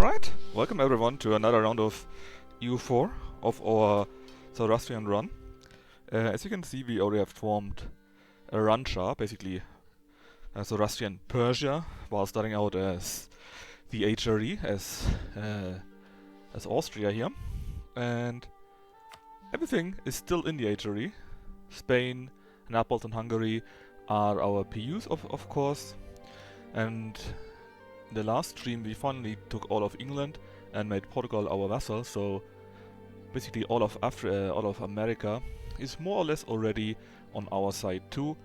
Alright, welcome everyone to another round of EU4 of our ZoroAustrian run. As you can see, we already have formed a rancha, basically Zoroastrian Persia, while starting out as the HRE, as Austria here. And everything is still in the HRE. Spain, Naples and Hungary are our PUs, of course. And in the last stream we finally took all of England and made Portugal our vassal, so basically all of America is more or less already on our side too.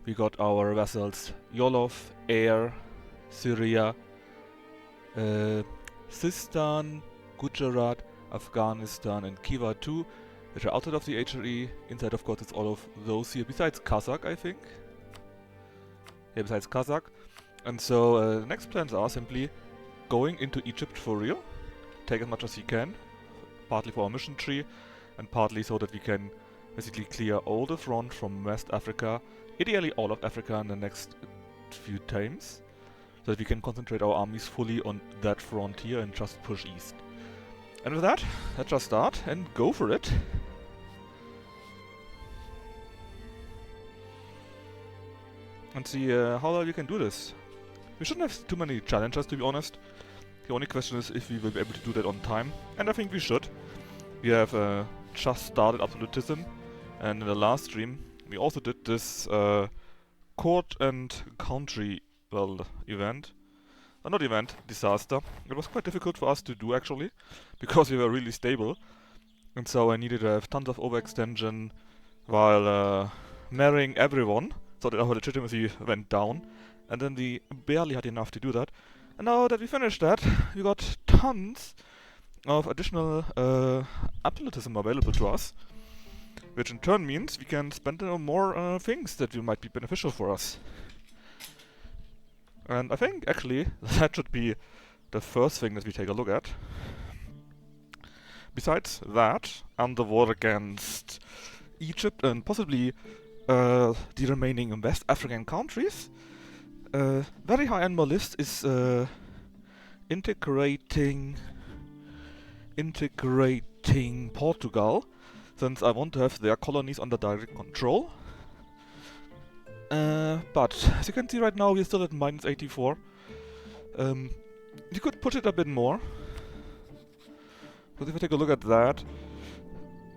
We got our vassals Yolov, Air, Syria, Sistan, Gujarat, Afghanistan and Khiva too, which are outside of the HRE. Inside, of course, it's all of those here, besides Kazakh, I think. Yeah, besides Kazakh. And so the next plans are simply going into Egypt for real, take as much as we can, partly for our mission tree, and partly so that we can basically clear all the front from West Africa, ideally all of Africa in the next few times, so that we can concentrate our armies fully on that frontier and just push east. And with that, let's just start and go for it. And see how well we can do this. We shouldn't have too many challenges, to be honest. The only question is if we will be able to do that on time, and I think we should. We have just started absolutism, and in the last stream we also did this court and country, event. Not event, disaster. It was quite difficult for us to do actually, because we were really stable, and so I needed to have tons of overextension while marrying everyone, so that our legitimacy went down. And then we barely had enough to do that. And now that we finished that, we got tons of additional absolutism available to us, which in turn means we can spend on more things that might be beneficial for us. And I think actually that should be the first thing that we take a look at. Besides that, and the war against Egypt and possibly the remaining West African countries, very high on my list is integrating Portugal, since I want to have their colonies under direct control. But as you can see right now, we're still at -84. We could push it a bit more. But if we take a look at that,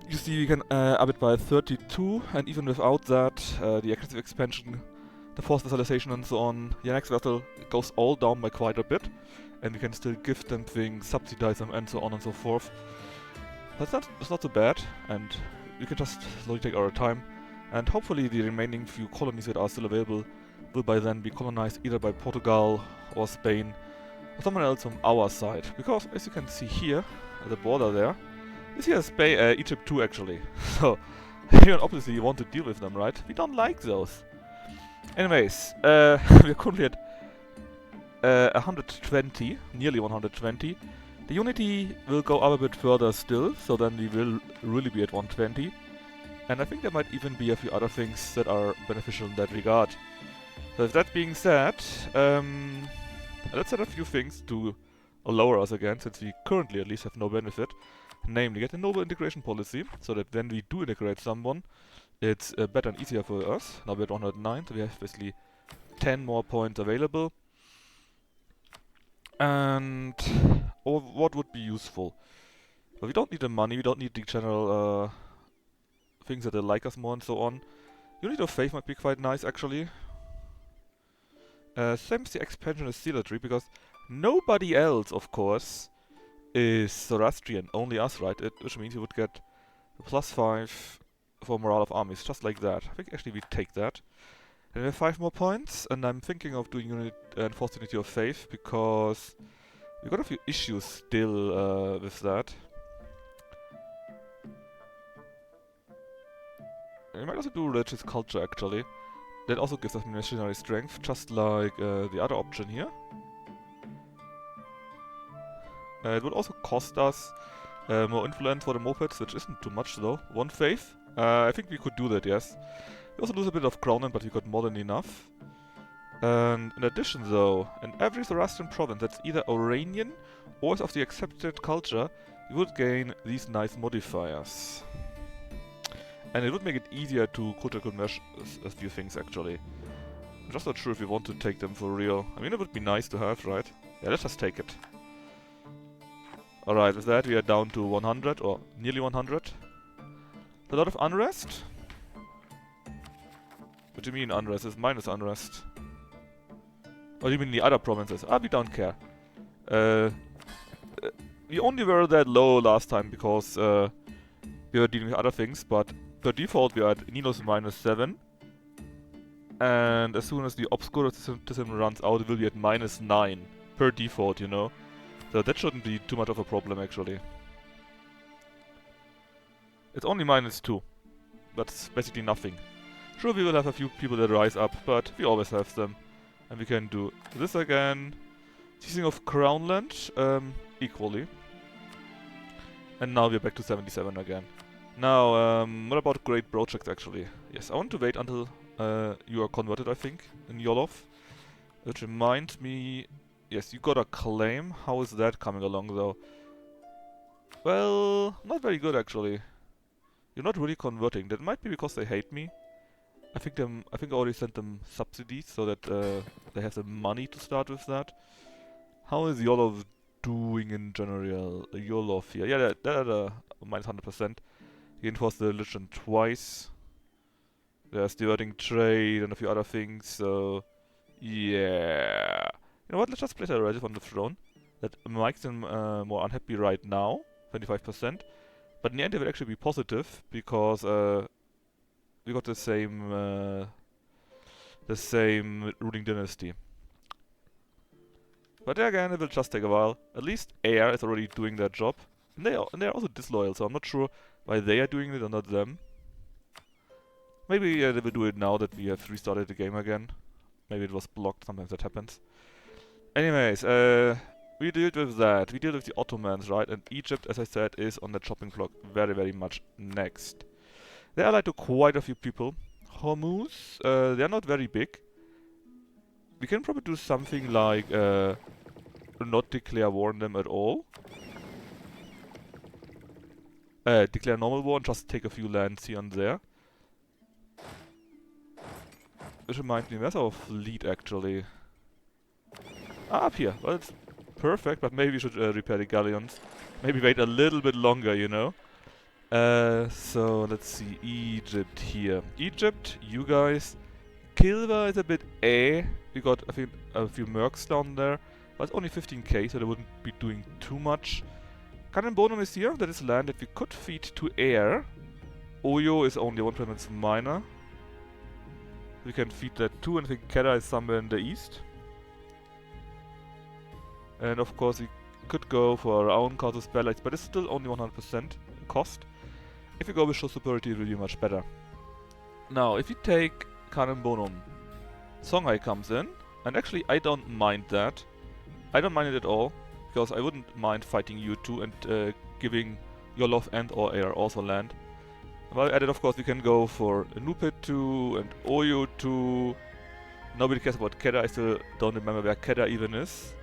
you see we can up it by 32, and even without that, the aggressive expansion, the forced vassalization and so on, the next vassal goes all down by quite a bit, and we can still give them things, subsidize them and so on and so forth. That's not so bad, and we can just slowly take our time, and hopefully the remaining few colonies that are still available will by then be colonized either by Portugal or Spain or someone else from our side, because as you can see here, at the border there, this here is Egypt too actually, so obviously you want to deal with them, right? We don't like those. Anyways, we're currently at 120, nearly 120. The unity will go up a bit further still, so then we will really be at 120. And I think there might even be a few other things that are beneficial in that regard. So with that being said, let's add a few things to lower us again, since we currently at least have no benefit. Namely, get a noble integration policy, so that when we do integrate someone, it's better and easier for us. Now we're at 109, so we have basically 10 more points available. And what would be useful? Well, we don't need the money, we don't need the general things that they like us more and so on. Unit of Faith might be quite nice actually. Same as the expansion of zealotry, because nobody else, of course, is Zoroastrian, only us, right? Which means you would get +5 for morale of armies, just like that. I think actually we take that. And we have 5 more points, and I'm thinking of doing enforced unity of faith, because we've got a few issues still with that. And we might also do religious culture actually. That also gives us missionary strength, just like the other option here. It would also cost us more influence for the mopeds, which isn't too much though. 1 faith. I think we could do that, yes. We also lose a bit of crowning, but we got more than enough. And in addition though, in every Zoroastrian province that's either Iranian Always of the accepted culture, you would gain these nice modifiers. And it would make it easier to cultural converge a few things actually. I'm just not sure if we want to take them for real. I mean, it would be nice to have, right? Yeah, let's just take it. Alright, with that we are down to 100, or nearly 100. A lot of unrest? What do you mean unrest? It's minus unrest. Or do you mean the other provinces? Ah, we don't care. We only were that low last time because we were dealing with other things, but per default we are at minus -7. And as soon as the obscurantism runs out, it will be at -9 per default, you know. So that shouldn't be too much of a problem actually. It's only -2. That's basically nothing. Sure, we will have a few people that rise up, but we always have them. And we can do this again. Seizing of Crownland, equally. And now we're back to 77 again. Now, what about great projects actually? Yes, I want to wait until you are converted, I think, in Yolov. Which reminds me... Yes, you got a claim. How is that coming along though? Well, not very good actually. You're not really converting. That might be because they hate me. I think I already sent them subsidies so that they have the money to start with that. How is Yolov doing in general? Yolov here. Yeah, they're minus 100%. He enforced the religion twice. There's diverting trade and a few other things, so... Yeah... You know what, let's just place a relative on the throne. That makes them more unhappy right now, 25%. But in the end it will actually be positive, because we got the same ruling dynasty. But there again, it will just take a while. At least Air is already doing their job. And they are also disloyal, so I'm not sure why they are doing it and not them. Maybe they will do it now that we have restarted the game again. Maybe it was blocked, sometimes that happens. Anyways, we dealt with that. We dealt with the Ottomans, right? And Egypt, as I said, is on the chopping block very, very much next. They are allied to quite a few people. Hormuz, they are not very big. We can probably do something like not declare war on them at all. Declare normal war and just take a few lands here and there. Which reminds me, where's our fleet actually? Ah, up here. Well, it's perfect, but maybe we should repair the galleons. Maybe wait a little bit longer, you know? So, let's see. Egypt here. Egypt, you guys. Kilva is a bit We got, I think, a few mercs down there. But it's only 15k, so they wouldn't be doing too much. Cannonbonum is here. That is land that we could feed to air. Oyo is only 1% minor. We can feed that too, and I think Keda is somewhere in the east. And of course we could go for our own Castle Spellites, but it's still only 100% cost. If we go with show superiority, it will be much better. Now, if you take Cannonbonum, Songhai comes in, and actually I don't mind that. I don't mind it at all, because I wouldn't mind fighting you too and giving Yolov and or Air also land. While at it, of course, we can go for Nupit 2 and Oyo 2. Nobody cares about Keda. I still don't remember where Keda even is.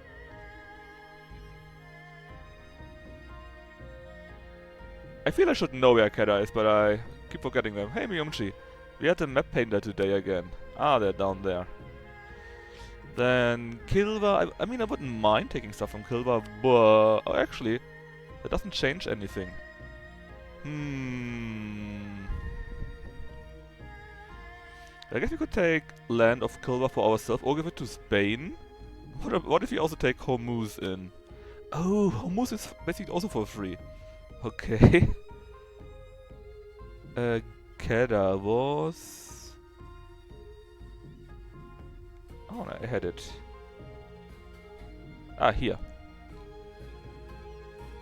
I feel I should know where Keda is, but I keep forgetting them. Hey, Miyumchi. We had the map painter today again. Ah, they're down there. Then Kilva. I mean, I wouldn't mind taking stuff from Kilva, but oh, actually, that doesn't change anything. I guess we could take land of Kilva for ourselves or give it to Spain. What if we also take Hormuz in? Oh, Hormuz is basically also for free. Okay. Keda was... Oh, no, I had it. Ah, here.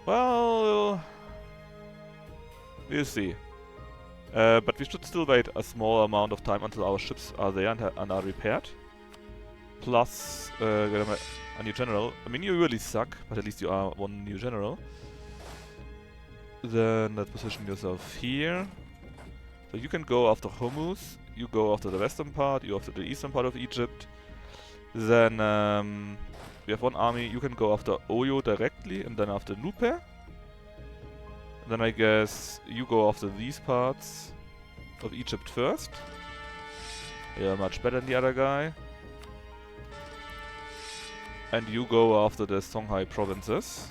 Well... We'll see. But we should still wait a small amount of time until our ships are there and are repaired. Plus, get a new general. I mean, you really suck, but at least you are one new general. Then let's position yourself here. So you can go after Hormuz, you go after the western part, you after the eastern part of Egypt. Then we have one army. You can go after Oyo directly and then after Nupe. Then I guess you go after these parts of Egypt first. You're much better than the other guy. And you go after the Songhai provinces.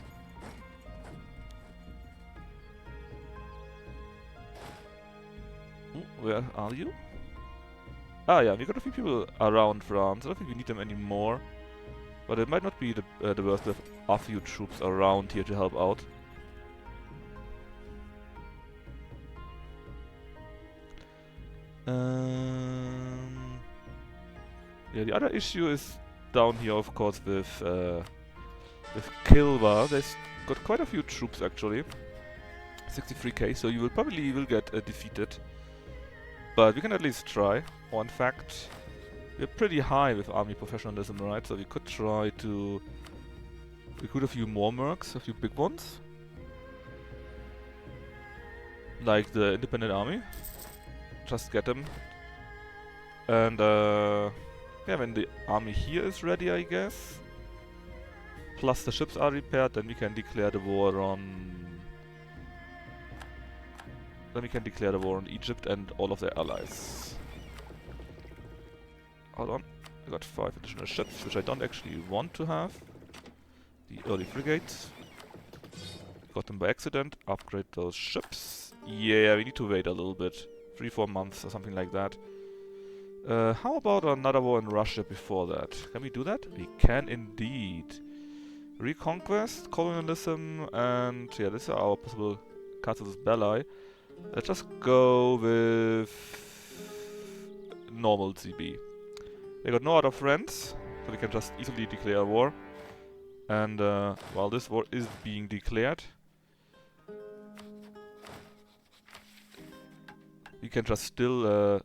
Ooh, where are you? Ah yeah, we got a few people around France. I don't think we need them anymore. But it might not be the worst to have a few troops around here to help out. Yeah, the other issue is down here, of course, with Kilwa. They've got quite a few troops actually, 63k. So you will probably get defeated, but we can at least try. Or in fact, we're pretty high with army professionalism, right? So we could try to recruit a few more mercs, a few big ones, like the independent army. Just get them. And yeah, when the army here is ready, I guess, plus the ships are repaired, then we can declare the war on... Then we can declare the war on Egypt and all of their allies. Hold on, I got 5 additional ships, which I don't actually want to have. The early frigates. Got them by accident, upgrade those ships. Yeah, we need to wait a little bit. 3-4 months or something like that. How about another war in Russia before that? Can we do that? We can indeed. Reconquest, colonialism, and yeah, this is our possible casus belli. Let's just go with normal CB. We got no other friends, so we can just easily declare war. And while this war is being declared, we can just still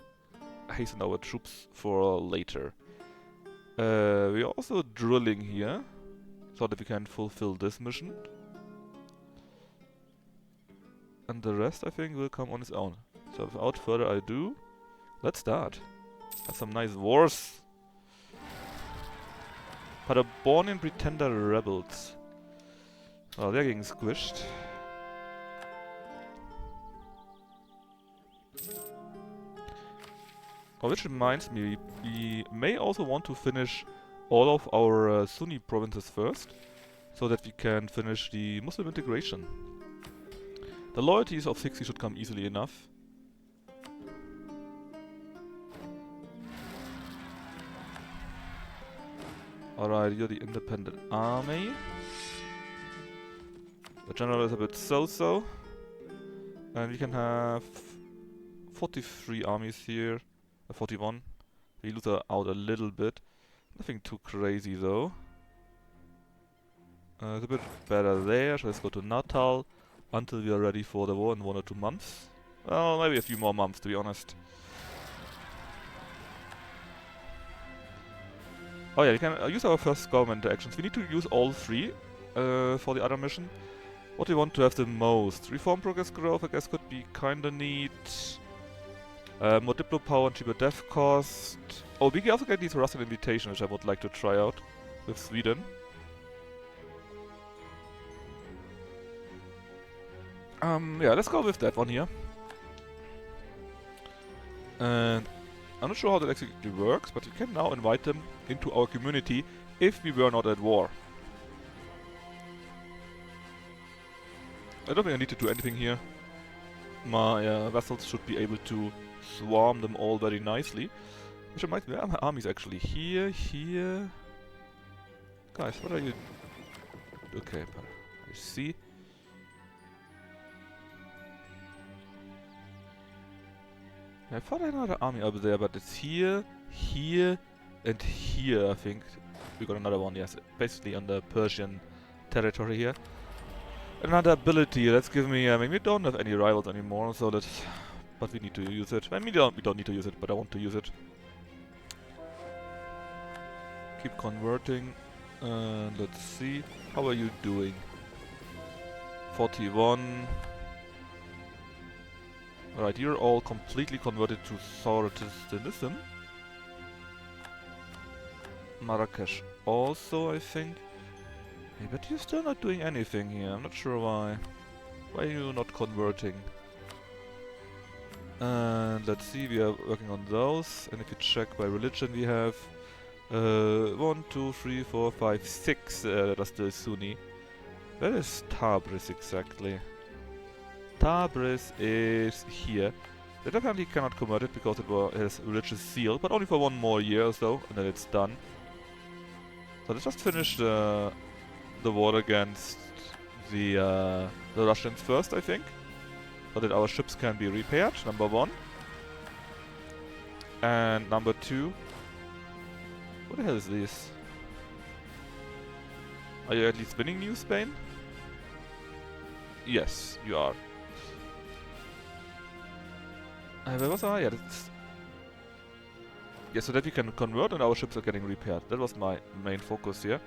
hasten our troops for later. We are also drilling here, so that we can fulfill this mission. And the rest, I think, will come on its own. So without further ado, let's start. Have some nice wars. Paderbornian Pretender Rebels. Oh, they're getting squished. Oh, which reminds me, we may also want to finish all of our Sunni provinces first, so that we can finish the Muslim integration. The loyalties of 60 should come easily enough. Alright, you're the independent army. The general is a bit so-so. And we can have 43 armies here. 41. We lose out a little bit. Nothing too crazy though. It's a bit better there. So let's go to Natal until we are ready for the war in 1 or 2 months. Well, maybe a few more months, to be honest. Oh yeah, we can use our first government actions. We need to use all 3 for the other mission. What do we want to have the most? Reform progress growth, I guess, could be kinda neat. More Diplo power and cheaper death cost. Oh, we can also get these Russian invitation, which I would like to try out with Sweden. Yeah, let's go with that one here. And I'm not sure how that actually works, but we can now invite them into our community if we were not at war. I don't think I need to do anything here. My vessels should be able to swarm them all very nicely. Which reminds me, my army's actually here, here. Guys, what are you... Okay, you see? I thought I had another army up there, but it's here, here, and here, I think. We got another one, yes. Basically on the Persian territory here. Another ability, let's give me... I mean, we don't have any rivals anymore, so that's... But we need to use it. I mean, we don't need to use it, but I want to use it. Keep converting. And let's see. How are you doing? 41. Alright, you're all completely converted to Zoroastrianism. Marrakesh also, I think. Hey, but you're still not doing anything here. I'm not sure why. Why are you not converting? And let's see, we are working on those. And if you check by religion, we have 1, 2, 3, 4, 5, 6 that are still Sunni. Where is Tabriz exactly? Tabriz is here. That apparently cannot convert it because it has religious seal, but only for 1 more year or so, and then it's done. So let's just finish the war against the Russians first, I think, so that our ships can be repaired. Number 1, and number 2. What the hell is this? Are you at least winning New Spain? Yes, you are. Where was I? Yeah, that's... Yeah, so that we can convert and our ships are getting repaired. That was my main focus here.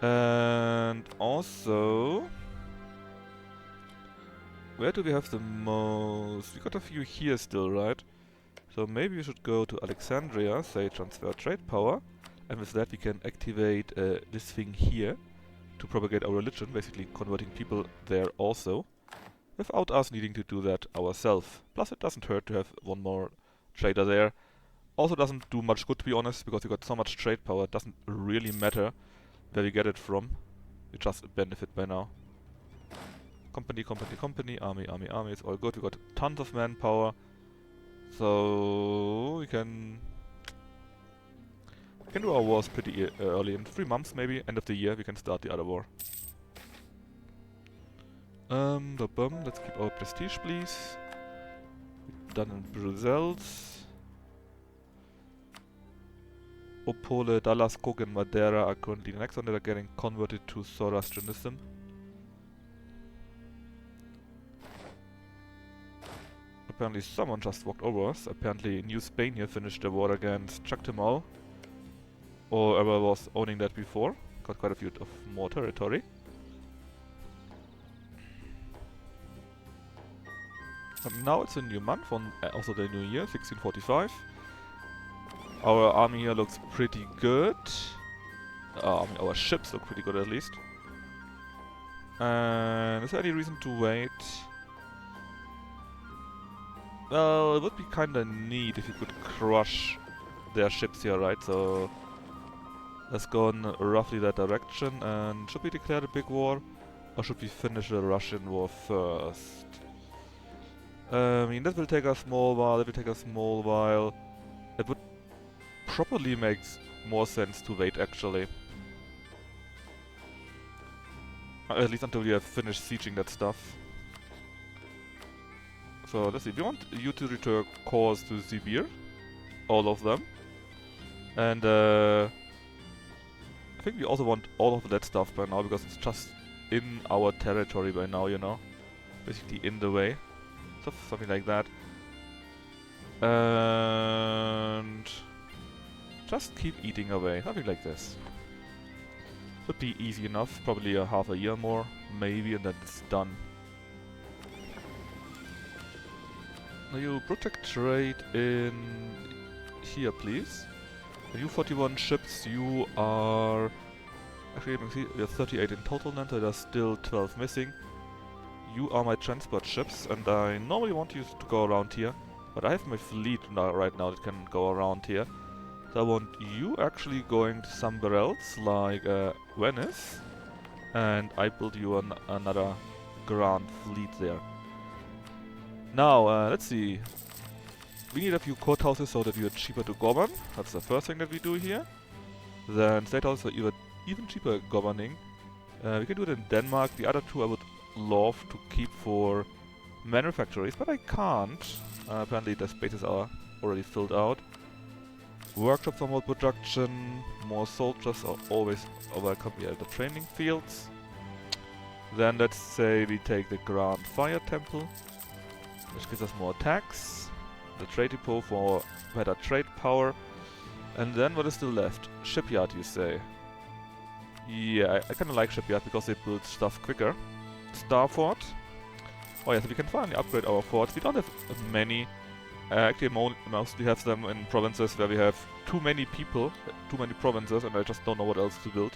And also... Where do we have the most... We got a few here still, right? So maybe we should go to Alexandria, say transfer trade power. And with that we can activate this thing here to propagate our religion, basically converting people there also, without us needing to do that ourselves. Plus it doesn't hurt to have 1 more trader there. Also doesn't do much good, to be honest, because we got so much trade power, it doesn't really matter where we get it from. We just benefit by now. Company, company, company, army, army, army, it's all good. We got tons of manpower. So we can do our wars pretty early. In 3 months maybe, end of the year, we can start the other war. Let's keep our prestige, please. Done in Brussels. Opole, Dallas, Cook and Madeira are currently the next one that are getting converted to Zoroastrianism. Apparently someone just walked over us. Apparently New Spain here finished the war against Chactamal. Or whoever was owning that before. Got quite a few of more territory. Now it's a new month, on also the new year, 1645. Our army here looks pretty good. Our ships look pretty good at least. And is there any reason to wait? Well, it would be kinda neat if you could crush their ships here, right? So let's go in roughly that direction. And should we declare the big war? Or should we finish the Russian war first? I mean, that will take a small while, It would probably make more sense to wait, actually. At least until we have finished sieging that stuff. So, let's see. We want you to return cores to Sibir. All of them. And, I think we also want all of that stuff by now, because it's just in our territory by now, you know? Basically in the way. Something like that. And just keep eating away. Something like this. Would be easy enough. Probably a half a year more, maybe, and then it's done. Now you protect trade in here, please. The U-41 ships, you are... Actually, you can see we have 38 in total now, so there's still 12 missing. You are my transport ships, and I normally want you to go around here, but I have my fleet right now that can go around here. So I want you actually going somewhere else, like Venice, and I build you another grand fleet there. Now, let's see. We need a few courthouses so that we are cheaper to govern. That's the first thing that we do here. Then state houses are even cheaper governing. We can do it in Denmark. The other two I would love to keep for manufactories, but I can't. Apparently the spaces are already filled out. Workshops for more production, more soldiers are always welcome here at the training fields. Then let's say we take the Grand Fire Temple, which gives us more attacks. The trade depot for better trade power. And then what is still left? Shipyard, you say? Yeah, I kinda like Shipyard because they build stuff quicker. Star Fort. Oh yeah, so we can finally upgrade our forts. We don't have many. Actually, mostly have them in provinces where we have too many people, too many provinces, and I just don't know what else to build.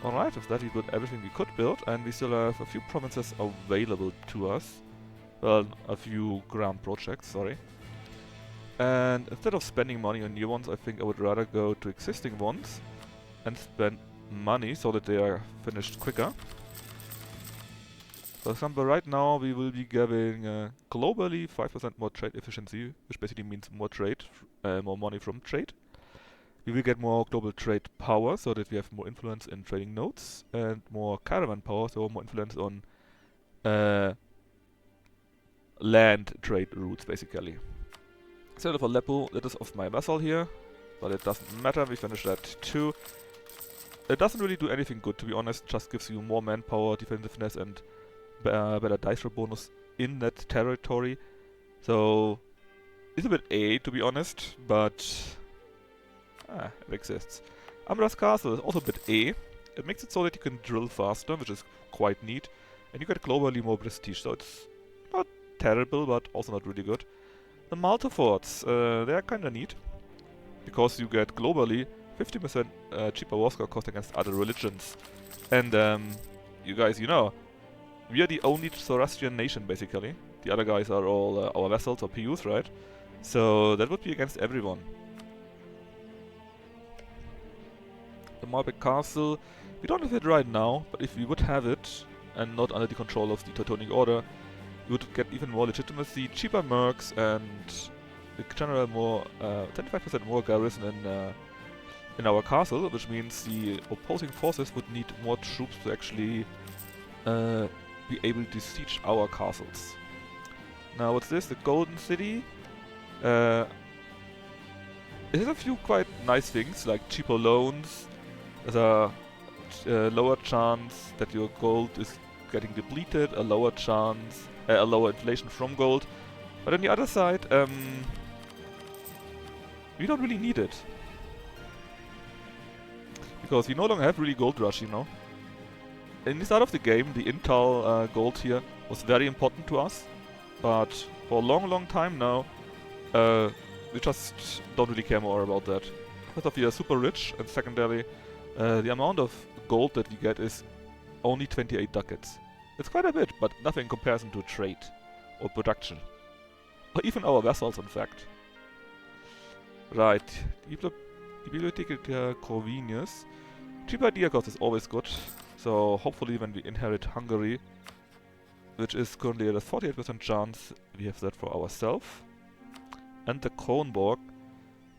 Alright, with that we built everything we could build, and we still have a few provinces available to us. Well, a few grand projects, sorry. And instead of spending money on new ones, I think I would rather go to existing ones and spend money so that they are finished quicker. For example, right now we will be getting globally 5% more trade efficiency, which basically means more trade, more money from trade. We will get more global trade power, so that we have more influence in trading nodes, and more caravan power, so more influence on land trade routes, basically. Instead of Aleppo, that is of my vassal here, but it doesn't matter, we finished that too. It doesn't really do anything good, to be honest, just gives you more manpower, defensiveness, and better dice roll bonus in that territory. So, it's a bit A, to be honest, but it exists. Amra's Castle is also a bit A. It makes it so that you can drill faster, which is quite neat, and you get globally more prestige, so it's not terrible, but also not really good. The Malta forts, they are kinda neat, because you get globally 50% cheaper war score cost against other religions. And you guys, you know, we are the only ZoroAustrian nation, basically. The other guys are all our vassals or PUs, right? So that would be against everyone. The Malbec Castle, we don't have it right now, but if we would have it, and not under the control of the Teutonic Order, we would get even more legitimacy, cheaper mercs, and in general more 25% more garrison in our castle, which means the opposing forces would need more troops to actually be able to siege our castles. Now, what's this? The Golden City. It has a few quite nice things, like cheaper loans. There's a lower chance that your gold is getting depleted, a lower chance, a lower inflation from gold. But on the other side, we don't really need it. Because we no longer have really gold rush, you know. In the start of the game, the intel gold here was very important to us. But for a long time now, we just don't really care more about that. First off, we are super rich, and secondarily, the amount of gold that we get is only 28 ducats. It's quite a bit, but nothing in comparison to trade or production. Or even our vassals, in fact. Right, die Bibliotheca Corvinus. Cheaper idea cost is always good, so hopefully when we inherit Hungary, which is currently at a 48% chance, we have that for ourselves. And the Kronborg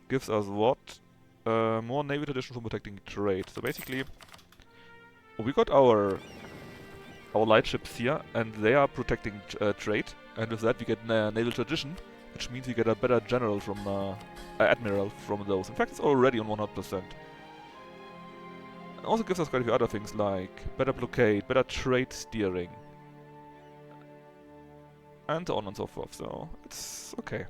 gives us what? More naval tradition for protecting trade. So basically, we got our light ships here, and they are protecting trade. And with that, we get naval tradition, which means we get a better general from admiral from those. In fact, it's already on 100%. It also gives us quite a few other things like better blockade, better trade steering, and so on and so forth. So it's okay.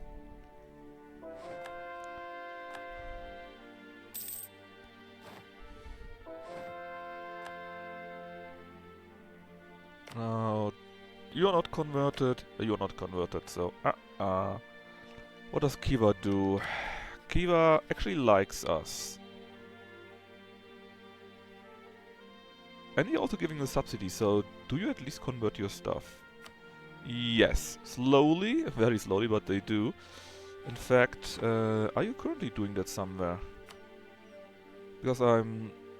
Now, you're not converted, so what does Kiva do? Kiva actually likes us. And you're also giving a subsidy, so do you at least convert your stuff? Yes, slowly, very slowly, but they do. In fact, are you currently doing that somewhere? Because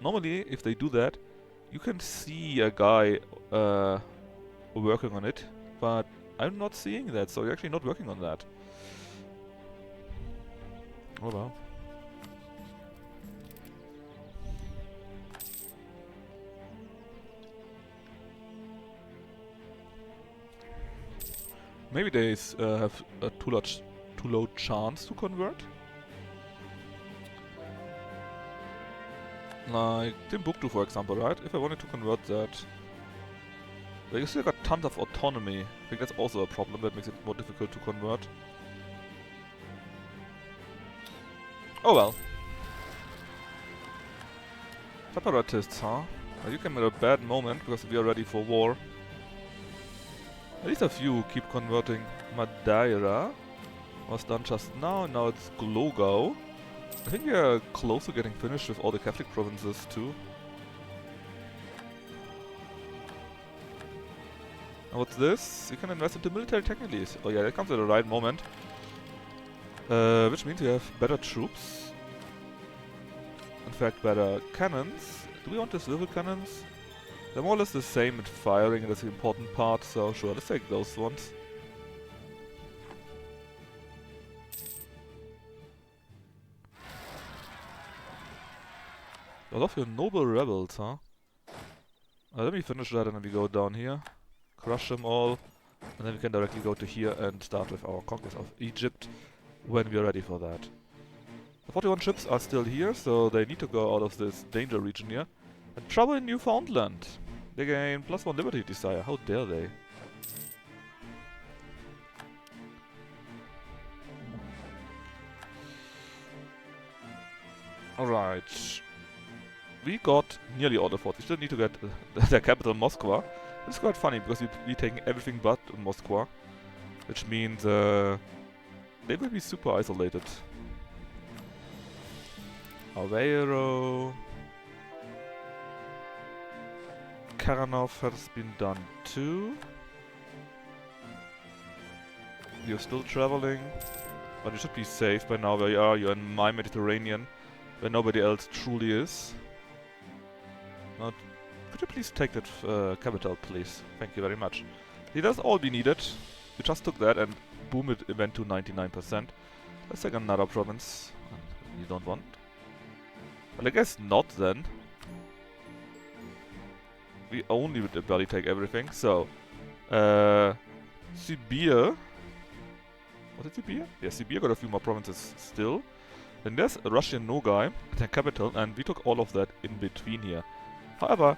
normally, if they do that, you can see a guy working on it, but I'm not seeing that, so you're actually not working on that. Oh well. Maybe they have a too low chance to convert. Like Timbuktu, for example, right? If I wanted to convert that, they still got tons of autonomy. I think that's also a problem that makes it more difficult to convert. Oh well. Separatists, huh? Well, you came at a bad moment because we are ready for war. At least a few keep converting. Madeira was done just now, and now it's Glogau. I think we are close to getting finished with all the Catholic provinces too. And what's this? You can invest into military technologies. Oh yeah, that comes at the right moment. Which means we have better troops. In fact, better cannons. Do we want the swivel cannons? They're more or less the same at firing, and that's the important part, so sure, let's take those ones. I love your noble rebels, huh? Let me finish that and then we go down here. Crush them all. And then we can directly go to here and start with our conquest of Egypt when we are ready for that. The 41 ships are still here, so they need to go out of this danger region here. And trouble in Newfoundland. They gain +1 liberty desire. How dare they? Alright. We got nearly all the forts. We still need to get their capital, Moscow. It's quite funny because we're taking everything but Moscow. Which means they will be super isolated. Aveiro. Karanov has been done too. We are still traveling. But we should be safe by now where you are. You're in my Mediterranean. Where nobody else truly is. Now, could you please take that capital, please? Thank you very much. See, that's all we needed. We just took that and boom, it went to 99%. Let's take another province. You don't want? Well, I guess not then. We only would barely take everything, so... Siberia... Was it Siberia? Yeah, Siberia got a few more provinces still. Then there's a Russian Nogai, their capital, and we took all of that in between here. However,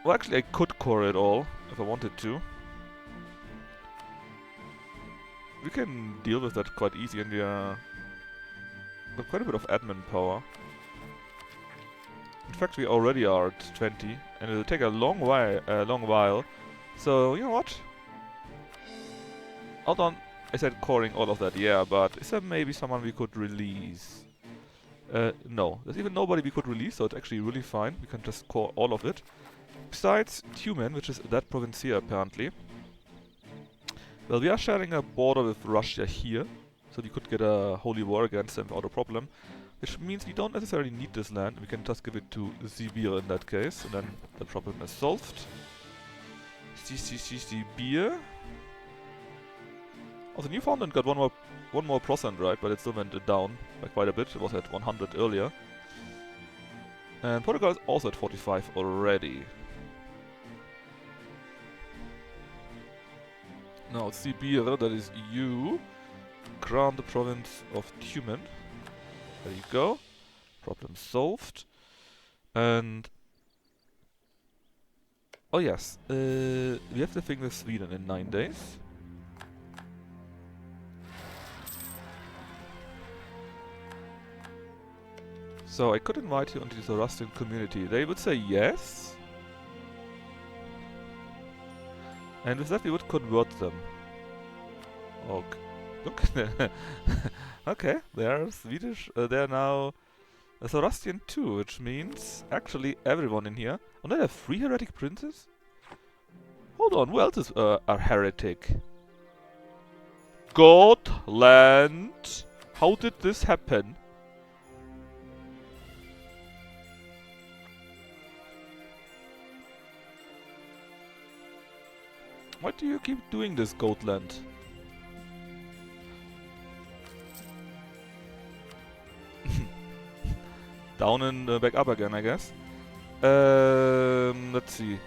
well, actually I could core it all, if I wanted to. We can deal with that quite easy, and we got quite a bit of admin power. In fact, we already are at 20, and it'll take a long while. So, you know what? Hold on. I said coring all of that, yeah, but is there maybe someone we could release? No. There's even nobody we could release, so it's actually really fine. We can just core all of it. Besides Tumen, which is that province here, apparently. Well, we are sharing a border with Russia here, so we could get a holy war against them without a problem. Which means we don't necessarily need this land, we can just give it to Siberia in that case, and then the problem is solved. Siberia. Also, Newfoundland got one more percent, right? But it still went down by quite a bit. It was at 100 earlier. And Portugal is also at 45 already. Now, Siberia, that is you. Grant the province of Tumen. There you go. Problem solved. And... oh yes, we have the thing with Sweden in 9 days. So I could invite you into the ZoroAustrian community. They would say yes. And with that we would convert them. Okay. Look. Okay, they are Swedish. They are now a ZoroAustrian too, which means actually everyone in here. Oh, they have 3 heretic princes? Hold on, who else is a heretic? Gotland! How did this happen? Why do you keep doing this, Gotland? Down and back up again, I guess. Let's see.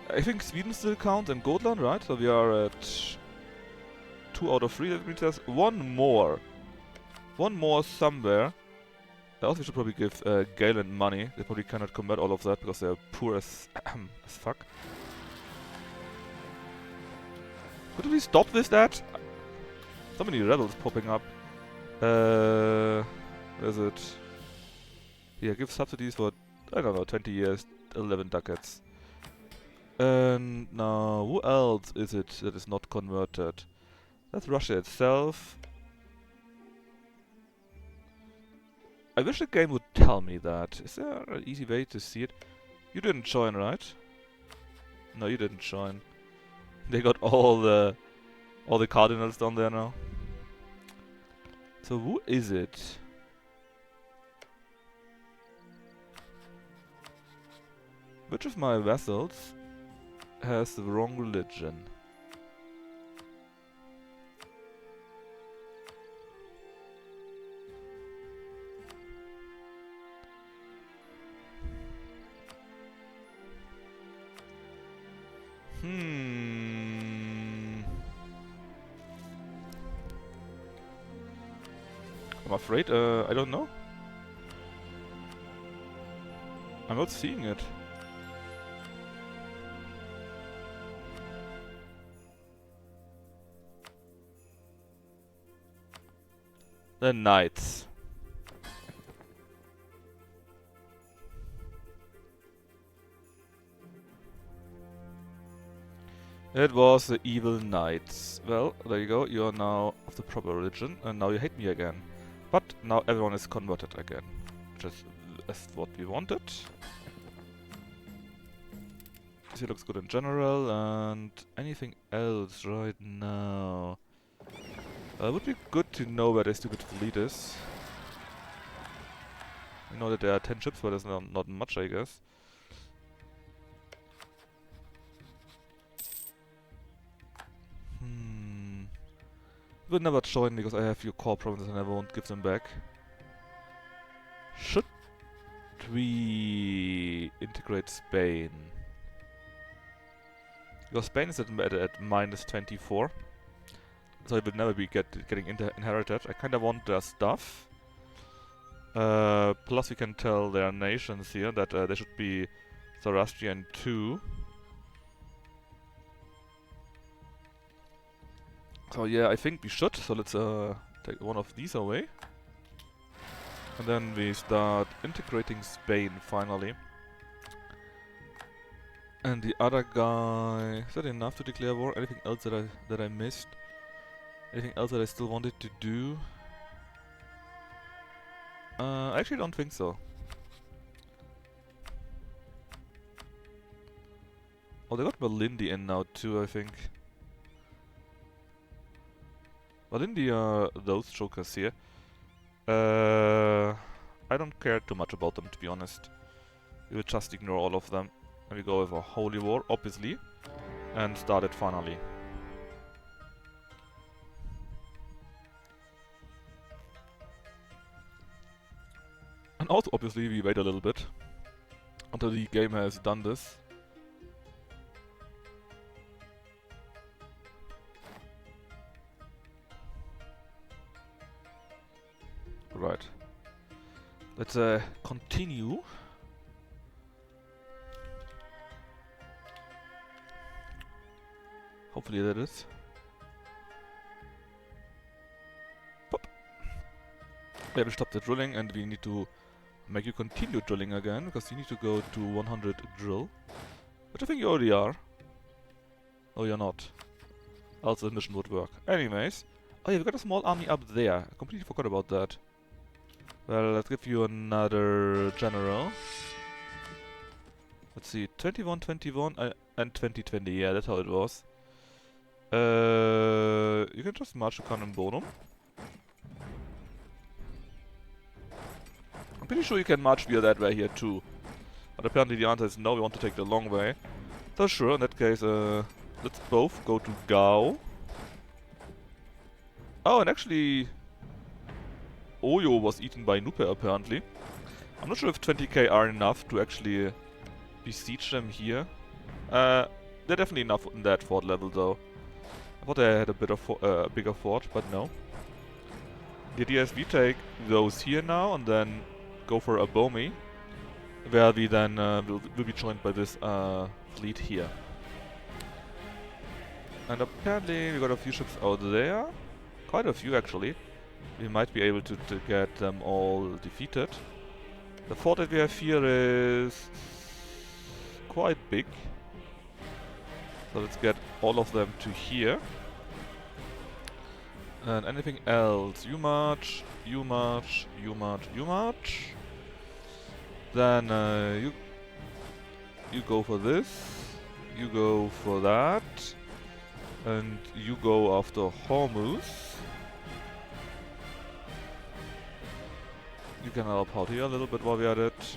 I think Sweden still counts and Gotland, right? So we are at 2 out of 3. That means there's one more. One more somewhere. I also should probably give Galen money. They probably cannot convert all of that because they're poor as fuck. Could we stop with that? So many rebels popping up. Where is it? Yeah, give subsidies for, I don't know, 20 years, 11 ducats. And now, who else is it that is not converted? That's Russia itself. I wish the game would tell me that. Is there an easy way to see it? You didn't join, right? No, you didn't join. They got all the cardinals down there now. So who is it? Which of my vassals has the wrong religion? I'm afraid, I don't know. I'm not seeing it. The knights. It was the evil knights. Well, there you go. You are now of the proper religion, and now you hate me again. But now everyone is converted again, which is what we wanted. This looks good in general, and anything else right now? It would be good to know where the stupid fleet is. I know that there are 10 ships, but there's not much, I guess. Will never join because I have few core provinces and I won't give them back. Should we integrate Spain? Because Spain is at minus 24. So it will never be getting inherited. I kinda want their stuff. Plus we can tell their nations here that they should be ZoroAustrian too. So yeah, I think we should. So let's take one of these away. And then we start integrating Spain finally. And the other guy... Is that enough to declare war? Anything else that I missed? Anything else that I still wanted to do? I actually don't think so. Oh, they got Malindi in now too, I think. Malindi are those jokers here. I don't care too much about them, to be honest. We will just ignore all of them. And we go with a holy war, obviously. And start it finally. And also, obviously, we wait a little bit. Until the game has done this. Right. Let's continue. Hopefully that is. Pop. Yeah, we stop the drilling and we need to make you continue drilling again because you need to go to 100 drill. Which I think you already are. Oh, you're not. Else the mission would work. Anyways. Oh yeah, we got a small army up there. I completely forgot about that. Well, let's give you another general. Let's see, 2121 and 2020, yeah, that's how it was. You can just march to Cannon Bonum. I'm pretty sure you can march via that way here too. But apparently the answer is no, we want to take the long way. So sure, in that case, let's both go to Gao. Oh, and actually... Oyo was eaten by Nupe apparently. I'm not sure if 20k are enough to actually besiege them here. They're definitely enough in that fort level though. I thought they had a bit of bigger fort, but no. The idea is we take those here now and then go for Abomi, where we then will be joined by this fleet here. And apparently we got a few ships out there. Quite a few actually. We might be able to get them all defeated. The fort that we have here is quite big. So let's get all of them to here. And anything else? You march, you march, you march, you march. Then you go for this. You go for that. And you go after Hormuz. You can help out here a little bit while we're at it.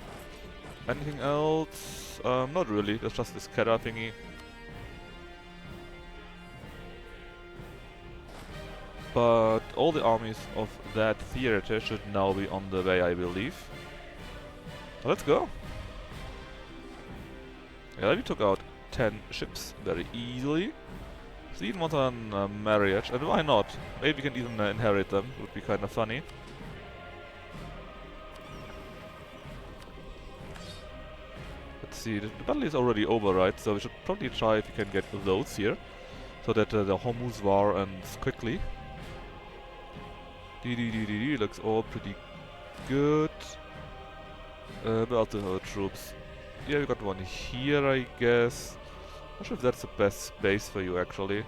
Anything else? Not really. There's just this scatter thingy. But all the armies of that theater should now be on the way, I believe. Let's go. Yeah, we took out 10 ships very easily. So even want a marriage, and why not? Maybe we can even inherit them. Would be kind of funny. Let's see, the battle is already over, right? So we should probably try if we can get those here, so that the Hormuz war ends quickly. Looks all pretty good. About the troops. Yeah, we got one here, I guess. Not sure if that's the best space for you, actually.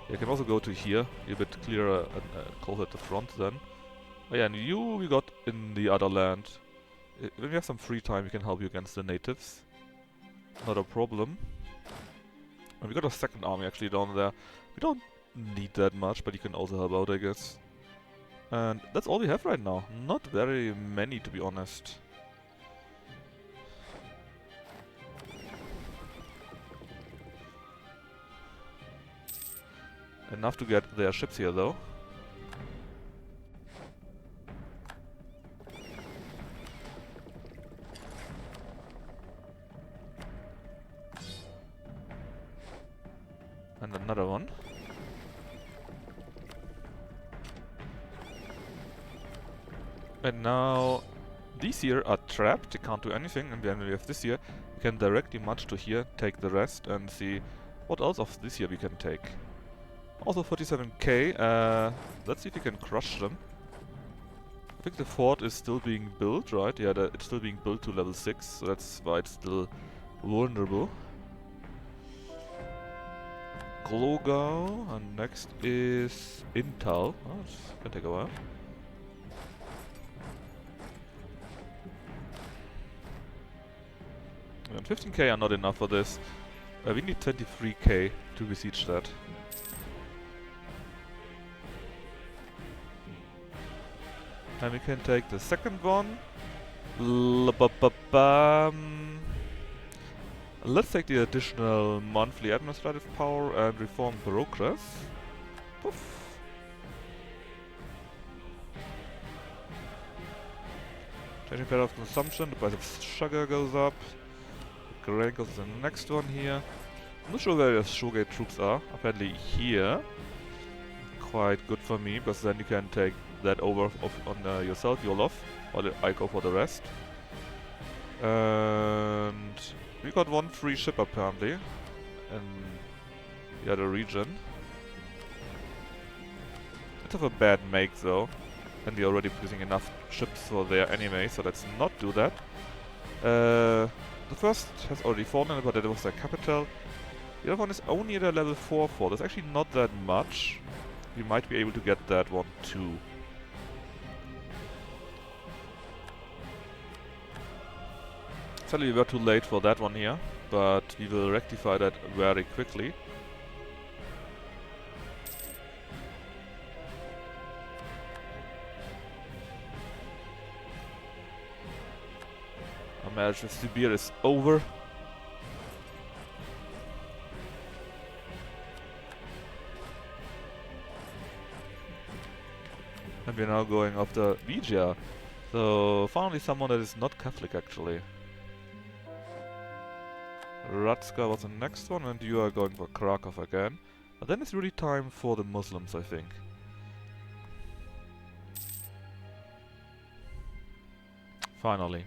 You can also go to here. You're a bit clearer and closer at the front then. Oh yeah, and you we got in the other land. When we have some free time, we can help you against the natives. Not a problem. And we got a second army actually down there. We don't need that much, but you can also help out, I guess. And that's all we have right now. Not very many, to be honest. Enough to get their ships here, though. And another one. And now these here are trapped, they can't do anything, and then we have this here. We can directly march to here, take the rest, and see what else of this here we can take. Also 47k, let's see if we can crush them. I think the fort is still being built, right? Yeah, it's still being built to level 6, so that's why it's still vulnerable. Glogau, and next is Intal. Oh, this can take a while. And 15k are not enough for this. We need 23k to besiege that. And we can take the second one. Let's take the additional monthly administrative power and reform progress. Poof. Changing pattern of consumption, the price of sugar goes up. The grain goes to the next one here. I'm not sure where the Shogate troops are. Apparently here. Quite good for me, because then you can take that over on yourself, Yolof, while I go for the rest. And we got one free ship apparently in the other region. Bit of a bad make though, and we're already producing enough ships for there anyway, so let's not do that. The first has already fallen, but that was their capital. The other one is only at a level 4 fort. That's actually not that much. We might be able to get that one too. Sadly we were too late for that one here, but we will rectify that very quickly. Our marriage with Sibir is over. And we're now going after Vijaya. So finally someone that is not Catholic actually. Ratska was the next one, and you are going for Krakow again. But then it's really time for the Muslims, I think. Finally.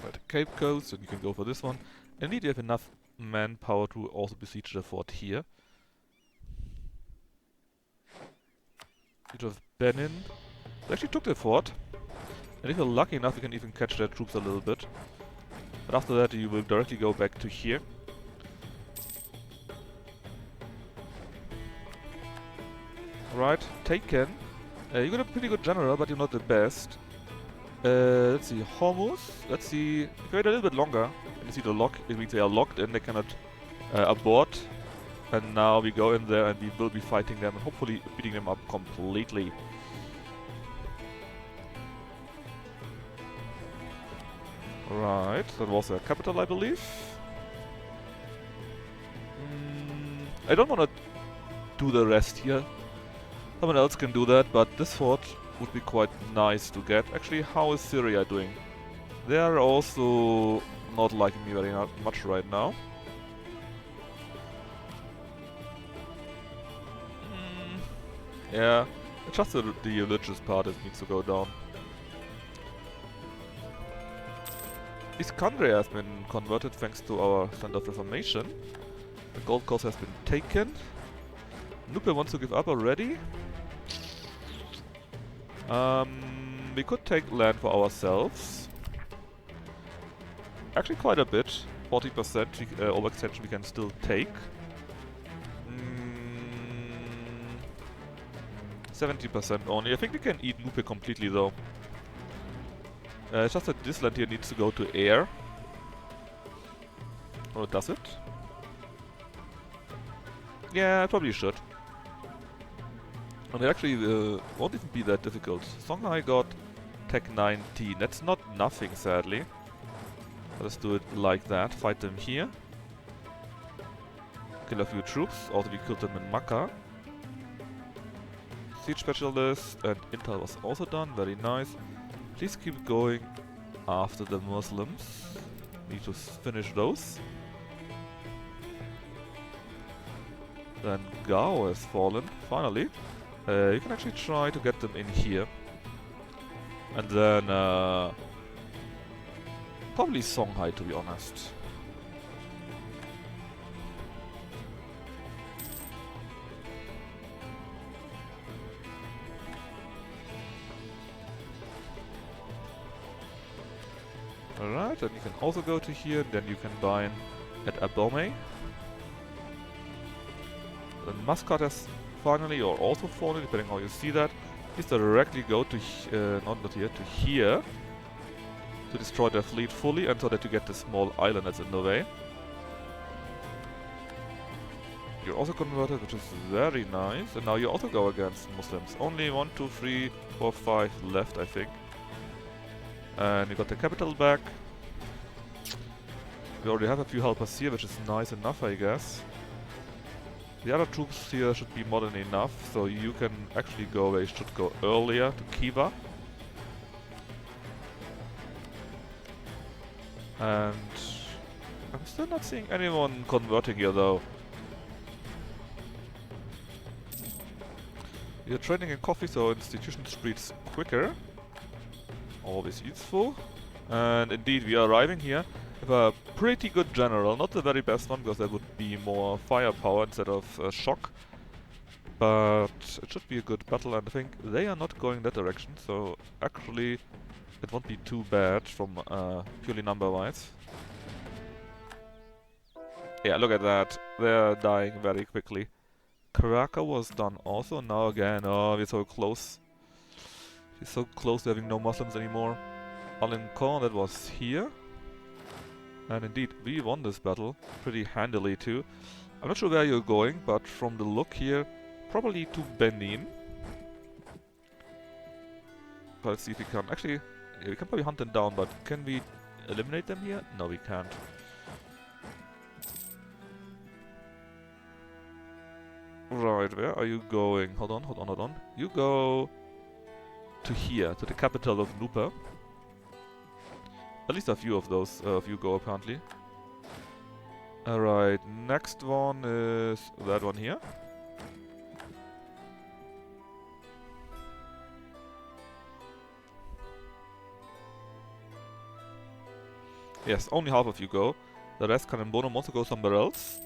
Right, Cape Coast, and you can go for this one. Indeed, you have enough manpower to also besiege the fort here. Of Benin. They actually took the fort. And if you're lucky enough, you can even catch their troops a little bit. But after that, you will directly go back to here. Right, taken. You got a pretty good general, but you're not the best. Let's see, Hormuz. Let's see, if we wait a little bit longer, and you see the lock, it means they are locked and they cannot abort. And now we go in there and we will be fighting them and hopefully beating them up completely. Right, that was a capital, I believe. I don't want to do the rest here. Someone else can do that, but this fort would be quite nice to get. Actually, how is Syria doing? They are also not liking me very much right now. Yeah, it's just the religious part that needs to go down. Iskandria has been converted thanks to our Center of Reformation. The gold coast has been taken. Nupe wants to give up already. We could take land for ourselves. Actually quite a bit. 40% overextension we can still take. 70% only. I think we can eat Nupe completely though. It's just that this land here needs to go to air. Or does it? Yeah, it probably should. And it actually won't even be that difficult. Songhai got Tech 19. That's not nothing, sadly. Let's do it like that. Fight them here. Kill a few troops. Also, we killed them in Makkah. Siege specialist and intel was also done. Very nice. Please keep going after the Muslims. Need to finish those. Then Gao has fallen, finally. You can actually try to get them in here. And then probably Songhai, to be honest. Alright, and you can also go to here, then you can dine at Abome. Then Muscat has finally, or also fallen, depending how you see that. Please directly go to, not here, to here. To destroy their fleet fully, and so that you get the small island that's in the way. You're also converted, which is very nice. And now you also go against Muslims. Only 1, 2, 3, 4, 5 left, I think. And you got the capital back. We already have a few helpers here, which is nice enough, I guess. The other troops here should be modern enough, so you can actually go where you should go earlier, to Khiva. And I'm still not seeing anyone converting here though. We are training in coffee, so institution spreads quicker. Always useful. And indeed, we are arriving here with a pretty good general. Not the very best one, because that would be more firepower instead of shock. But it should be a good battle, and I think they are not going that direction, so actually it won't be too bad from purely number-wise. Yeah, look at that. They're dying very quickly. Krakow was done also, now again, oh, we're so close. We're so close to having no Muslims anymore. Alençon, that was here. And indeed, we won this battle pretty handily too. I'm not sure where you're going, but from the look here, probably to Benin. Let's see if we can. Actually, yeah, we can probably hunt them down, but can we eliminate them here? No, we can't. Right, where are you going? Hold on, hold on, hold on. You go to here, to the capital of Nupe. At least a few of those of you go, apparently. Alright, next one is that one here. Yes, only half of you go. The rest can also go somewhere else.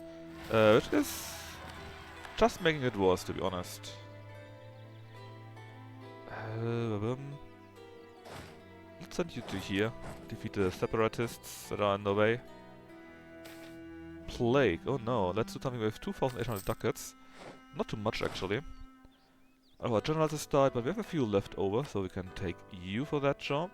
Which is just making it worse, to be honest. Let's send you to here. Defeat the separatists that are in the way. Plague. Oh no, let's do something with 2,800 ducats. Not too much, actually. Our general has died, but we have a few left over, so we can take you for that job.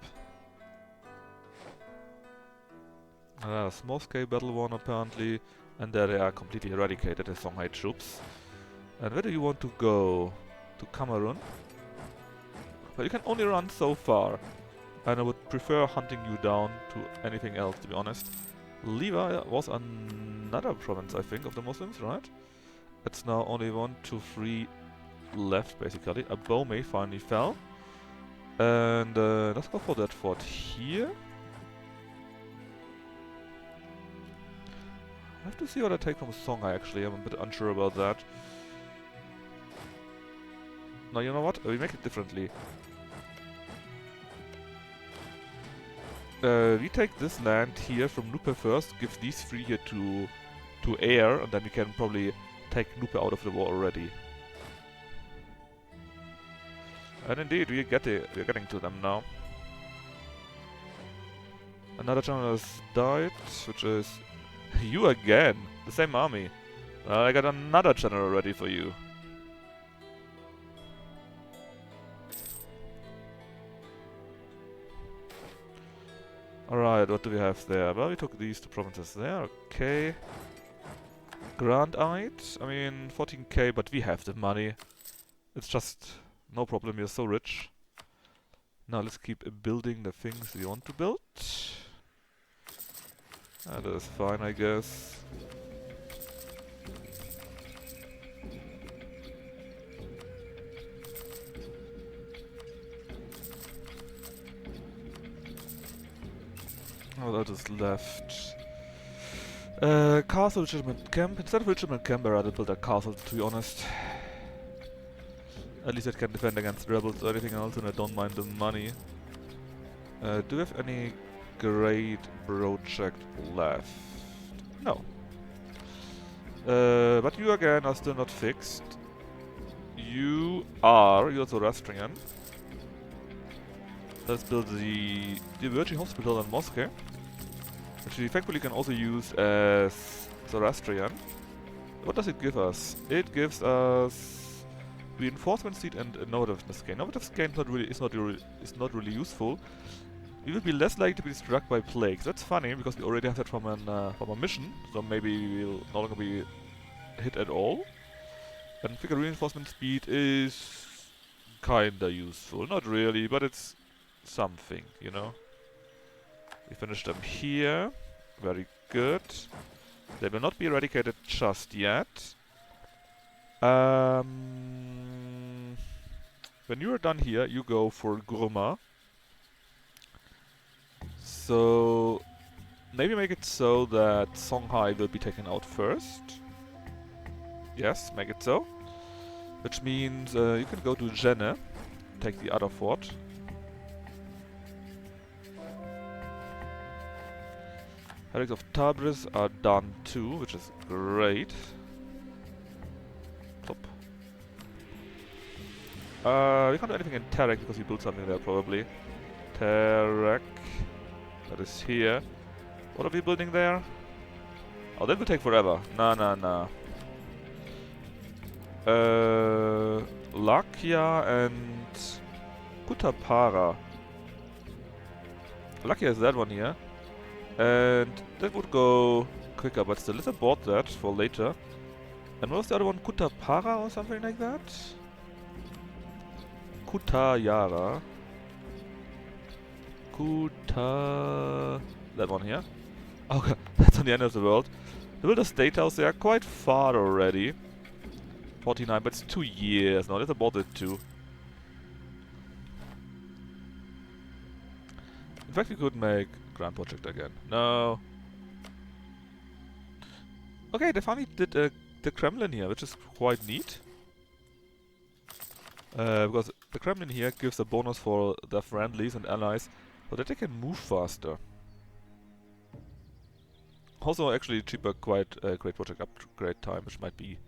Small scale battle one apparently, and there they are completely eradicated, the Songhai troops. And where do you want to go? To Cameroon? But you can only run so far, and I would prefer hunting you down to anything else, to be honest. Liva was another province, I think, of the Muslims, right? It's now only 1, 2, 3 left, basically. A Abomey finally fell. And let's go for that fort here. I have to see what I take from Songhai, actually. I'm a bit unsure about that. No, you know what? We make it differently. We take this land here from Nupe first, give these 3 here to Air, and then we can probably take Nupe out of the war already. And indeed, we're getting to them now. Another general has died, which is you again, the same army. I got another general ready for you. Alright, what do we have there? Well, we took these 2 provinces there, okay. Grandite, I mean 14k, but we have the money. It's just no problem, we're so rich. Now let's keep building the things we want to build. That is fine, I guess. Oh, that is left. Castle Regiment Camp. Instead of Regiment Camp, I'd rather build a castle, to be honest. At least it can defend against rebels or anything else, and I don't mind the money. Do we have any great project left? No. But you again are still not fixed. You're ZoroAustrian. Let's build the Virgin Hospital in Moscow, which we effectively can also use as Zoroastrian. What does it give us? It gives us reinforcement seed and innovativeness gain. Innovativeness gain is not really useful. We will be less likely to be struck by plagues. That's funny because we already have that from a mission, so maybe we'll no longer be hit at all. And figure reinforcement speed is kinda useful. Not really, but it's something, you know. We finished them here. Very good. They will not be eradicated just yet. When you are done here, you go for Gurma. So maybe make it so that Songhai will be taken out first. Yes, make it so. Which means you can go to Jenne, take the other fort. Heretics of Tabriz are done too, which is great. Plop. We can't do anything in Terek because we built something there probably. Terek. That is here. What are we building there? Oh, that will take forever. Nah. Lakia and Kutapara. Lakia is that one here. And that would go quicker, but still, let's abort that for later. And what was the other one? Kutapara or something like that? Kutayara. That one here. Okay, that's on the end of the world. We built a state house, they are quite far already. 49, but it's 2 years now, let's abort it too. In fact, we could make Grand Project again. No. Okay, they finally did the Kremlin here, which is quite neat. Because the Kremlin here gives a bonus for their friendlies and allies, so that they can move faster. Also, actually achieve a quite great project upgrade time, which might be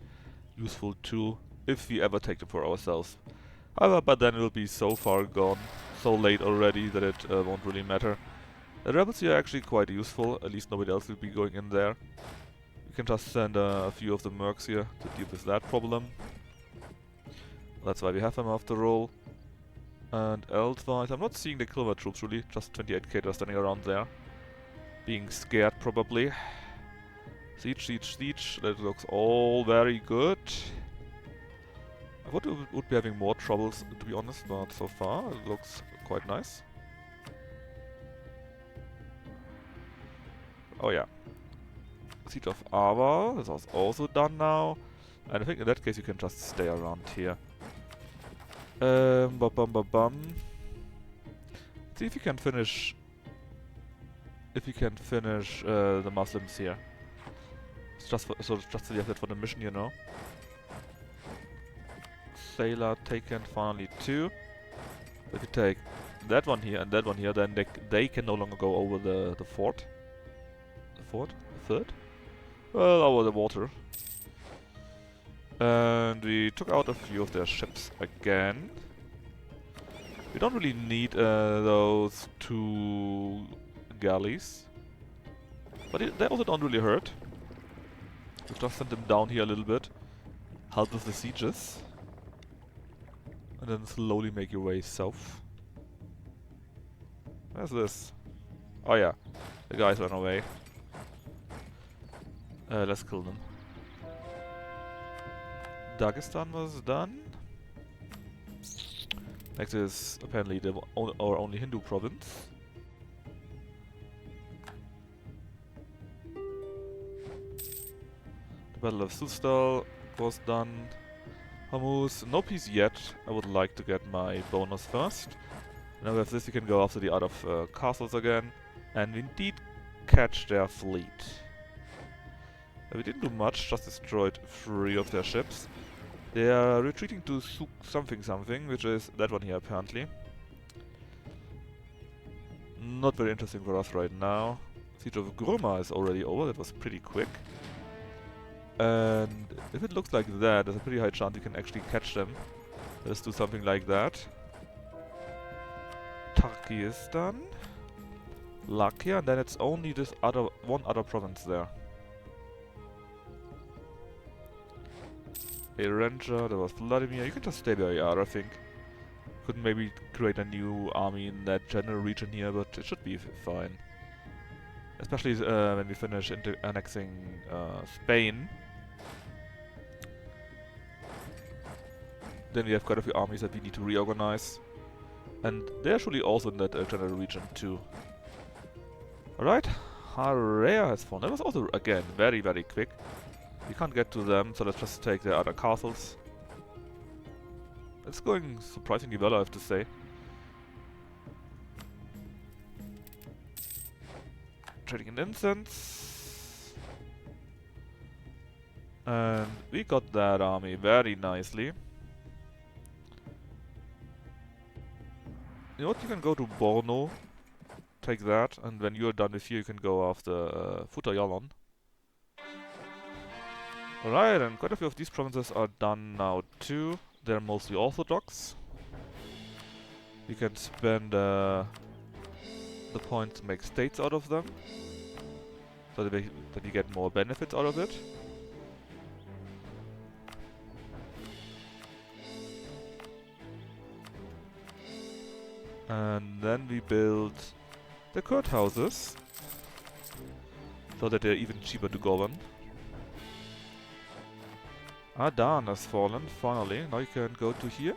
useful too, if we ever take them for ourselves. However, by then it will be so far gone, so late already, that it won't really matter. The rebels here are actually quite useful, at least nobody else will be going in there. We can just send a few of the mercs here to deal with that problem. That's why we have them after all. And elsewise, I'm not seeing the Kilmer troops really, just 28k that are standing around there. being scared probably. Siege, siege, siege. That looks all very good. I would be having more troubles, to be honest, but so far it looks quite nice. Oh yeah. Siege of Ava, this is also done now. And I think in that case you can just stay around here. See if you can finish... If you can finish the Muslims here. It's just for, so just so you have that for the mission, you know. Sailor taken finally too. If you take that one here and that one here, then they can no longer go over the fort. The fort? The third? Well, over the water. And we took out a few of their ships again. We don't really need those 2 galleys. But they also don't really hurt. We've just sent them down here a little bit. Help with the sieges. And then slowly make your way south. Where's this? Oh yeah, the guys ran away. Let's kill them. Dagestan was done. Next is apparently our only Hindu province. The Battle of Sustal was done. Hormuz, no peace yet. I would like to get my bonus first. Now with this we can go after the other castles again. And we indeed catch their fleet. We didn't do much, just destroyed 3 of their ships. They are retreating to something, which is that one here apparently. Not very interesting for us right now. Siege of Groma is already over, that was pretty quick. And if it looks like that, there's a pretty high chance you can actually catch them. Let's do something like that. Turkestan, Lakia, and then it's only this one other province there. A ranger, there was Vladimir. You can just stay where you are, I think. Could maybe create a new army in that general region here, but it should be fine. Especially when we finish annexing Spain. Then we have quite a few armies that we need to reorganize. And they're actually also in that general region too. Alright, Harea has fallen. That was also, again, very, very quick. We can't get to them, so let's just take their other castles. It's going surprisingly well, I have to say. Trading in incense. And we got that army very nicely. You know what, you can go to Borno, take that, and when you're done with here you can go after Futayalan. Alright, and quite a few of these provinces are done now too. They're mostly orthodox. You can spend the points to make states out of them, so that you get more benefits out of it. And then we build the court houses, so that they're even cheaper to govern. Adan has fallen, finally. Now you can go to here.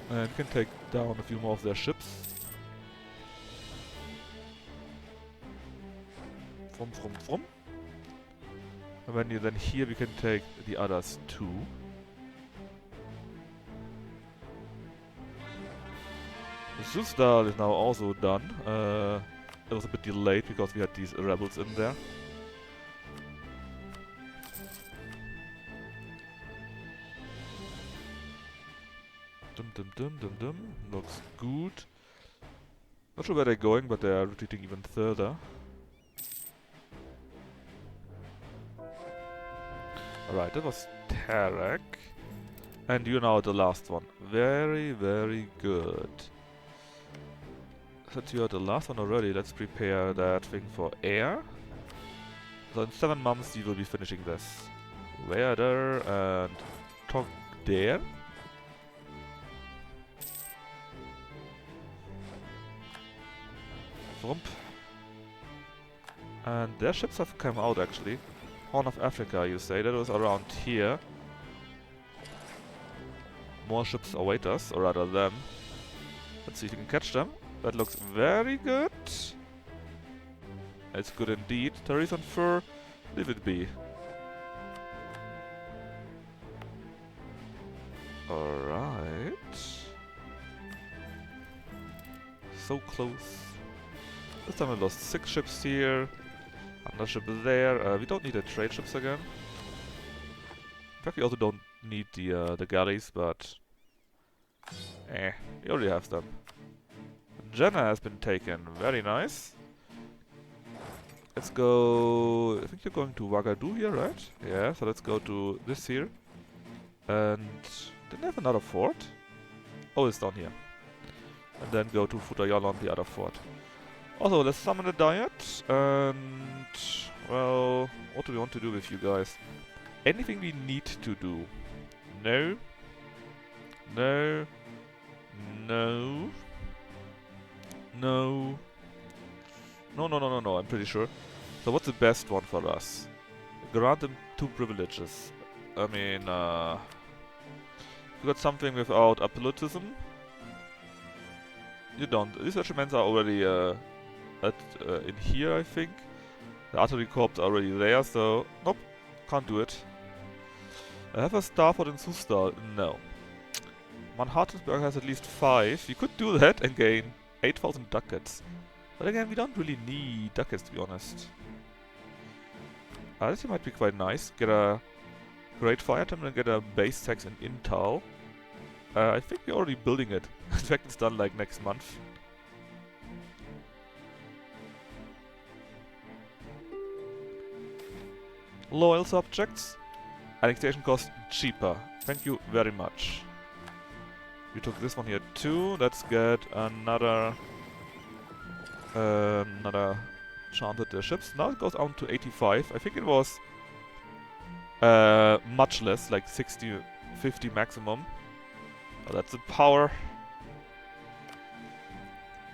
And you can take down a few more of their ships. From. And when you then here, we can take the others too. Susdal is now also done. It was a bit delayed because we had these rebels in there. Looks good. Not sure where they're going, but they are retreating even further. Alright, that was Tarek. And you're now the last one. Very, very good. Since you are the last one already, let's prepare that thing for air. So in 7 months you will be finishing this. Werder and Togder. Vrump. And their ships have come out actually. Horn of Africa, you say? That was around here. More ships await us, or rather them. Let's see if we can catch them. That looks very good. It's good indeed. Tarisan Fur, leave it be. Alright. So close. This time we lost 6 ships here. Another ship there. We don't need the trade ships again. In fact, we also don't need the galleys, but... we already have them. Jenna has been taken. Very nice. Let's go... I think you're going to Wagadu here, right? Yeah, so let's go to this here. And... didn't they have another fort? Oh, it's down here. And then go to Futayala on the other fort. Also, let's summon the Diet. And... well... what do we want to do with you guys? Anything we need to do? No. No. No. No. No, I'm pretty sure. So what's the best one for us? Grant them 2 privileges. I mean, you got something without absolutism? You don't. These regiments are already in here, I think. The artillery corps are already there, so... nope, can't do it. I have a star fort in Sustal? No. Manhattensburg has at least 5. You could do that and gain 8,000 ducats. But again, we don't really need ducats, to be honest. This might be quite nice. Get a great fire terminal and get a base tax in Intal. I think we're already building it. In fact, it's done like next month. Loyal subjects. Annexation cost cheaper. Thank you very much. You took this one here too. Let's get another enchanted ships. Now it goes down to 85. I think it was much less, like 60, 50 maximum. Oh, that's the power.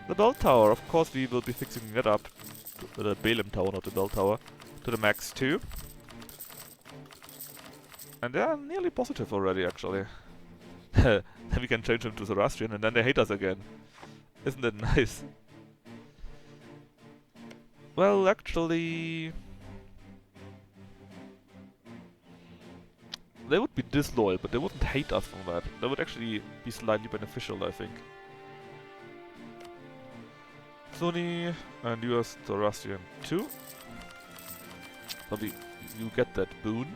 The bell tower, of course we will be fixing that up. The Balaam tower, not the bell tower. To the max too. And they are nearly positive already, actually. Then we can change them to ZoroAustrian and then they hate us again. Isn't that nice? Well, actually... they would be disloyal, but they wouldn't hate us from that. That would actually be slightly beneficial, I think. Sunni, and you are ZoroAustrian too. Probably you get that boon.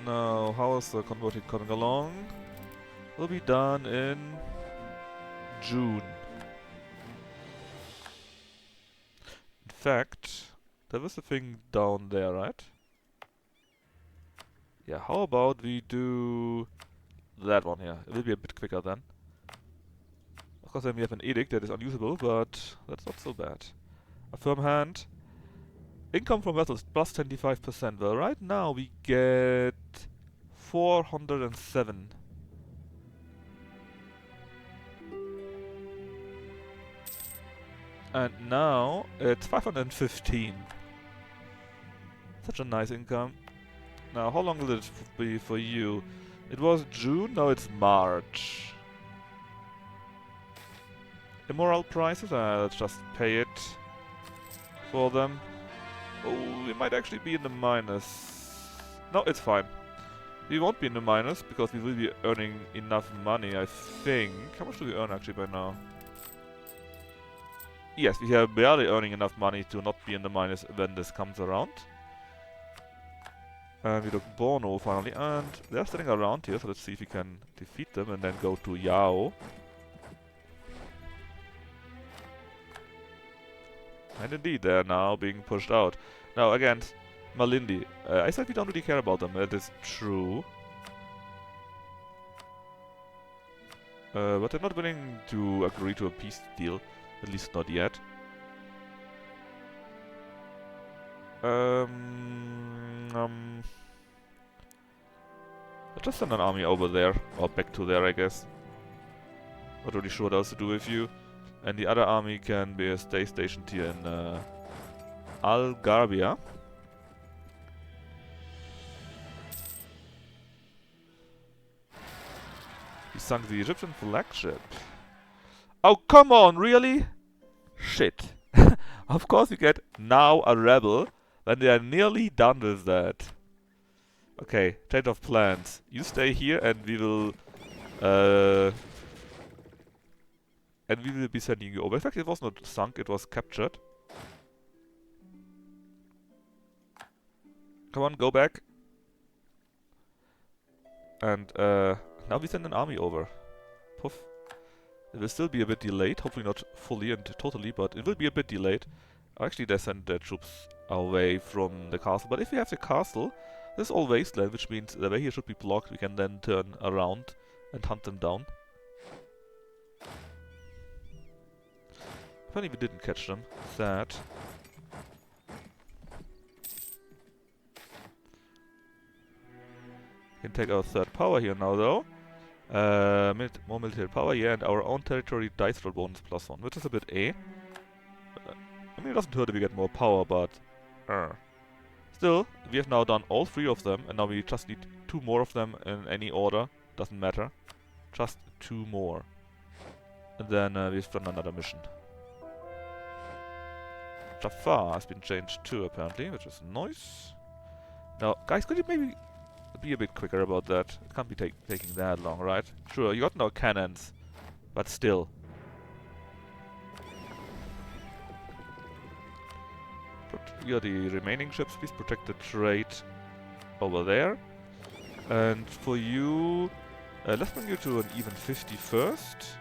Now, how is the converting coming along? Will be done in June. In fact, there was a thing down there, right? Yeah, how about we do that one here? It will be a bit quicker then. Of course, then we have an edict that is unusable, but that's not so bad. A firm hand. Income from vessels plus 25%. Well, right now we get 407. And now it's 515. Such a nice income. Now, how long will it be for you? It was June, now it's March. Immoral prices? Let's just pay it for them. Oh, we might actually be in the minus. No, it's fine. We won't be in the minus because we will be earning enough money, I think. How much do we earn actually by now? Yes, we are barely earning enough money to not be in the minus when this comes around. And we look Borno finally, and they're standing around here, so let's see if we can defeat them and then go to Yao. And indeed, they're now being pushed out. Now, against Malindi. I said we don't really care about them, that is true. But they're not willing to agree to a peace deal. At least not yet. Let's just send an army over there. Or back to there, I guess. Not really sure what else to do with you. And the other army can be stay stationed here in Algarbia. He sunk the Egyptian flagship. Oh, come on, really? Shit. Of course we get now a rebel when they are nearly done with that. Okay, change of plans. You stay here and we will be sending you over. In fact, it was not sunk, it was captured. Come on, go back. And now we send an army over. Poof. It will still be a bit delayed, hopefully not fully and totally, but it will be a bit delayed. Actually, they send their troops away from the castle, but if we have the castle, this is all wasteland, which means the way here should be blocked. We can then turn around and hunt them down. Funny we didn't catch them. Sad. We can take our third power here now, though. More military power, yeah, and our own territory dice roll bonus +1, which is a bit I mean, it doesn't hurt if we get more power, but still, we have now done all 3 of them, and now we just need 2 more of them in any order. Doesn't matter. Just 2 more. And then we've done another mission. Jafar has been changed too, apparently, which is nice. Now, guys, could you maybe be a bit quicker about that? It can't be taking that long, right? Sure, you got no cannons, but still. Here the remaining ships, please protect the trade over there. And for you, let's bring you to an even 50 first.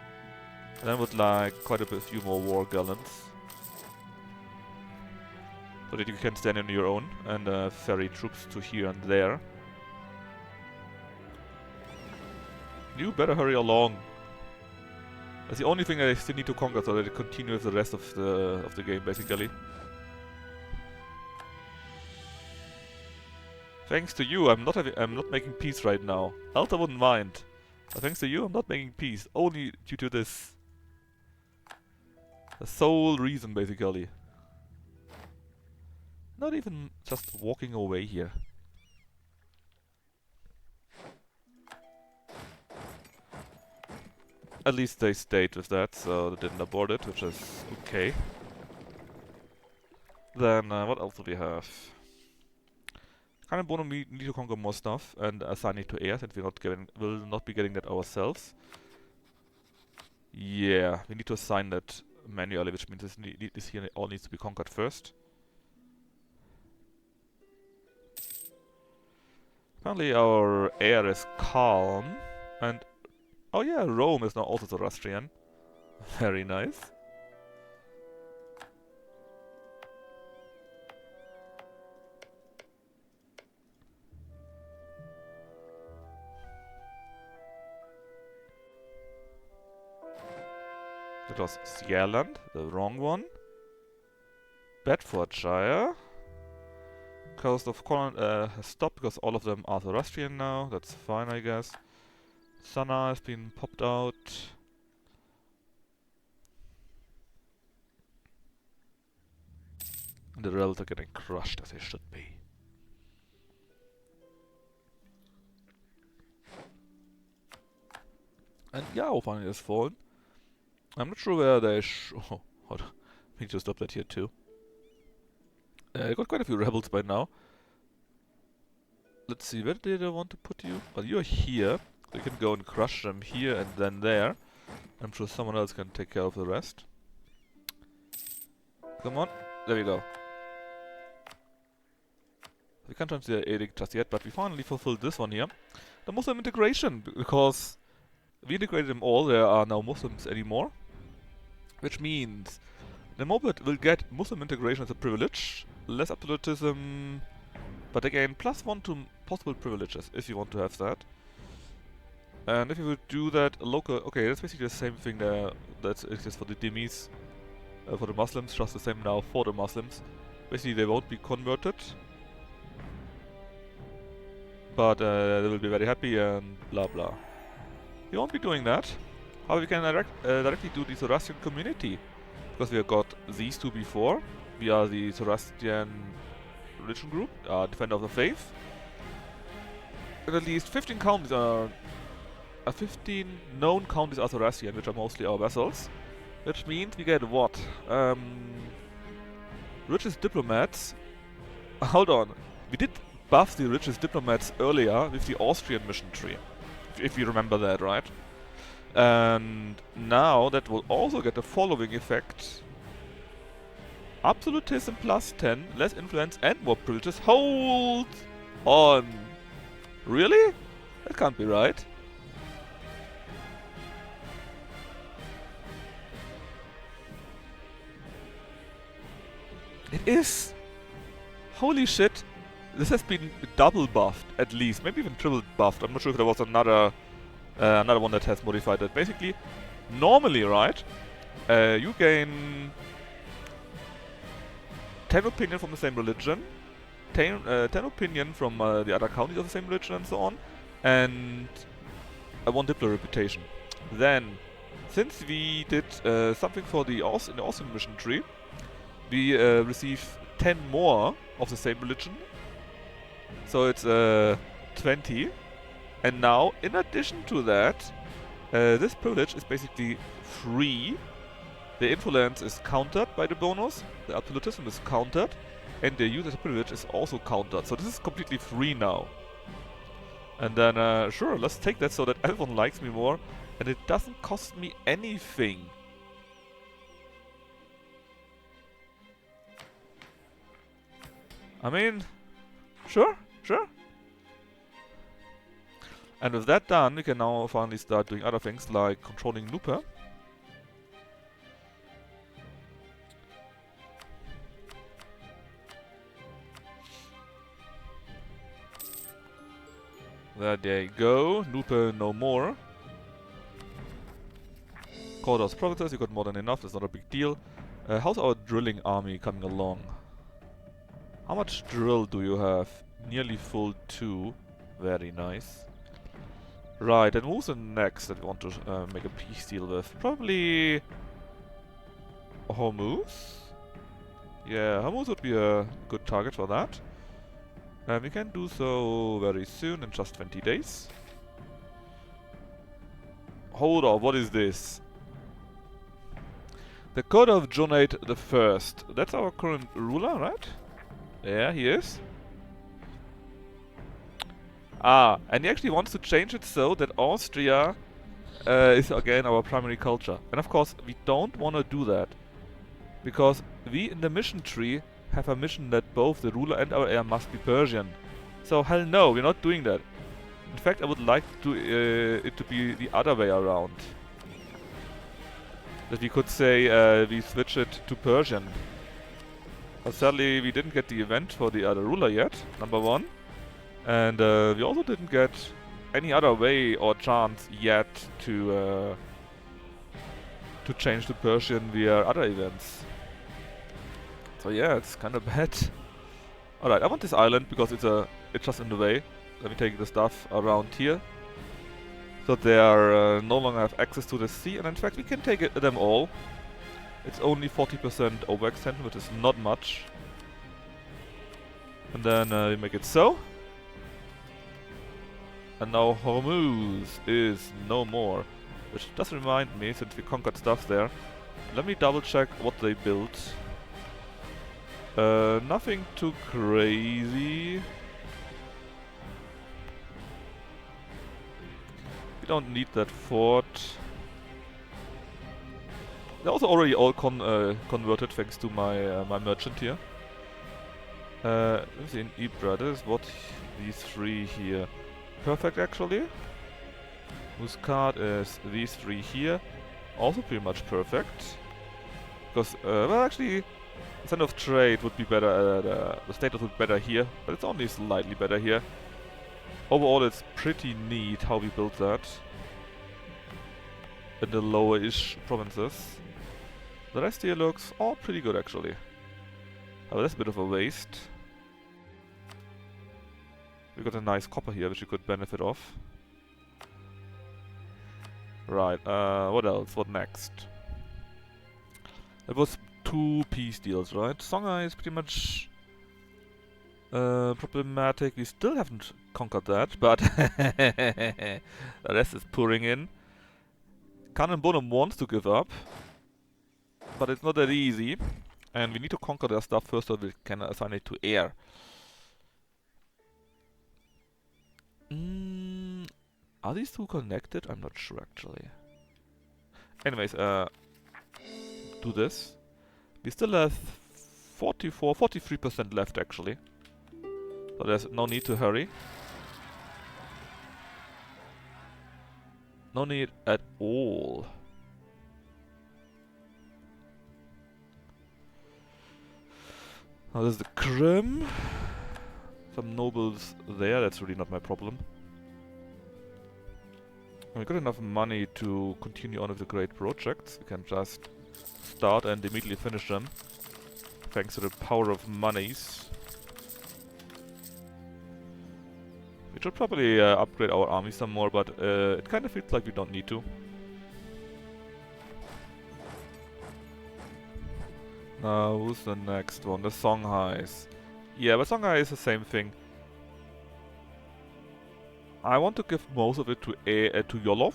And then would like quite a few more war gallants. So that you can stand on your own and ferry troops to here and there. You better hurry along. That's the only thing I still need to conquer, so that it continues the rest of the game, basically. Thanks to you, I'm not making peace right now. Alta wouldn't mind, but thanks to you, I'm not making peace. Only due to this. The sole reason, basically. Not even just walking away here. At least they stayed with that, so they didn't abort it, which is okay. Then, what else do we have? Kind of Bono, we need to conquer more stuff and assign it to heirs, and will not be getting that ourselves. Yeah, we need to assign that manually, which means this here all needs to be conquered first. Apparently our heir is calm, and oh yeah, Rome is now also ZoroAustrian. Very nice. It was Sierland, the wrong one. Bedfordshire. Coast of Holland has stopped because all of them are ZoroAustrian now. That's fine, I guess. Sana has been popped out. And the rebels are getting crushed as they should be. And Yao finally has fallen. I'm not sure where they oh, hold on. We need to stop that here too. I got quite a few rebels by now. Let's see, where did I want to put you? Well, you're here. You can go and crush them here and then there. I'm sure someone else can take care of the rest. Come on. There we go. We can't change the edict just yet, but we finally fulfilled this one here. The Muslim integration, because we integrated them all. There are no Muslims anymore. Which means the mobile will get Muslim integration as a privilege, less absolutism, but again, +1 to possible privileges if you want to have that. And if you would do that, local... Okay, that's basically the same thing there that exists for the Dhimmis, for the Muslims, just the same now for the Muslims. Basically, they won't be converted, but they will be very happy and blah blah. We won't be doing that. how we can directly do the Zoroastrian community. Because we have got these two before. We are the Zoroastrian religion group, Defender of the Faith. And at least 15 counties are... 15 known counties are Zoroastrian, which are mostly our vassals. Which means we get what? Richest diplomats. Hold on. We did buff the richest diplomats earlier with the Austrian mission tree. If you remember that, right? And now that will also get the following effect. Absolutism plus 10, less influence and more privileges. Hold on. Really? That can't be right. It is. Holy shit. This has been double buffed, at least. Maybe even triple buffed. I'm not sure if there was another one that has modified it. Basically, normally, right, you gain 10 opinion from the same religion, 10 opinion from the other counties of the same religion and so on, and 1 Diplo reputation. Then, since we did something for the Austrian mission tree, we receive 10 more of the same religion. So it's 20. And now, in addition to that, this privilege is basically free. The influence is countered by the bonus, the absolutism is countered, and the use as a privilege is also countered. So this is completely free now. And then, sure, let's take that so that everyone likes me more, and it doesn't cost me anything. I mean, sure. And with that done, we can now finally start doing other things like controlling Nupa. There they go. Nupa no more. Corridor's provinces, you got more than enough, that's not a big deal. How's our drilling army coming along? How much drill do you have? Nearly full 2. Very nice. Right, and who's the next that we want to make a peace deal with? Probably... Hormuz? Yeah, Hormuz would be a good target for that. And we can do so very soon, in just 20 days. Hold on, what is this? The Court of Jonate the First. That's our current ruler, right? Yeah, he is. Ah, and he actually wants to change it so that Austria is again our primary culture. And of course, we don't want to do that. Because we in the mission tree have a mission that both the ruler and our heir must be Persian. So hell no, we're not doing that. In fact, I would like it to be the other way around. That we could say we switch it to Persian. But sadly, we didn't get the event for the other ruler yet, number 1. And we also didn't get any other way or chance yet to change to Persian via other events. So yeah, it's kind of bad. Alright, I want this island because it's just in the way. Let me take the stuff around here. So they are no longer have access to the sea, and in fact we can take them all. It's only 40% overextension, which is not much. And then we make it so. And now Hormuz is no more. Which does remind me, since we conquered stuff there, let me double check what they built. Nothing too crazy. We don't need that fort. They're also already all converted thanks to my my merchant here. Let me see, in Ibra, this is what these 3 here. Perfect actually. Muscat is these 3 here. Also pretty much perfect. Because, well actually, the center of trade would be better, the status would be better here, but it's only slightly better here. Overall it's pretty neat how we built that. In the lower-ish provinces. The rest here looks all pretty good actually. Oh, that's a bit of a waste. We got a nice copper here which we could benefit off. Right, what else? What next? It was 2 peace deals, right? Songhai is pretty much problematic. We still haven't conquered that, but the rest is pouring in. Kanen Bonum wants to give up, but it's not that easy. And we need to conquer their stuff first so we can assign it to air. Are these two connected? I'm not sure actually. Anyways, do this. We still have 43% left actually. So there's no need to hurry. No need at all. Now there's the Krim. Some nobles there, that's really not my problem. We got enough money to continue on with the great projects. We can just start and immediately finish them. Thanks to the power of monies. We should probably upgrade our army some more, but it kind of feels like we don't need to. Now, who's the next one? The Songhais. Yeah, but Songhai is the same thing. I want to give most of it to Yolov.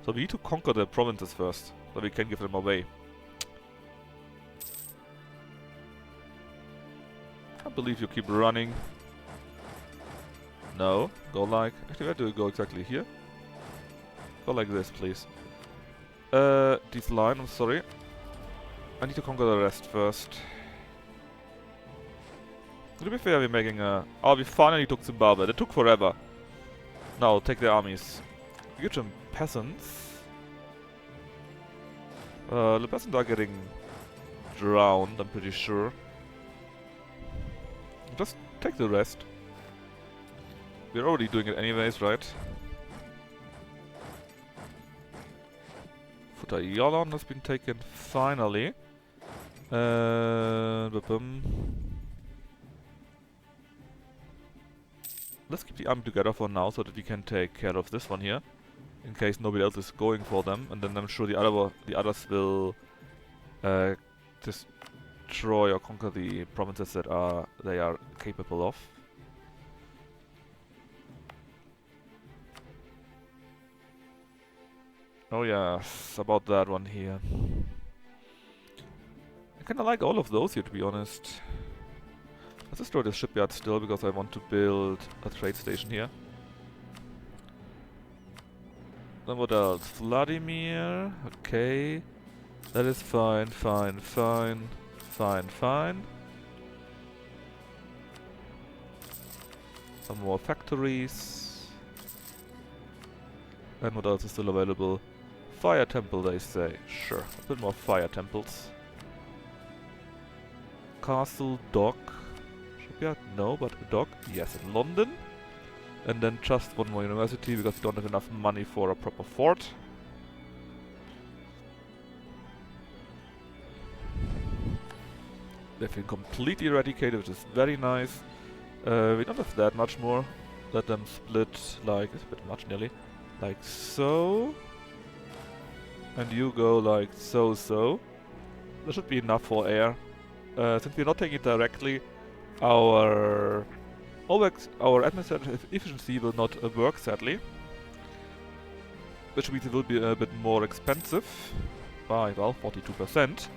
So we need to conquer the provinces first, so we can give them away. I believe you keep running. No, go like... Actually, where do we go exactly? Here? Go like this, please. This line, I'm sorry. I need to conquer the rest first. To be fair, we're making a... Oh, we finally took Zimbabwe. That took forever. Now, take their armies. Get some peasants. The peasants are getting drowned, I'm pretty sure. Just take the rest. We're already doing it anyways, right? Futayalan has been taken, finally. Let's keep the army together for now, so that we can take care of this one here. In case nobody else is going for them. And then I'm sure the others will destroy or conquer the provinces that they are capable of. Oh yeah, about that one here. I kinda like all of those here, to be honest. Let's destroy the shipyard still, because I want to build a trade station here. Then what else? Vladimir, okay. That is fine, fine, fine, fine, fine. Some more factories. And what else is still available? Fire temple, they say. Sure, a bit more fire temples. Castle, dock. Shipyard? No, but a dock? Yes, in London. And then just one more university, because we don't have enough money for a proper fort. They've been completely eradicated, which is very nice. We don't have that much more. Let them split, like, it's a bit much nearly. Like so. And you go like so. There should be enough for air. Since we're not taking it directly, our administrative efficiency will not work, sadly. Which means it will be a bit more expensive. By, well, 42%.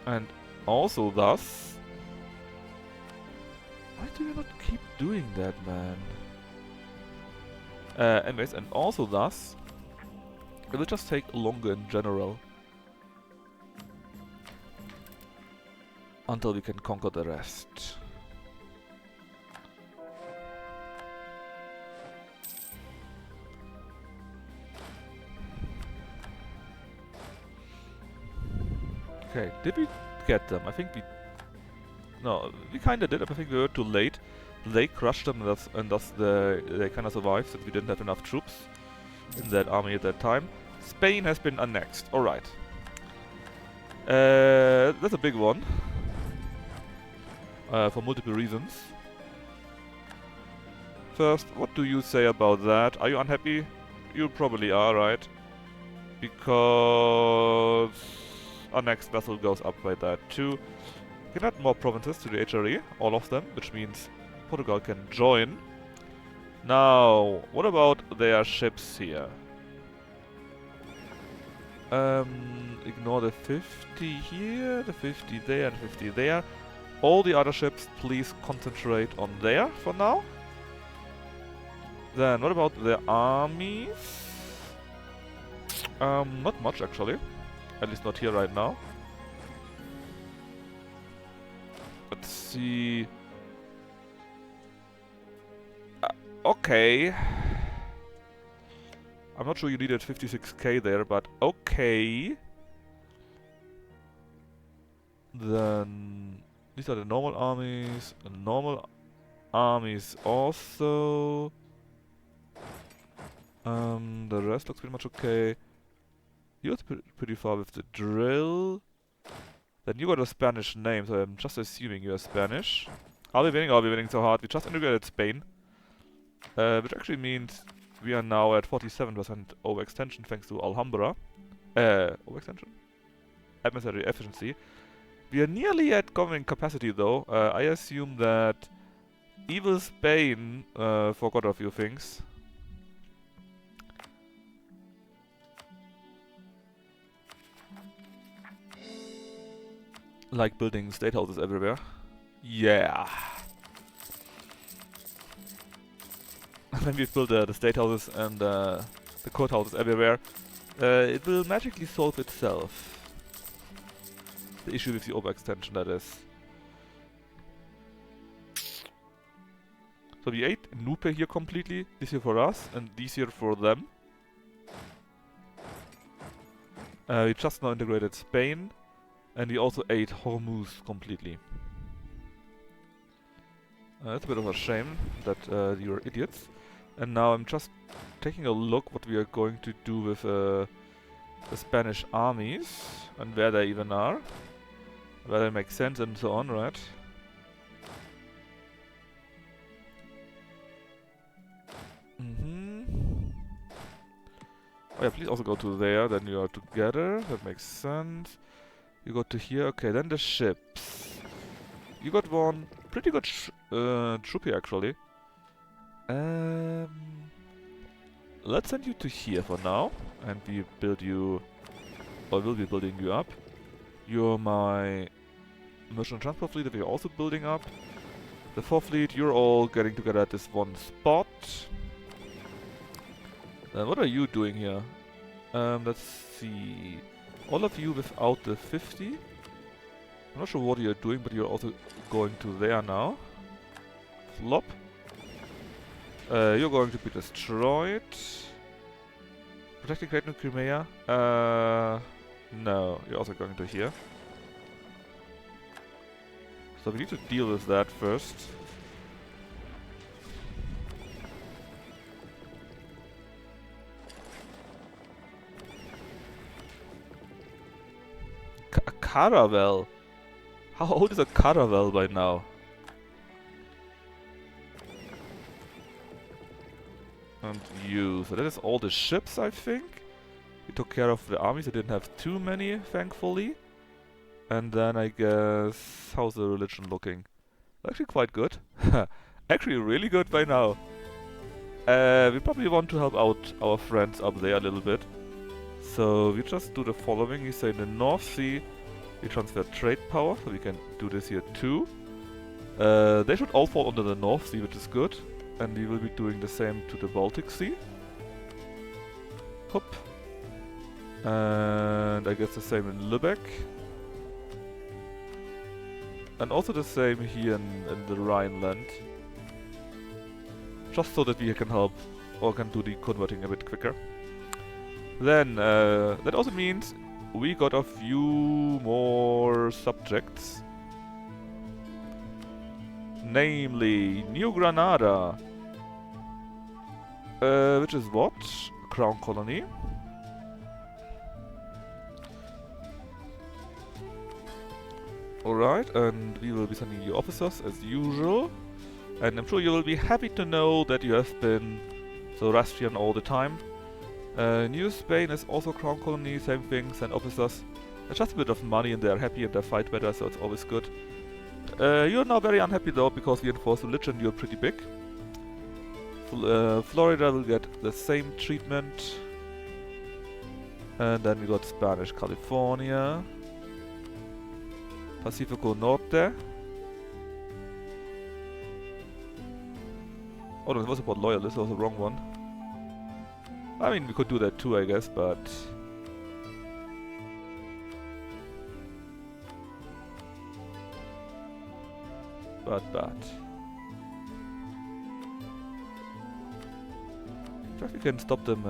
And also thus... Why do you not keep doing that, man? Anyways, and also thus... It will just take longer in general. Until we can conquer the rest. Okay, did we get them? I think we... No, we kinda did, but I think we were too late. They crushed them and thus they kinda survived since we didn't have enough troops in that army at that time. Spain has been annexed, alright. That's a big one. For multiple reasons. First, what do you say about that? Are you unhappy? You probably are, right? Because our next vessel goes up by that too. We can add more provinces to the HRE, all of them, which means Portugal can join. Now, what about their ships here? Ignore the 50 here, the 50 there, and 50 there. All the other ships, please concentrate on there for now. Then, what about the armies? Not much actually. At least not here right now. Let's see. Okay. I'm not sure you needed 56k there, but okay. Then these are the normal armies. The normal armies also. The rest looks pretty much okay. You're pretty far with the drill. Then you got a Spanish name, so I'm just assuming you're Spanish. Are we winning? Are we winning so hard? We just integrated Spain. Which actually means we are now at 47% overextension thanks to Alhambra. Overextension? Adversary efficiency. We are nearly at governing capacity though. I assume that evil Spain forgot a few things. Like building state houses everywhere. Yeah. When we build the state houses and the courthouses everywhere, it will magically solve itself. The issue with the overextension, that is. So we ate Nupe here completely. This here for us and these here for them. We just now integrated Spain. And we also ate Hormuz completely. It's a bit of a shame that you're idiots. And now I'm just taking a look what we are going to do with the Spanish armies and where they even are, where they make sense and so on, right? Oh yeah, please also go to there, then you are together, that makes sense. You go to here, okay, then the ships. You got one pretty good troop here actually. Let's send you to here for now, and we build you, or will be building you up. You're my merchant transport fleet that we're also building up. The 4th fleet, you're all getting together at this one spot. Then what are you doing here? Let's see. All of you without the 50. I'm not sure what you're doing, but you're also going to there now. Flop. You're going to be destroyed. Protecting Great New Crimea. No, you're also going to here. So we need to deal with that first. A caravel? How old is a caravel by now? And you. So that is all the ships, I think. We took care of the armies. I didn't have too many, thankfully. And then I guess... how's the religion looking? Actually quite good. Actually really good by now. We probably want to help out our friends up there a little bit. So we just do the following. We say in the North Sea we transfer trade power, so we can do this here too. They should all fall under the North Sea, which is good. And we will be doing the same to the Baltic Sea. Hop. And I guess the same in Lübeck. And also the same here in the Rhineland. Just so that we can help, or can do the converting a bit quicker. Then, that also means we got a few more subjects. Namely, New Granada. Which is what? Crown colony. Alright, and we will be sending you officers as usual. And I'm sure you will be happy to know that you have been ZoroAustrian all the time. New Spain is also crown colony, same thing, send officers. It's just a bit of money and they're happy and they fight better, so it's always good. You're now very unhappy though, because we enforce religion, you're pretty big. Florida will get the same treatment. And then we got Spanish California. Pacifico Norte. Oh no, it was about loyalists, that was the wrong one. I mean, we could do that too, I guess, but... In fact, we can stop them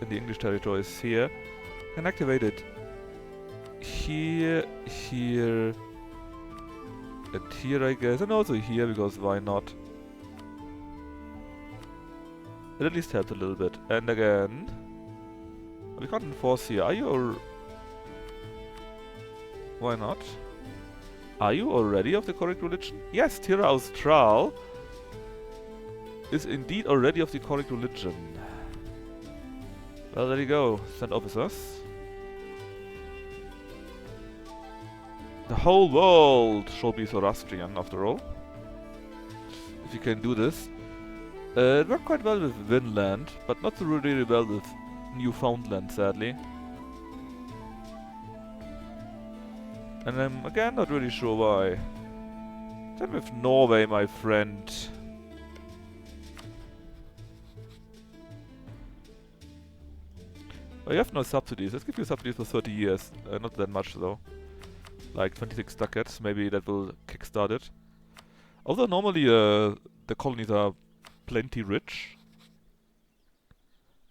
in the English territories here. And activate it here, here, and here, I guess, and also here, because why not? It at least helps a little bit. And again, we can't enforce here. Are you or why not? Are you already of the correct religion? Yes, ZoroAustral is indeed already of the correct religion. Well, there you go. Send officers. The whole world shall be ZoroAustrian, after all. If you can do this. It worked quite well with Vinland, but not so really well with Newfoundland, sadly. And I'm again not really sure why. Then with Norway, my friend. Oh, you have no subsidies. Let's give you subsidies for 30 years. Not that much though. Like 26 ducats. Maybe that will kickstart it. Although normally the colonies are plenty rich.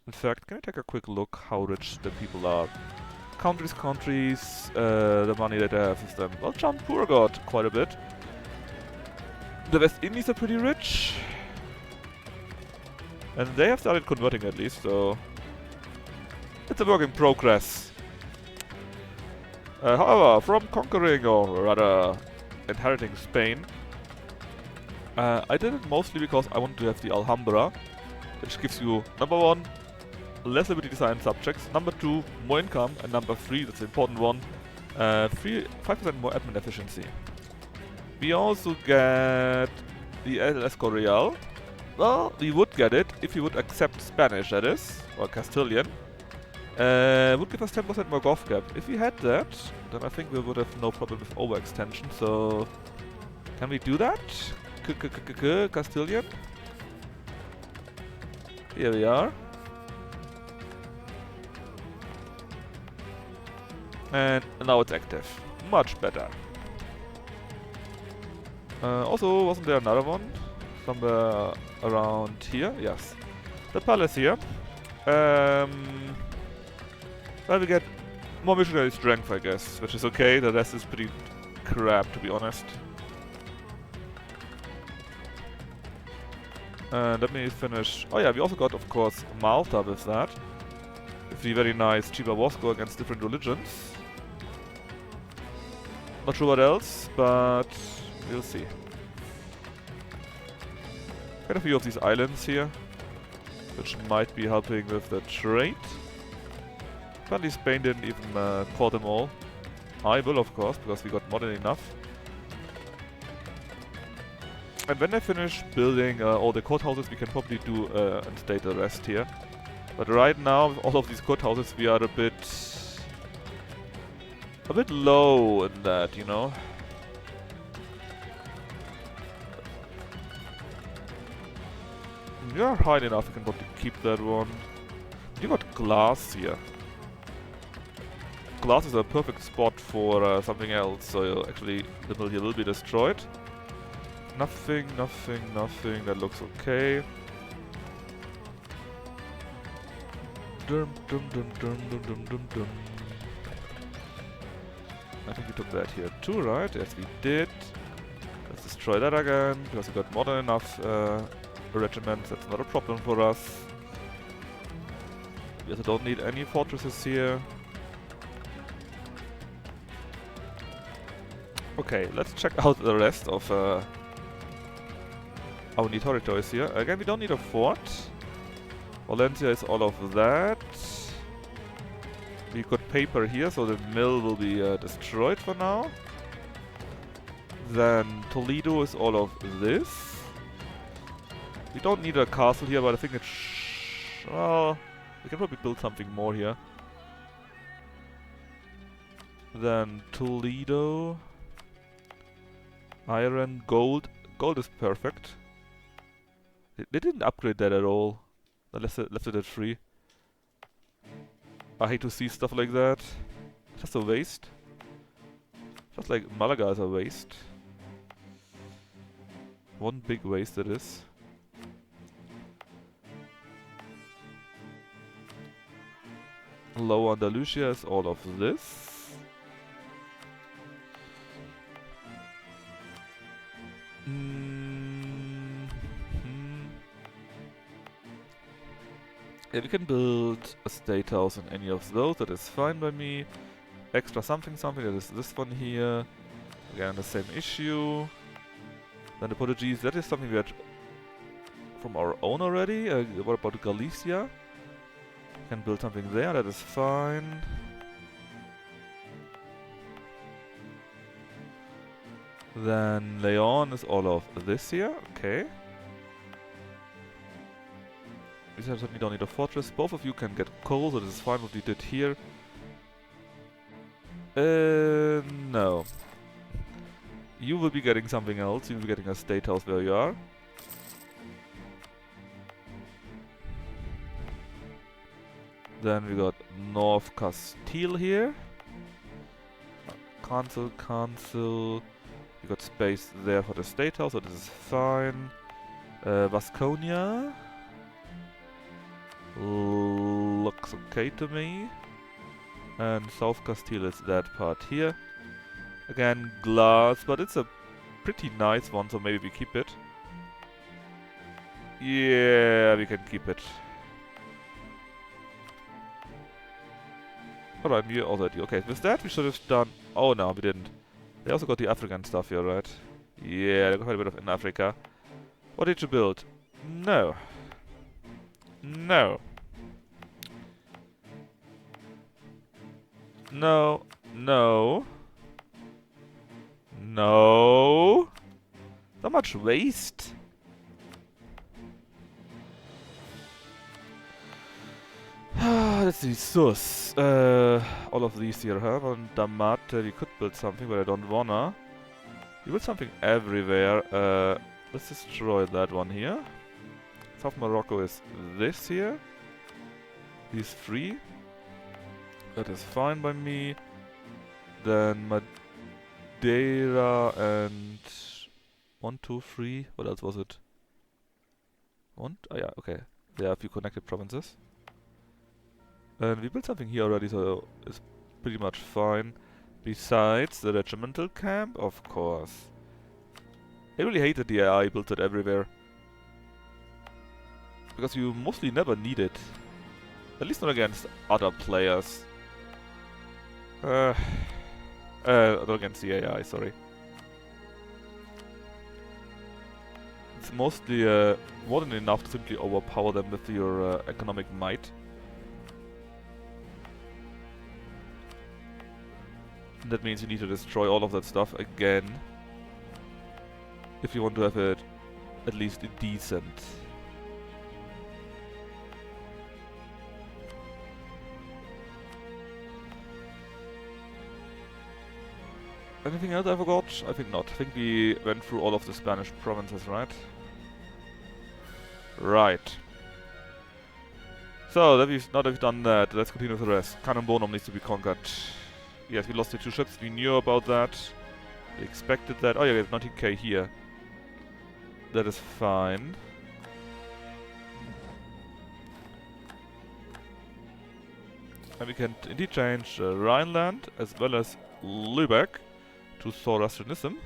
In fact, can I take a quick look how rich the people are? Countries, the money that they have is them. Well, Jampur got quite a bit. The West Indies are pretty rich. And they have started converting at least, so... It's a work in progress. However, from conquering, or rather inheriting Spain, I did it mostly because I wanted to have the Alhambra, which gives you, number one, less liberty design subjects, number two, more income, and number three, that's the important one, 5% more admin efficiency. We also get the El Escorial. Well, we would get it if we would accept Spanish, that is, or Castilian. Would give us 10% more Gov cap. If we had that, then I think we would have no problem with overextension, so... Can we do that? Castilian? Here we are. And now it's active. Much better. Also, wasn't there another one? Somewhere around here? Yes. The palace here. Well, we get more missionary strength, I guess, which is okay. The rest is pretty crap, to be honest. Let me finish. Oh yeah, we also got, of course, Malta with that. With the very nice Chiba War score against different religions. Not sure what else, but we'll see. Quite a few of these islands here, which might be helping with the trade. Apparently Spain didn't even call them all. I will, of course, because we got more than enough. And when I finish building all the courthouses, we can probably do and state the rest here. But right now, with all of these courthouses, we are a bit low in that, you know. We are high enough, we can probably keep that one. You got glass here. Glass is a perfect spot for something else, so actually the mill here will be destroyed. Nothing, nothing, nothing, that looks okay. Dum dum dum dum dum dum dum dum. I think we took that here too, right? Yes, we did. Let's destroy that again, because we got more than enough regiments. That's not a problem for us. We also don't need any fortresses here. Okay, let's check out the rest of our new territories here. Again, we don't need a fort. Valencia is all of that. We got paper here, so the mill will be destroyed for now. Then Toledo is all of this. We don't need a castle here, but I think it's... well, we can probably build something more here. Then Toledo. Iron, gold. Gold is perfect. They didn't upgrade that at all. They left it at 3. I hate to see stuff like that. Just a waste. Just like Malaga is a waste. One big waste it is. Lower Andalusia is all of this. Yeah, we can build a state house in any of those, that is fine by me. Extra something something, that is this one here. Again, the same issue. Then the Portuguese, that is something we had from our own already. What about Galicia? Can build something there, that is fine. Then Leon is all of this here, okay. We certainly don't need a fortress. Both of you can get coal, so this is fine what we did here. No. You will be getting something else. You will be getting a state house where you are. Then we got North Castile here. Council. We got space there for the state house, so this is fine. Vasconia. Looks okay to me. And South Castile is that part here. Again, glass, but it's a pretty nice one, so maybe we keep it. Yeah, we can keep it. Alright, we already. Okay, with that we should have done... oh no, we didn't. They also got the African stuff here, right? Yeah, they got quite a bit of in Africa. What did you build? No. No. No. No. No. So much waste. Let's see, Sus. All of these here, huh? On Damate, we could build something, but I don't wanna. We build something everywhere. Let's destroy that one here. South Morocco is this here. These 3. That is fine by me. Then Madeira and 1, 2, 3. What else was it? 1? Oh yeah, okay. There are a few connected provinces. And we built something here already, so it's pretty much fine. Besides the regimental camp, of course. I really hated the AI built it everywhere. Because you mostly never need it. At least not against other players. Not against the AI, sorry. It's mostly more than enough to simply overpower them with your economic might. That means you need to destroy all of that stuff again. If you want to have it at least decent. Anything else I forgot? I think not. I think we went through all of the Spanish provinces, right? Right. So, now that we've done that, let's continue with the rest. Cannonbonum needs to be conquered. Yes, we lost the 2 ships. We knew about that. We expected that. Oh yeah, we have 19k here. That is fine. And we can indeed change Rhineland as well as Lübeck to ZoroAustrianism.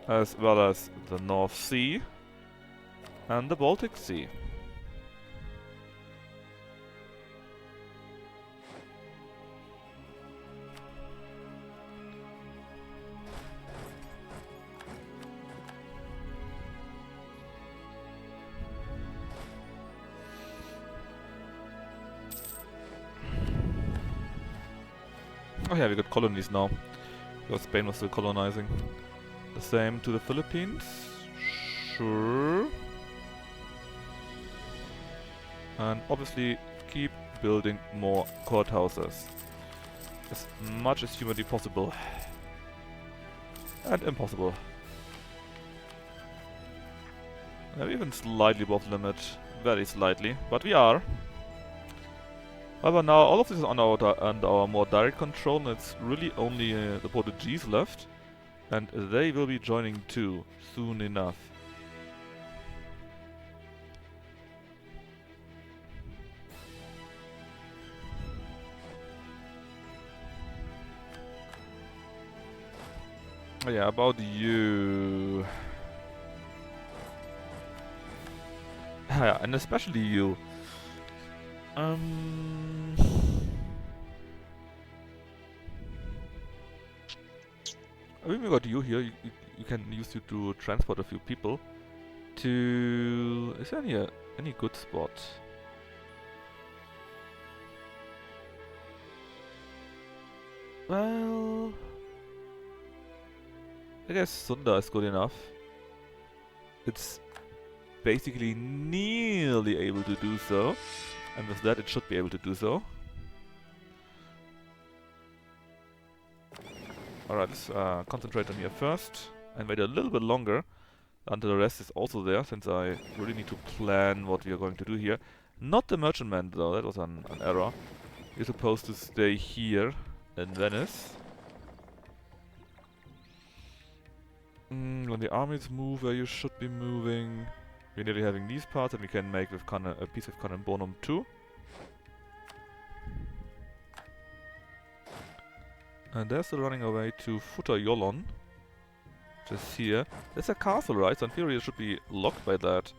As well as the North Sea and the Baltic Sea. Oh yeah, we got colonies now. Because Spain was still colonizing. The same to the Philippines. Sure. And obviously keep building more courthouses. As much as humanly possible. And impossible. We're even slightly above limit. Very slightly. But we are. However, now all of this is under our more direct control, and it's really only the Portuguese left. And they will be joining too, soon enough. Oh yeah, about you. Yeah, and especially you. I mean, we got you here. You can use you to transport a few people to. Is there any good spot? Well, I guess Sunda is good enough. It's basically nearly able to do so, and with that, it should be able to do so. Alright, let's concentrate on here first and wait a little bit longer until the rest is also there, since I really need to plan what we are going to do here. Not the merchantman though, that was an error. You're supposed to stay here in Venice. When the armies move where you should be moving, we're nearly having these parts, and we can make with a piece of Cannon Bonum too. And there's the running away to Futa Yolon. Just here. There's a castle, right? So in theory it should be locked by that.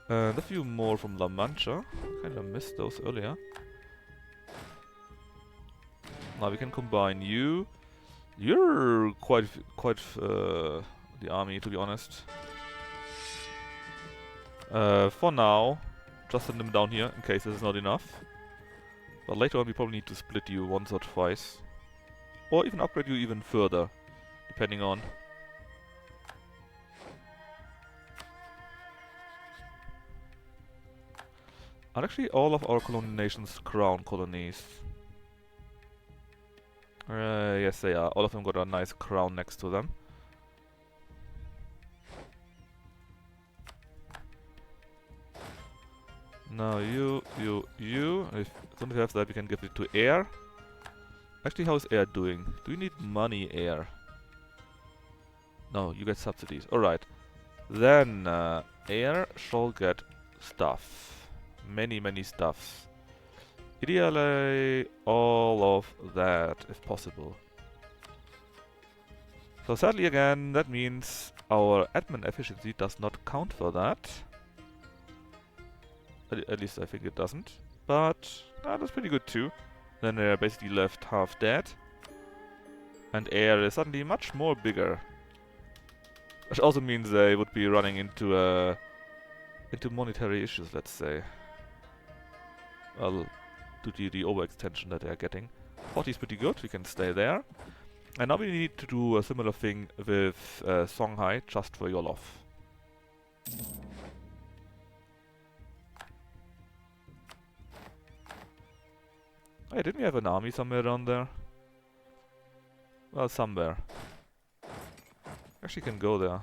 And a few more from La Mancha. Kinda missed those earlier. Now we can combine you. You're quite the army, to be honest. For now, just send them down here in case this is not enough. But later on we probably need to split you once or twice. Or even upgrade you even further, depending on. Are actually all of our colony nations crown colonies? Yes they are. All of them got a nice crown next to them. Now you. As soon as we have that, we can give it to Air. Actually, how's Air doing? Do you need money, Air? No, you get subsidies. Alright. Then, Air shall get stuff. Many stuffs. Ideally, all of that, if possible. So sadly again, that means our admin efficiency does not count for that. At least I think it doesn't. But, that's pretty good too. Then they're basically left half dead. And Air is suddenly much more bigger. Which also means they would be running into monetary issues, let's say. Well, due to the overextension that they're getting. 40 is pretty good, we can stay there. And now we need to do a similar thing with Songhai, just for Yolof. Hey, didn't we have an army somewhere down there? Well, somewhere. Actually can go there.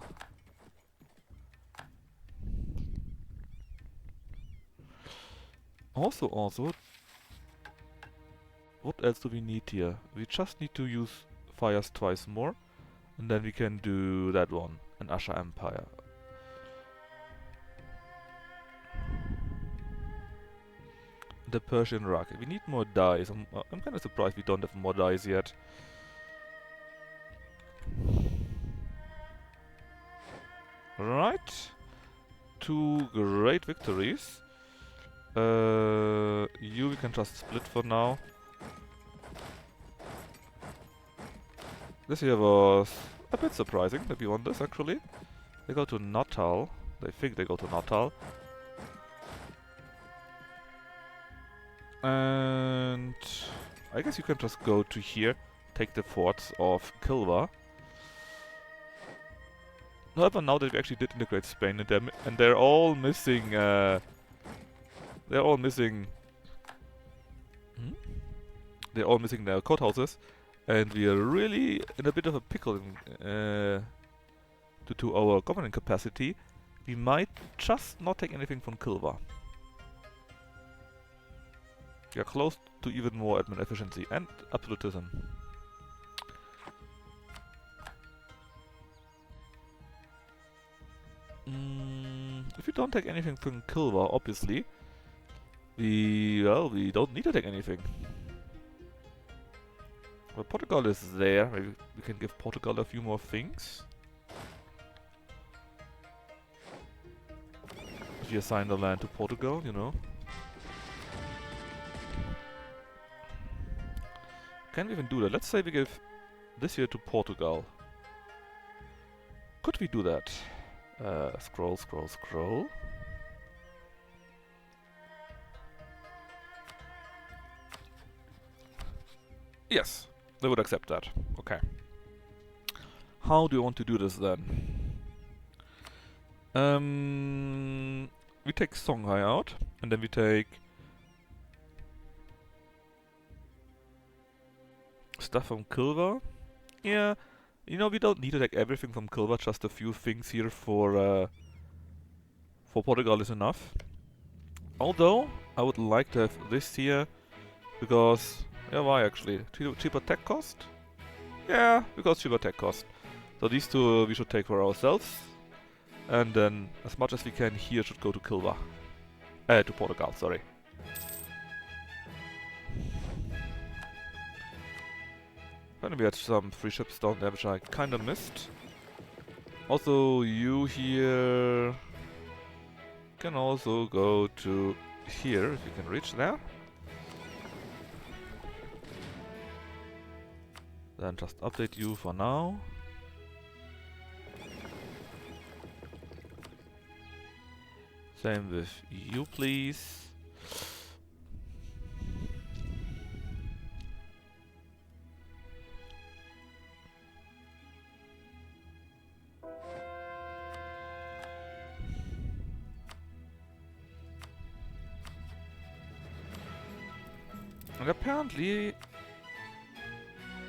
Also, what else do we need here? We just need to use fires twice more, and then we can do that one, an Asha Empire. The Persian Rug. We need more dice. I'm kind of surprised we don't have more dice yet. Right. 2 great victories. You we can just split for now. This here was a bit surprising that we won this actually. They go to Natal. They think they go to Natal. And I guess you can just go to here, take the forts of Kilwa. However, now that we actually did integrate Spain, and they're all missing, they're all missing their courthouses, and we are really in a bit of a pickle due to our governing capacity. We might just not take anything from Kilwa. We are close to even more admin efficiency and absolutism. If we don't take anything from Kilwa, obviously, we don't need to take anything. But Portugal is there. Maybe we can give Portugal a few more things. If we assign the land to Portugal, you know. Can we even do that? Let's say we give this here to Portugal. Could we do that? Scroll, scroll, scroll. Yes, they would accept that. Okay. How do you want to do this then? We take Songhai out, and then we take stuff from Kilwa. Yeah, you know, we don't need to take everything from Kilwa, just a few things here for Portugal is enough. Although, I would like to have this here, because... yeah, why actually? Cheaper tech cost? Yeah, because cheaper tech cost. So these two we should take for ourselves. And then, as much as we can here should go to Kilwa. To Portugal, sorry. Then we had some free ships down there, which I kinda missed. Also, you here can also go to here, if you can reach there. Then just update you for now. Same with you, please. And apparently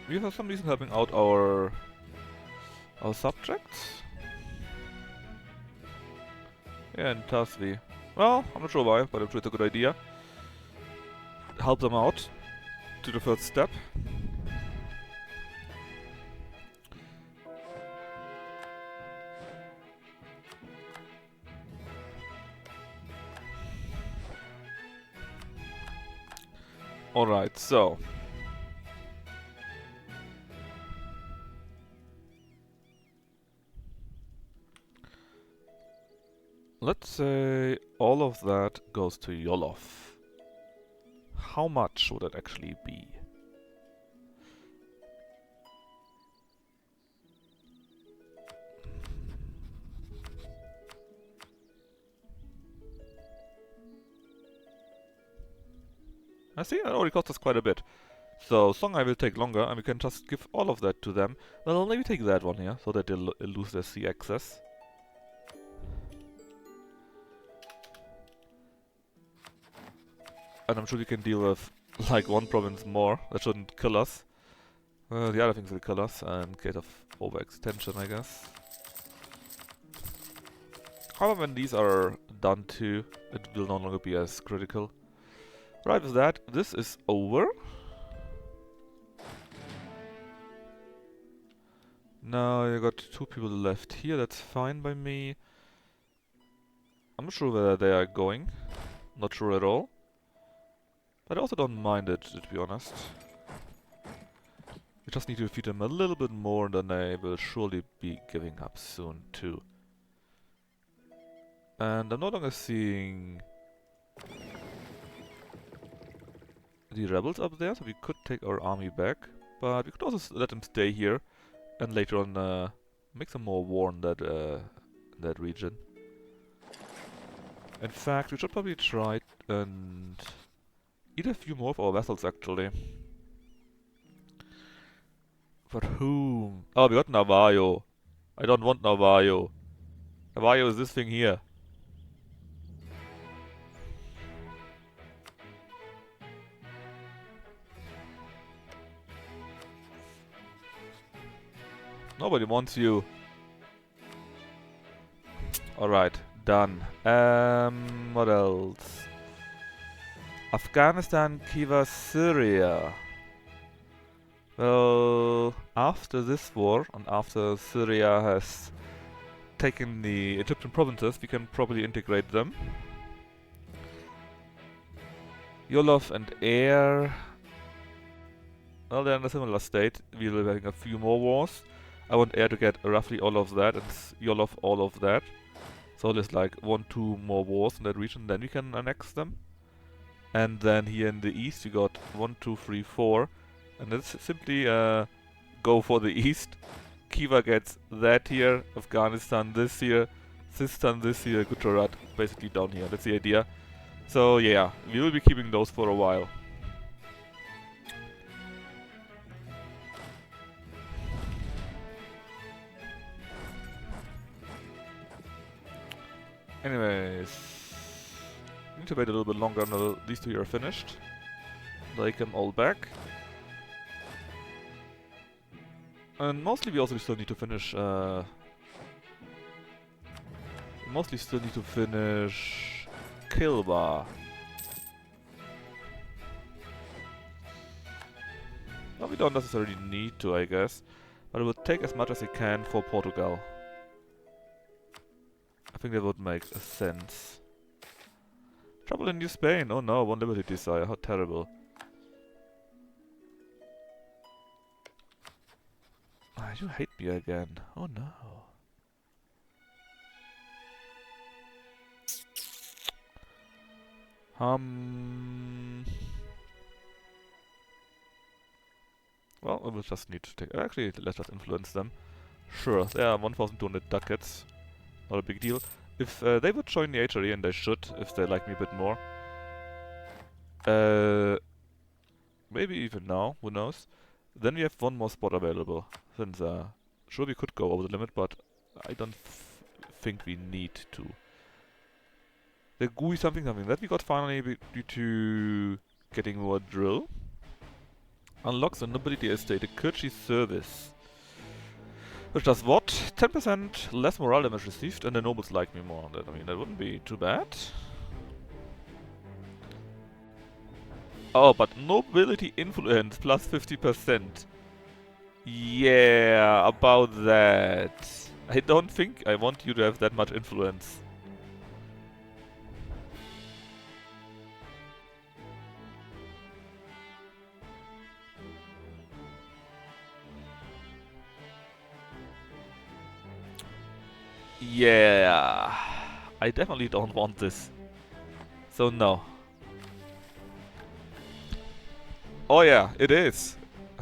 we for some reason helping out our subjects. Yeah, and Tasvi. Well, I'm not sure why, but I'm sure it's a good idea. Help them out to the first step. Alright, so. Let's say all of that goes to Yolof. How much would it actually be? I see, it already cost us quite a bit. So, Songhai will take longer, and we can just give all of that to them. Well, maybe take that one here, so that they'll lose their sea access. And I'm sure we can deal with, like, one province more. That shouldn't kill us. The other things will kill us, in case of overextension, I guess. However, when these are done too, it will no longer be as critical. Right, with that, this is over. Now you got 2 people left here, that's fine by me. I'm not sure where they are going. Not sure at all. But I also don't mind it, to be honest. We just need to feed them a little bit more, and then they will surely be giving up soon too. And I'm no longer seeing the rebels up there, so we could take our army back. But we could also let them stay here, and later on make some more war in that region. In fact, we should probably try and eat a few more of our vessels, actually. For whom? Oh, we got Navajo. I don't want Navajo. Navajo is this thing here. Nobody wants you. Alright, done. What else? Afghanistan, Kiva, Syria. Well, after this war, and after Syria has taken the Egyptian provinces, we can probably integrate them. Yolov and Air. Well, they're in a similar state. We'll be having a few more wars. I want Air to get roughly all of that, and Yolov all of that. So there's like 1-2 more wars in that region, then we can annex them. And then here in the east we got 1, 2, 3, 4. And let's simply go for the east. Kiva gets that here, Afghanistan this here, Sistan this here, Gujarat basically down here. That's the idea. So yeah, we will be keeping those for a while. Anyways, need to wait a little bit longer until these two are finished. They come all back. And mostly we also still need to finish Kilba. No, we don't necessarily need to, I guess. But it would take as much as it can for Portugal. I think that would make sense. Trouble in New Spain. Oh no, one liberty desire. How terrible. Ah, you hate me again. Oh no. Well, we will just need to take... Actually, let's just influence them. Sure, they are 1,200 ducats. Not a big deal. If they would join the HRE, and they should, if they like me a bit more. Maybe even now, who knows. Then we have one more spot available. Since, sure we could go over the limit, but I don't think we need to. The GUI something that we got finally due to getting more drill. Unlocks the nobility estate, the clergy service. Which does what? 10% less morale damage received, and the nobles like me more. That, I mean, that wouldn't be too bad. Oh, but nobility influence plus 50%. Yeah, about that. I don't think I want you to have that much influence. Yeah, I definitely don't want this. So no. Oh yeah, it is.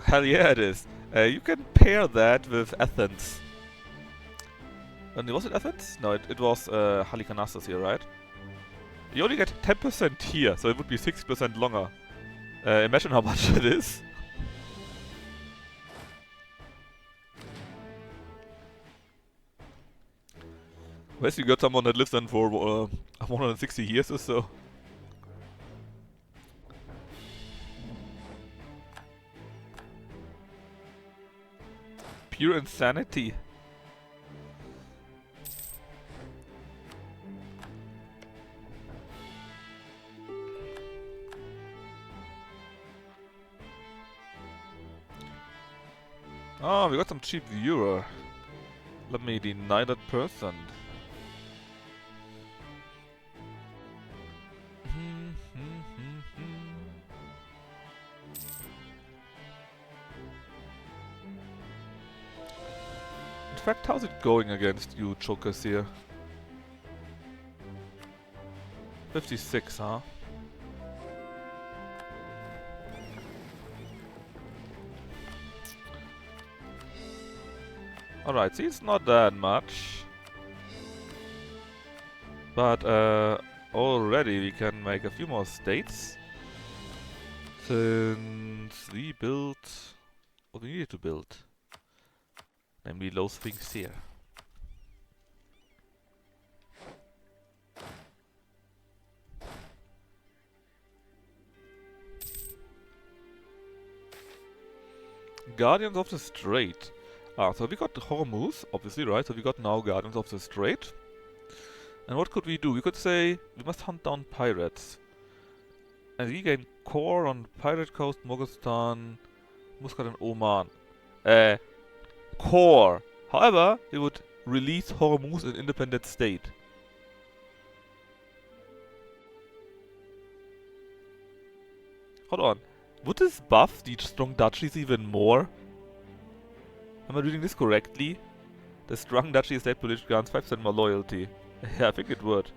Hell yeah, it is. You can pair that with Athens. Was it Athens? No, it was Halicarnassus here, right? You only get 10% here, so it would be 60% longer. Imagine how much it is. Unless you got someone that lives then for 160 years or so. Pure insanity. Oh, we got some cheap viewer. Let me deny that person. In fact, how's it going against you chokers here? 56, huh? Alright, see, it's not that much. But already we can make a few more states. Since we built what we needed to build. Namely those things here. Guardians of the Strait. Ah, so we got Hormuz, obviously, right? So we got now Guardians of the Strait. And what could we do? We could say we must hunt down pirates. And we gain core on Pirate Coast, Moghazistan, Muscat and Oman. Core. However, we would release Hormuz an independent state. Hold on. Would this buff the strong duchies even more? Am I reading this correctly? The strong duchy state politic grants 5% more loyalty. Yeah, I think it would.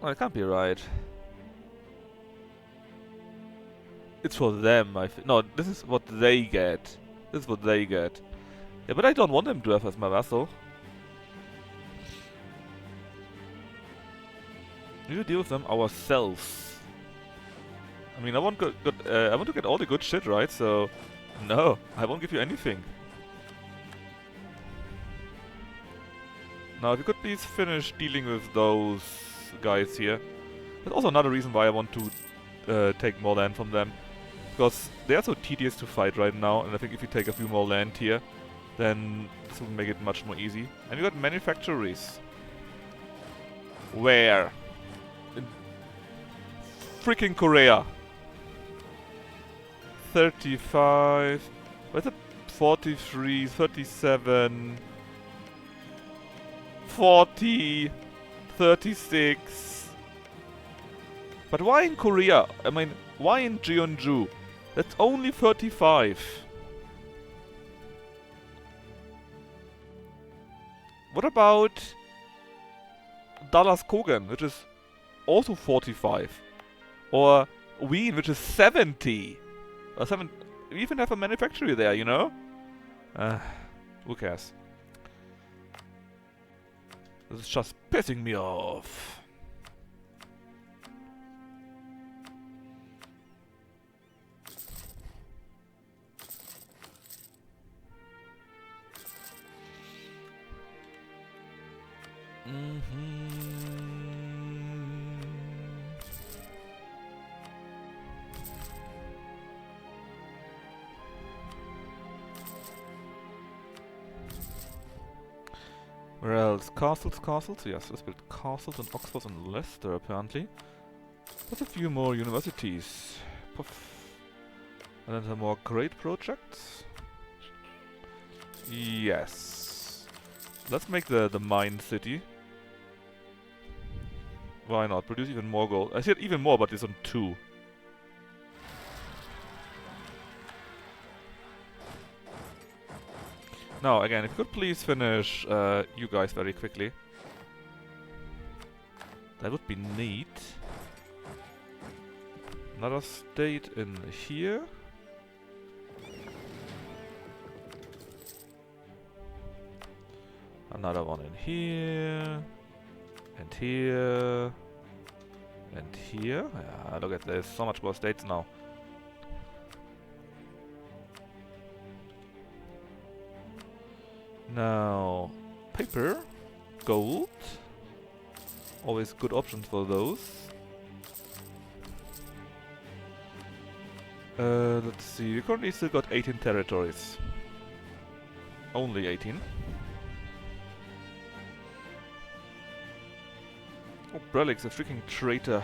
Oh, it can't be right. It's for them, no, this is what they get. This is what they get. Yeah, but I don't want them to have as my vassal. We need to deal with them ourselves. I mean, I want to get all the good shit, right? So, no, I won't give you anything. Now, if you could please finish dealing with those guys here. That's also another reason why I want to take more land from them. Because they are so tedious to fight right now, and I think if you take a few more land here, then this will make it much more easy. And we got manufactories. Where? In freaking Korea. 35. Where's it? 43, 37, 40, 36. But why in Korea? I mean, why in Jeonju? That's only 35. What about Dallas Kogan, which is also 45? Or Wien, which is 70? Or 7. We even have a manufacturer there, you know? Who cares? This is just pissing me off. Where else? Castles, castles? Yes, let's build castles in Oxford and Leicester, apparently. There's a few more universities. Puff. And then some more great projects. Yes. Let's make the mine city. Why not? Produce even more gold. I said even more, but it's on 2. Now, again, if you could please finish you guys very quickly. That would be neat. Another state in here. Another one in here. And here. And here. Yeah, look at this. So much more states now. Now, paper, gold. Always good options for those. Let's see. We currently still got 18 territories. Only 18. Oh, Brelik's a freaking traitor.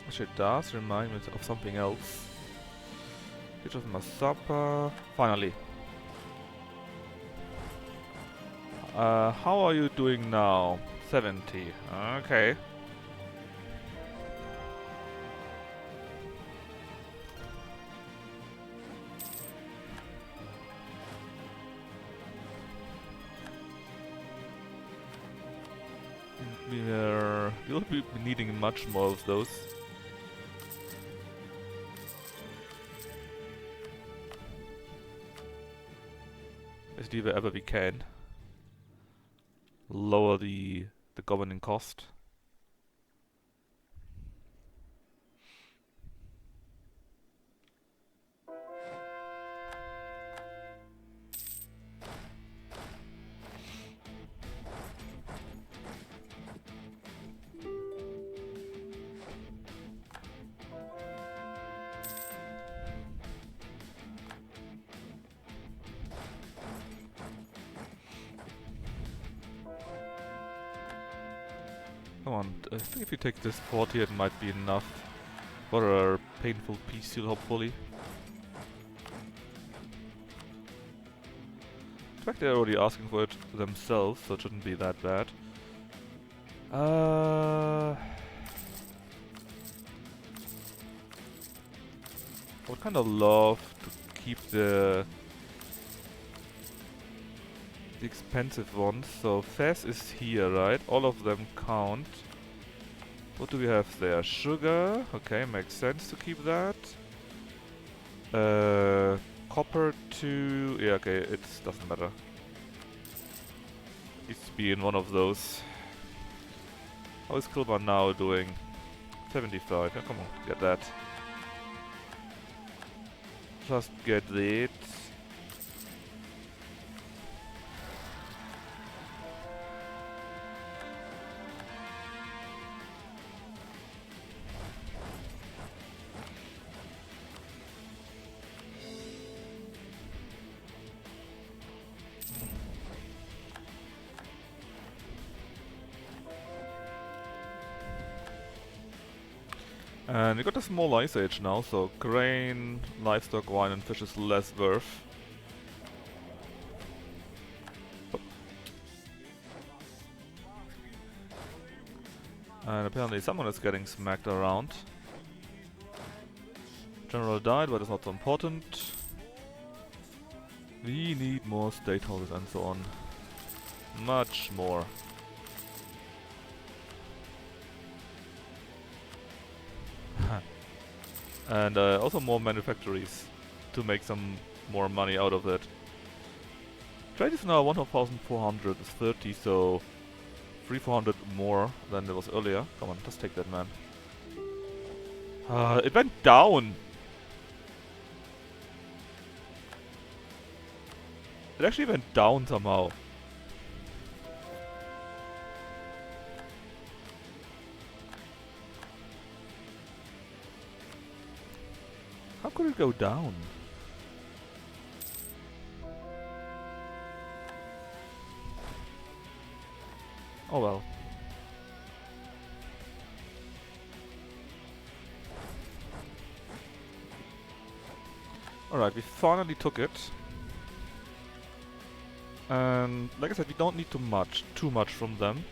Actually, it does remind me of something else. It was Masapa. Finally. How are you doing now? 70. Okay. We'll be needing much more of those. Basically wherever we can. Lower the the governing cost. Come on, I think if you take this port here, it might be enough for a painful peace seal, hopefully. In fact, they're already asking for it themselves, so it shouldn't be that bad. I would kind of love to keep the expensive ones. So Fez is here, right? All of them count. What do we have there? Sugar. Okay, makes sense to keep that. Copper 2. Yeah, okay, it doesn't matter. Needs to be in one of those. How is Kilbar now doing? 75. Yeah, come on, get that. Just get it. And we got a small ice age now, so grain, livestock, wine and fish is less worth. And apparently someone is getting smacked around. General died, but it's not so important. We need more state houses and so on. Much more. And also more manufactories to make some more money out of that. Trade is now 1,430, so 3,400 more than it was earlier. Come on, just take that, man. It went down! It actually went down somehow. How could it go down? Oh well. Alright, we finally took it. And like I said, we don't need too much from them.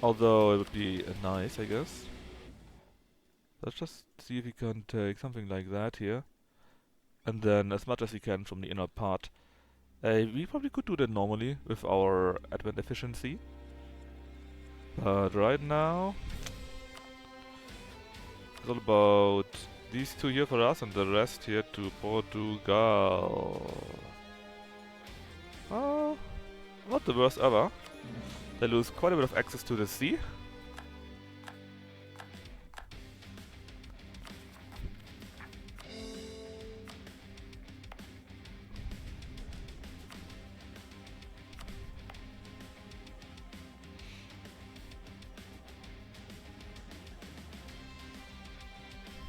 Although it would be nice, I guess. Let's just see if we can take something like that here. And then as much as we can from the inner part. We probably could do that normally with our advent efficiency. But right now, it's all about these two here for us and the rest here to Portugal. Oh, not the worst ever. They lose quite a bit of access to the sea.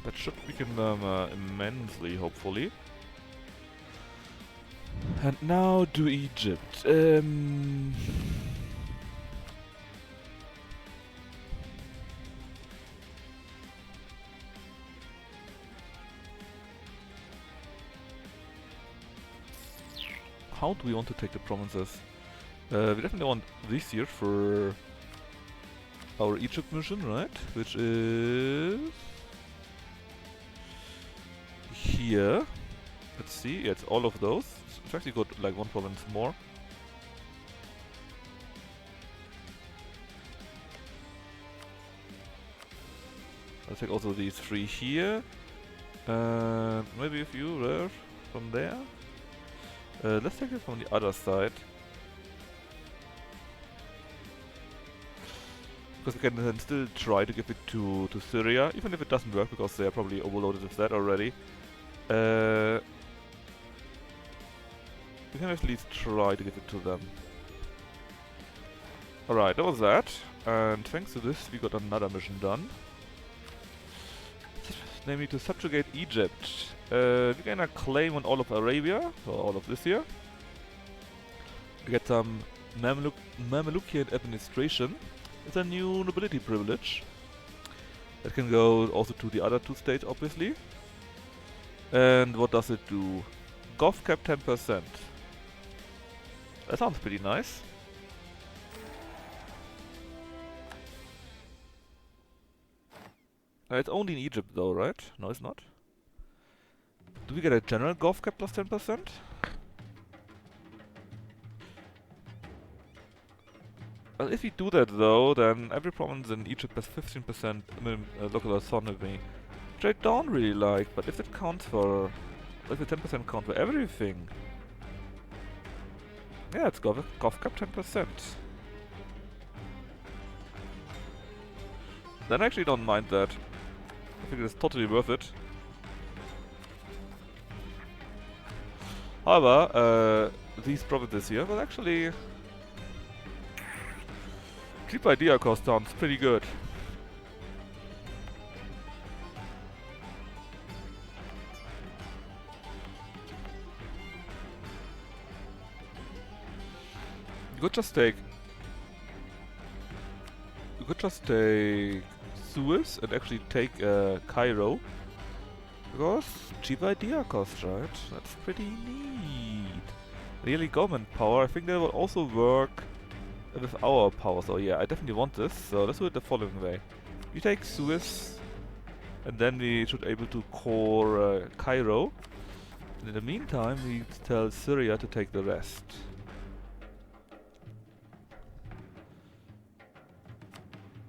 That should weaken them immensely, hopefully. And now to Egypt. How do we want to take the provinces? We definitely want this here for our Egypt mission, right? Which is here. Let's see, yeah, it's all of those. It's actually got like one province more. I'll take also these three here. Maybe a few there from there. Let's take it from the other side. Because we can then still try to give it to Syria, even if it doesn't work, because they are probably overloaded with that already. We can at least try to give it to them. Alright, that was that. And thanks to this, we got another mission done. Namely to subjugate Egypt. We gain a claim on all of Arabia, or all of this here. We get some Mamelukian administration. It's a new nobility privilege. That can go also to the other two states, obviously. And what does it do? Gov cap 10%. That sounds pretty nice. It's only in Egypt though, right? No, it's not. Do we get a general Gov cap plus 10%? Well, if we do that though, then every province in Egypt has 15% local autonomy. Which I don't really like, but if it counts for... if the 10% count for everything... yeah, it's Gov cap 10%. Then I actually don't mind that. I think it's totally worth it. However, these provinces here will actually... cheap idea cost sounds pretty good. You could just take... you could just take Suez and actually take Cairo. Because cheap idea cost, right? That's pretty neat. Really government power, I think that will also work with our power. So yeah, I definitely want this. So let's do it the following way. We take Suez and then we should able to core Cairo. And in the meantime we tell Syria to take the rest.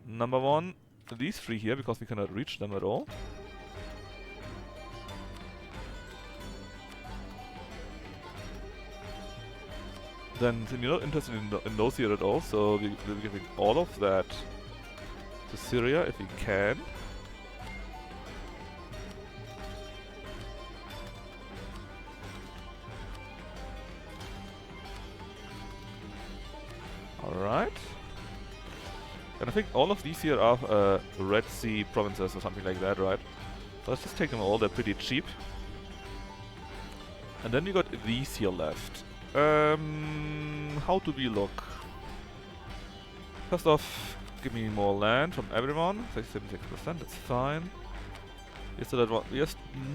Number one, these three here, because we cannot reach them at all. Then we're not interested in those here at all, so we'll be giving all of that to Syria if we can. Alright. And I think all of these here are Red Sea provinces or something like that, right? So let's just take them all, they're pretty cheap. And then we got these here left. How do we look? First off, give me more land from everyone. 76%, that's fine. Yes, so that one, we are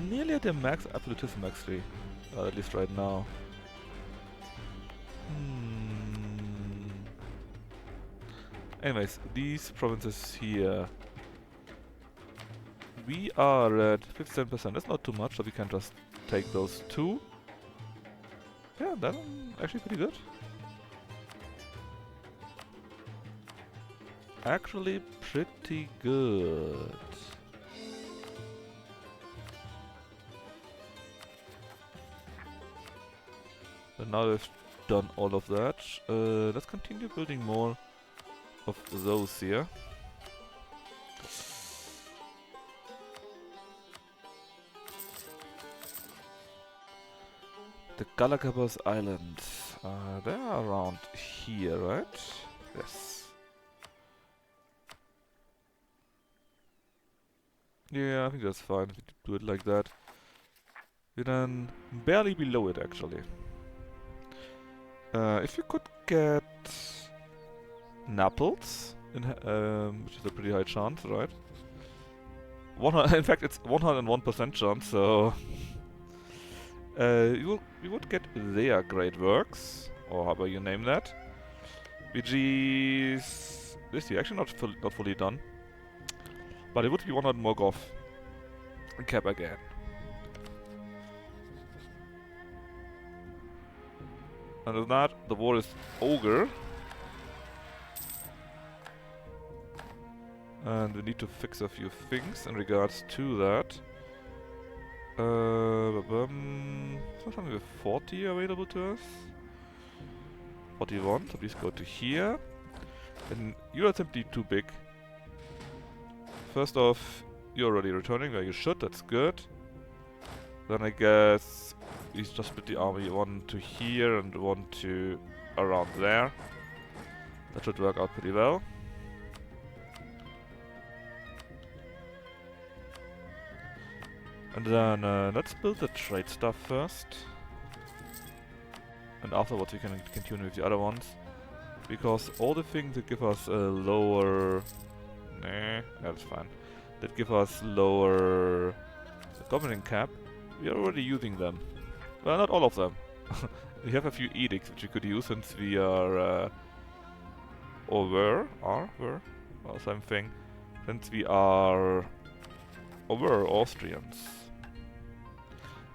nearly at the max absolutism actually. At least right now. Anyways, these provinces here. We are at 57%, that's not too much, so we can just take those two. Yeah, that's actually pretty good. Actually pretty good. And now we've done all of that. Let's continue building more of those here. The Galapagos Islands. They're around here, right? Yes. Yeah, I think that's fine if we do it like that. We're then barely below it actually. If we could get Naples, which is a pretty high chance, right? In fact, it's 101% chance, so... we would get their great works, or however you name that. BG's... this here, actually not fully done. But it would be 100 more Gov. And cap again. And with that, the war is ogre. And we need to fix a few things in regards to that. Something with 40 available to us. 41, so please go to here. And you are simply too big. first off, you're already returning where you should, that's good. Then I guess we just split the army one to here and one to around there. That should work out pretty well. And then let's build the trade stuff first. And afterwards we can continue with the other ones. Because all the things that give us a lower... Nah, that's fine. That give us lower governing cap, we are already using them. Well, not all of them. We have a few edicts which we could use since we are... well, same thing. Since we are... over Austrians.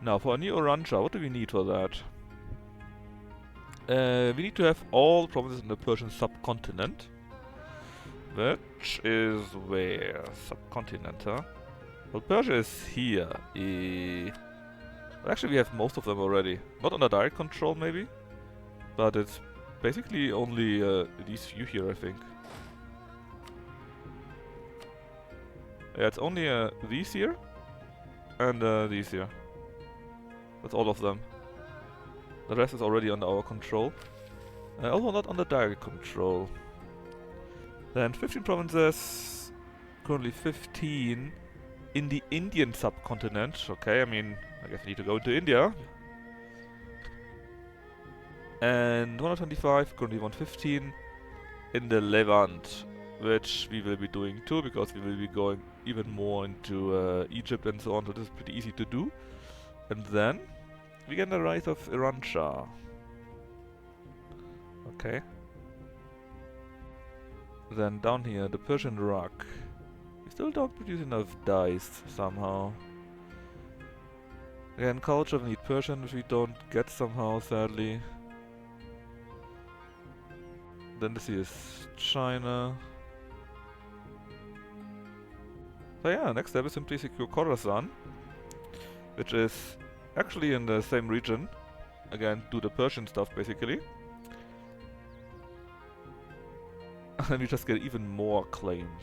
Now, for a new Orantia, what do we need for that? We need to have all provinces in the Persian subcontinent. Which is where? Subcontinent, huh? Well, Persia is here. Well, actually, we have most of them already. Not under direct control, maybe? But it's basically only these few here, I think. Yeah, it's only these here. And these here. That's all of them. The rest is already under our control. Also not under direct control. Then 15 provinces, currently 15 in the Indian subcontinent. Okay, I mean, I guess we need to go into India. And 125, currently 115 in the Levant, which we will be doing too, because we will be going even more into Egypt and so on, so this is pretty easy to do. And then we get the rise of Iran Shah. Okay. Then down here, the Persian rock. We still don't produce enough dice somehow. Again, culture, we need Persian, which we don't get somehow, sadly. Then this here is China. So yeah, next step is simply secure Khorasan, which is actually in the same region. Again, do the Persian stuff basically. And we just get even more claims.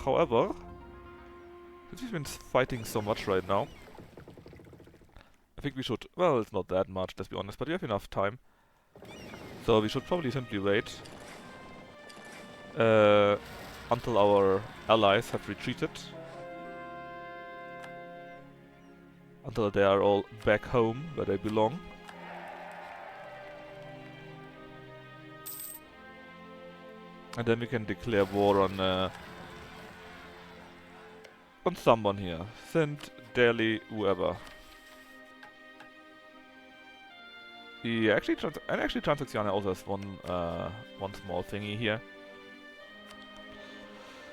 However, since we've been fighting so much right now, I think we should... Well, it's not that much, let's be honest, but we have enough time. So we should probably simply wait until our allies have retreated. Until they are all back home, where they belong. And then we can declare war on someone here. Sindh, Delhi, whoever. Yeah, actually, Transoxiana also has one small thingy here.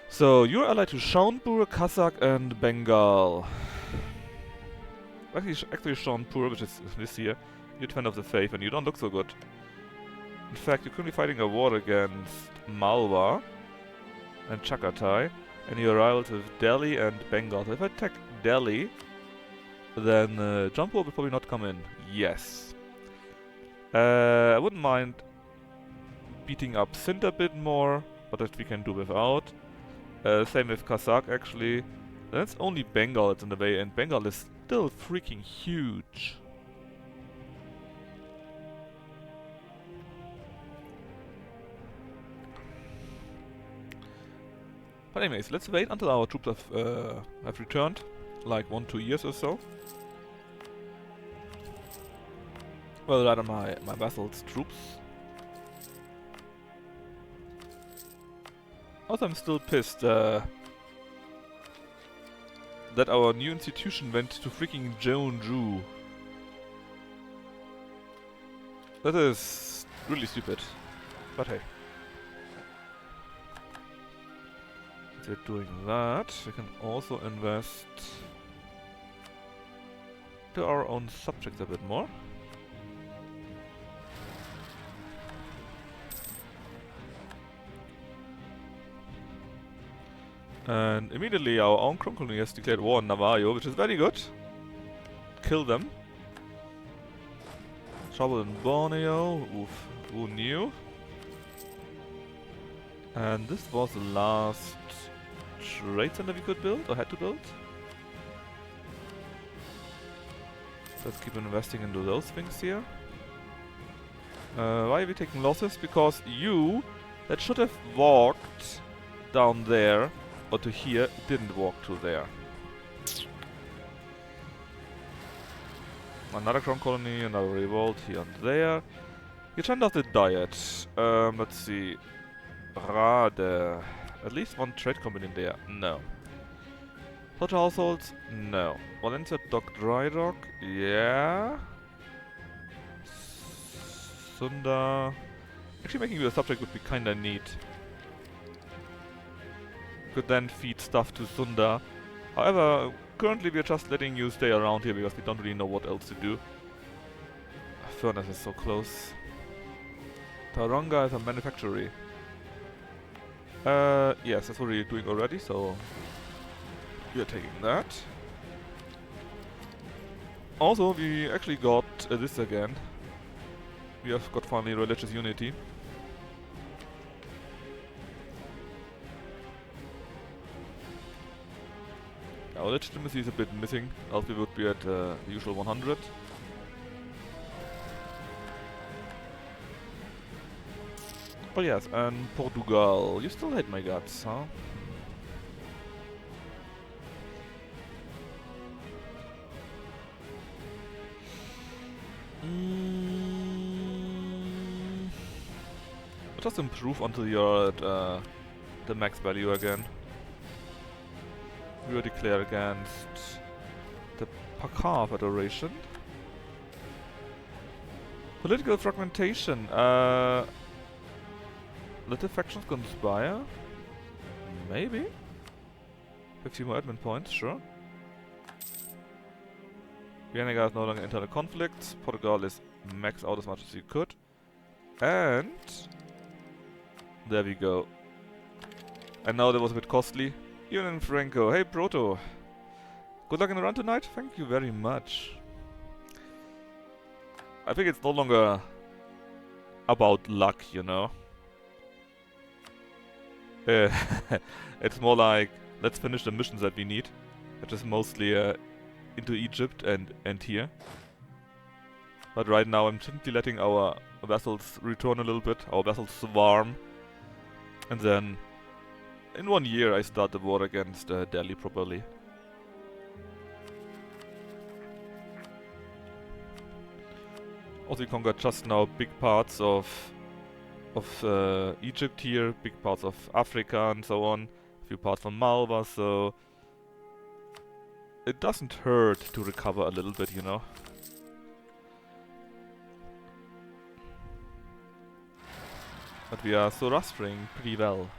So you're allied to Shaunpur, Kazakh, and Bengal. Actually, Shaunpur, which is this here, you're Defender of the Faith, and you don't look so good. In fact, you're currently fighting a war against Malwa and Chagatai, and you're rivals with Delhi and Bengal. So if I attack Delhi, then Jampur will probably not come in. Yes. I wouldn't mind beating up Sindh a bit more, but that we can do without. Same with Kazakh, actually. Then it's only Bengal that's in the way, and Bengal is still freaking huge. But anyways, let's wait until our troops have returned, like 1-2 years or so. Well, rather my vassals' troops. Also, I'm still pissed that our new institution went to freaking Jeonju. That is really stupid. But hey. If we're doing that, we can also invest to our own subjects a bit more. And immediately our own Chrome colony has declared war on Navajo, which is very good. Kill them. Trouble in Borneo. Oof. Who knew? And this was the last trade center we could build, or had to build. Let's keep investing into those things here. Why are we taking losses? Because you, that should have walked down there, or to here, didn't walk to there. Another crown colony, another revolt here and there. You turned off the diet. Let's see. Rade. At least one trade company in there. No. Hot households? No. Valencia Dock Dry Dock? Yeah. Sunda. Actually, making you a subject would be kinda neat. Could then feed stuff to Sunda. However, currently we're just letting you stay around here because we don't really know what else to do. Furnace is so close. Taronga is a manufactory. Yes, that's what we're doing already, so we are taking that. Also, we actually got this again. We have got finally religious unity. Our legitimacy is a bit missing, else we would be at the usual 100. But yes, and Portugal. You still hate my guts, huh? Just improve until you're at the max value again. We will declare against the Pakar Federation. Political fragmentation. Let the factions conspire? Maybe? 50 more admin points, sure. Vienna is no longer internal conflicts. Portugal is maxed out as much as you could. And there we go. And now that was a bit costly. Even in Franco. Hey Proto. Good luck in the run tonight. Thank you very much. I think it's no longer about luck, you know. It's more like, let's finish the missions that we need. Which is mostly into Egypt and here. But right now I'm simply letting our vessels return a little bit. Our vessels swarm. And then in 1 year I start the war against Delhi properly. Also we conquered just now big parts of Egypt here, big parts of Africa and so on, a few parts from Malva, so it doesn't hurt to recover a little bit, you know. But we are ZoroAustrian pretty well.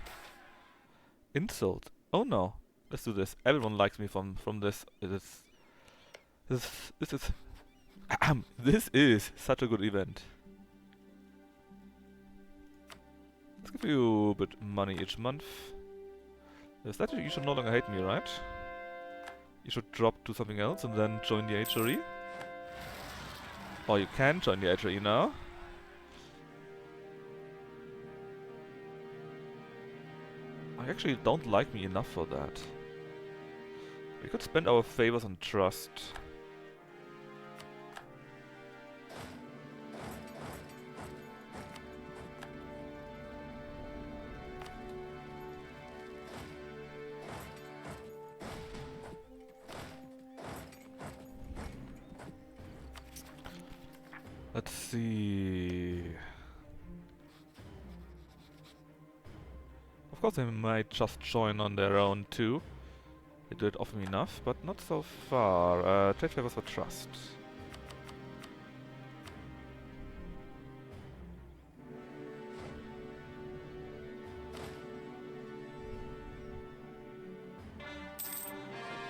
Insult. Oh no. Let's do this. Everyone likes me from this. This is this is such a good event. Let's give you a bit money each month. Is that you should no longer hate me, right? You should drop to something else and then join the HRE. Or you can join the HRE now. I actually don't like me enough for that. We could spend our favors on trust. Let's see. Of course they might just join on their own too. They do it often enough, but not so far. Trade favors for trust.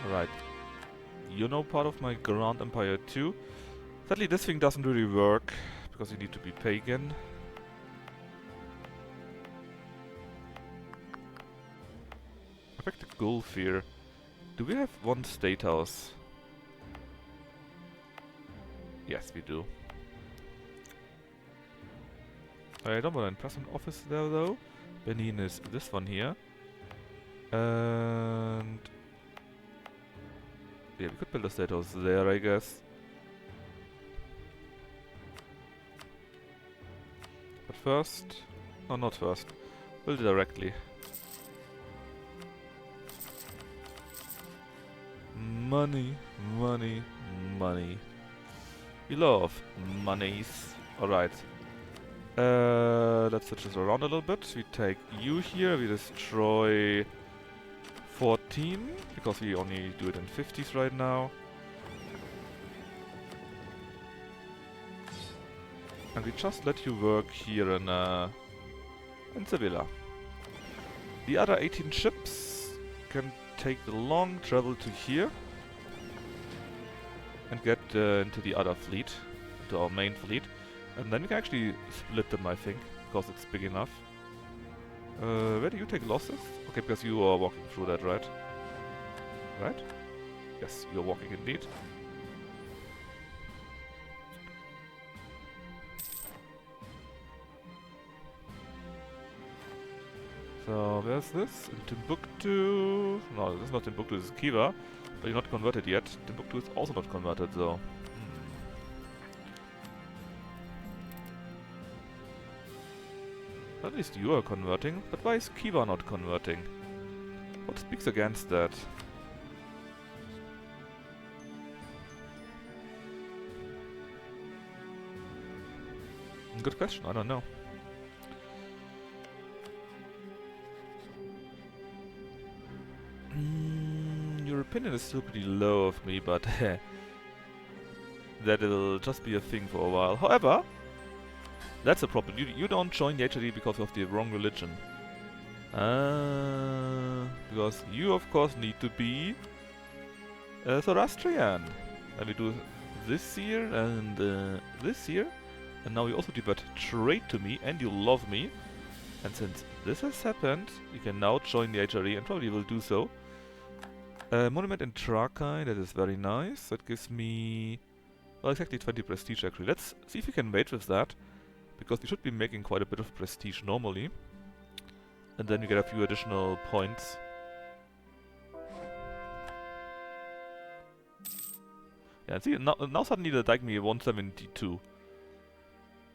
Right. You know part of my Grand Empire too. Sadly this thing doesn't really work, because you need to be pagan. Back to Gulf here. Do we have one state house? Yes, we do. I don't want an impressment office there though. Benin is this one here. And yeah, we could build a state house there, I guess. But first, no, not first. Build it directly. Money, money, money. We love monies. Alright. Let's switch this around a little bit. We take you here, we destroy 14, because we only do it in 50s right now. And we just let you work here in Sevilla. The other 18 ships can take the long travel to here and get into the other fleet, into our main fleet. And then we can actually split them, I think, because it's big enough. Where do you take losses? Okay, because you are walking through that, right? Right? Yes, you're walking indeed. So, where's this? In Timbuktu? No, this is not Timbuktu, this is Kiva. But you're not converted yet. Timbuktu is also not converted, so... At least you are converting, but why is Kiva not converting? What speaks against that? Good question, I don't know. Your opinion is still pretty low of me, but that'll just be a thing for a while. However, that's a problem. You don't join the HRD because of the wrong religion. Because you, of course, need to be a ZoroAustrian. And we do this year and this year. And now you also divert trade to me and you love me. And since this has happened, you can now join the HRD and probably will do so. Monument in Trakai, that is very nice. That gives me, well, exactly 20 prestige actually. Let's see if we can wait with that. Because we should be making quite a bit of prestige normally. And then we get a few additional points. Yeah, see, now suddenly they like me 172.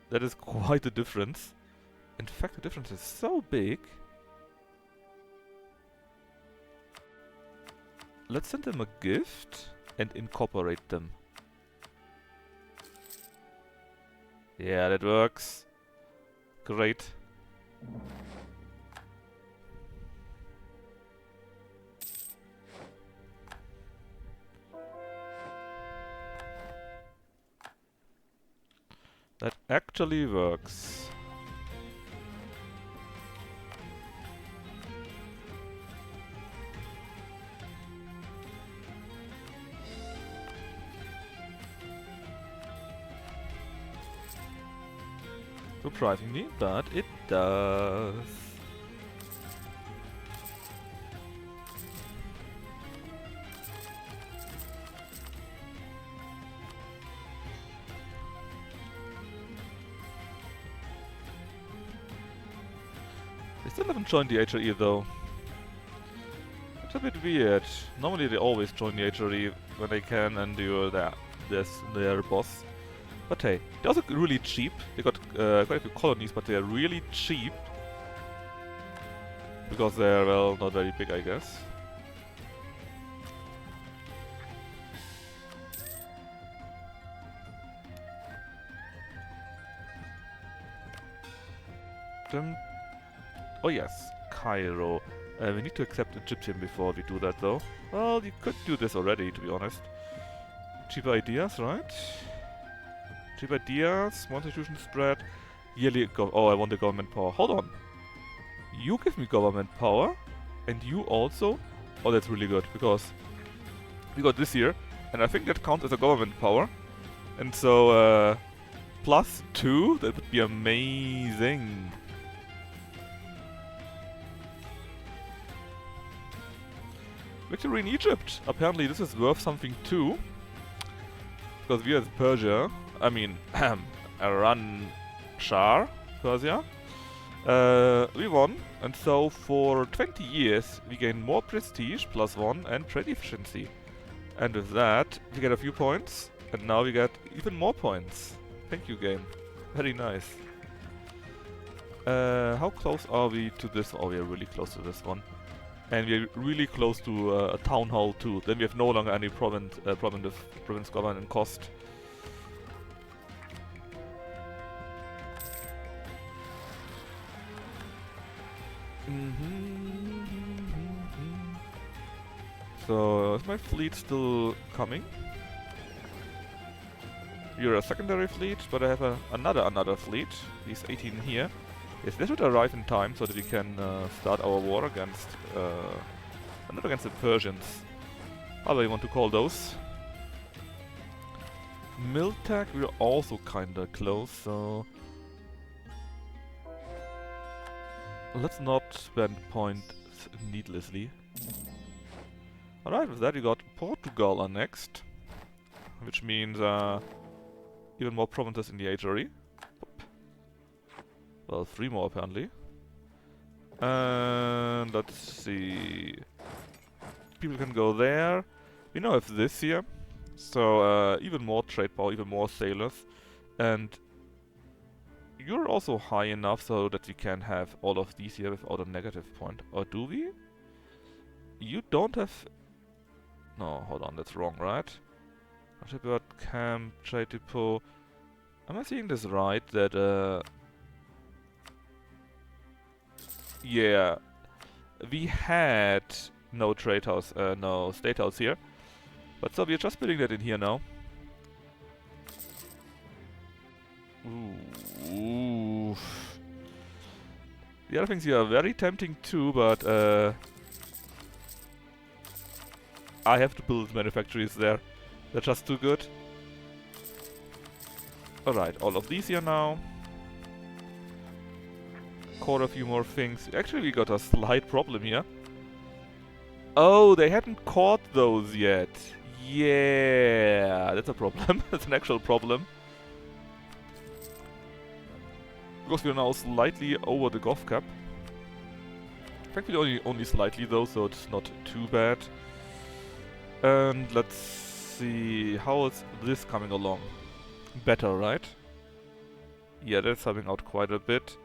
That is quite a difference. In fact, the difference is so big. Let's send them a gift and incorporate them. Yeah, that works. Great. That actually works. Surprisingly, but it does. They still haven't joined the HRE though. It's a bit weird. Normally they always join the HRE when they can and do their boss. But hey, they're also really cheap. They got quite a few colonies, but they're really cheap. Because they're, well, not very big, I guess. Oh yes, Cairo. We need to accept Egyptian before we do that though. Well, you could do this already, to be honest. Cheaper ideas, right? Cheap ideas, more institution spread, yearly oh, I want the government power. Hold on. You give me government power, and you also... Oh, that's really good, because we got this here, and I think that counts as a government power. And so, +2, that would be amazing. Victory in Egypt! Apparently this is worth something too. Because we are Persia. I mean, Iran, Shah, Persia. We won, and so for 20 years we gain more prestige, +1, and trade efficiency. And with that, we get a few points, and now we get even more points. Thank you, game. Very nice. How close are we to this? Oh, we are really close to this one. And we're really close to a town hall too. Then we have no longer any province government and cost. So, is my fleet still coming? You're a secondary fleet, but I have another fleet. He's 18 here. Yes, this should arrive in time so that we can start our war against not against the Persians. However you want to call those. Miltech, we're also kinda close, so let's not spend points needlessly. Alright, with that we got Portugal next, which means even more provinces in the HRE. Well, 3 more apparently. And let's see. People can go there. We now have this here. So even more trade power, even more sailors. And you're also high enough so that we can have all of these here without a negative point. Or do we? You don't have... No, hold on, that's wrong, right? Shipyard, camp, trade depot. Am I seeing this right? That yeah, we had no trade house, no state house here, but so we're just building that in here now. Ooh. The other things here are very tempting too, but I have to build manufactories there. They're just too good. Alright, all of these here now. Caught a few more things. Actually, we got a slight problem here. Oh, they hadn't caught those yet. Yeah, that's a problem. That's an actual problem. Because we are now slightly over the Gulf Cap. Thankfully only slightly though, so it's not too bad. And let's see, how is this coming along? Better, right? Yeah, that's helping out quite a bit.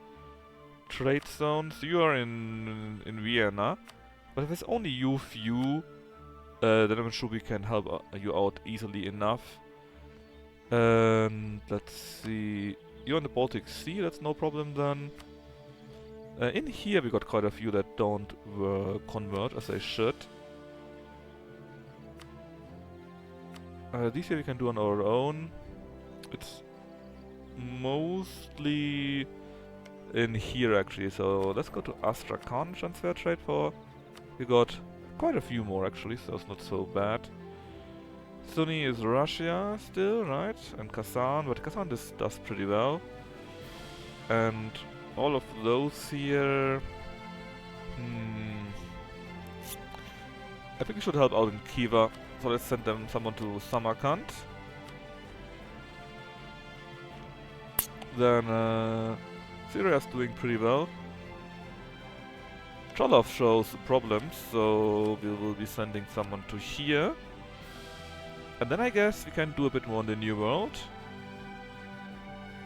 Trade zones, you are in Vienna, but if it's only you few, then I'm sure we can help you out easily enough. And let's see, you're in the Baltic Sea, that's no problem then. In here we got quite a few that don't convert as they should. These here we can do on our own. It's mostly in here actually, so let's go to Astrakhan transfer trade for. We got quite a few more actually, so it's not so bad. Sunni is Russia still, right? And Kazan, but Kazan does pretty well. And all of those here... I think we should help out in Khiva, so let's send them someone to Samarkand. Then Syria's doing pretty well. Trollof shows problems, so we will be sending someone to here. And then I guess we can do a bit more in the New World.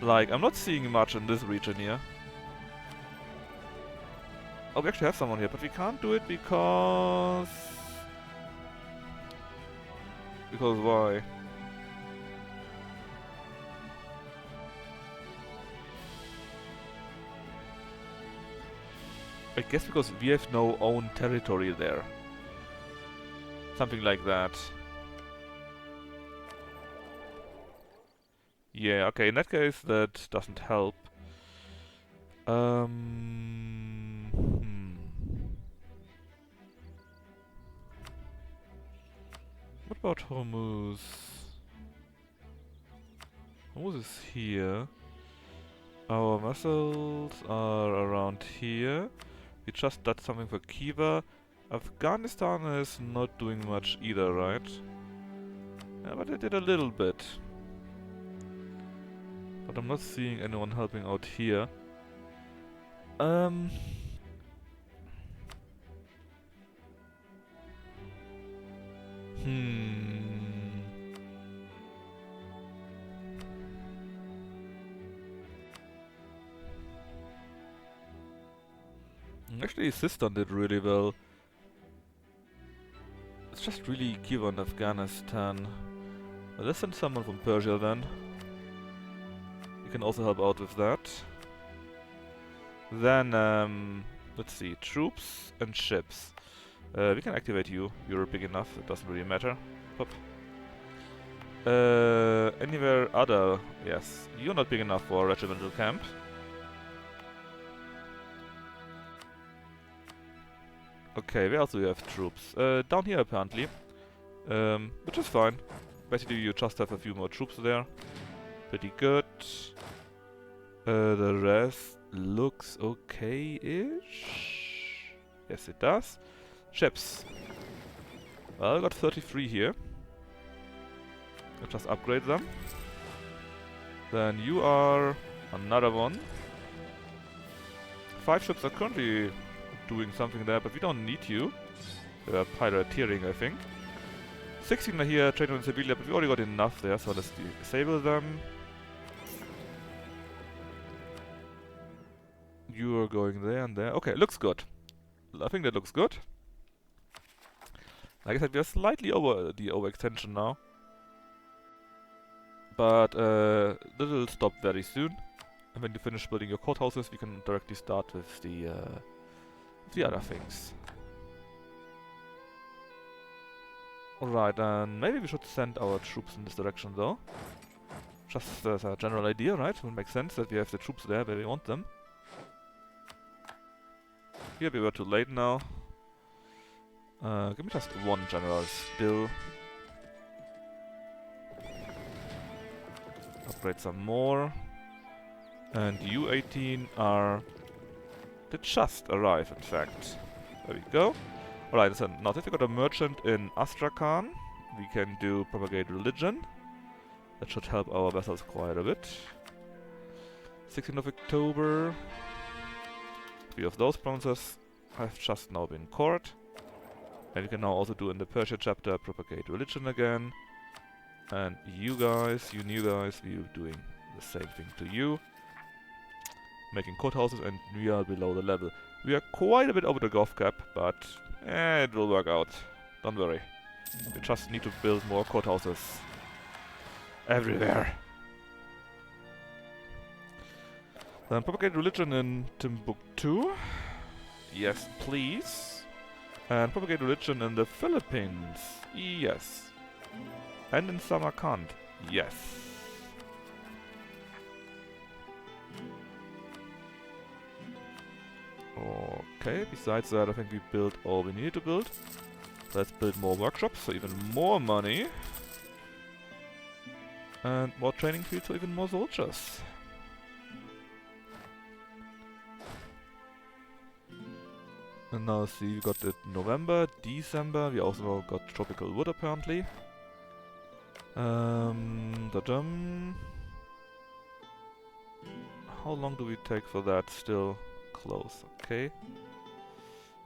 Like, I'm not seeing much in this region here. Oh, we actually have someone here, but we can't do it because... Because why? I guess because we have no own territory there. Something like that. Yeah, okay, in that case that doesn't help. What about Hormuz? Hormuz is here. Our vessels are around here. We just did something for Khiva. Afghanistan is not doing much either, right? Yeah, but they did a little bit. But I'm not seeing anyone helping out here. Um... Hmm... Actually, Sistan did really well. It's just really Cuba and Afghanistan. Well, let's send someone from Persia then. You can also help out with that. Then, let's see, troops and ships. We can activate you. You're big enough, it doesn't really matter. Hop. Anywhere other? Yes, you're not big enough for a regimental camp. Okay, where else do we have troops? Down here apparently. Which is fine. Basically you just have a few more troops there. Pretty good. The rest looks okay-ish. Yes, it does. Ships. Well, I got 33 here. I'll just upgrade them. Then you are another one. 5 ships are currently doing something there, but we don't need you. They are pirateering, I think. 16 are here, trading on Sevilla, but we already got enough there, so let's disable them. You are going there and there. Okay, looks good. I think that looks good. Like I said, we are slightly over the overextension now. But that will stop very soon. And when you finish building your courthouses, we can directly start with the other things. Alright, and maybe we should send our troops in this direction though. Just as a general idea, right? It would make sense that we have the troops there where we want them. Here we were too late now. Give me just one general still. Upgrade some more. And you 18 are... They just arrive, in fact. There we go. Alright, so now that we got a merchant in Astrakhan, we can do propagate religion. That should help our vessels quite a bit. 16th of October. 3 of those provinces have just now been court. And we can now also do in the Persia chapter propagate religion again. And you guys, you new guys, we are doing the same thing to you. Making courthouses, and we are below the level. We are quite a bit over the Gulf cap, but it will work out. Don't worry. We just need to build more courthouses everywhere. Then propagate religion in Timbuktu. Yes, please. And propagate religion in the Philippines. Yes. And in Samarkand. Yes. Okay, besides that, I think we built all we needed to build. Let's build more workshops, so even more money. And more training fields, so even more soldiers. And now see, we got it November, December, we also got tropical wood apparently. Ta-dum. How long do we take for that? Still close, okay.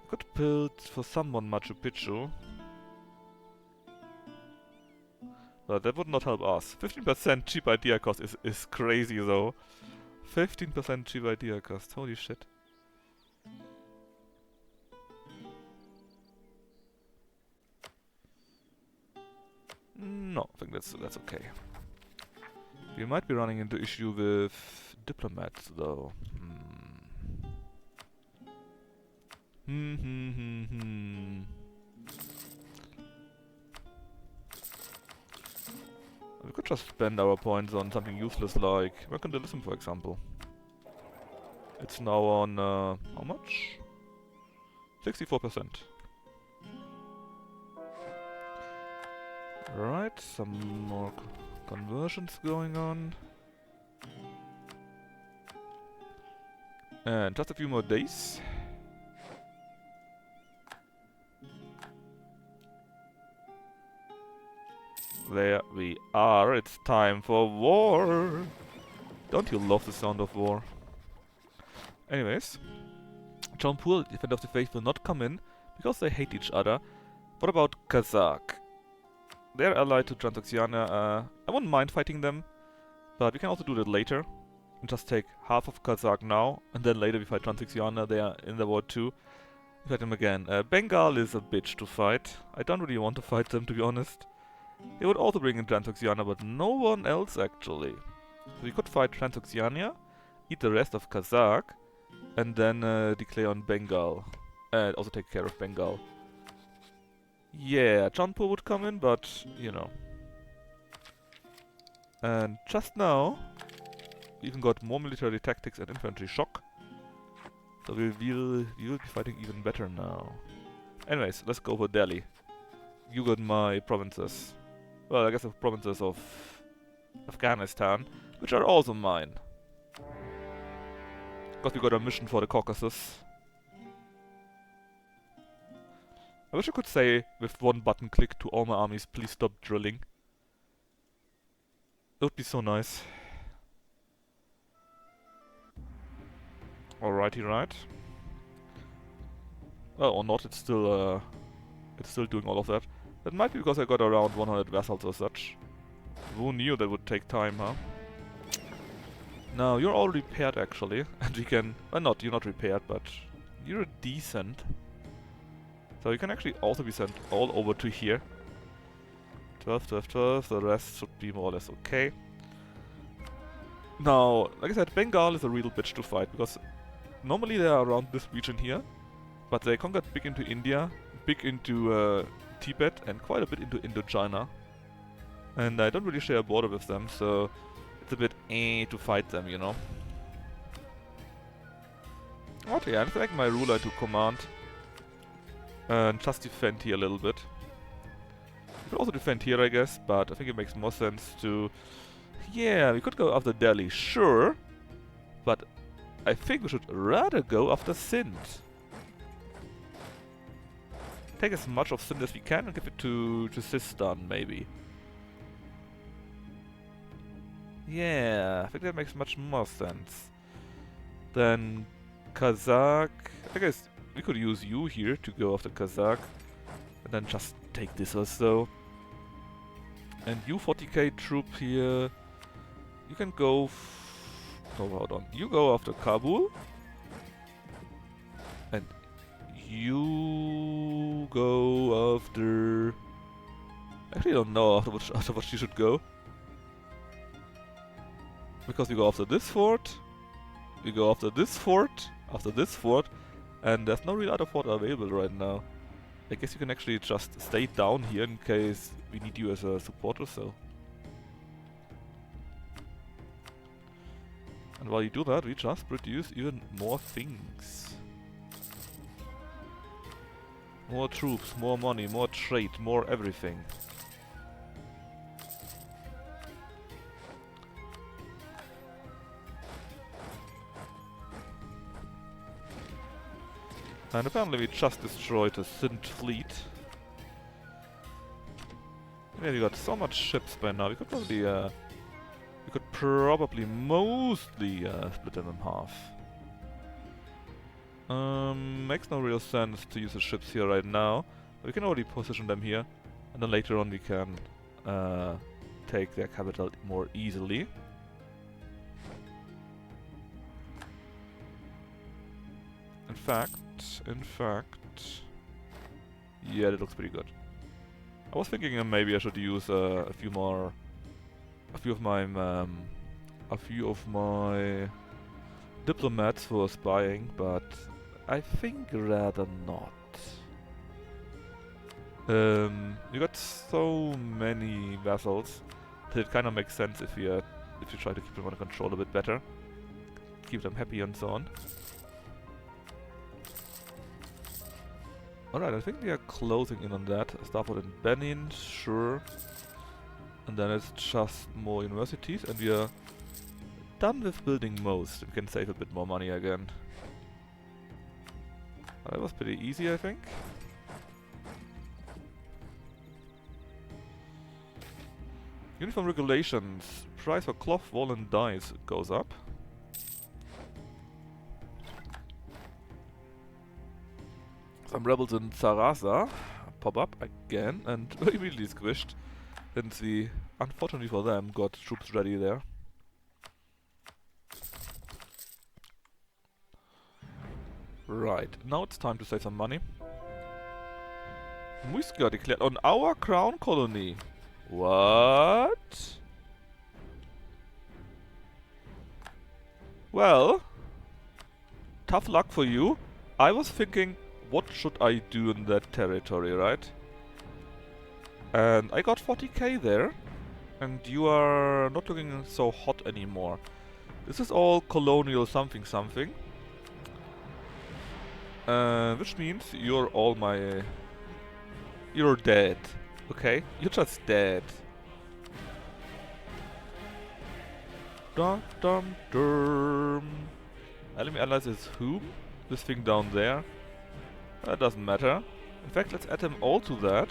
Could build for someone Machu Picchu. But that would not help us. 15% cheap idea cost is crazy though. 15% cheap idea cost, holy shit. No, I think that's okay. We might be running into issue with diplomats though. We could just spend our points on something useless like mercantilism, for example. It's now on how much? 64%. Right, some more conversions going on. And just a few more days. There we are, it's time for war! Don't you love the sound of war? Anyways, Jaunpur, Defender of the Faith, will not come in because they hate each other. What about Kazakh? They're allied to Transoxiana. I wouldn't mind fighting them, but we can also do that later. And just take half of Kazakh now, and then later we fight Transoxiana. They are in the war too. We fight them again. Bengal is a bitch to fight. I don't really want to fight them, to be honest. They would also bring in Transoxiana, but no one else actually. So we could fight Transoxiana, eat the rest of Kazakh, and then declare on Bengal. And also take care of Bengal. Yeah, Jaunpur would come in, but, you know. And just now, we even got more military tactics and infantry shock. So we will be fighting even better now. Anyways, let's go for Delhi. You got my provinces. Well, I guess the provinces of Afghanistan, which are also mine. Because we got a mission for the Caucasus. I wish I could say with one button click to all my armies, please stop drilling. That would be so nice. Alrighty, right. Well, or not, it's still doing all of that. That might be because I got around 100 vassals or such. Who knew that would take time, huh? Now, you're all repaired actually, and we can... Well, you're not repaired, but you're decent. So you can actually also be sent all over to here. 12, 12, 12, the rest should be more or less okay. Now, like I said, Bengal is a real bitch to fight, because normally they are around this region here, but they conquered big into India, big into Tibet, and quite a bit into Indochina. And I don't really share a border with them, so it's a bit to fight them, you know. Okay, I select my ruler to command. And just defend here a little bit. We could also defend here, I guess, but I think it makes more sense to... Yeah, we could go after Delhi, sure. But I think we should rather go after Sindh. Take as much of Sindh as we can and give it to Sistan, maybe. Yeah, I think that makes much more sense. Then Kazakh... I guess we could use you here to go after Kazakh. And then just take this also. And you 40k troop here... You can go... No, hold on. You go after Kabul. And you go after... I actually don't know after what you should go. Because we go after this fort. We go after this fort. After this fort. And there's no real other fort available right now. I guess you can actually just stay down here in case we need you as a support or so. And while you do that, we just produce even more things. More troops, more money, more trade, more everything. And apparently we just destroyed a Sindh fleet. Yeah, we got so much ships by now. We could probably mostly split them in half. Makes no real sense to use the ships here right now. But we can already position them here, and then later on we can take their capital more easily. In fact, yeah, that looks pretty good. I was thinking maybe I should use a few of my diplomats for spying, but I think rather not. You got so many vassals that it kind of makes sense if you try to keep them under control a bit better, keep them happy and so on. Alright, I think we are closing in on that. Starford and Benin, sure. And then it's just more universities, and we are done with building most. We can save a bit more money again. That was pretty easy, I think. Uniform regulations. Price for cloth, wool and dyes goes up. Some rebels in Sarasa pop up again and immediately squished. And unfortunately for them, got troops ready there. Right, now it's time to save some money. Muisca declared on our crown colony. What? Well, tough luck for you. I was thinking, what should I do in that territory, right? And I got 40k there, and you are not looking so hot anymore. This is all colonial something something. Which means you're all my... You're dead, okay? You're just dead. Dum dum dum. Let me analyze this whom? This thing down there. That doesn't matter. In fact, let's add them all to that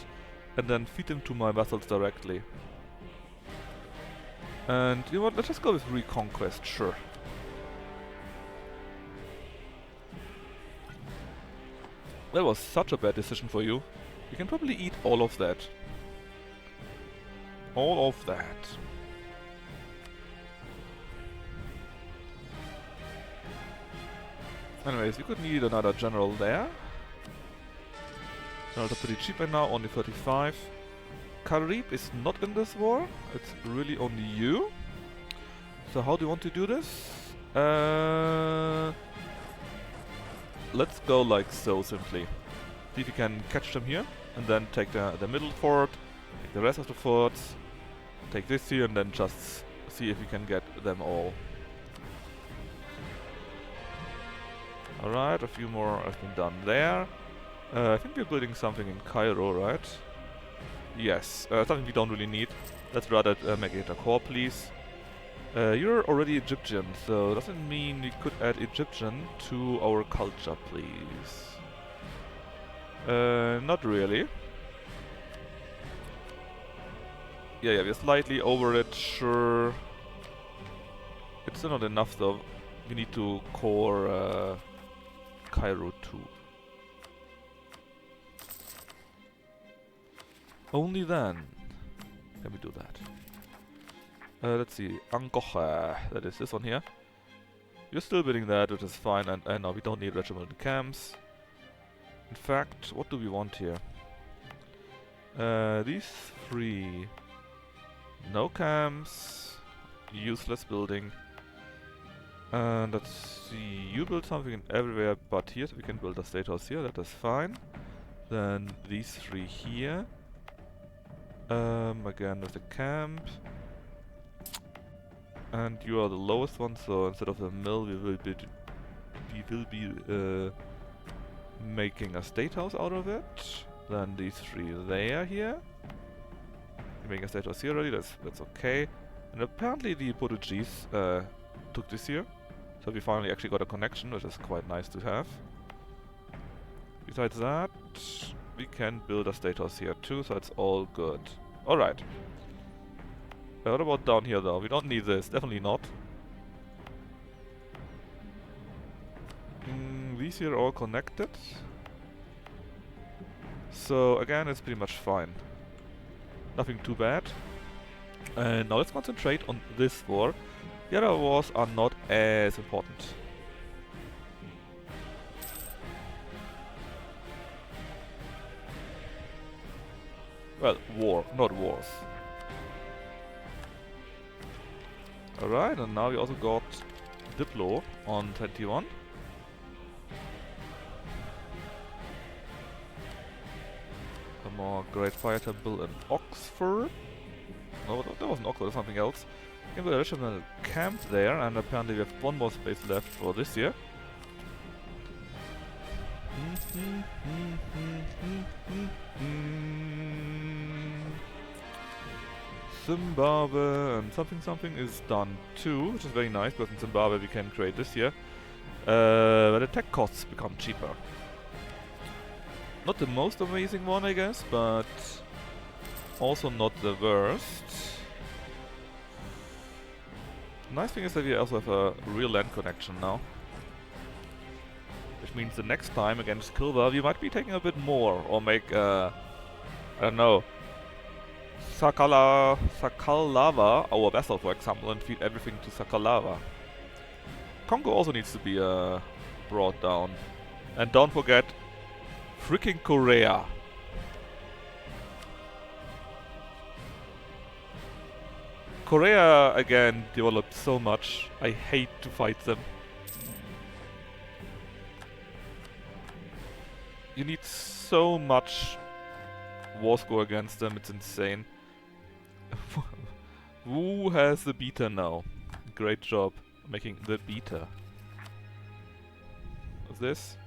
and then feed them to my vassals directly. And you know what? Let's just go with Reconquest, sure. That was such a bad decision for you. You can probably eat all of that. All of that. Anyways, you could need another general there. Generals are pretty cheap right now, only 35. Karib is not in this war. It's really only you. So how do you want to do this? Let's go like so, simply. See if you can catch them here, and then take the middle fort, take the rest of the forts, take this here, and then just see if you can get them all. Alright, a few more have been done there. I think we're building something in Cairo, right? Yes, something we don't really need. Let's rather make it a core, please. You're already Egyptian, so doesn't mean we could add Egyptian to our culture, please. Not really. Yeah, we're slightly over it, sure. It's still not enough though. We need to core Cairo too. Only then can we do that. Let's see, Angocha, that is this one here. You're still building that, which is fine, and now we don't need regimental camps. In fact, what do we want here? These three. No camps, useless building. And let's see, you build something everywhere but here, so we can build a state house here, that is fine. Then these three here. Again with the camp. And you are the lowest one, so instead of the mill we will be making a state house out of it. Then these three there here. We're making a state house here already, that's okay. And apparently the Portuguese took this here. So we finally actually got a connection, which is quite nice to have. Besides that, we can build a state house here too, so it's all good. Alright. What about down here though? We don't need this, definitely not. These here are all connected. So again, it's pretty much fine. Nothing too bad. And now let's concentrate on this war. The other wars are not as important. Well, war, not wars. Alright, and now we also got Diplo on 21. A more Great Fire Temple in Oxford. No, that wasn't Oxford, that was something else. We can build a regimental camp there, and apparently we have one more space left for this year. Zimbabwe and something is done too, which is very nice, because in Zimbabwe we can create this here. But attack costs become cheaper. Not the most amazing one, I guess, but also not the worst. Nice thing is that we also have a real land connection now, which Which means the next time against Kilva we might be taking a bit more, or make, I don't know, Sakalava our vessel, for example, and feed everything to Sakalava. Congo also needs to be brought down. And don't forget, freaking Korea. Korea, again, developed so much. I hate to fight them. You need so much war score against them, it's insane. Who has the beta now? Great job making the beta. What's this?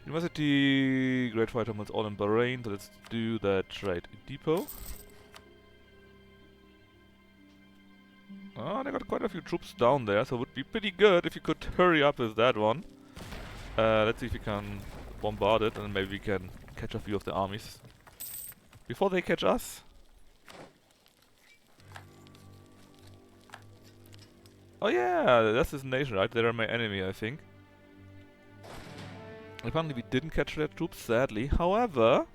University, Great Fighter Terminals all in Bahrain, so let's do that trade depot. Oh, they got quite a few troops down there, so it would be pretty good if you could hurry up with that one. Let's see if we can bombard it, and maybe we can catch a few of the armies before they catch us. Oh yeah, that's this nation, right? They're my enemy, I think. Apparently we didn't catch their troops, sadly. However,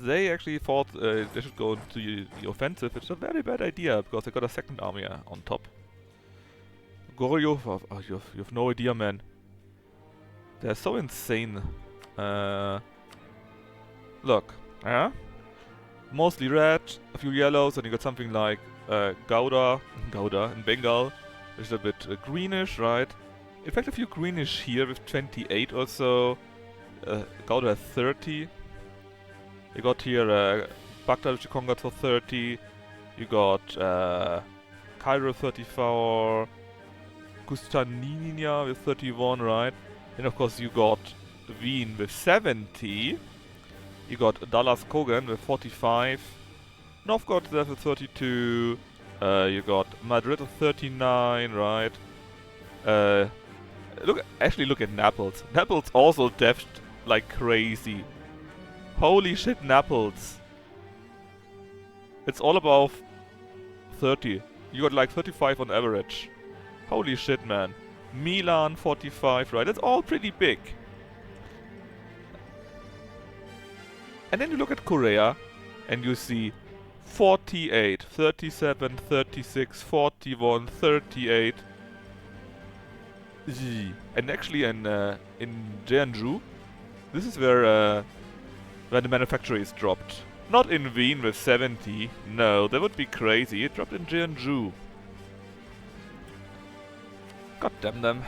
they actually thought they should go into the offensive, which is a very bad idea, because they got a second army on top. Goryeo, oh, you have no idea, man. They're so insane. Look, yeah? Mostly red, a few yellows, and you got something like Gouda in Bengal, which is a bit greenish, right? In fact, a few greenish here with 28 or so. Gouda has 30. You got here Baghdad, which you conquered for 30. You got Cairo 34. Kustaninia with 31, right? And of course you got Wien with 70. You got Dallas Kogan with 45. Novgorod there with 32. You got Madrid with 39, right? Actually look at Naples. Naples also deved like crazy. Holy shit, Naples. It's all above 30. You got like 35 on average. Holy shit, man. Milan 45, right? That's all pretty big. And then you look at Korea and you see 48, 37, 36, 41, 38. And actually in Jeonju, this is where the manufactories dropped. Not in Wien with 70. No, that would be crazy. It dropped in Jeonju. God damn them.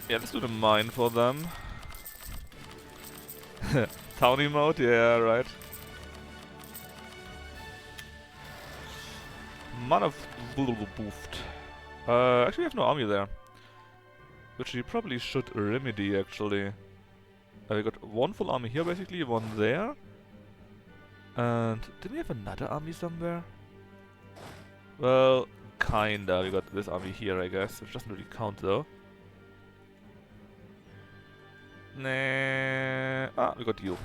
Yeah, let's do the mine for them. Townie mode? Yeah, right. Man of boofed. Actually, we have no army there. Which we probably should remedy, actually. We got one full army here, basically, one there. And did we have another army somewhere? Well, kinda. We got this army here, I guess, which doesn't really count, though. Nah. Ah, we got you.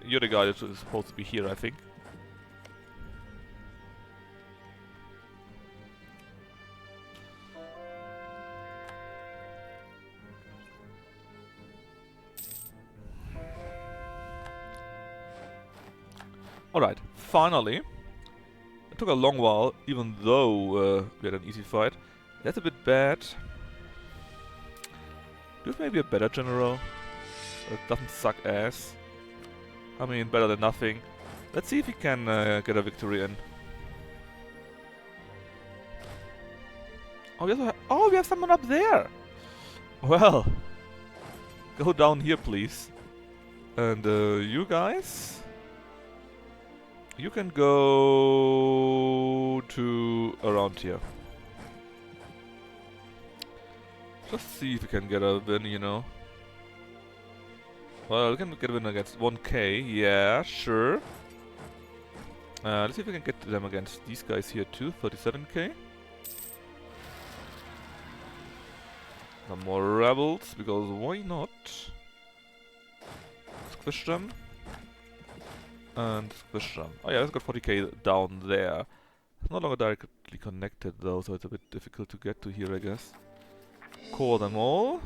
You're the guy that's supposed to be here, I think. Alright, finally. It took a long while, even though we had an easy fight. That's a bit bad. Do you have maybe a better general? That doesn't suck ass. I mean, better than nothing. Let's see if we can get a victory in. Oh, we have someone up there! Well, go down here, please. And you guys? You can go to around here. Just see if we can get a win, you know. Well, we can get a win against 1k, yeah, sure. Let's see if we can get them against these guys here too, 37k. Some more rebels, because why not? Squish them. And squish them. Oh yeah, let's got 40k down there. It's no longer directly connected though, so it's a bit difficult to get to here, I guess. Core them all.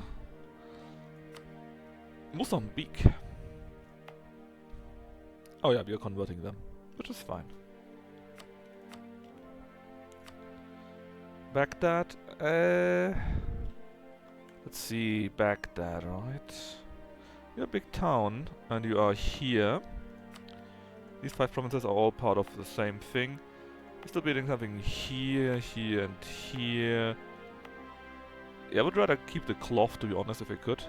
Mozambique. Oh yeah, we are converting them, which is fine. Baghdad. Let's see, Baghdad, right? You're a big town, and you are here. These 5 provinces are all part of the same thing. We're still building something here, here, and here. Yeah, I would rather keep the cloth, to be honest, if I could.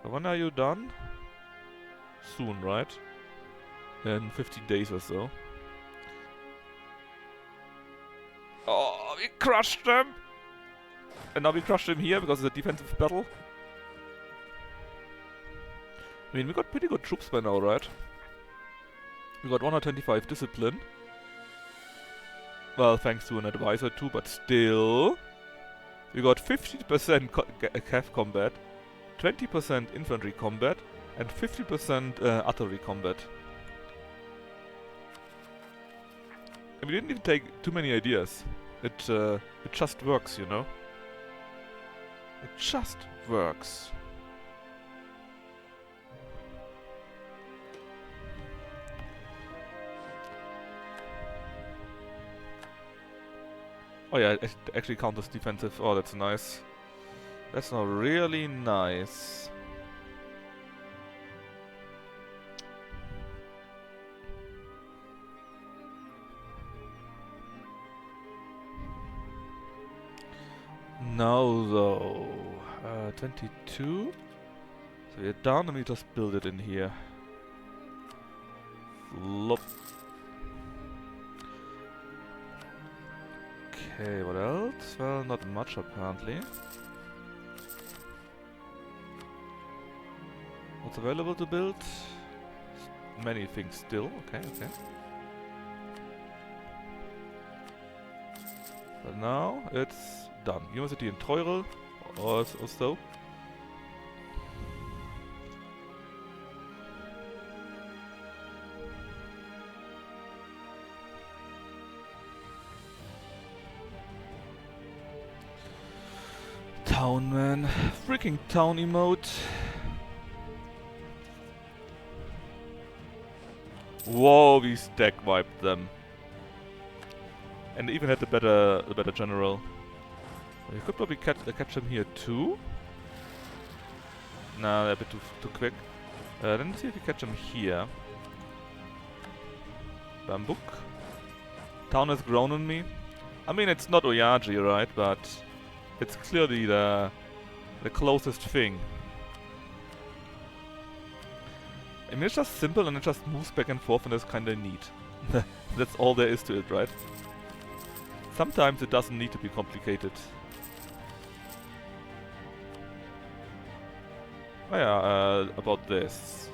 But when are you done? Soon, right? In 15 days or so. Oh, we crushed them! And now we crushed them here because it's a defensive battle. I mean, we got pretty good troops by now, right? We got 125 discipline. Well, thanks to an advisor too, but still. We got 50% cav combat, 20% infantry combat, and 50% artillery combat. And we didn't even take too many ideas. It just works, you know? It just works. Oh yeah, it actually counts as defensive. Oh, that's nice. That's now really nice. Now though, 22. So we're down and we just build it in here. Flop. Okay, what else? Well, not much apparently. What's available to build? Many things still. Okay, okay. But now it's done. University in Teurel or so. Town, man. Freaking town emote. Whoa, we stack wiped them. And even had the better general. You could probably catch them here too. Nah, they're a bit too quick. Then see if we catch them here. Bambuk. Town has grown on me. I mean, it's not Oyaji, right? But it's clearly the closest thing. I mean, it's just simple and it just moves back and forth and it's kinda neat. That's all there is to it, right? Sometimes it doesn't need to be complicated. Oh yeah, about this.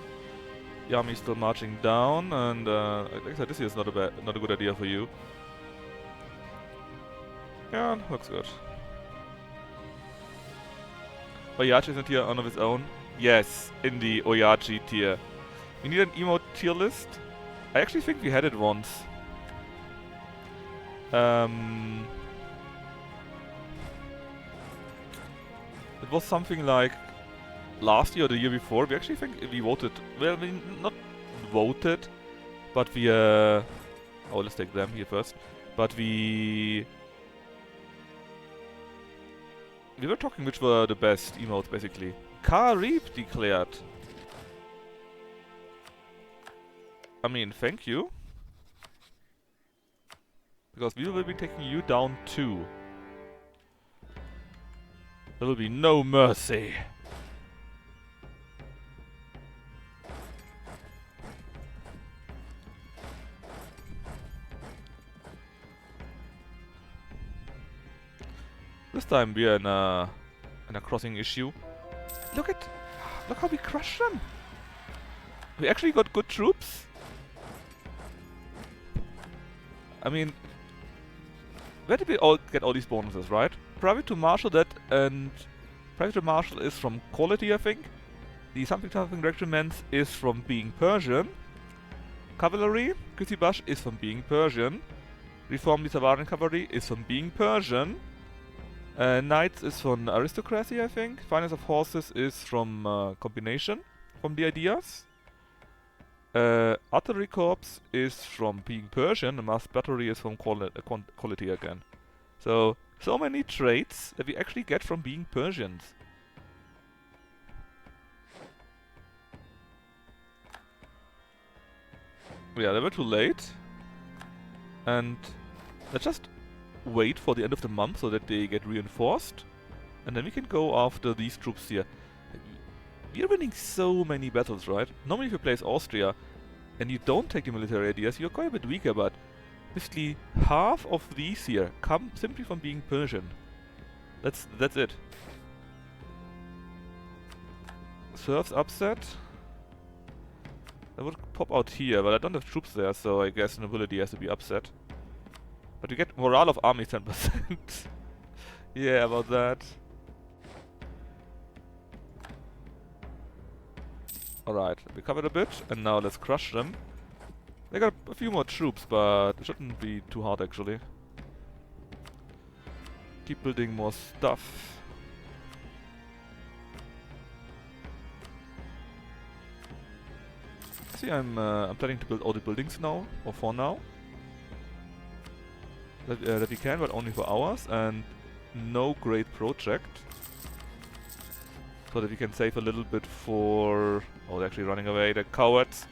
The army's still marching down, and like I said, this is not a good idea for you. Yeah, looks good. Oyachi isn't here on his own. Yes, in the Oyachi tier. We need an emote tier list. I actually think we had it once. It was something like last year or the year before. We actually think we voted. Well, we not voted, but we oh, let's take them here first. But we were talking which were the best emotes, basically. Karib declared. I mean, thank you. Because we will be taking you down too. There will be no mercy. This time we are in a crossing issue. Look how we crushed them. We actually got good troops. I mean, where did we all get all these bonuses, right? Private to Marshal that, and Private to Marshal is from quality, I think. The something regiment is from being Persian. Cavalry, Küsibash is from being Persian. Reform the Savaran Cavalry is from being Persian. Knights is from aristocracy, I think. Finance of horses is from combination, from the ideas. Artillery corps is from being Persian, and mass battery is from quality again. So many traits that we actually get from being Persians. Yeah, they were too late. And let's just wait for the end of the month so that they get reinforced. And then we can go after these troops here. We're winning so many battles, right? Normally if you play as Austria and you don't take the military ideas, you're quite a bit weaker, but basically half of these here come simply from being Persian. That's it. Serfs upset. That would pop out here, but I don't have troops there, so I guess nobility has to be upset. But you get morale of army 10%. Yeah, about that. Alright, we covered a bit, and now let's crush them. They got a few more troops, but it shouldn't be too hard actually. Keep building more stuff. See, I'm planning to build all the buildings now, or for now. That we can, but only for ours, and no great project. So that we can save a little bit for... Oh, they're actually running away, they're cowards.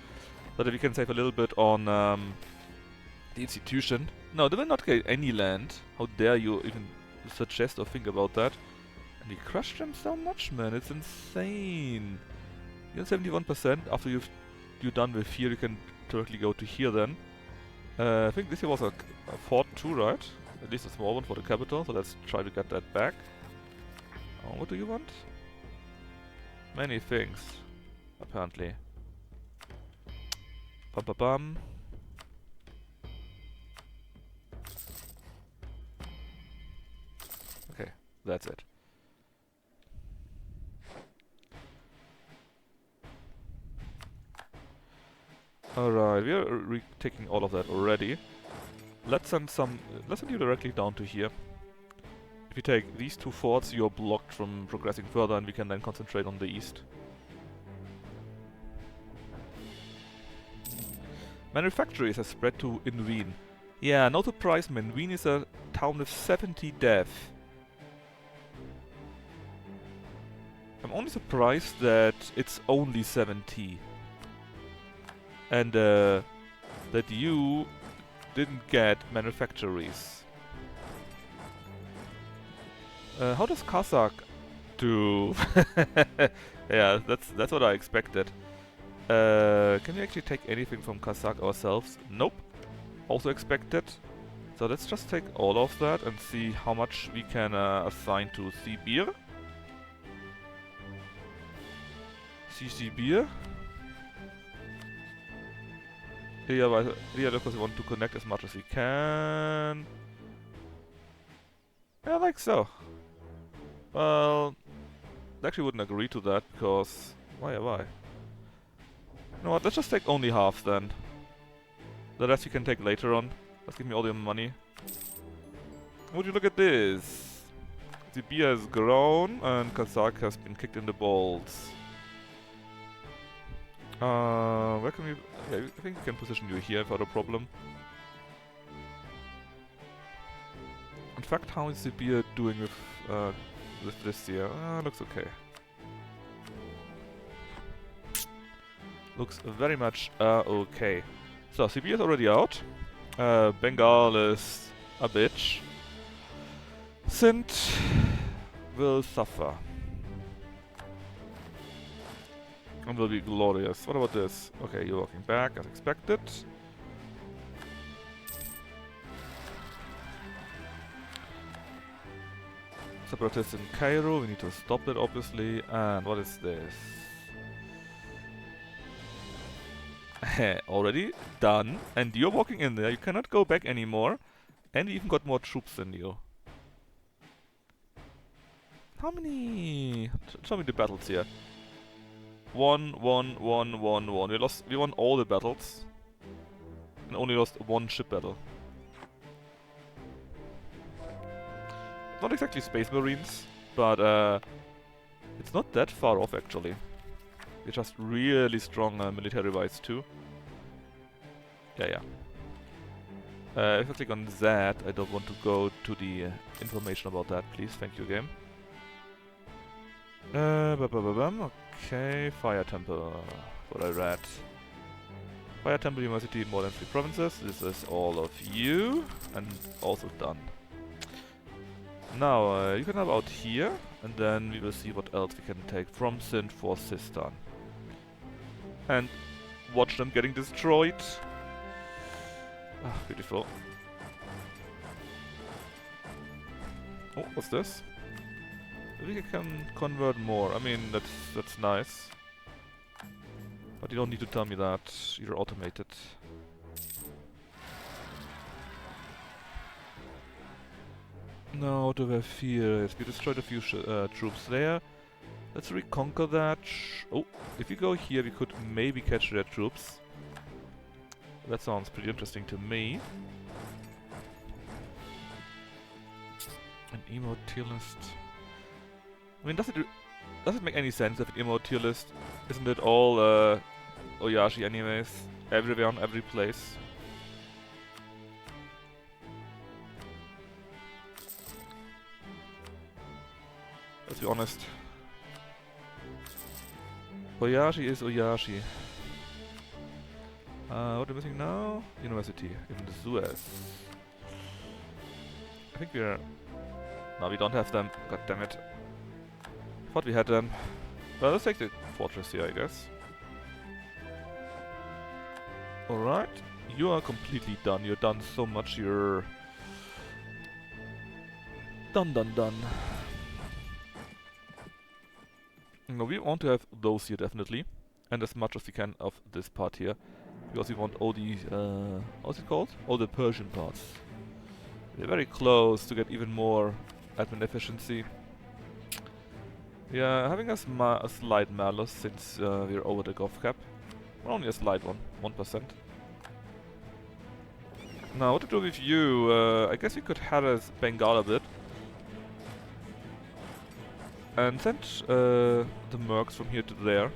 So that we can save a little bit on the institution. No, they will not get any land. How dare you even suggest or think about that. And we crushed them so much, man, it's insane. You're 71%, after you're done with here, you can directly go to here then. I think this here was a fort too, right? At least a small one for the capital, so let's try to get that back. Oh, what do you want? Many things, apparently. Bum bum bum. Okay, that's it. Alright, we are retaking all of that already. Let's send you directly down to here. If you take these two forts, you're blocked from progressing further, and we can then concentrate on the east. Manufactories have spread to Inween. Yeah, no surprise, man. Wien is a town with 70 deaths. I'm only surprised that it's only 70. And that you didn't get manufactories. How does Kazakh do? Yeah, that's what I expected. Can we actually take anything from Kazakh ourselves? Nope. Also expected. So let's just take all of that and see how much we can assign to Sibir. Sibir. Yeah, of course we want to connect as much as we can. Yeah, like so. Well, I actually wouldn't agree to that because... Why? You know what, let's just take only half then. The rest you can take later on. Let's give me all your money. Would you look at this? Sibir has grown and Kazakh has been kicked in the balls. Where can we... Yeah, I think we can position you here without a problem. In fact, how is Sibir doing with this here? Looks okay. Looks very much okay. So, Sibir is already out. Bengal is a bitch. Sindh will suffer. And will be glorious. What about this? Okay, you're walking back as expected. Separatists in Cairo, we need to stop that obviously. And what is this? Already done. And you're walking in there, you cannot go back anymore. And you even got more troops than you. How many... Show me the battles here. 1, 1, 1, 1, 1. We won all the battles. and only lost one ship battle. Not exactly Space Marines, but it's not that far off actually. We're just really strong military-wise too. Yeah. If I click on that, I don't want to go to the information about that, please. Thank you, game. Okay, Fire Temple. What I read. Fire Temple University in more than 3 provinces. This is all of you, and also done. Now, you can have out here, and then we will see what else we can take from Sindh for Sistan. And watch them getting destroyed. Ah, beautiful. Oh, what's this? We can convert more. I mean, that's nice. But you don't need to tell me that. You're automated. No, to have here. Yes, we destroyed a few troops there. Let's reconquer that. Oh, if we go here, we could maybe catch their troops. That sounds pretty interesting to me. An emote tier list. I mean, does it make any sense if an emote tier list? Isn't it all Oyashi anyways? Everywhere on every place. Let's be honest. Oyashi is Oyashi. What are we missing now? University in the Suez. I think we're... No, we don't have them. God damn it. Thought we had them. Well, let's take the fortress here, I guess. Alright. You are completely done. You're done so much. You're... Done. No, we want to have those here, definitely. And as much as we can of this part here. Because we want all the... what's it called? All the Persian parts. We're very close to get even more admin efficiency. Yeah, having a slight malus since we're over the Gov cap. Only a slight one, 1%. Now, what to do with you? I guess we could harass Bengal a bit. And send the mercs from here to there.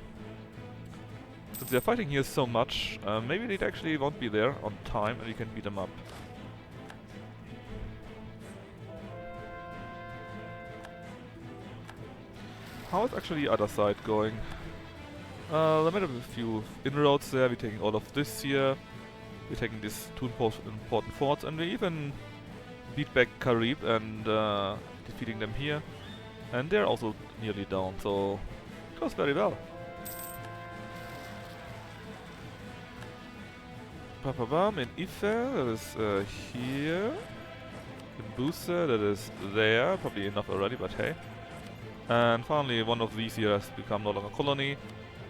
Since they're fighting here so much, maybe they actually won't be there on time and we can beat them up. How is actually the other side going? There might have a few inroads there. We're taking all of this here. We're taking these 2 important forts, and we even beat back Karib and defeating them here. And they're also nearly down, so it goes very well. Papabam in Ife, that is here. In Busa, that is there. Probably enough already, but hey. And finally, one of these here has become no longer a colony.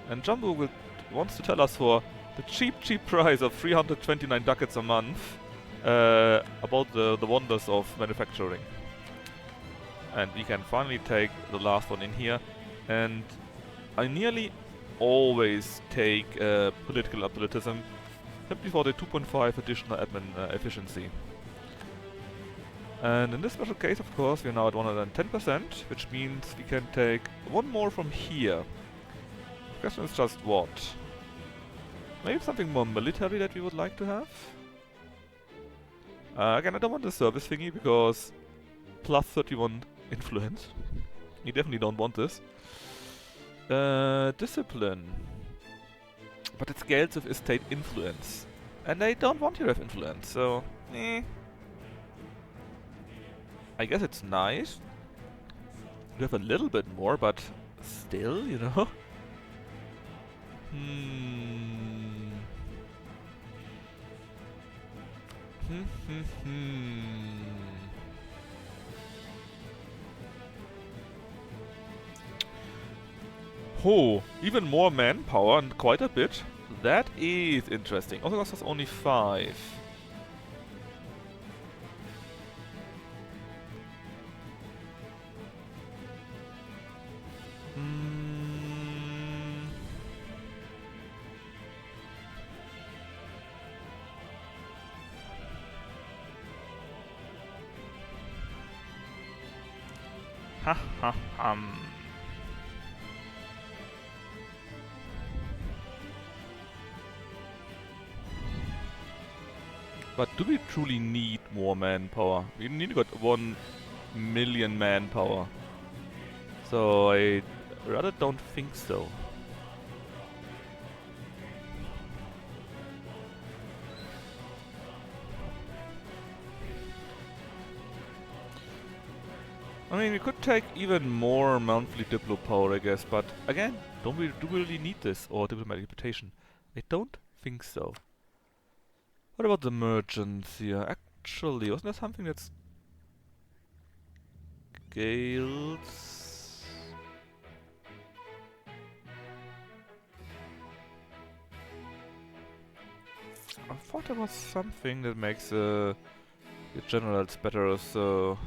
And Jumbo wants to tell us for the cheap price of 329 ducats a month about the wonders of manufacturing. And we can finally take the last one in here. And I nearly always take political absolutism simply for the 2.5 additional admin efficiency. And in this special case, of course, we're now at 110%, which means we can take one more from here. The question is just what? Maybe something more military that we would like to have? Again, I don't want the service thingy because plus 31 influence. We definitely don't want this. Discipline. But it scales with estate influence. And I don't want to have influence, so... I guess it's nice. We have a little bit more, but still, you know? Oh, even more manpower and quite a bit. That is interesting. Also costs us only 5. Ha ha But do we truly need more manpower? We need got 1 million manpower. So I rather don't think so. I mean, we could take even more monthly diplo power, I guess, but again, do we really need this, or diplomatic reputation? I don't think so. What about the merchants here? Actually, wasn't there something that scales? I thought there was something that makes the generals better, so...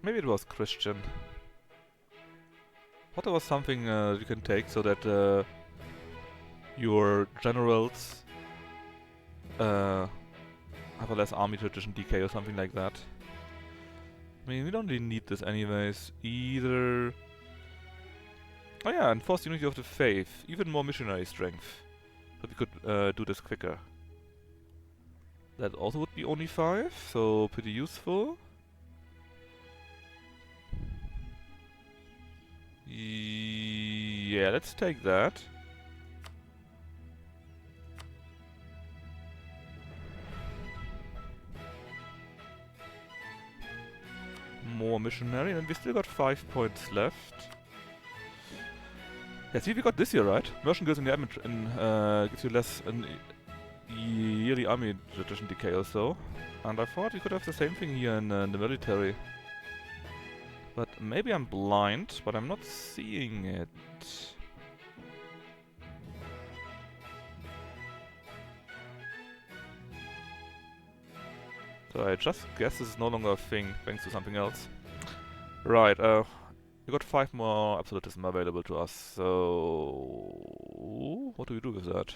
Maybe it was Christian. Thought there was something you can take so that your generals have a less army tradition decay or something like that. I mean, we don't really need this anyways, either. Oh yeah, enforced unity of the faith, even more missionary strength. So we could do this quicker. That also would be only 5, so pretty useful. Yeah, let's take that. More missionary, and we still got 5 points left. Yeah, see, we got this here, right? Merchant guilds in the admin gives you less an yearly army tradition decay or so. And I thought we could have the same thing here in the military. But maybe I'm blind, but I'm not seeing it. So I just guess this is no longer a thing, thanks to something else. Right, we got 5 more absolutism available to us, so... What do we do with that?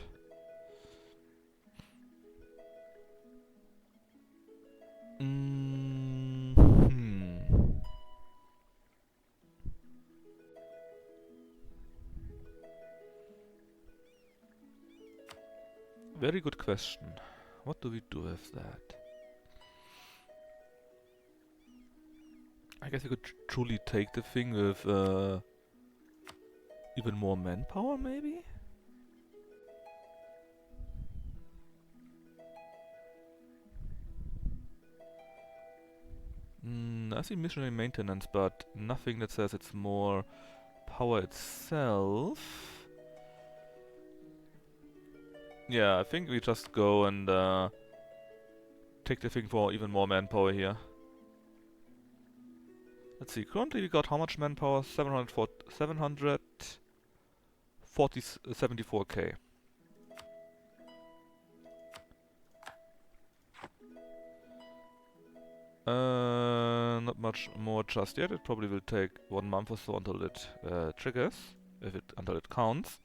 Very good question. What do we do with that? I guess we could truly take the thing with even more manpower, maybe? I see missionary maintenance, but nothing that says it's more power itself. Yeah, I think we just go and take the thing for even more manpower here. Let's see, currently we got how much manpower? 74k. Not much more just yet. It probably will take 1 month or so until it triggers, until it counts.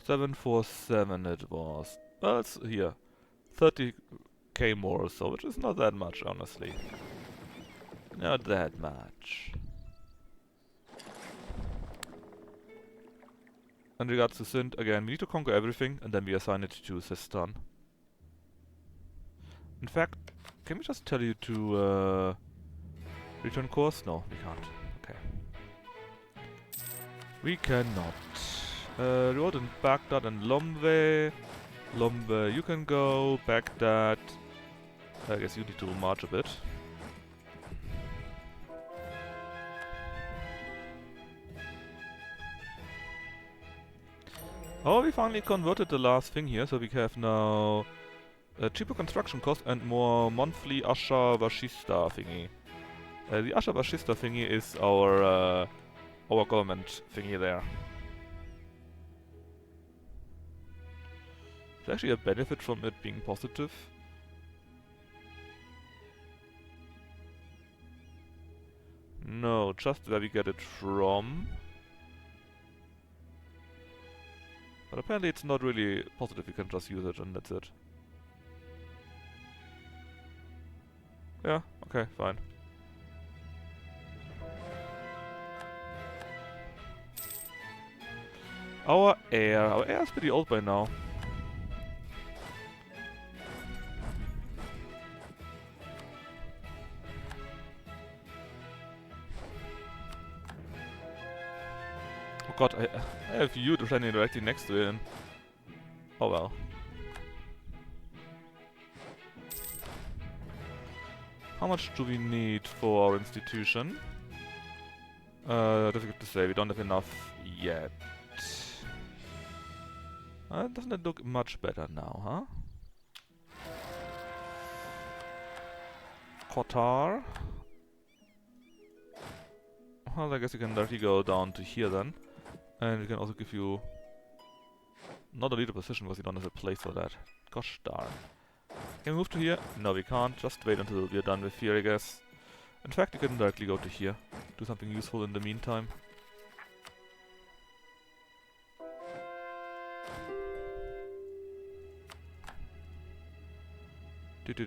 $747 it was. Well, it's here. 30k more or so, which is not that much, honestly. Not that much. In regards to Sindh, again, we need to conquer everything, and then we assign it to Sistan. In fact, can we just tell you to return course? No, we can't. Okay. We cannot. Reward in Baghdad and Lombe. Lombe, you can go. Baghdad. I guess you need to march a bit. Oh, we finally converted the last thing here, so we have now a cheaper construction cost and more monthly Asha Vashista thingy. The Asha Vashista thingy is our government thingy there. There's actually a benefit from it being positive. No, just where we get it from. But apparently it's not really positive, we can just use it and that's it. Yeah, okay, fine. Our air is pretty old by now. Oh god, I have you standing directly next to him. Oh well. How much do we need for our institution? Difficult to say, we don't have enough yet. Doesn't it look much better now, huh? Qatar. Well, I guess you can directly go down to here then. And we can also give you not a leader position because you don't have a place for that. Gosh darn. Can we move to here? No, we can't. Just wait until we're done with here, I guess. In fact, you can directly go to here. Do something useful in the meantime. There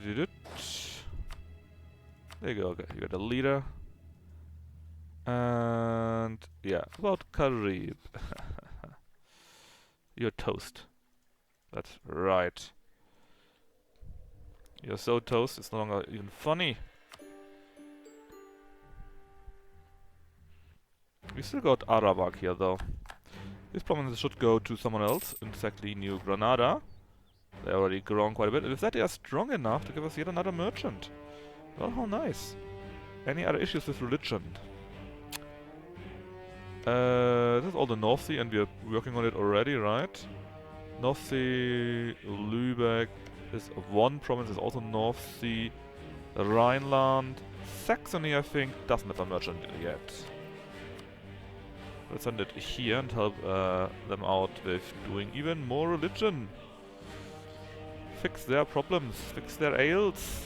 you go, okay. You got a leader. And yeah, about Karib. You're toast. That's right. You're so toast, it's no longer even funny. We still got Arawak here though. These provinces should go to someone else, exactly New Granada. They're already grown quite a bit. And with that they are strong enough to give us yet another merchant. Well, how nice. Any other issues with religion? This is all the North Sea and we are working on it already, right? North Sea, Lübeck is one province, is also North Sea. Rhineland, Saxony I think doesn't have a merchant yet. Let's send it here and help them out with doing even more religion. Fix their problems, fix their ails.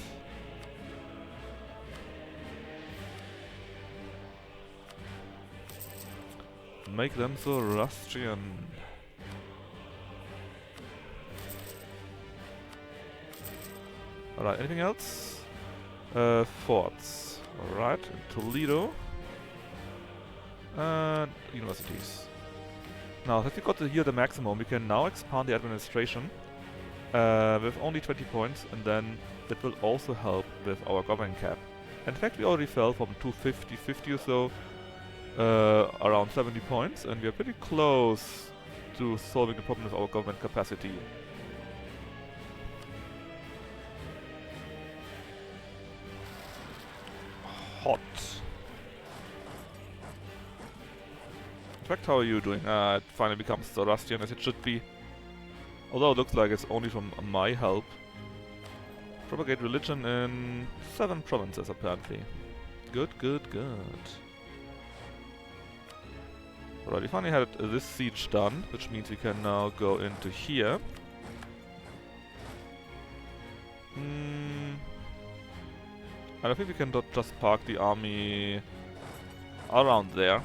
Make them ZoroAustrian. Alright, anything else? Forts. Alright, Toledo. And universities. Now that we got here the maximum, we can now expand the administration with only 20 points, and then that will also help with our government cap. In fact, we already fell from 250 or so, around 70 points, and we are pretty close to solving the problem with our government capacity. Hot. In fact, how are you doing? It finally becomes ZoroAustrian as it should be. Although it looks like it's only from my help. Propagate religion in 7 provinces apparently. Good, good, good. Alright, we finally had this siege done, which means we can now go into here. And I think we can just park the army around there.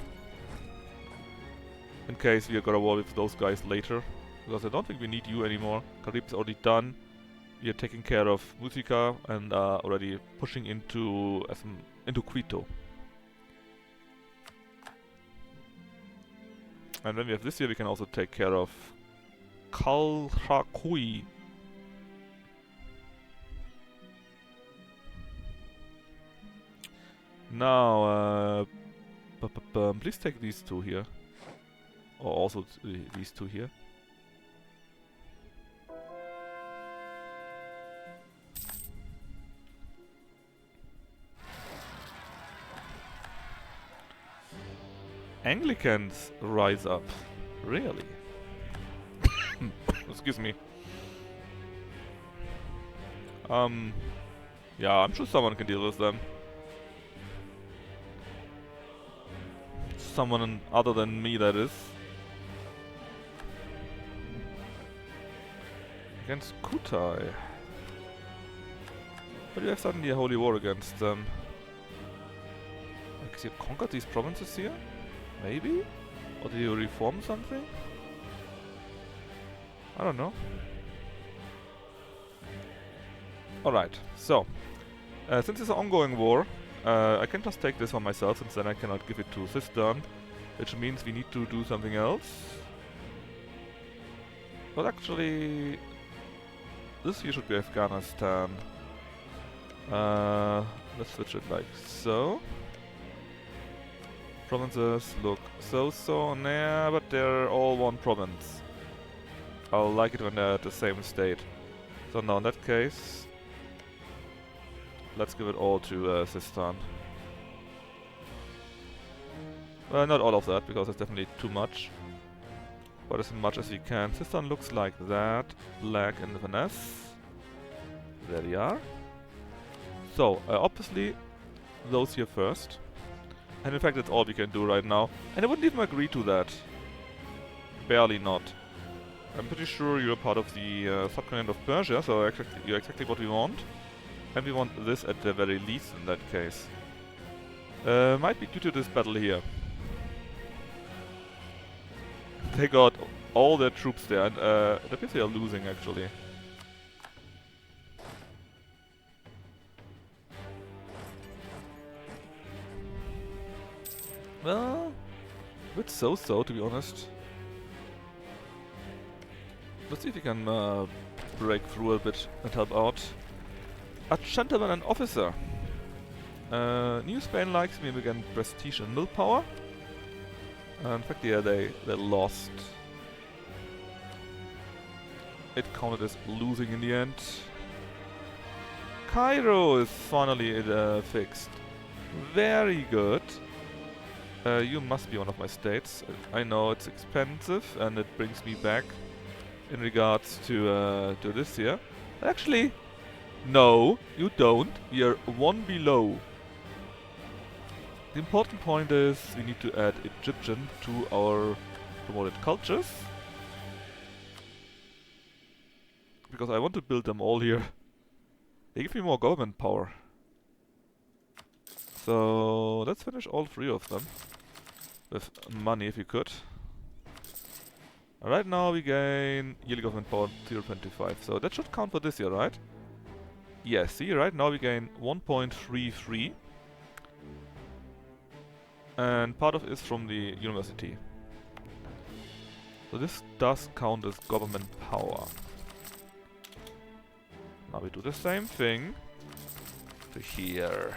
In case we are gonna war with those guys later. Because I don't think we need you anymore. Karib's already done. We are taking care of Musica and already pushing into Quito. And when we have this here, we can also take care of Kalrakui. Now, please take these two here. Or also these two here. Anglicans rise up. Really? Excuse me. Yeah, I'm sure someone can deal with them. Someone other than me, that is. Against Kutai. But you have suddenly a holy war against them. Has he conquered these provinces here? Maybe? Or did he reform something? I don't know. Alright, so. Since it's an ongoing war, I can just take this one myself, since then I cannot give it to Sistan. Which means we need to do something else. But actually... this here should be Afghanistan. Let's switch it like so. Provinces look so-so, nah, but they're all one province. I'll like it when they're at the same state. So now in that case, let's give it all to Sistan. Well, not all of that, because it's definitely too much. But as much as we can. Sistan looks like that. Black and finesse. There we are. So, obviously, those here first. And in fact, that's all we can do right now. And I wouldn't even agree to that. Barely not. I'm pretty sure you're part of the subcontinent of Persia, so you're exactly what we want. And we want this at the very least in that case. Might be due to this battle here. They got all their troops there, and it appears they are losing actually. Well, a bit so-so to be honest. Let's see if we can break through a bit and help out. A gentleman and officer. New Spain likes me again prestige and willpower. In fact, yeah, they lost. It counted as losing in the end. Cairo is finally fixed. Very good. You must be one of my states. I know it's expensive and it brings me back in regards to this here. Actually, no, you don't. You're one below. The important point is we need to add Egyptian to our promoted cultures. Because I want to build them all here. They give me more government power. So let's finish all three of them. With money if you could. Right now we gain yearly government power 0.25. So that should count for this year, right? Yes, see, right now we gain 1.33. And part of it is from the university. So this does count as government power. Now we do the same thing to here.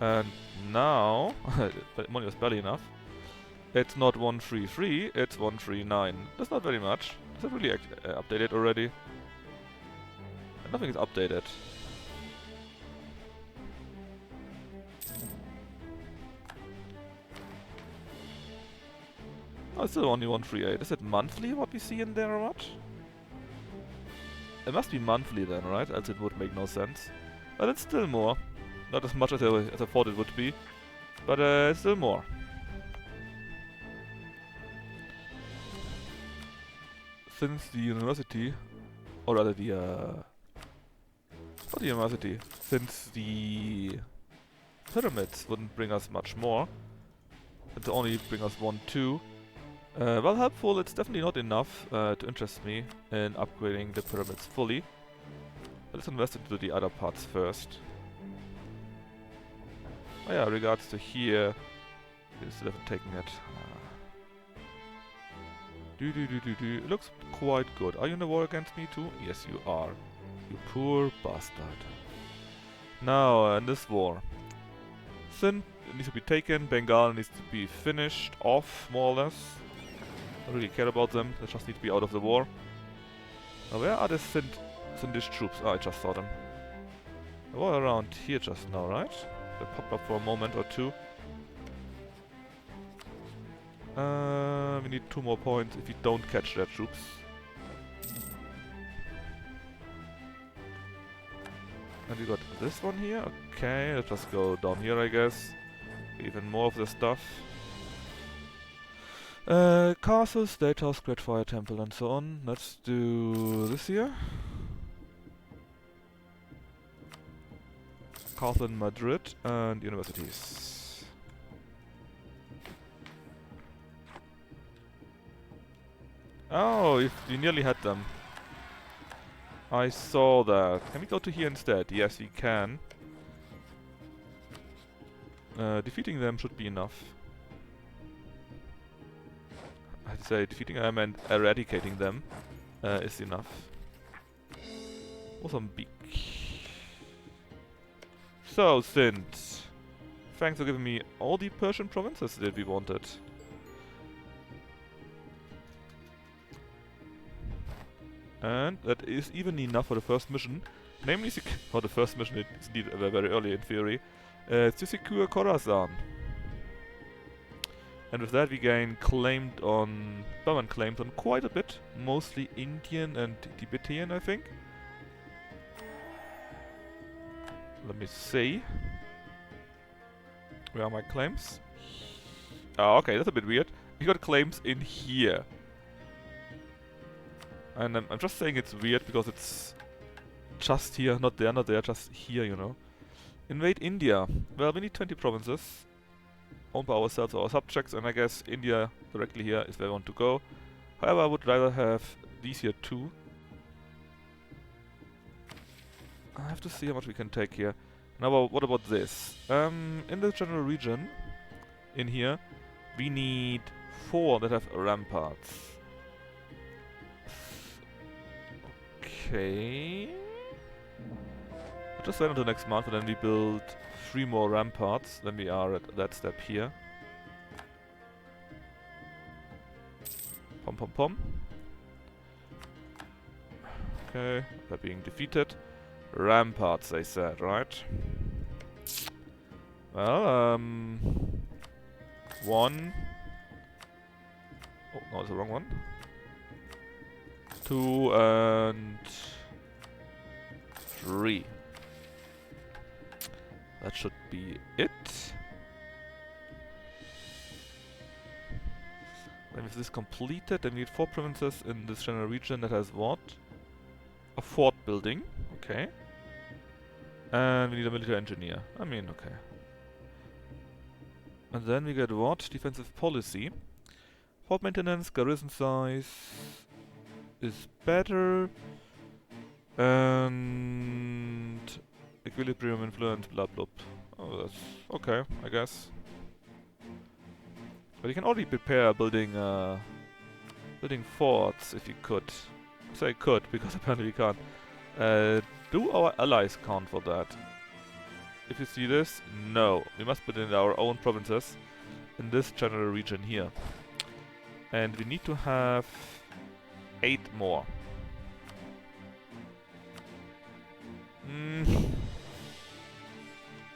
And now, but money was barely enough. It's not 133, it's 139. That's not very much. Is it really updated already? Nothing is updated. Oh, it's still only 138. Is it monthly what we see in there or what? It must be monthly then, right? Else it would make no sense. But it's still more. Not as much as I thought it would be. But it's still more. Since the university, or rather the not the university, since the pyramids wouldn't bring us much more, it only bring us 1, 2. Well, helpful, it's definitely not enough to interest me in upgrading the pyramids fully. But let's invest into the other parts first. Oh yeah, regards to here, we still haven't taken it. It looks quite good. Are you in the war against me too? Yes, you are. You poor bastard. Now, in this war. Sindh needs to be taken, Bengal needs to be finished off, more or less. Don't really care about them, they just need to be out of the war. Now, where are the Sindhish troops? Oh, I just saw them. They were around here just now, right? They popped up for a moment or two. We need 2 more points if we don't catch their troops. And we got this one here. Okay, let's just go down here, I guess. Even more of the stuff. Castle, State House, Great Fire Temple, and so on. Let's do this here. Castle in Madrid and universities. Oh, you nearly had them. I saw that. Can we go to here instead? Yes, we can. Defeating them should be enough. I'd say defeating them and eradicating them is enough. Mozambique. So, Sint. Thanks for giving me all the Persian provinces that we wanted. And that is even enough for the first mission. Namely, for the first mission, it's indeed very early in theory, to secure Khorasan. And with that we gain permanent claims on quite a bit, mostly Indian and Tibetan, I think. Let me see. Where are my claims? Oh, okay, that's a bit weird. We got claims in here. And I'm just saying it's weird because it's just here, not there, just here, you know. Invade India. Well, we need 20 provinces. Owned by ourselves or our subjects, and I guess India directly here is where I want to go. However, I would rather have these here too. I have to see how much we can take here. Now, what about this? In the general region, in here, we need 4 that have ramparts. Okay. I'll just wait until next month and then we build 3 more ramparts. Then we are at that step here. Pom pom pom. Okay, they're being defeated. Ramparts, they said, right? Well, 1. Oh, no, it's the wrong one. 2 and 3. That should be it. Then with this completed, then we need 4 provinces in this general region that has what? A fort building, okay. And we need a military engineer. I mean, okay. And then we get what? Defensive policy. Fort maintenance, garrison size is better. And equilibrium influence, blah blah. Oh, that's okay, I guess. But you can already prepare building forts if you could. I say could because apparently we can't. Do our allies count for that? If you see this, no. We must put in our own provinces in this general region here. And we need to have 8 more.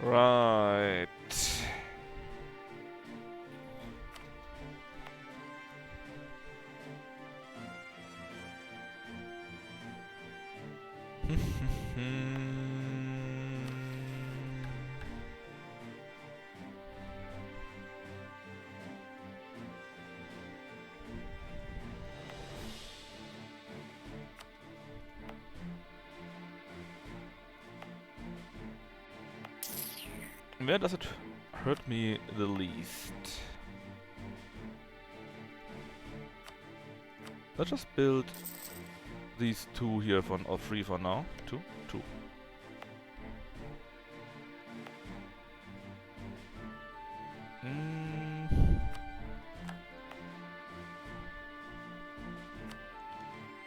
Right. Where does it hurt me the least? Let's just build these 2 here for, or 3 for now. 2? 2.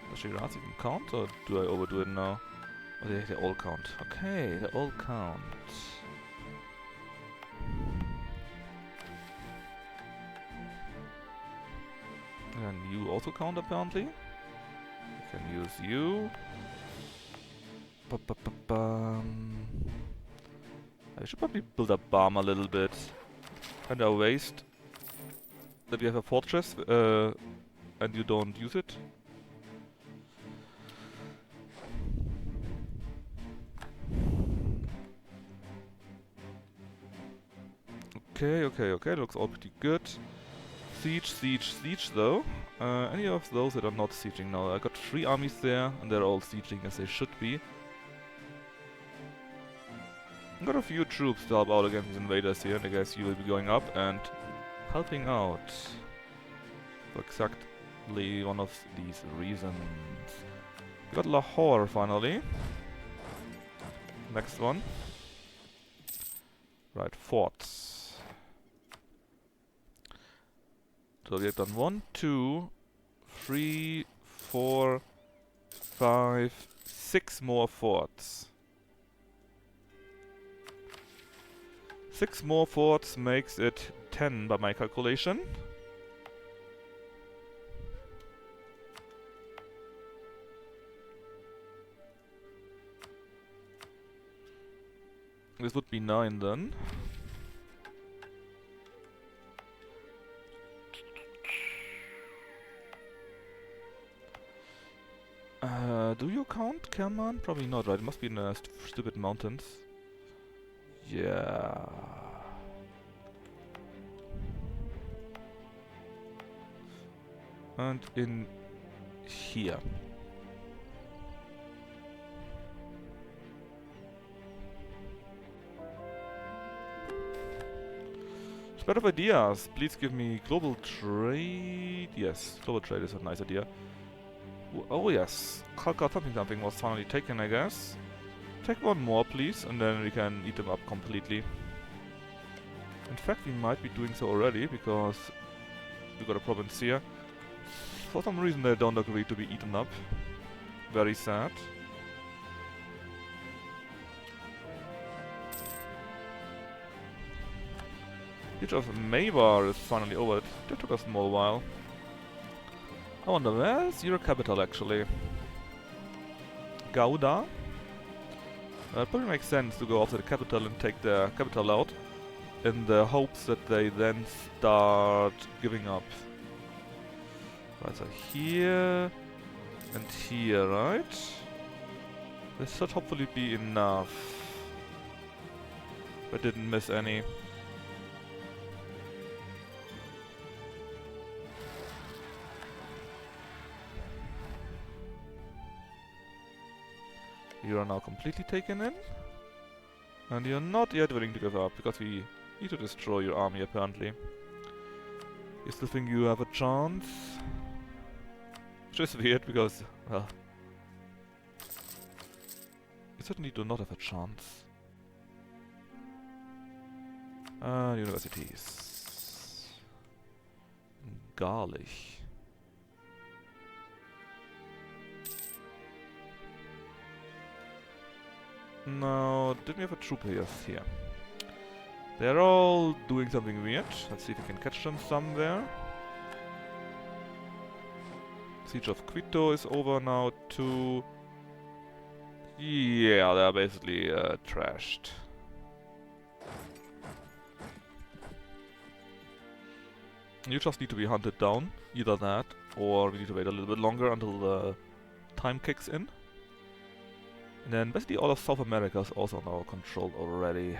Does Shiraz even count, or do I overdo it now? Oh, they all count. Okay, they all count. And you also count apparently. I can use you. I should probably build up Balm a little bit. Kinda a waste that we have a fortress and you don't use it. Okay, looks all pretty good. Siege though. Any of those that are not sieging now? I got 3 armies there, and they're all sieging as they should be. Got a few troops to help out against these invaders here, and I guess you will be going up and helping out. For exactly one of these reasons. We got Lahore finally. Next one. Right, forts. So we have done 1, 2, 3, 4, 5, 6 more forts. 6 more forts makes it 10 by my calculation. This would be 9 then. Do you count Kerman? Probably not, right? It must be in the stupid mountains. Yeah. And in here. Spread of ideas. Please give me global trade. Yes, global trade is a nice idea. Oh yes, Calcutta something was finally taken, I guess. Take one more, please, and then we can eat them up completely. In fact, we might be doing so already, because we got a province here. For some reason they don't agree to be eaten up. Very sad. Siege of Maybar is finally over. That took a small while. I wonder, where's your capital actually? Gouda? It probably makes sense to go after the capital and take the capital out in the hopes that they then start giving up. Right, so here and here, right? This should hopefully be enough. I didn't miss any. You are now completely taken in. And you're not yet willing to give up, because we need to destroy your army apparently. You still think you have a chance? Which is weird, because, well... you certainly do not have a chance. Universities. Garlic. No, didn't we have a troop here? Here. They're all doing something weird. Let's see if we can catch them somewhere. Siege of Quito is over now too. Yeah, they're basically trashed. You just need to be hunted down. Either that, or we need to wait a little bit longer until the time kicks in. And then basically all of South America is also under our control already.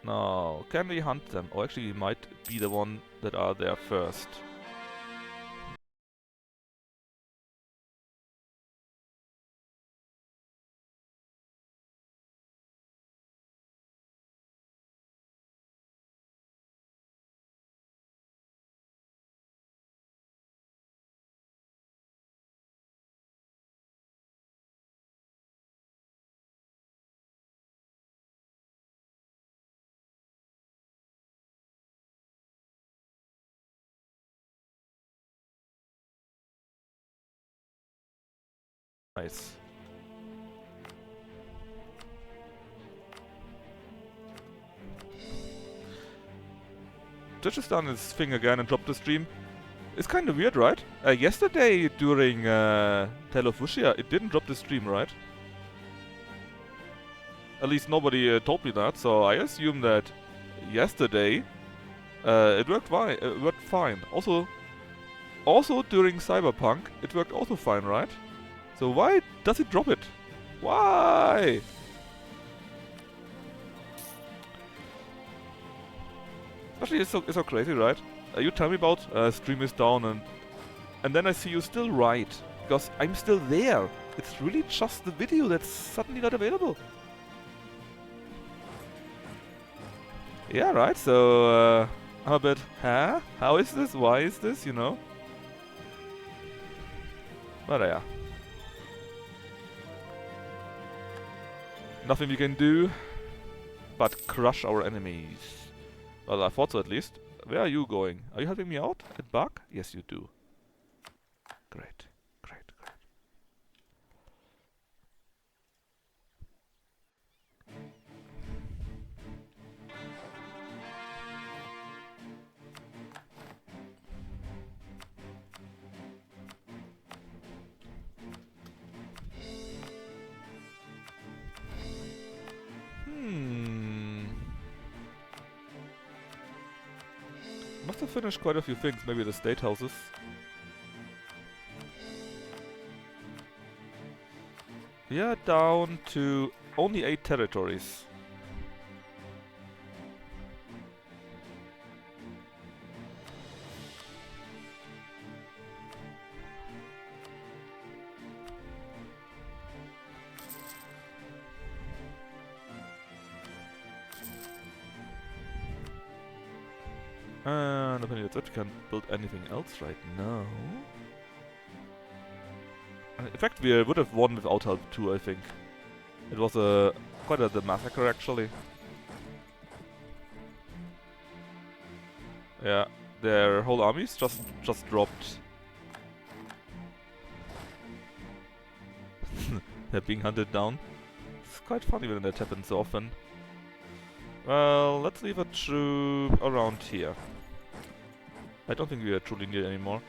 Now, can we hunt them? Or actually we might be the one that are there first. Nice. Just done his thing again and dropped the stream. It's kind of weird, right? Yesterday during Tale of Wuxia, it didn't drop the stream, right? At least nobody told me that, so I assume that yesterday it worked fine. Also during Cyberpunk, it worked also fine, right? So why does it drop it? Why? Actually, it's so crazy, right? You tell me about stream is down and then I see you still right, because I'm still there. It's really just the video that's suddenly not available. Yeah, right, so I'm a bit, huh? How is this? Why is this, you know? But yeah. Nothing we can do but crush our enemies. Well, I thought so at least. Where are you going? Are you helping me out at Bug? Yes, you do. Great, great, great. Must have finished quite a few things, maybe the state houses. We are down to only 8 territories. And apparently that's it, we can't build anything else right now. In fact, we would have won without help too, I think. It was quite a massacre actually. Yeah, their whole armies just dropped. They're being hunted down. It's quite funny when that happens so often. Well, let's leave a troop around here. I don't think we are truly near anymore.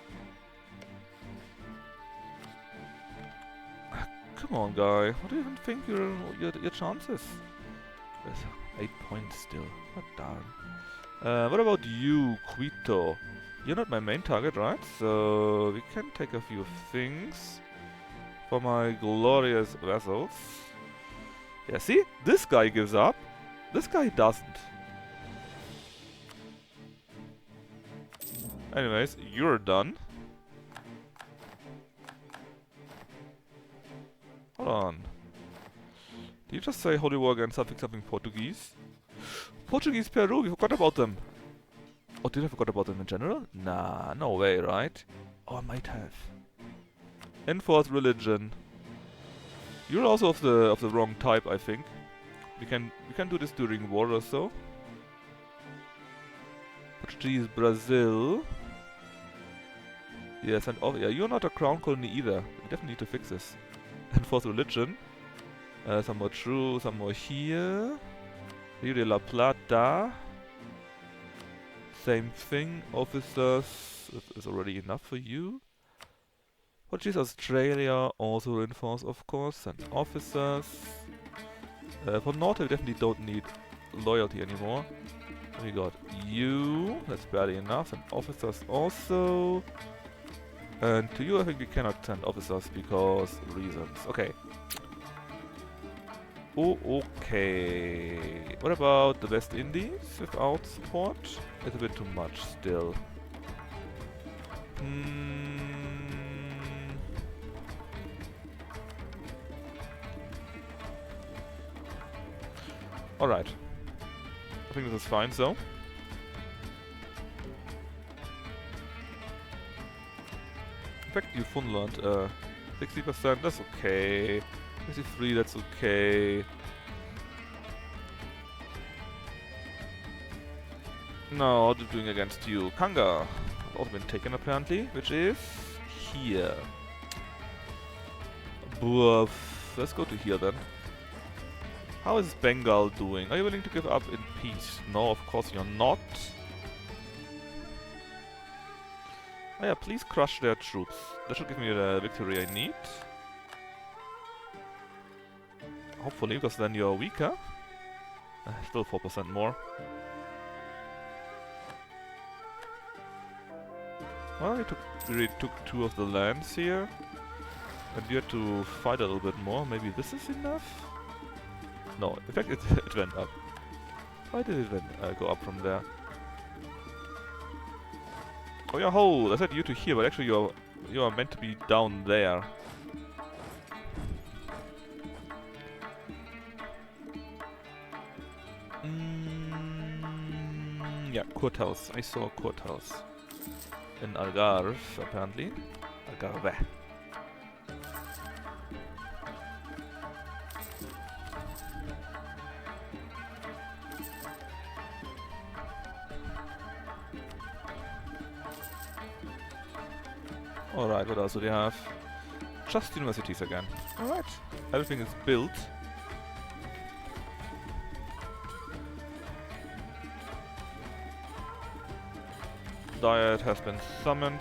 Come on, guy. What do you even think your chances? There's 8 points still. What darn. What about you, Quito? You're not my main target, right? So we can take a few things for my glorious vassals. Yeah, see? This guy gives up. This guy doesn't. Anyways, you're done. Hold on. Did you just say Holy War against something Portuguese? Portuguese Peru, we forgot about them. Oh, did I forget about them in general? Nah, no way, right? Oh, I might have. Enforced religion. You're also of the wrong type, I think. We can do this during war or so. Portuguese Brazil. Yes, and oh yeah, you're not a crown colony either. We definitely need to fix this. Enforced religion. Some more true, some more here. Rio de la Plata. Same thing. Officers is already enough for you. Portuguese Australia also reinforced, of course, and officers. For North, we definitely don't need loyalty anymore. We got you, that's barely enough, and officers also. And to you, I think we cannot send officers because reasons. Okay. Oh, okay. What about the West Indies without support? It's a bit too much still. Alright. I think this is fine, so. In fact, Newfoundland, 60%, that's okay. 63, that's okay. Now, what are we doing against you? Kanga. Also been taken apparently, which is here. Boof. Let's go to here then. How is Bengal doing? Are you willing to give up in peace? No, of course you're not. Oh yeah, please crush their troops. That should give me the victory I need. Hopefully, because then you're weaker. Still 4% more. Well, we really took 2 of the lands here. And you had to fight a little bit more. Maybe this is enough? No, in fact it went up. Why did it then go up from there? Oh yeah, hold! I said you to here, but actually you are meant to be down there. Yeah, courthouse. I saw a courthouse. In Algarve, apparently. Algarve. Alright, what else do they have? Just universities again. Alright. Everything is built. Diet has been summoned.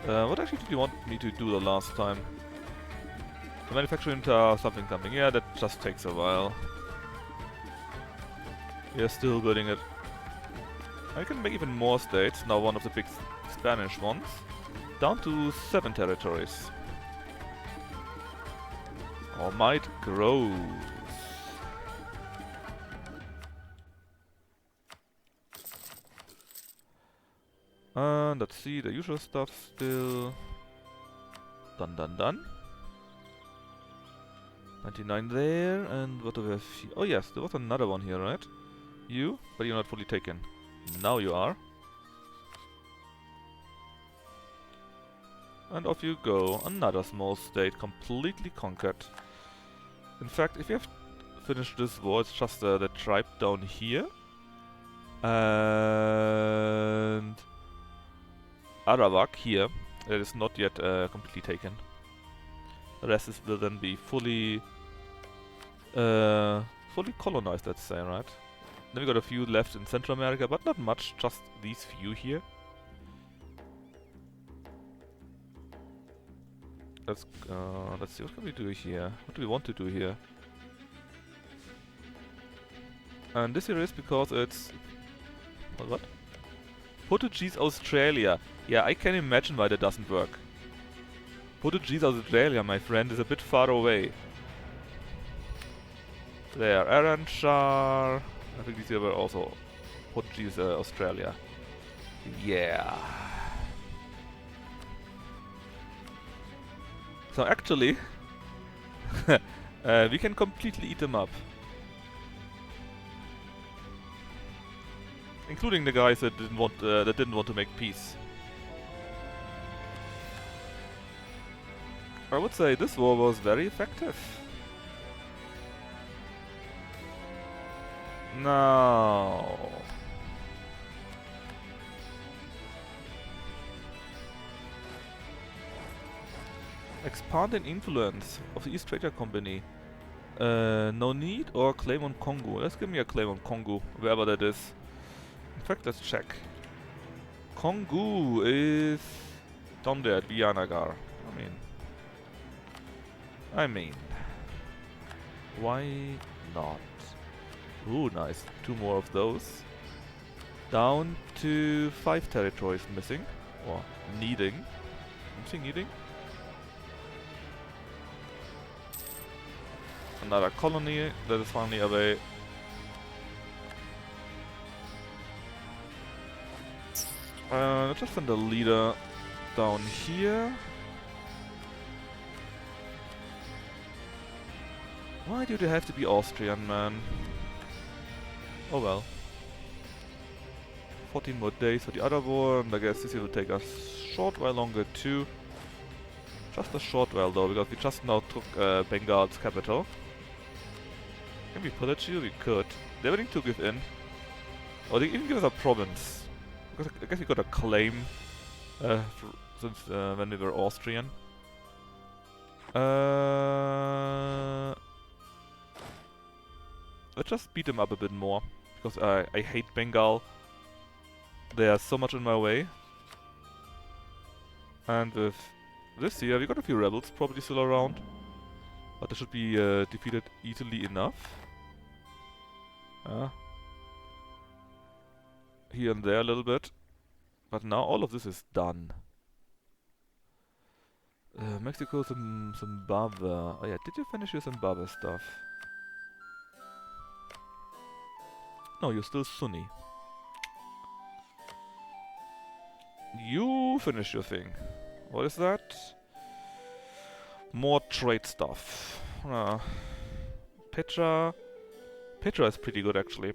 What actually did you want me to do the last time? The manufacturing tower, something. Yeah, that just takes a while. We are still building it. I can make even more states, now one of the big Spanish ones. Down to 7 territories. Our might grows. And let's see, the usual stuff still. Done, done, done. 99 there, and what do we have here? Oh yes, there was another one here, right? You? But you're not fully taken. Now you are. And off you go. Another small state, completely conquered. In fact, if you have finished this war, it's just the tribe down here. And Arawak here. It is not yet completely taken. The rest will then be fully colonized, let's say, right? Then we got a few left in Central America, but not much, just these few here. Let's see, what can we do here? What do we want to do here? And this here is because it's... What? Portuguese Australia. Yeah, I can imagine why that doesn't work. Portuguese Australia, my friend, is a bit far away. There, Aranchar. I think these here were also Portuguese Australia. Yeah. So actually, we can completely eat them up. Including the guys that didn't want to make peace. I would say this war was very effective. No. Expand in influence of the East Trader Company. No need or claim on Congo. Let's give me a claim on Congo, wherever that is. In fact, let's check. Congo is down there at Vijayanagar. I mean, why not? Ooh, nice. 2 more of those. Down to 5 territories missing. Or needing. Needing? Another colony that is finally away. Let's just send a leader down here. Why do they have to be Austrian, man? Oh well. 14 more days for the other war, and I guess this will take us a short while longer too. Just a short while though, because we just now took Bengal's capital. Can we pillage you? We could. They're willing to give in. Or they even give us a province. Because I guess we got a claim since when we were Austrian. Let's just beat them up a bit more. Because I hate Bengal. They are so much in my way. And with this here, we got a few rebels probably still around. But they should be defeated easily enough. Here and there a little bit. But now all of this is done. Mexico, Zimbabwe. Oh yeah, did you finish your Zimbabwe stuff? No, you're still Sunni. You finish your thing. What is that? More trade stuff. Petra. Petra is pretty good actually.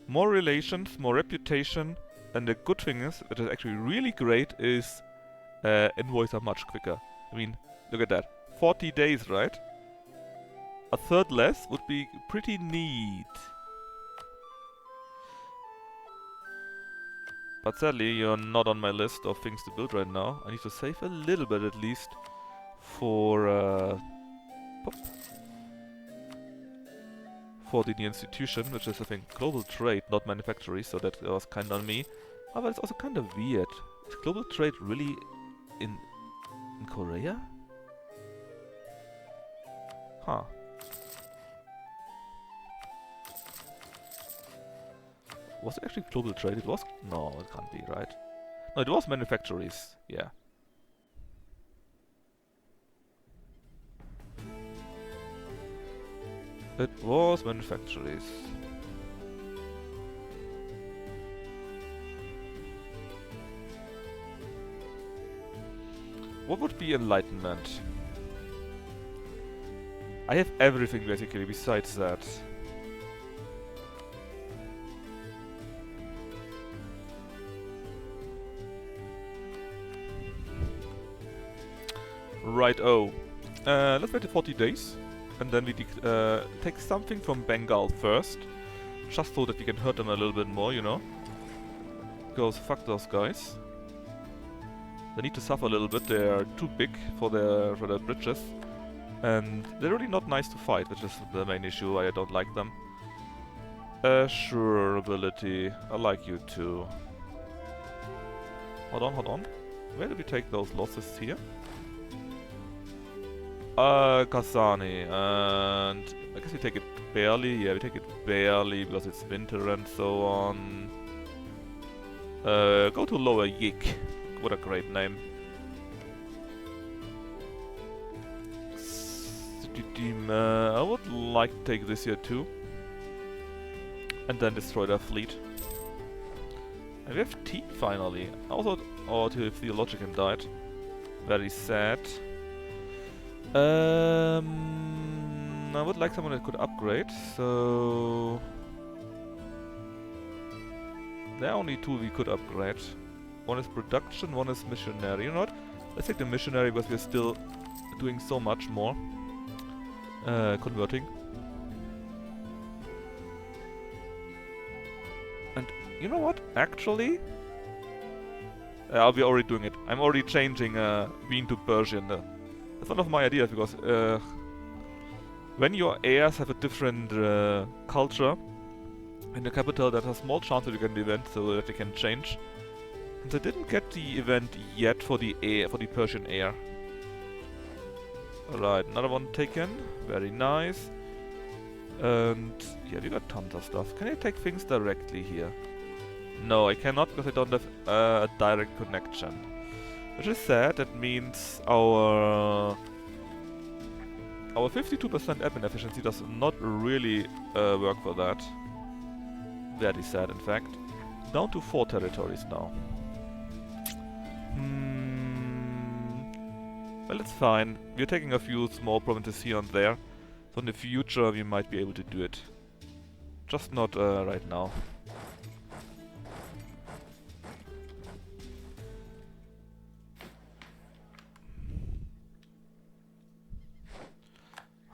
More relations, more reputation, and the good thing is, which is actually really great, is invoice are much quicker. I mean, look at that. 40 days, right? A third less would be pretty neat. But sadly, you're not on my list of things to build right now. I need to save a little bit at least for for the institution, which is I think global trade, not manufactory, so that was kinda on me. Oh, but it's also kinda weird. Is global trade really in Korea? Huh. Was it actually global trade? It was... No, it can't be, right? No, it was manufactories, yeah. It was manufactories. What would be enlightenment? I have everything basically besides that. Right, oh. Let's wait 40 days. And then we take something from Bengal first. Just so that we can hurt them a little bit more, you know. Because fuck those guys. They need to suffer a little bit, they're too big for their bridges. And they're really not nice to fight, which is the main issue why I don't like them. Sure, ability. I like you too. Hold on, hold on. Where do we take those losses here? Kasani, and I guess we take it barely. Yeah, we take it barely because it's winter and so on. Go to Lower Yik. What a great name. I would like to take this here too. And then destroy their fleet. And we have tea finally. Also, to Theologican died. Very sad. I would like someone that could upgrade, so... There are only two we could upgrade. One is production, one is missionary. You know what? Let's take the missionary because we're still doing so much more. Converting. And you know what? Actually... we're already doing it. I'm already changing Wien to Persian. That's one of my ideas because when your heirs have a different culture in the capital, there's a small chance that you get the event so that they can change. And I didn't get the event yet for the Persian heir. Alright, another one taken. Very nice. And yeah, we got tons of stuff. Can I take things directly here? No, I cannot because I don't have a direct connection. Which is sad, that means our 52% admin efficiency does not really work for that. Very sad, in fact. Down to 4 territories now. Well, it's fine. We're taking a few small provinces here and there. So in the future we might be able to do it. Just not right now.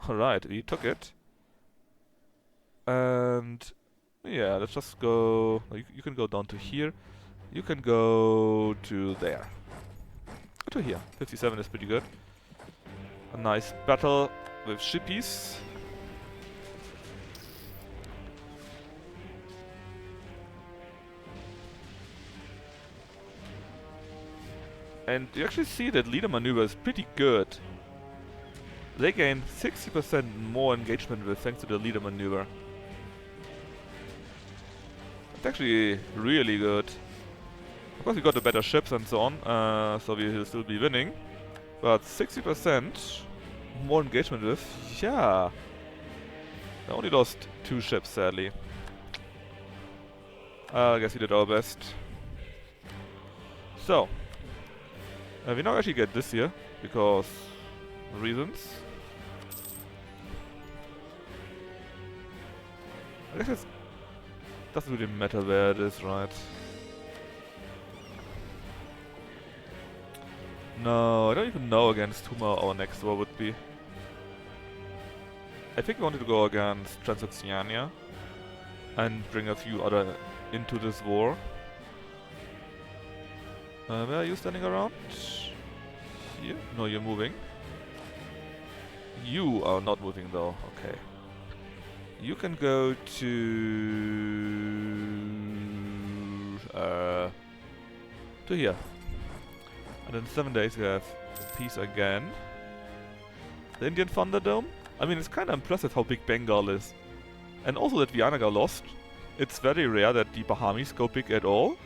Alright, we took it. And yeah, let's just go... You can go down to here. You can go to there. Go to here. 57 is pretty good. A nice battle with shippies. And you actually see that leader maneuver is pretty good. They gain 60% more engagement with thanks to the leader maneuver. It's actually really good. Of course we got the better ships and so on, so we will still be winning. But 60% more engagement with, yeah. I only lost 2 ships sadly. I guess we did our best. So, we now actually get this here, because reasons. I guess Doesn't really matter where it is, right? No, I don't even know against whom our next war would be. I think we wanted to go against Transoxiania and bring a few other into this war. Where are you standing around? Here? No, you're moving. You are not moving though, okay. You can go to... here. And in 7 days we have peace again. The Indian Thunderdome? I mean, it's kind of impressive how big Bengal is. And also that Vijayanagar lost. It's very rare that the Bahamis go big at all.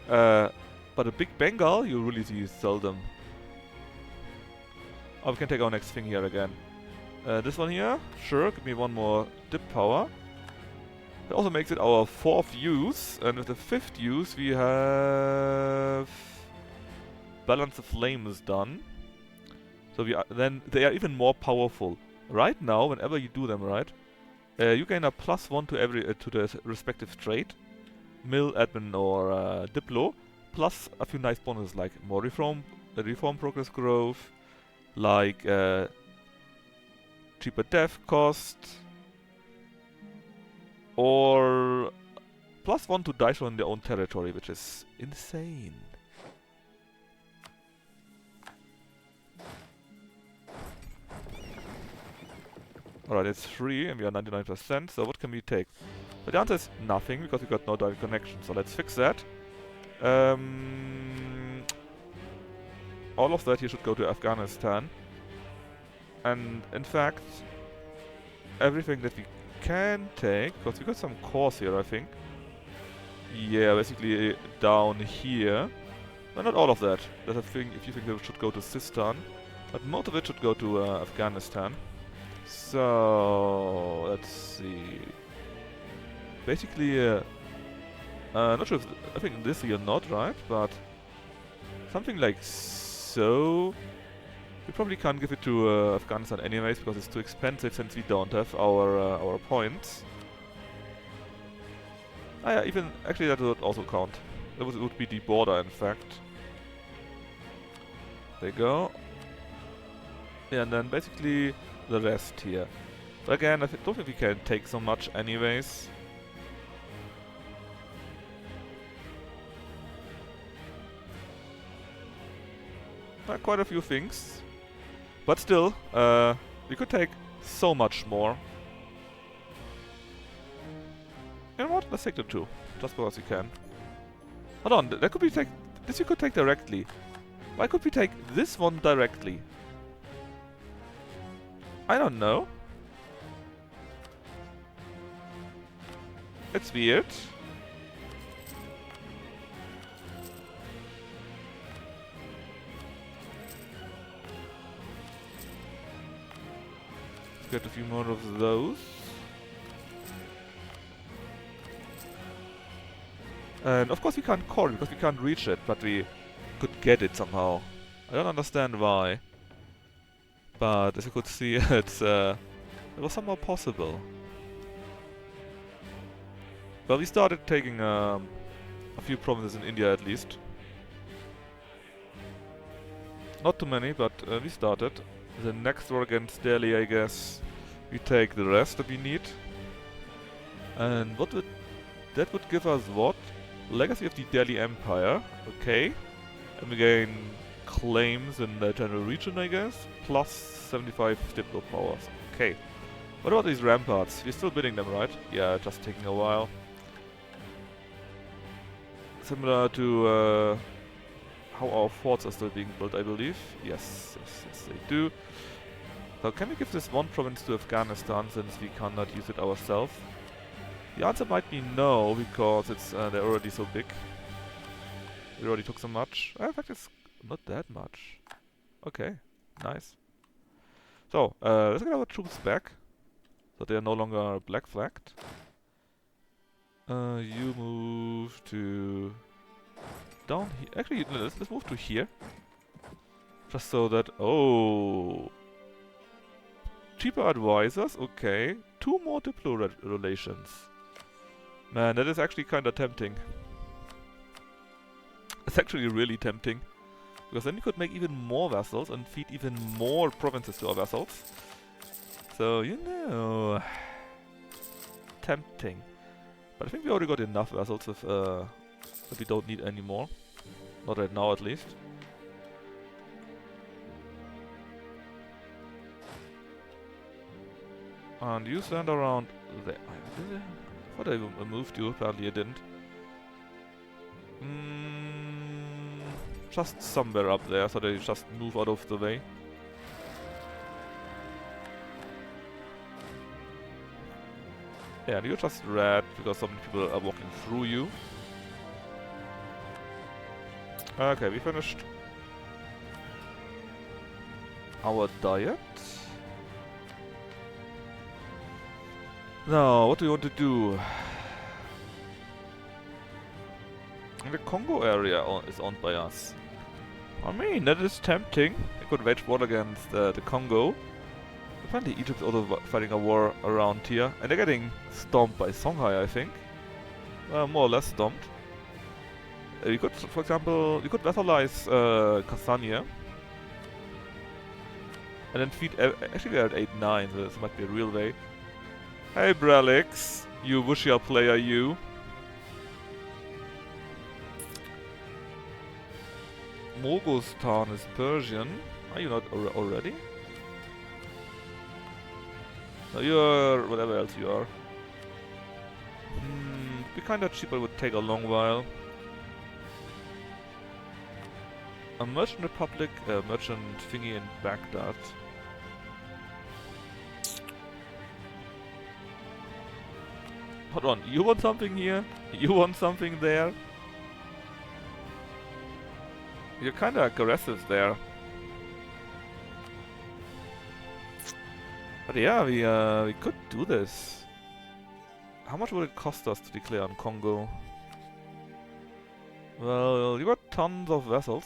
But a big Bengal you really see seldom. Oh, we can take our next thing here again. This one here? Sure, give me one more dip power. It also makes it our 4th use, and with the 5th use we have... Balance of Flame is done. So we are then they are even more powerful. Right now, whenever you do them, right, you gain a +1 to every to the respective trait, Mill, Admin, or Diplo, plus a few nice bonuses like more reform progress growth, like cheaper death cost, or +1 to dice roll in their own territory, which is insane. Alright, it's 3 and we are 99%, so what can we take? But the answer is nothing, because we got no direct connection, so let's fix that. All of that here should go to Afghanistan. And in fact, everything that we can take, because we got some cores here, I think. Yeah, basically down here. Well, not all of that. There's a few things that should go to Sistan, but most of it should go to Afghanistan. So, let's see. Basically, not sure if I think this here not, right? But something like so. We probably can't give it to Afghanistan anyways because it's too expensive since we don't have our points. Ah yeah, even actually that would also count. That would be the border, in fact. There you go. Yeah, and then basically the rest here. But again, I don't think we can take so much anyways. Quite a few things. But still, we could take so much more. You know what? Let's take the 2. Just because we can. Hold on, that could be this we could take directly. Why could we take this one directly? I don't know. It's weird. Let's get a few more of those. And of course we can't call it because we can't reach it, but we could get it somehow. I don't understand why. But as you could see, it was somehow possible. Well, we started taking a few provinces in India at least. Not too many, but we started. The next war against Delhi, I guess, we take the rest that we need. And what would that would give us what? Legacy of the Delhi Empire, okay. And we gain claims in the general region, I guess. Plus 75 diplo powers, okay. What about these ramparts? We're still building them, right? Yeah, just taking a while. Similar to how our forts are still being built, I believe. Yes, they do. So can we give this one province to Afghanistan since we cannot use it ourselves? The answer might be no, because it's they're already so big. We already took so much. In fact, it's not that much. Okay, nice. So, let's get our troops back. So they are no longer black flagged. You move to down here. Actually, let's move to here. Just so that cheaper advisors. Okay, 2 more diplo relations. Man, that is actually kinda tempting. It's actually really tempting. Because then you could make even more vassals and feed even more provinces to our vassals. So, you know... tempting. But I think we already got enough vassals if we don't need any more. Not right now, at least. And you stand around there. I thought I moved you, apparently I didn't. Just somewhere up there, so they just move out of the way. Yeah, you're just red because some people are walking through you. Okay, we finished our diet. Now, what do we want to do? The Congo area is owned by us. I mean, that is tempting. I could wage war against the Congo. Apparently Egypt's also fighting a war around here. And they're getting stomped by Songhai, I think. More or less stomped. We could, for example, we could vassalize Cassania. And then feed... actually we are at 8-9, so this might be a real way. Hey Brelix, you Wuxia player, you. Mogostan is Persian. Are you not already? No, you're whatever else you are. Be kinda cheap, but it would take a long while. A merchant republic, merchant thingy in Baghdad. Hold on, you want something here? You want something there? You're kinda aggressive there. But yeah, we could do this. How much would it cost us to declare on Congo? Well, you got tons of vessels.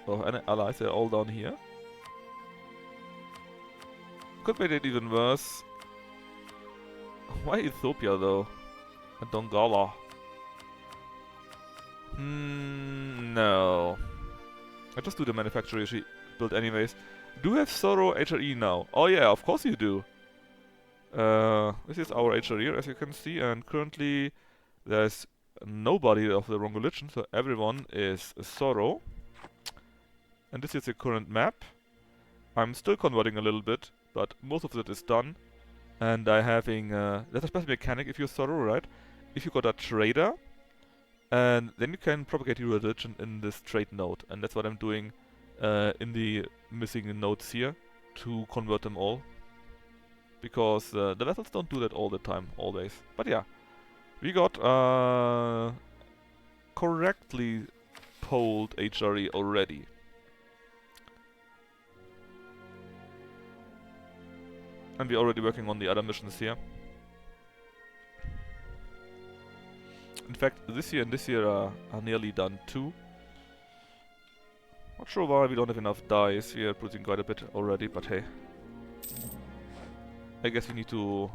Or allies, they're all down here. Could make it even worse. Why Ethiopia though? And Dongala? No. I just do the manufacturer usually build anyways. Do you have Zoro HRE now? Oh yeah, of course you do. This is our HRE as you can see, and currently there's nobody of the wrong religion, so everyone is Zoro. And this is the current map. I'm still converting a little bit, but most of it is done. And I having there's a special mechanic if you're Zoro, right? If you got a trader, and then you can propagate your religion in this trade node, and that's what I'm doing in the missing nodes here to convert them all. Because the vessels don't do that all the time, always. But yeah, we got correctly polled HRE already. And we're already working on the other missions here. In fact, this year and this year are nearly done too. Not sure why we don't have enough dice. We are producing quite a bit already, but hey. I guess we need to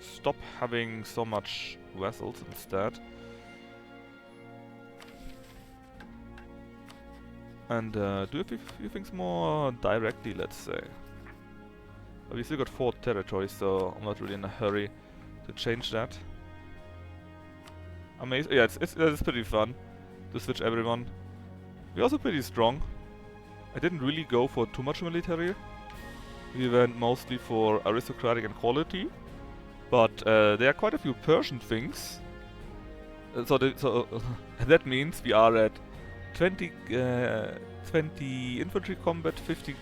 stop having so much vessels instead. And do a few things more directly, let's say. But we still got 4 territories, so I'm not really in a hurry to change that. Amazing. Yeah, it's pretty fun to switch everyone. We're also pretty strong. I didn't really go for too much military. We went mostly for aristocratic and quality. But there are quite a few Persian things. So that means we are at 20 infantry combat, 50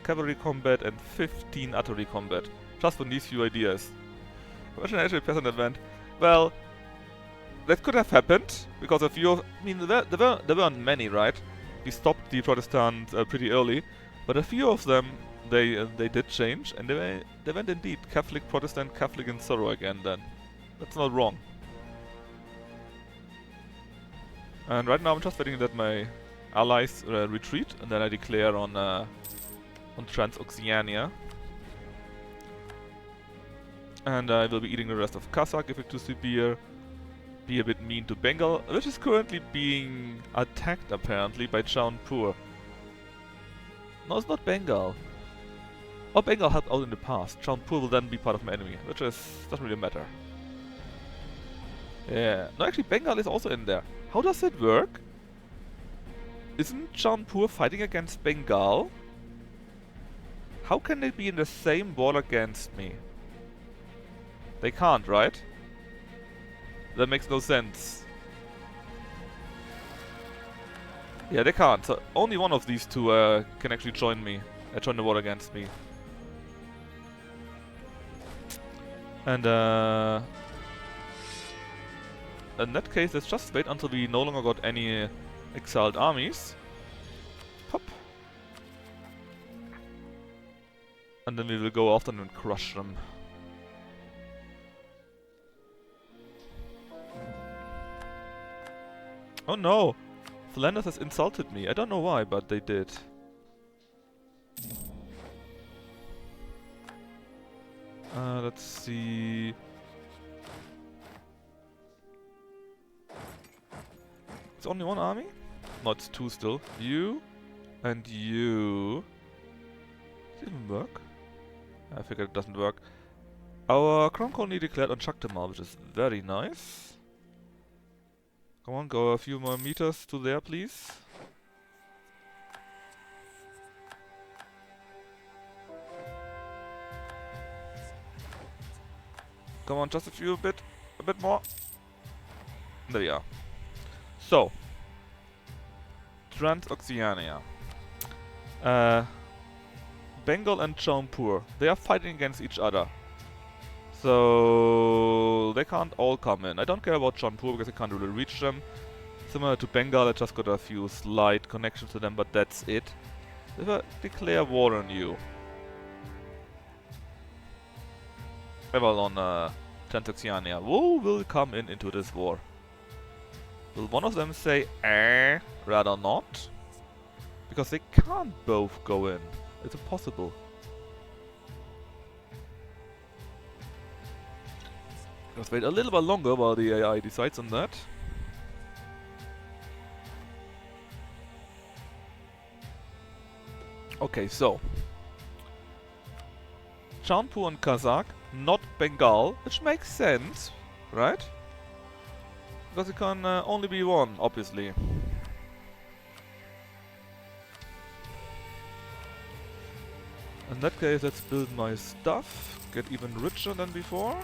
cavalry combat, and 15 artillery combat. Just from these few ideas. Imagine actually a peasant event. Well, that could have happened because a few. I mean, there weren't many, right? We stopped the Protestants pretty early, but a few of them they did change, and they went indeed Catholic, Protestant, Catholic, and Zoro again. Then that's not wrong. And right now I'm just waiting that my allies retreat, and then I declare on Transoxiania. And I will be eating the rest of Kazakh if it's too severe. Be a bit mean to Bengal, which is currently being attacked apparently by Jaunpur. No, it's not Bengal. Or Bengal helped out in the past. Jaunpur will then be part of my enemy, which doesn't really matter. Yeah. No, actually Bengal is also in there. How does it work? Isn't Jaunpur fighting against Bengal? How can they be in the same war against me? They can't, right? That makes no sense. Yeah, they can't. So only one of these two can actually join me. Join the war against me. And in that case, let's just wait until we no longer got any exiled armies. Pop. And then we will go after them and crush them. Oh no! Flanders has insulted me. I don't know why, but they did. Let's see... It's only one army? No, it's two still. You and you... Does it even work? I figured it doesn't work. Our crown colony declared on Shaktamal, which is very nice. Come on, go a few more meters to there, please. Come on, just a bit more. There we are. So, Transoxiania. Bengal and Jaunpur, they are fighting against each other. So they can't all come in. I don't care about Jaunpur because I can't really reach them. Similar to Bengal, I just got a few slight connections to them, but that's it. If I declare war on you. Well, on Transoxiania, who will come into this war? Will one of them say, rather not? Because they can't both go in. It's impossible. Let's wait a little bit longer while the AI decides on that. Okay, so Jaunpur and Kazakh, not Bengal, which makes sense, right? Because it can only be one, obviously. In that case, let's build my stuff, get even richer than before.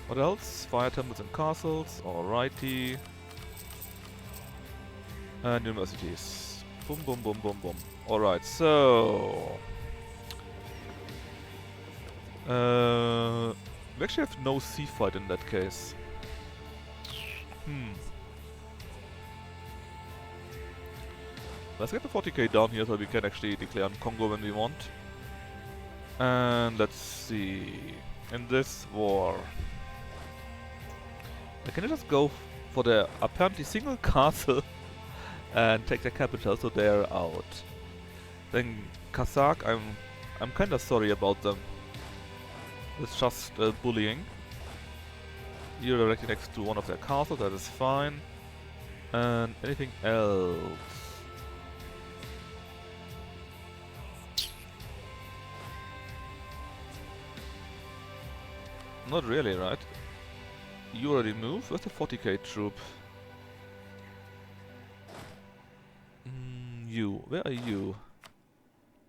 What else? Fire temples and castles, alrighty. And universities. Boom, boom, boom, boom, boom. Alright, so... we actually have no sea fight in that case. Let's get the 40k down here so we can actually declare on Congo when we want. And let's see... In this war... Can I just go for the apparently single castle and take the capital, so they're out. Then Kazakh, I'm kinda sorry about them. It's just bullying. You're directly next to one of their castles, that is fine. And anything else? Not really, right? You already moved? Where's the 40k troop? You. Where are you?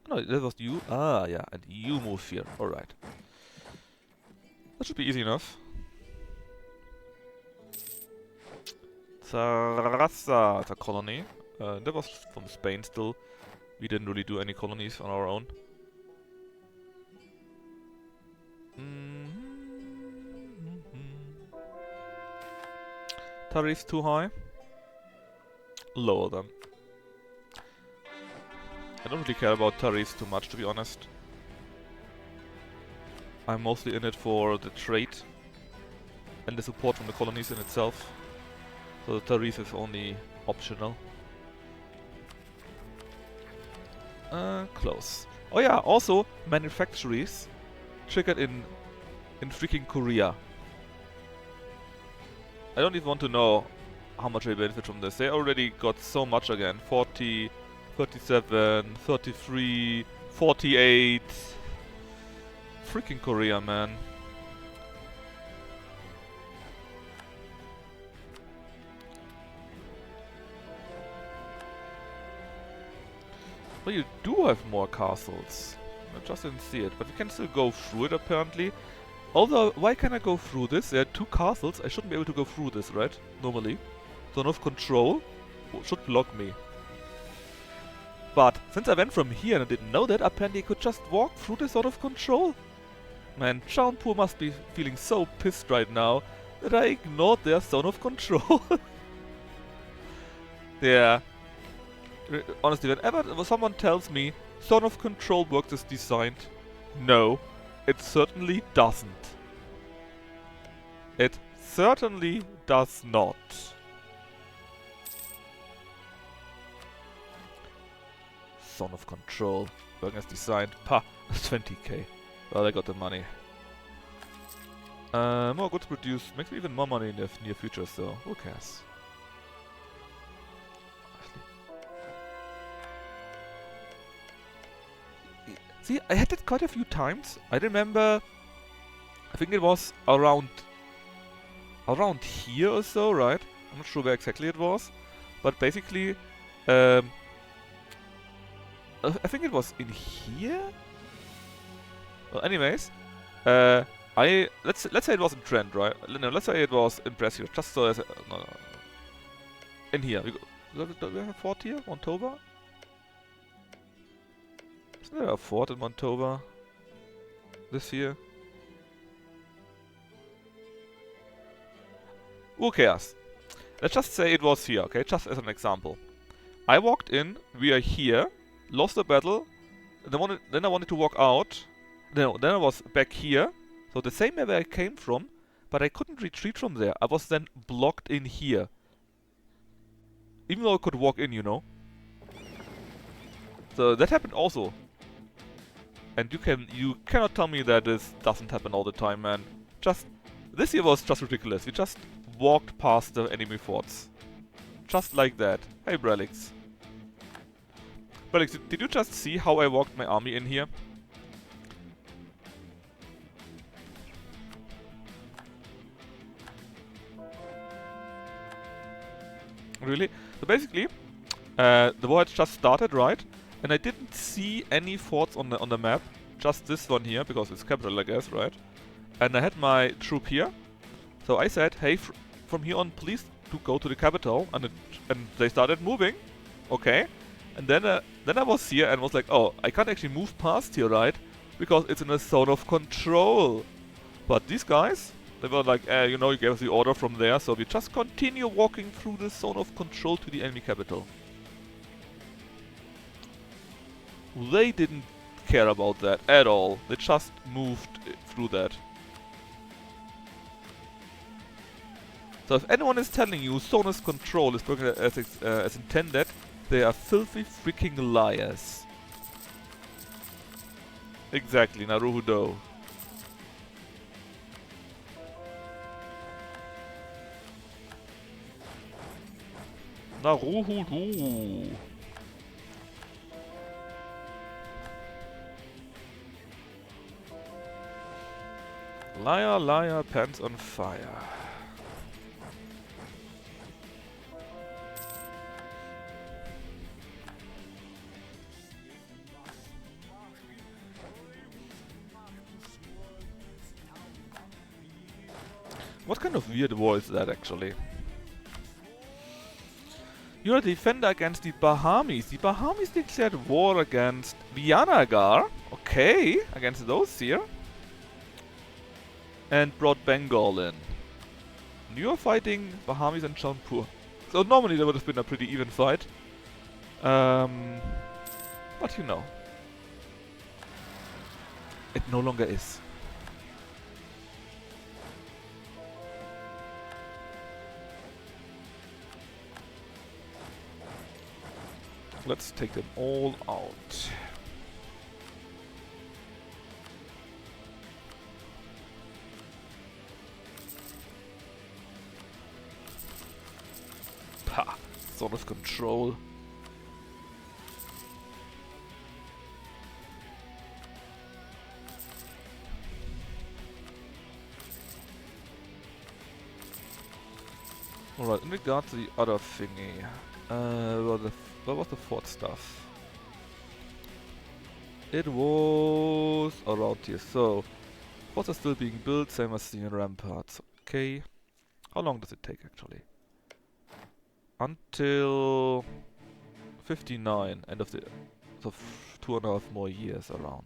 No, that was you. Ah, yeah. And you move here. Alright. That should be easy enough. Sarasa. It's a colony. That was from Spain still. We didn't really do any colonies on our own. Tariffs too high? Lower them. I don't really care about tariffs too much, to be honest. I'm mostly in it for the trade and the support from the colonies in itself. So the tariff is only optional. Close. Oh yeah, also manufactories triggered in freaking Korea. I don't even want to know how much they benefit from this. They already got so much again. 40, 37, 33, 48. Freaking Korea, man. Well, you do have more castles. I just didn't see it, but you can still go through it apparently. Although, why can I go through this? There are 2 castles. I shouldn't be able to go through this, right? Normally. Zone of control should block me. But since I went from here and I didn't know that, apparently I could just walk through the zone of control. Man, Jaunpur must be feeling so pissed right now that I ignored their zone of control. Yeah. Honestly, whenever someone tells me zone of control works as designed, no, it certainly doesn't. It certainly does not. Zone of control, working as designed. Pa, 20k. Well, I got the money. More goods produced makes me even more money in the near future, so who cares? See, I had it quite a few times. I remember, I think it was around here or so, right? I'm not sure where exactly it was, but basically, I think it was in here. Well, anyways, let's say it was in Trent, right? No, let's say it was in Brazil. Just so as no. In here, do we have a fort here, Montova? Isn't there a fort in Montova? This here? Who cares? Let's just say it was here, okay? Just as an example. I walked in, we are here, lost the battle, then I wanted to walk out. No, then I was back here. So the same way where I came from, but I couldn't retreat from there. I was then blocked in here. Even though I could walk in, you know. So that happened also. And you cannot tell me that this doesn't happen all the time, man. This here was just ridiculous. We just walked past the enemy forts. Just like that. Hey, Brelix. Brelix, did you just see how I walked my army in here? Really? So basically, the war had just started, right? And I didn't see any forts on the map. Just this one here, because it's capital, I guess, right? And I had my troop here. So I said, hey, from here on, please to go to the capital. And they started moving. Okay. And then I was here and was like, oh, I can't actually move past here, right? Because it's in a zone of control. But these guys, they were like, you know, you gave us the order from there, so we just continue walking through the zone of control to the enemy capital. They didn't care about that at all. They just moved through that. So if anyone is telling you zone of control is working as intended, they are filthy freaking liars. Exactly, Naruhodo. Naruhodo. Liar, liar, pants on fire. What kind of weird war is that, actually? You're a defender against the Bahamis. The Bahamis declared war against Vijayanagar. Okay, against those here. And brought Bengal in. And you are fighting Bahamis and Jaunpur. So normally there would have been a pretty even fight. But you know. It no longer is. Let's take them all out. Pah! Zone of control. Alright, in regard to the other thingy, what was the fourth stuff? It was around here, so forts are still being built, same as the ramparts. Okay, how long does it take actually? Until 59, end of the, so 2.5 more years around.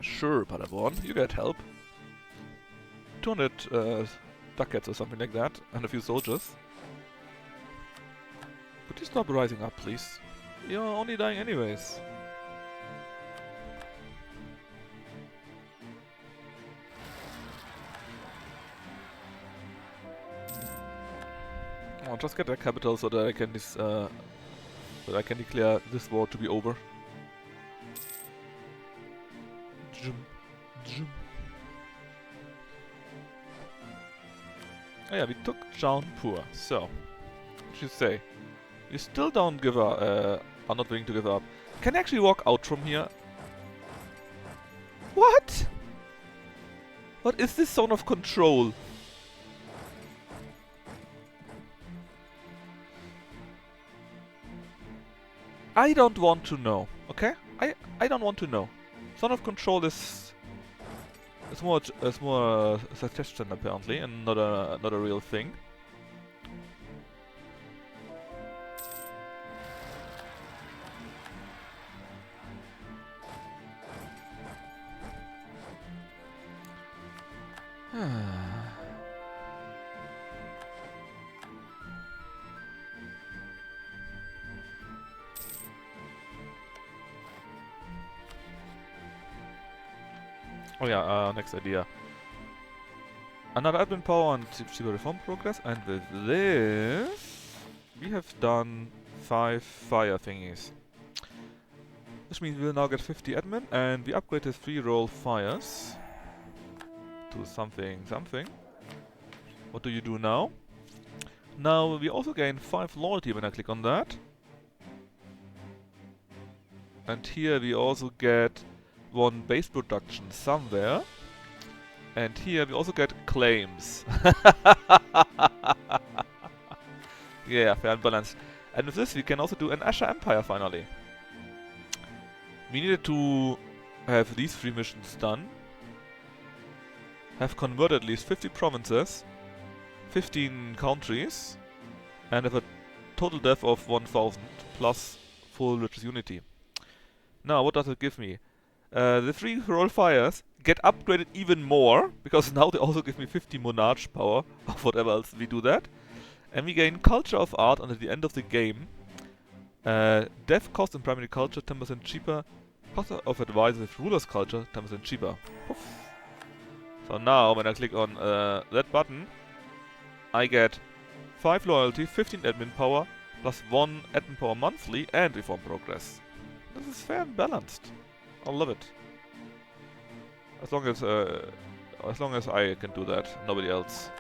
Sure, Paderborn, you get help. 200 ducats or something like that, and a few soldiers. Could you stop rising up, please? You're only dying anyways. I'll just get their capital so that I can declare this war to be over. Oh yeah, we took Jaunpur. So, what should you say? You still don't give up, are not willing to give up. Can I actually walk out from here? What? What is this zone of control? I don't want to know, okay? I don't want to know. Zone of control is more a suggestion apparently, and not a real thing. Oh yeah, next idea. Another admin power and cheaper reform progress, and with this we have done 5 fire thingies. Which means we'll now get 50 admin, and we upgraded 3 roll fires to something. What do you do now? Now we also gain 5 loyalty when I click on that. And here we also get 1 base production somewhere. And here we also get claims. Yeah, fair and balanced. And with this we can also do an Asher Empire finally. We needed to have these 3 missions done. Have converted at least 50 provinces, 15 countries, and have a total depth of 1000 plus full religious unity. Now, what does it give me? The 3 roll fires get upgraded even more, because now they also give me 50 monarch power, or whatever else we do that. And we gain culture of art until the end of the game. Death cost in primary culture 10% cheaper. Cost of advisor with ruler's culture 10% cheaper. Poof. So now, when I click on that button, I get 5 loyalty, 15 admin power, plus 1 admin power monthly, and reform progress. This is fair and balanced. I love it. As long as I can do that, nobody else.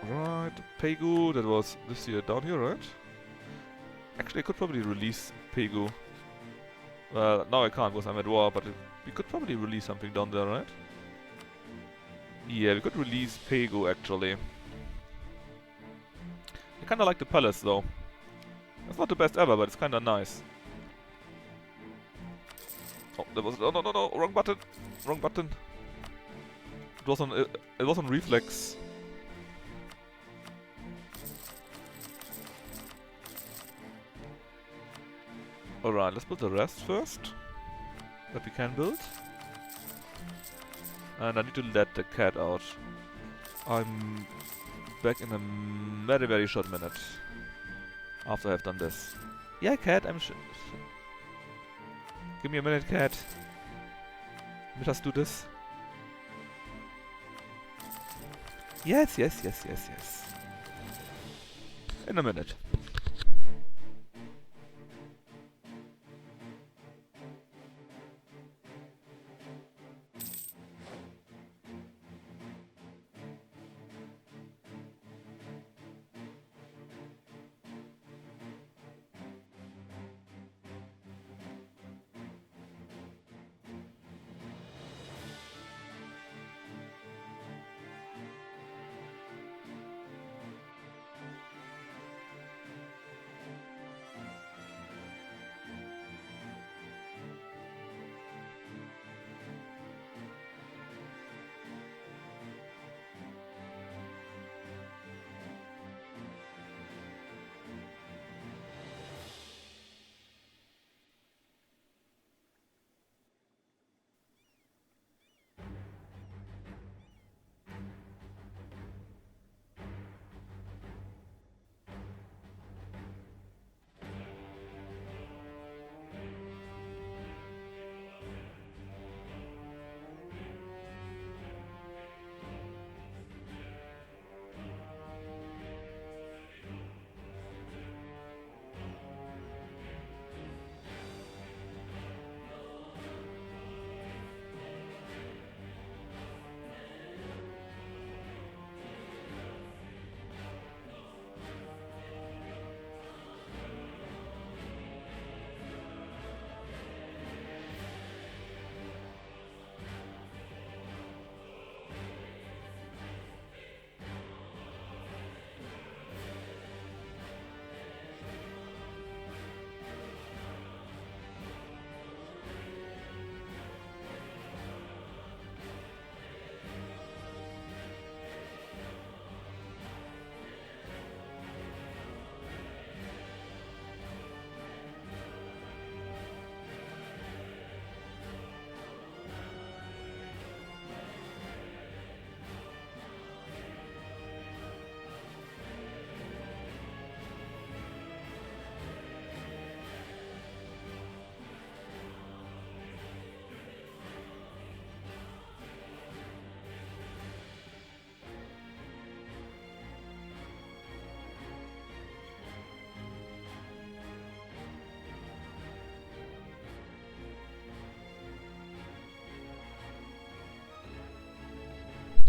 Right, Pegu, that was this year down here, right? Actually, I could probably release Pegu. Well, now I can't because I'm at war, but we could probably release something down there, right? Yeah, we could release Pegu, actually. I kinda like the palace, though. It's not the best ever, but it's kinda nice. Oh, that was... No, wrong button! Wrong button! It was on reflex. Alright, let's build the rest first. That we can build. And I need to let the cat out. I'm back in a very, very short minute. After I've done this. Yeah, cat, I'm give me a minute, cat. Let us do this. Yes, yes, yes, yes, yes. In a minute.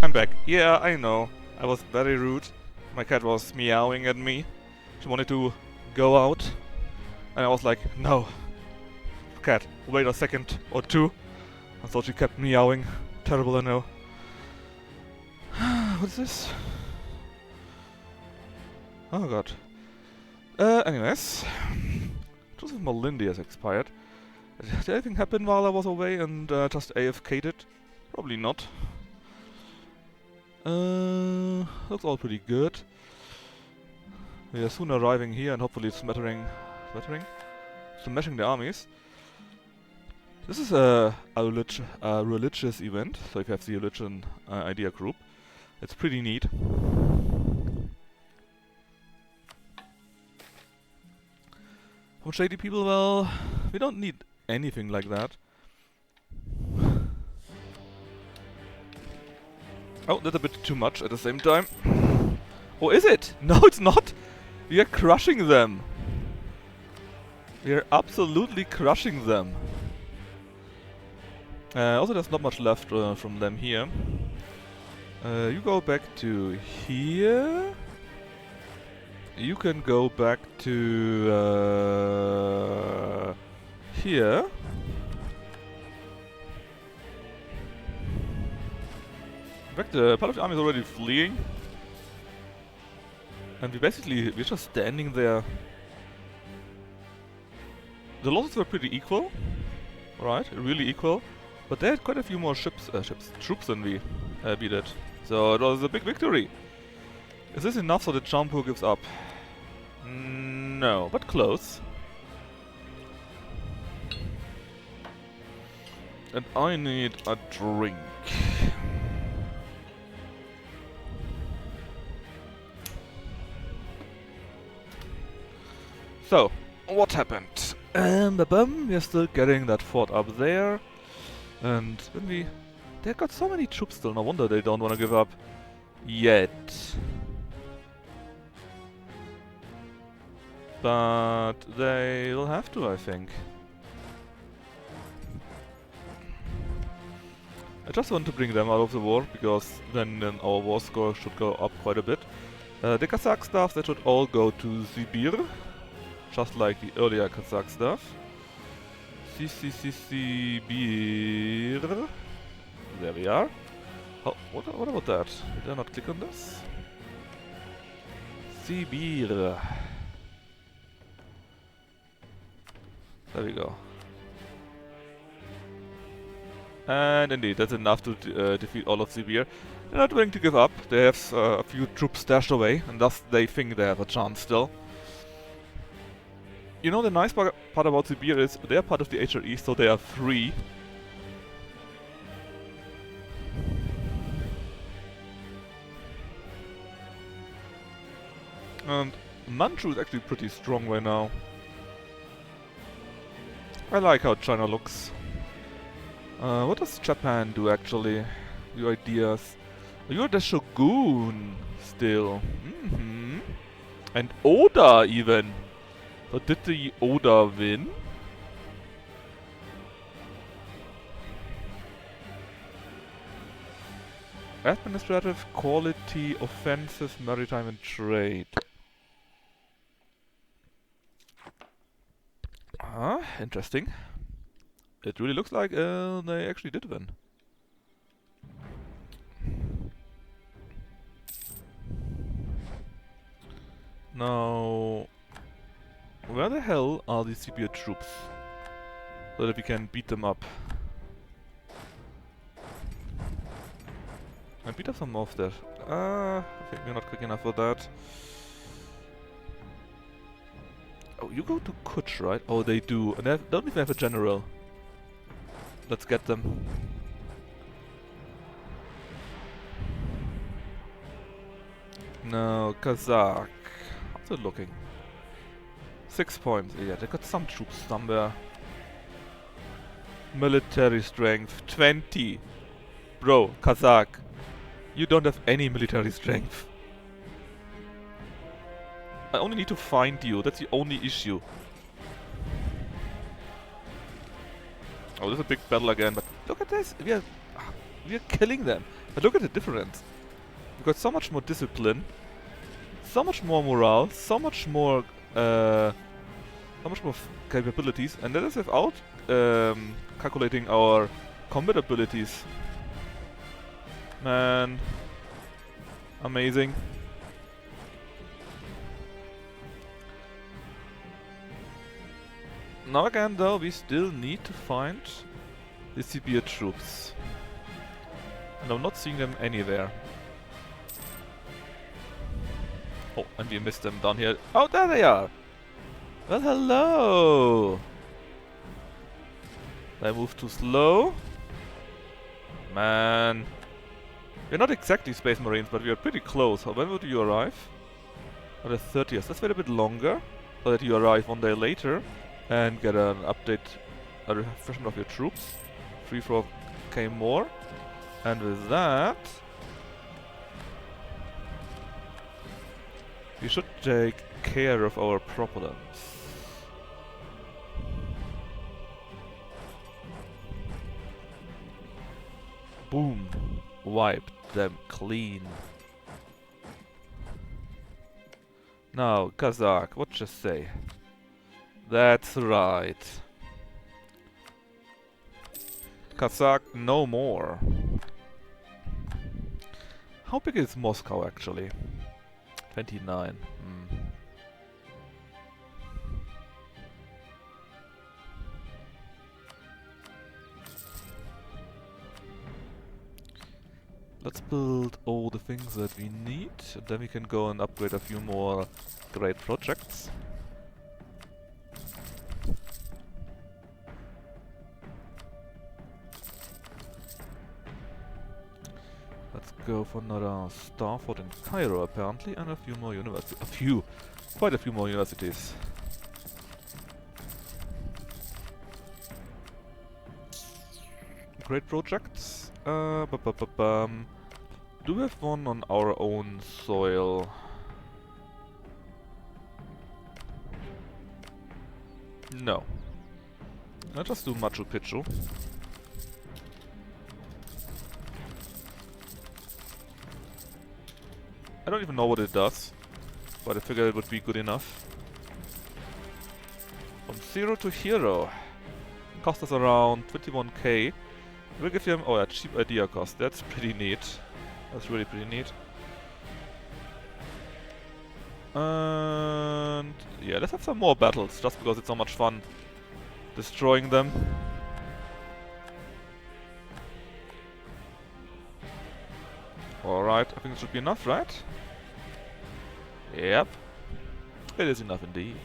I'm back. Yeah, I know. I was very rude. My cat was meowing at me. She wanted to go out. And I was like, no. Cat, wait a second or two. And so she kept meowing. Terrible, I know. What's this? Oh god. Anyways. Joseph Malindi has expired. Did anything happen while I was away and just AFK'd it? Probably not. Looks all pretty good. We are soon arriving here and hopefully smashing the armies. This is a religious event, so if you have the religion idea group, it's pretty neat. From shady people, well, we don't need anything like that. Oh, that's a bit too much at the same time. Oh, is it? No, it's not! We are crushing them! We are absolutely crushing them! Also, there's not much left from them here. You go back to here. You can go back to here. In fact, part of the army is already fleeing. And we're just standing there. The losses were pretty equal. Right, really equal. But they had quite a few more troops than we did. So it was a big victory. Is this enough so that Jampu gives up? No, but close. And I need a drink. So, what happened? We're still getting that fort up there. And when we... They got so many troops still, no wonder they don't want to give up. Yet. But they will have to, I think. I just want to bring them out of the war, because then our war score should go up quite a bit. The Kazakh stuff, that should all go to Sibir, just like the earlier Kazakh stuff. Sibir. There we are. Oh, what about that? Did I not click on this? Sibir. There we go. And indeed, that's enough to defeat all of Sibir. They're not willing to give up. They have a few troops stashed away, and thus they think they have a chance still. You know, the nice part about Sibir is they are part of the HRE, so they are free. And Manchu is actually pretty strong right now. I like how China looks. What does Japan do actually? Your ideas. You're the Shogun still. And Oda even. So did the Oda win? Administrative, quality, offensive, maritime and trade. Interesting. It really looks like they actually did win. Now, where the hell are these Sibir troops? So that we can beat them up. And beat up some more of that. I think we're not quick enough for that. Oh, you go to Kutch, right? Oh, they do. And they don't even have a general. Let's get them. No, Kazakh. How's it looking? 6 points. Yeah, they got some troops somewhere. Military strength 20. Bro, Kazakh. You don't have any military strength. I only need to find you. That's the only issue. Oh, this is a big battle again, but look at this. We are killing them. But look at the difference. We got so much more discipline, so much more morale, so much more capabilities, and that is without calculating our combat abilities. Man, amazing. Now again though, we still need to find the Sibir troops. And I'm not seeing them anywhere. Oh, and we missed them down here. Oh, there they are! Well, hello! They move too slow. Man. We're not exactly Space Marines, but we are pretty close. When would you arrive? On the 30th. Let's wait a bit longer, so that you arrive 1 day later. And get an update, a refreshment of your troops. 3-4k more. And with that, we should take care of our problems. Boom. Wipe them clean. Now, Kazakh, what you say? That's right. Kazakh, no more. How big is Moscow actually? 29. Let's build all the things that we need, and then we can go and upgrade a few more great projects. Let's go for another star fort in Cairo apparently, and a few more universities. Quite a few more universities. great projects. Do we have one on our own soil? No. Let's just do Machu Picchu. I don't even know what it does, but I figured it would be good enough. From 0 to hero. Cost us around 21k. We'll give him, oh yeah, cheap idea cost. That's pretty neat. That's really pretty neat. And yeah, let's have some more battles, just because it's so much fun destroying them. Alright, I think it should be enough, right? Yep. It is enough indeed.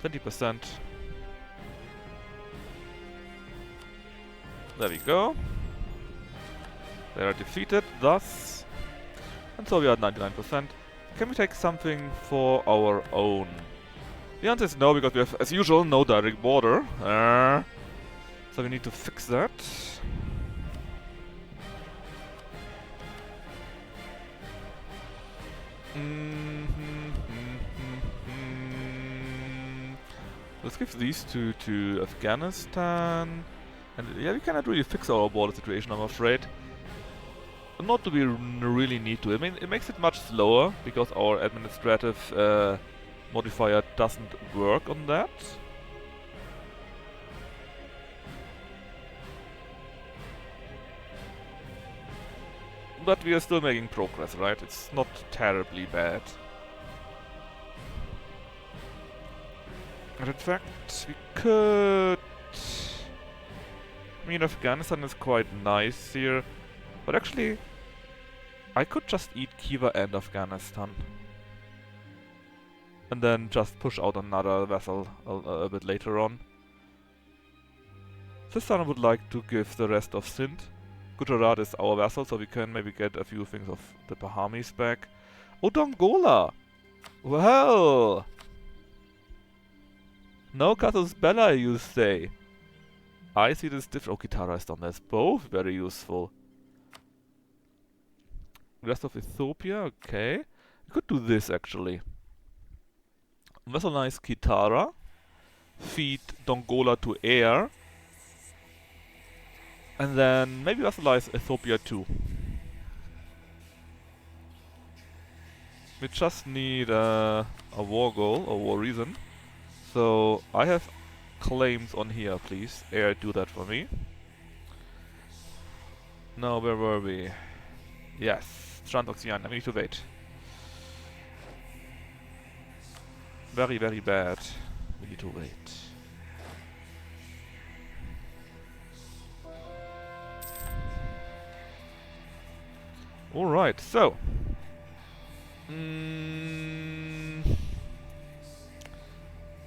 20%. There we go. They are defeated, thus. And so we are at 99%. Can we take something for our own? The answer is no, because we have, as usual, no direct border. So we need to fix that. Let's give these two to Afghanistan. And yeah, we cannot really fix our border situation, I'm afraid. Not that we really need to. I mean, it makes it much slower, because our administrative modifier doesn't work on that. But we are still making progress, right? It's not terribly bad. And in fact, we could... I mean, Afghanistan is quite nice here. But actually, I could just eat Khiva and Afghanistan. And then just push out another vessel a bit later on. This time I would like to give the rest of Sindh. Gujarat is our vessel, so we can maybe get a few things of the Bahamis back. Oh, Dongola! Well! No casus belli, you say. I see this different. Oh, Kitara is done. That's both very useful. Rest of Ethiopia, okay. We could do this actually. Vassalize Kitara. Feed Dongola to air. And then maybe vassalize Ethiopia too. We just need a war goal, a war reason. So I have claims on here, please. Air, do that for me. Now, where were we? Yes, Transoxiana, we need to wait. Very, very bad. We need to wait. Alright, so.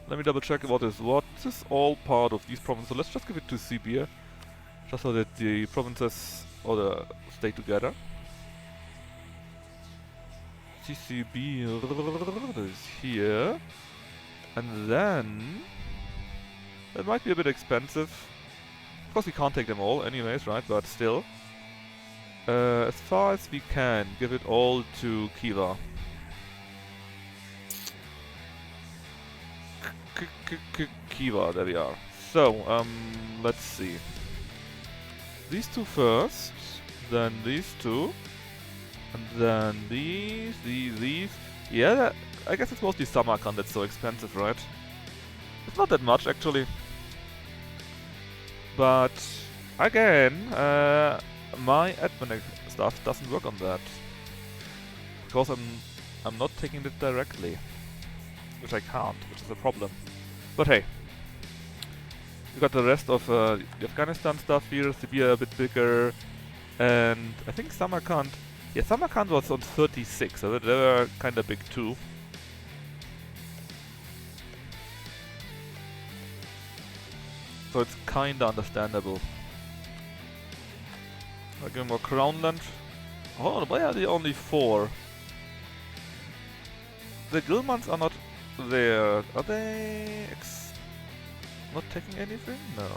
Let me double check what is what. This is all part of these provinces, so let's just give it to Sibir. Just so that the provinces stay together. CCB is here. And then... that might be a bit expensive. Of course we can't take them all anyways, right? But still. As far as we can, give it all to Khiva. Khiva, there we are. So, let's see. These two first, then these two, and then these. Yeah, I guess it's mostly Samarkand that's so expensive, right? It's not that much, actually. But, again, my admin stuff doesn't work on that. Because I'm not taking it directly. Which I can't, which is a problem. But hey. We got the rest of the Afghanistan stuff here, Sibir a bit bigger. And I think Samarkand... yeah, Samarkand was on 36, so they were kinda big too. So it's kinda understandable. I'll give more crown land. Oh, why are they only 4? The Gilmans are not there. Are they not taking anything? No.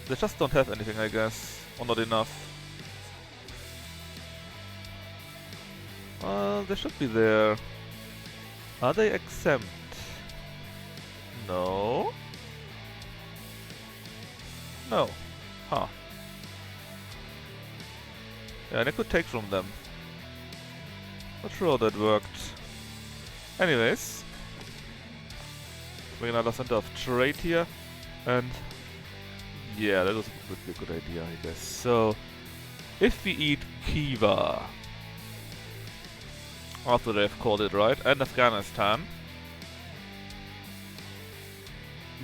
They just don't have anything, I guess. Or not enough. Well, they should be there. Are they exempt? No. No. Huh. Yeah, and I could take from them. Not sure how that worked. Anyways. Bring another center of trade here. And yeah, that would be a good idea, I guess. So, if we eat Kiva, after they've called it right, and Afghanistan,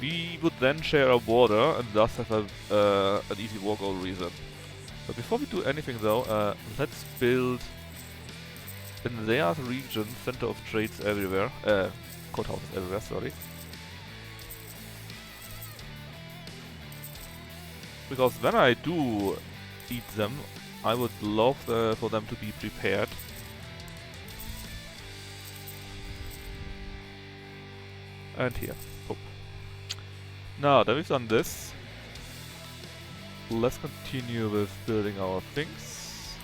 we would then share a border and thus have an easy walkover reason. But before we do anything though, let's build in their region center of trades everywhere, courthouses everywhere, sorry. Because when I do eat them, I would love for them to be prepared. And here. Boop. Now that we've done this, let's continue with building our things.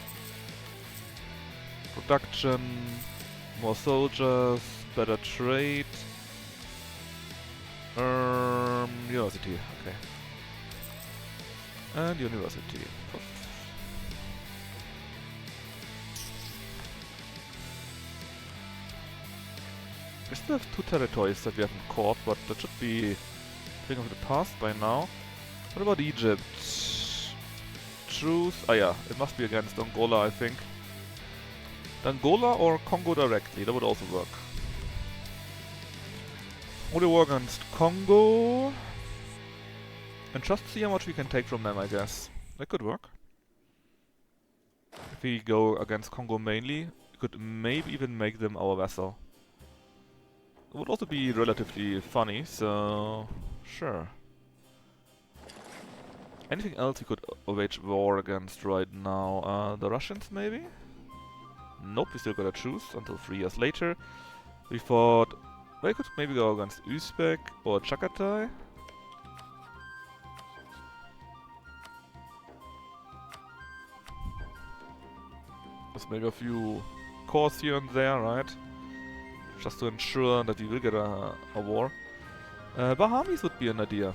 Production, more soldiers, better trade. University, okay. And university. We still have 2 territories that we haven't caught, but that should be a thing of the past by now. What about Egypt? Truce. Ah yeah, it must be against Angola, I think. Angola or Congo directly, that would also work. Only war against Congo. And just see how much we can take from them, I guess. That could work. If we go against Congo mainly, we could maybe even make them our vassal. It would also be relatively funny, so sure. Anything else we could wage war against right now? The Russians maybe? Nope, we still gotta choose until 3 years later. We thought we could maybe go against Uzbek or Chagatai. Just maybe a few cores here and there, right? Just to ensure that we will get a war. Bahamis would be an idea.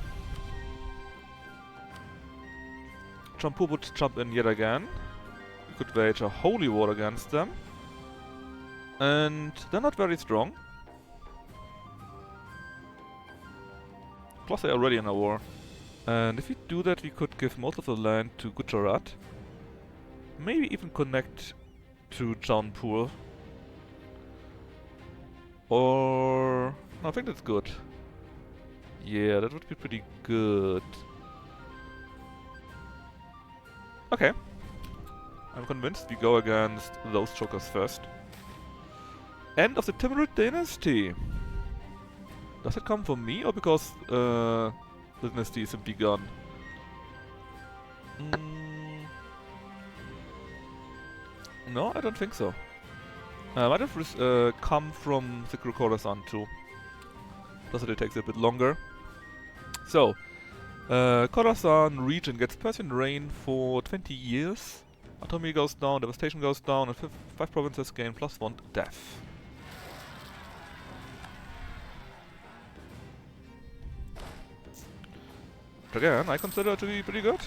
Champur would jump in yet again. We could wage a holy war against them. And they're not very strong. Plus they're already in a war. And if we do that, we could give most of the land to Gujarat. Maybe even connect to Jaunpur. Or... I think that's good. Yeah, that would be pretty good. Okay. I'm convinced we go against those chokers first. End of the Timurid dynasty. Does it come from me or because the dynasty is simply gone? No, I don't think so. Might have come from the Khorasan too. Plus it takes a bit longer. So, Khorasan region gets Persian reign for 20 years. Autonomy goes down, devastation goes down, and 5 provinces gain +1 death. Which again, I consider to be pretty good.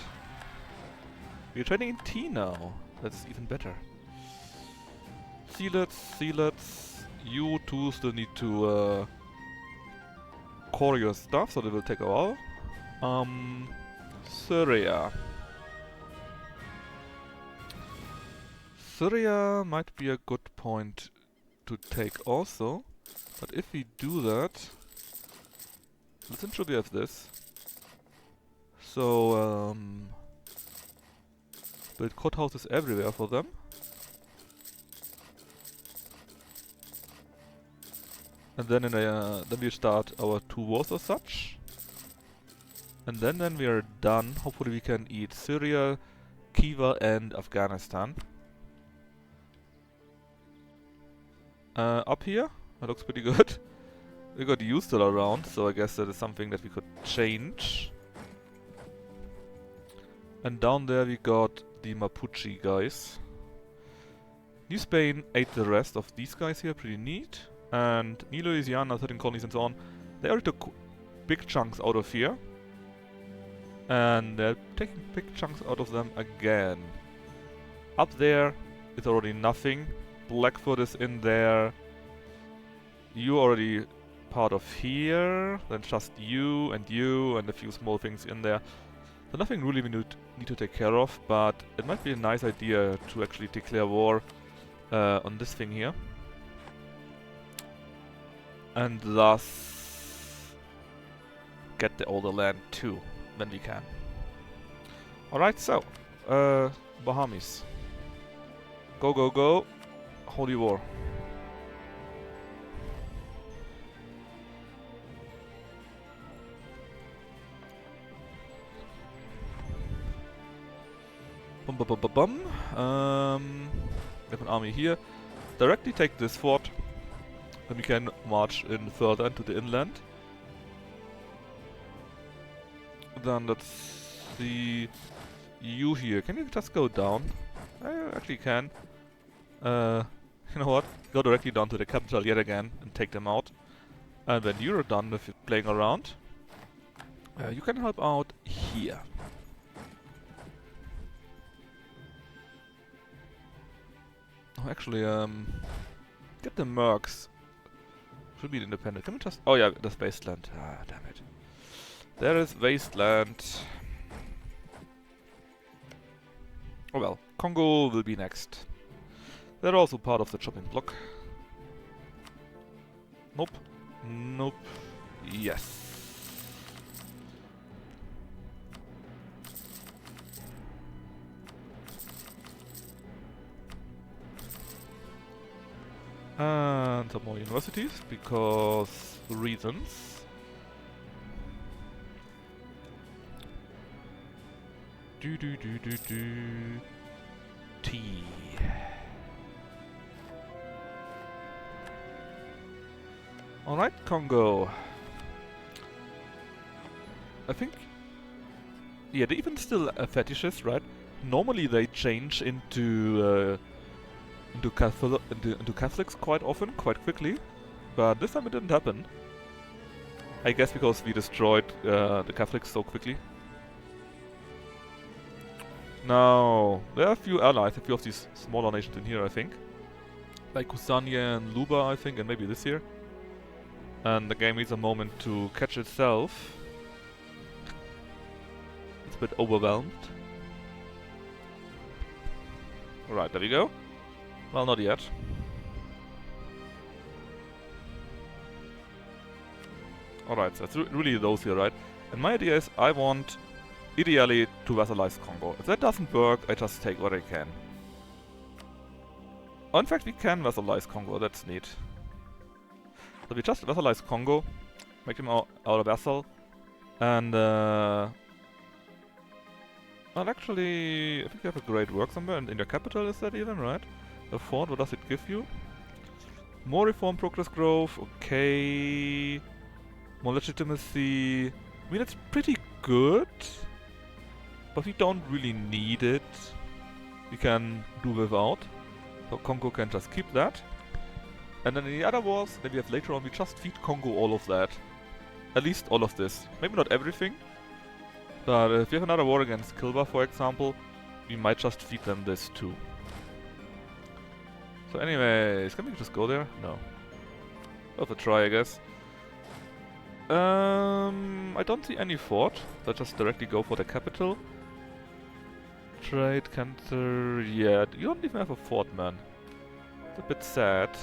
We're trading in tea now. That's even better. Sealets. You two still need to core your stuff, so they will take a while. Syria. Syria might be a good point to take also, but if we do that, let's ensure we have this. So, build courthouses everywhere for them. And then then we start our 2 wars or such. And then when we are done, hopefully we can eat Syria, Khiva and Afghanistan. Up here, that looks pretty good. We got you still around, so I guess that is something that we could change. And down there we got the Mapuche guys. New Spain ate the rest of these guys here, pretty neat. And New Louisiana, 13 colonies and so on. They already took big chunks out of here. And they're taking big chunks out of them again. Up there is already nothing. Blackfoot is in there. You already part of here. Then just you and a few small things in there. So nothing really we need to take care of, but it might be a nice idea to actually declare war on this thing here. And thus get the older land too, when we can. Alright, so, Bahamis. Go, go, go. Holy war. Bum bum bum bum bum. We have an army here. Directly take this fort. Then we can march in further into the inland. Then let's see you here. Can you just go down? I actually can. You know what? Go directly down to the capital yet again and take them out. And when you're done with playing around, you can help out here. Oh, actually, get the mercs. Should be independent. Can we just... Oh yeah, that's wasteland. Ah, damn it. There is wasteland. Oh well, Congo will be next. They're also part of the chopping block. Nope. Nope. Yes. And some more universities, because reasons. T. Alright, Congo. I think... Yeah, they're even still fetishes, right? Normally they change into Catholics quite often, quite quickly. But this time it didn't happen. I guess because we destroyed the Catholics so quickly. Now, there are a few allies, a few of these smaller nations in here, I think. Like Kusania and Luba, I think, and maybe this here. And the game needs a moment to catch itself. It's a bit overwhelmed. Alright, there we go. Well, not yet. Alright, so it's really those here, right? And my idea is I want, ideally, to vassalize Congo. If that doesn't work, I just take what I can. Oh, in fact, we can vassalize Congo, that's neat. So we just vassalize Congo, make him our vassal, and well, actually, I think you have a great work somewhere, and in your capital is that even, right? A fort, what does it give you? More reform, progress growth, okay. More legitimacy. I mean, it's pretty good, but we don't really need it. We can do without. So Congo can just keep that. And then in the other wars that we have later on, we just feed Congo all of that. At least all of this. Maybe not everything. But if we have another war against Kilba, for example, we might just feed them this too. So anyways, can we just go there? No. Worth a try, I guess. I don't see any fort. So I just directly go for the capital. Trade, cancer... Yeah, you don't even have a fort, man. It's a bit sad.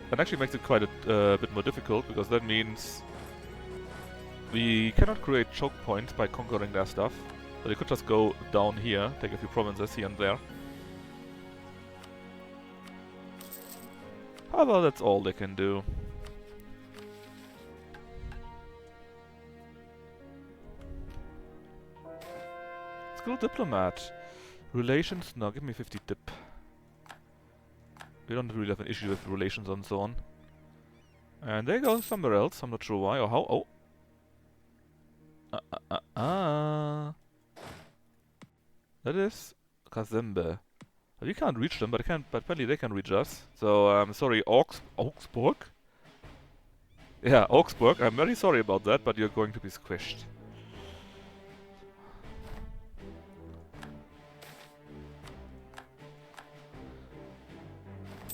That actually makes it quite a bit more difficult, because that means we cannot create choke points by conquering their stuff. So they could just go down here, take a few provinces here and there. However, that's all they can do. Skill diplomat. Relations? No, give me 50 dip. We don't really have an issue with relations and so on. And they go somewhere else. I'm not sure why or how. Oh. That is Kazembe. We can't reach them, but apparently they can reach us. So, sorry, Augsburg? Yeah, Augsburg. I'm very sorry about that, but you're going to be squished.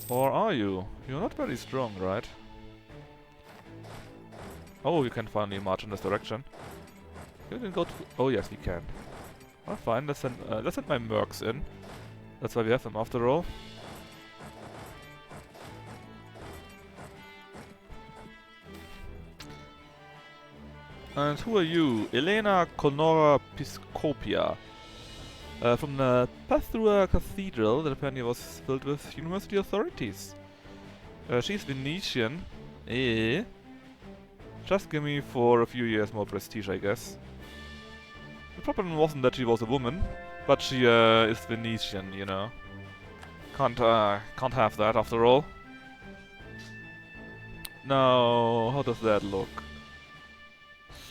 Or are you? You're not very strong, right? Oh, you can finally march in this direction. You can go to... Oh, yes, we can. Oh, fine. Let's send my mercs in. That's why we have them, after all. And who are you? Elena Conora Piscopia. From the Pastua Cathedral that apparently was filled with university authorities. She's Venetian. Just give me for a few years more prestige, I guess. The problem wasn't that she was a woman, but she is Venetian, you know. Can't have that after all. Now, how does that look?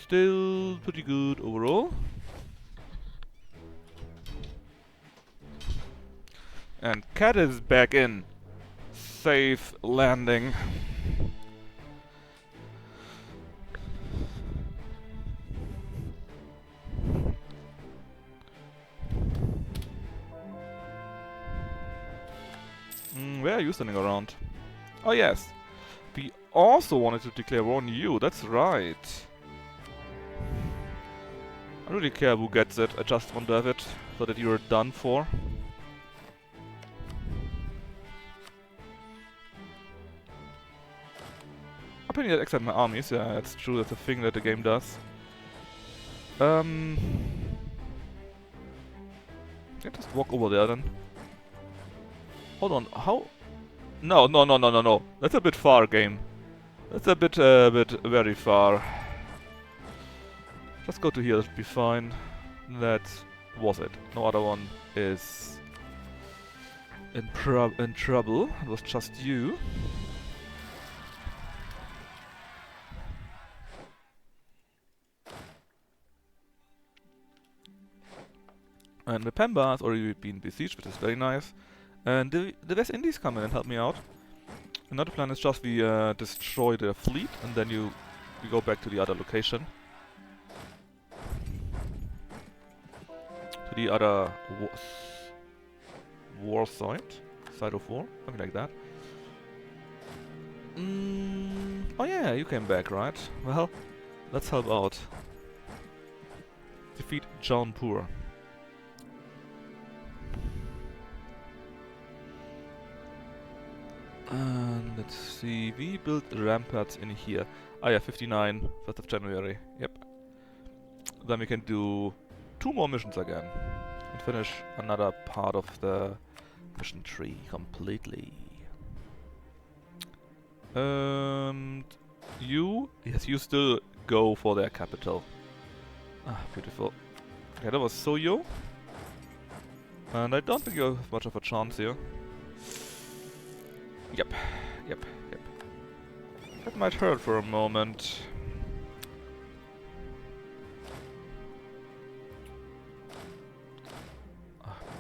Still pretty good overall. And Cat is back in. Safe landing. Where are you standing around? Oh yes. We also wanted to declare war on you, that's right. I don't really care who gets it, I just want to have it so that you're done for. Apparently I extend my armies, yeah, that's true, that's a thing that the game does. Yeah, just walk over there then. Hold on, how? No. That's a bit far, game. That's a bit very far. Just go to here, that'll be fine. That was it. No other one is in trouble. It was just you. And the Pemba has already been besieged, which is very nice. And the West Indies come in and help me out. Another plan is just we destroy the fleet and then we go back to the other location. To the other war site. Side of war, something like that. Oh yeah, you came back, right? Well, let's help out. Defeat Jaunpur. And let's see, we built ramparts in here. Ah yeah, 59, 1st of January, yep. Then we can do 2 more missions again. And finish another part of the mission tree completely. And you? Yes, you still go for their capital. Ah, beautiful. Yeah, that was Soyo. And I don't think you have much of a chance here. Yep. That might hurt for a moment.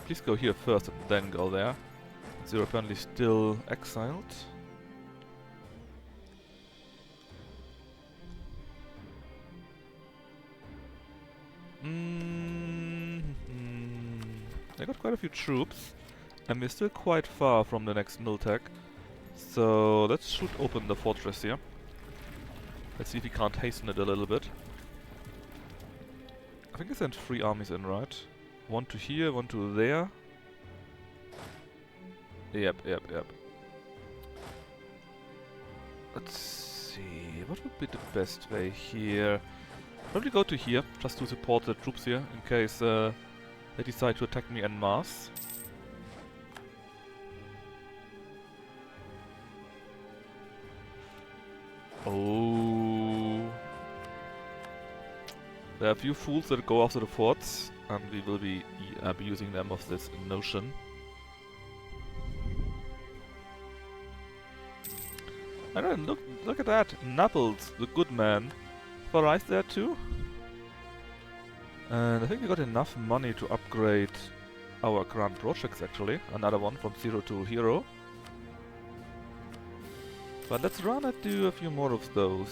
Please go here first and then go there. So you're apparently still exiled. I got quite a few troops. And we're still quite far from the next Miltech. So let's shoot open the fortress here. Let's see if we can't hasten it a little bit. I think I sent 3 armies in, right? 1 to here, 1 to there. Yep. Let's see, what would be the best way here? Probably go to here, just to support the troops here, in case they decide to attack me en masse. Oh. There are a few fools that go after the forts, and we will be using them of this notion. I don't know, look at that. Knuckles, the good man. For rice there too. And I think we got enough money to upgrade our grand projects actually. Another one from 0 to hero. But let's rather do a few more of those.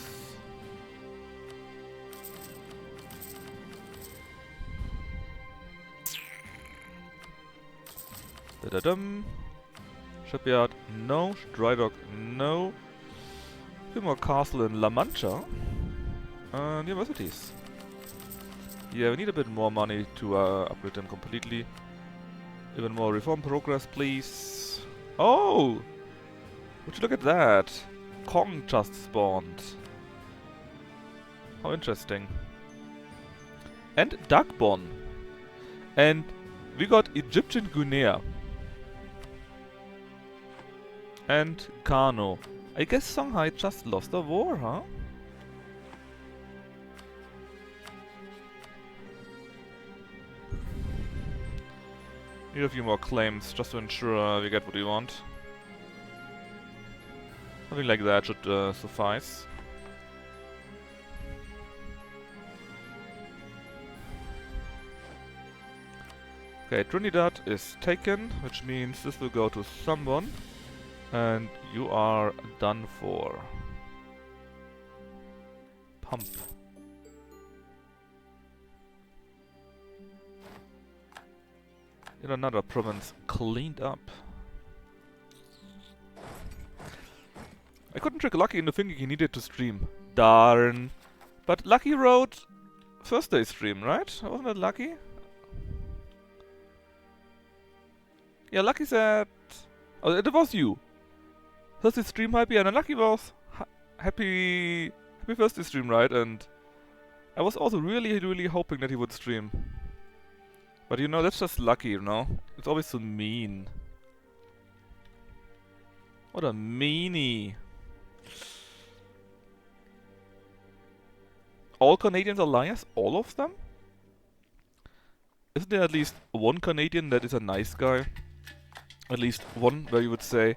Da-da-dum. Shipyard, no. Dry dock, no. Few more castle in La Mancha. And universities. Yeah, we need a bit more money to upgrade them completely. Even more reform progress, please. Oh! Would you look at that? Kong just spawned. How interesting. And Dagbon. And we got Egyptian Guinea. And Kano. I guess Songhai just lost a war, huh? Need a few more claims just to ensure we get what we want. Something like that should suffice. Okay, Trinidad is taken, which means this will go to someone. And you are done for. Pump. Yet another province cleaned up. I couldn't trick Lucky into thinking he needed to stream. Darn. But Lucky wrote Thursday stream, right? Wasn't that Lucky? Yeah, Lucky said... Oh, it was you. Thursday stream happy, and Lucky was happy Thursday stream, right? And I was also really hoping that he would stream. But you know, that's just Lucky, you know? It's always so mean. What a meanie. All Canadians are liars? All of them? Isn't there at least one Canadian that is a nice guy? At least one where you would say,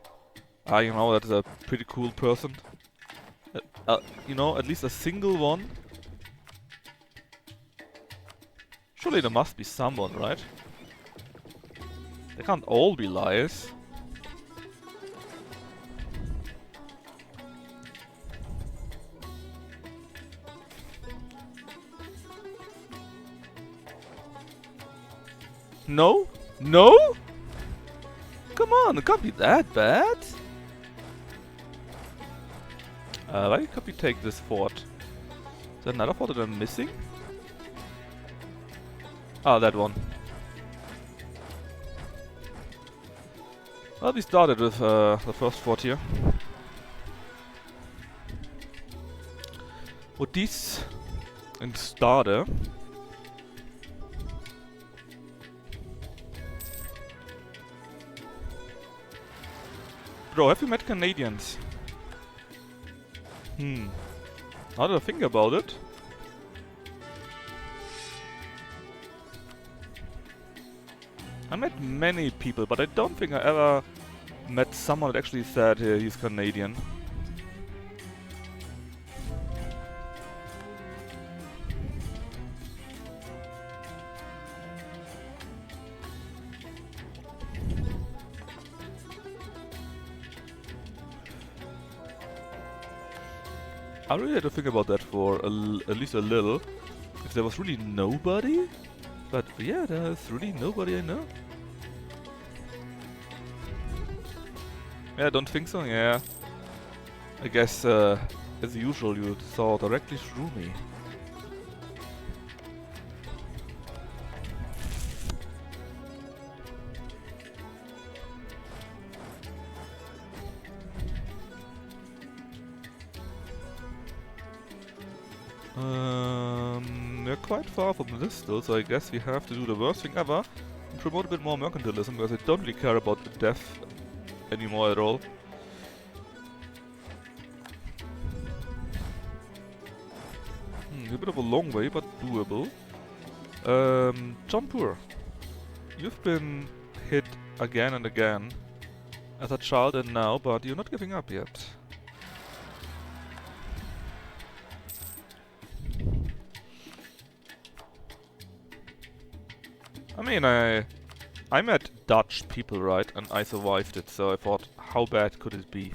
ah, you know, that is a pretty cool person. You know, at least a single one. Surely there must be someone, right? They can't all be liars. No? No? Come on, it can't be that bad. Why can't we take this fort? Is there another fort that I'm missing? Ah, that one. Well, we started with the first fort here. With these in Stade. Bro, have you met Canadians? Now that I think about it. I met many people, but I don't think I ever met someone that actually said he's Canadian. I really had to think about that for at least a little. If there was really nobody? But yeah, there's really nobody I know. Yeah, I don't think so, yeah. I guess, as usual, you saw directly through me. We're quite far from this still, so I guess we have to do the worst thing ever and promote a bit more mercantilism, because I don't really care about the death anymore at all. A bit of a long way, but doable. Jampur, you've been hit again and again as a child and now, but you're not giving up yet. I mean, I met Dutch people, right? And I survived it, so I thought, how bad could it be?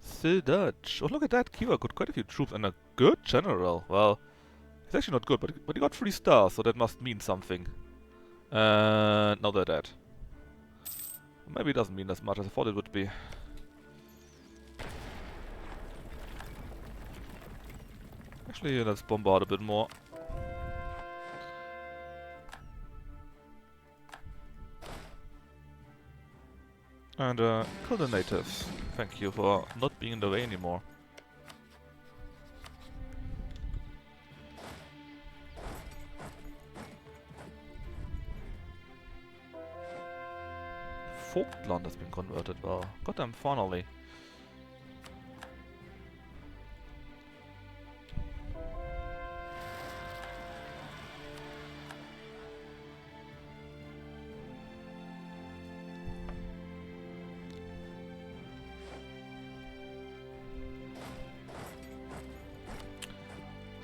Still Dutch. Oh, look at that. Kiva got quite a few troops and a good general. Well, he's actually not good, but he got 3 stars, so that must mean something. Now they're dead. Maybe it doesn't mean as much as I thought it would be. Actually, let's bombard a bit more. And kill the natives. Thank you for not being in the way anymore. Falkland has been converted, well, goddamn finally.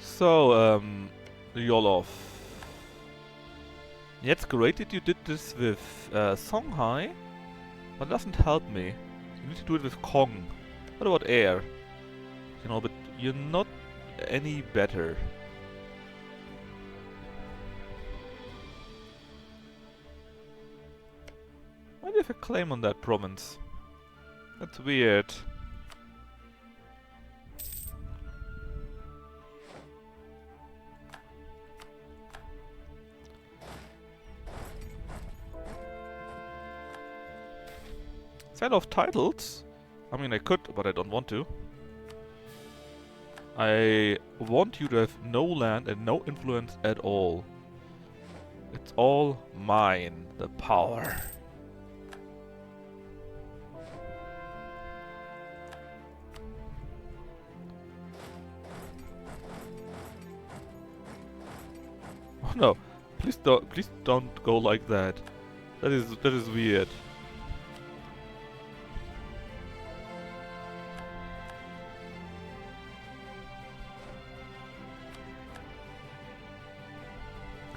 So, Yolof. Yeah, it's great that you did this with Songhai, but it doesn't help me. You need to do it with Kong. What about Air? You know, but you're not any better. Why do you have a claim on that province? That's weird. Sale of titles? I mean, I could, but I don't want to. I want you to have no land and no influence at all. It's all mine, the power. Oh no, please don't go like that. That is weird.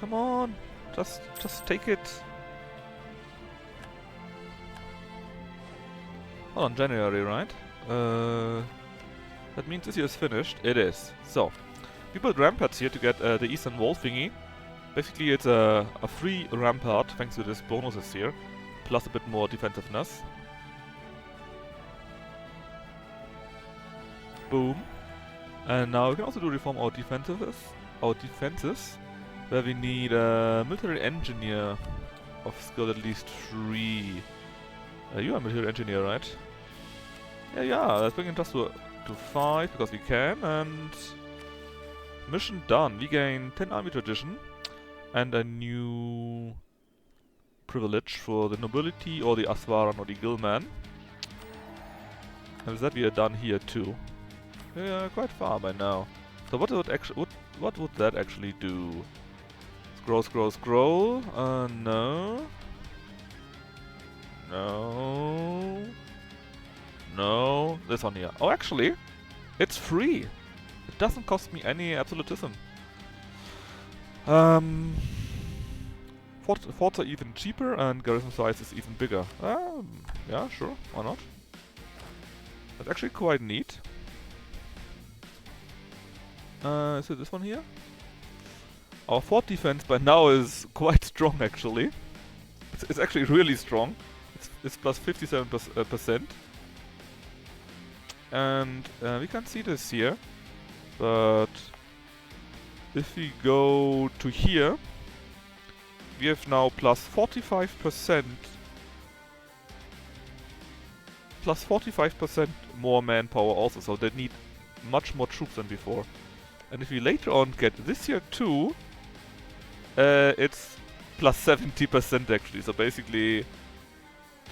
Come on, just take it. Hold on, January, right? That means this year is finished. It is. So, we built ramparts here to get the eastern wall thingy. Basically, it's a free rampart thanks to this bonuses here, plus a bit more defensiveness. Boom. And now we can also do reform our defenses, where we need a military engineer of skill at least 3. You are a military engineer, right? Yeah, let's bring it just to 5 because we can, and mission done. We gain 10 army tradition and a new privilege for the nobility or the Aswaran or the Gilman. And with that we are done here too. Yeah, quite far by now. So what would that actually do? Scroll. No. No. This one here. Oh, actually, it's free. It doesn't cost me any absolutism. Forts are even cheaper and garrison size is even bigger. Yeah, sure. Why not? That's actually quite neat. Is it this one here? Our fort defense by now is quite strong, actually. It's actually really strong. It's plus 57%. And we can see this here. But if we go to here, we have now plus 45%. Plus 45% more manpower also, so they need much more troops than before. And if we later on get this here too, it's plus 70% actually, so basically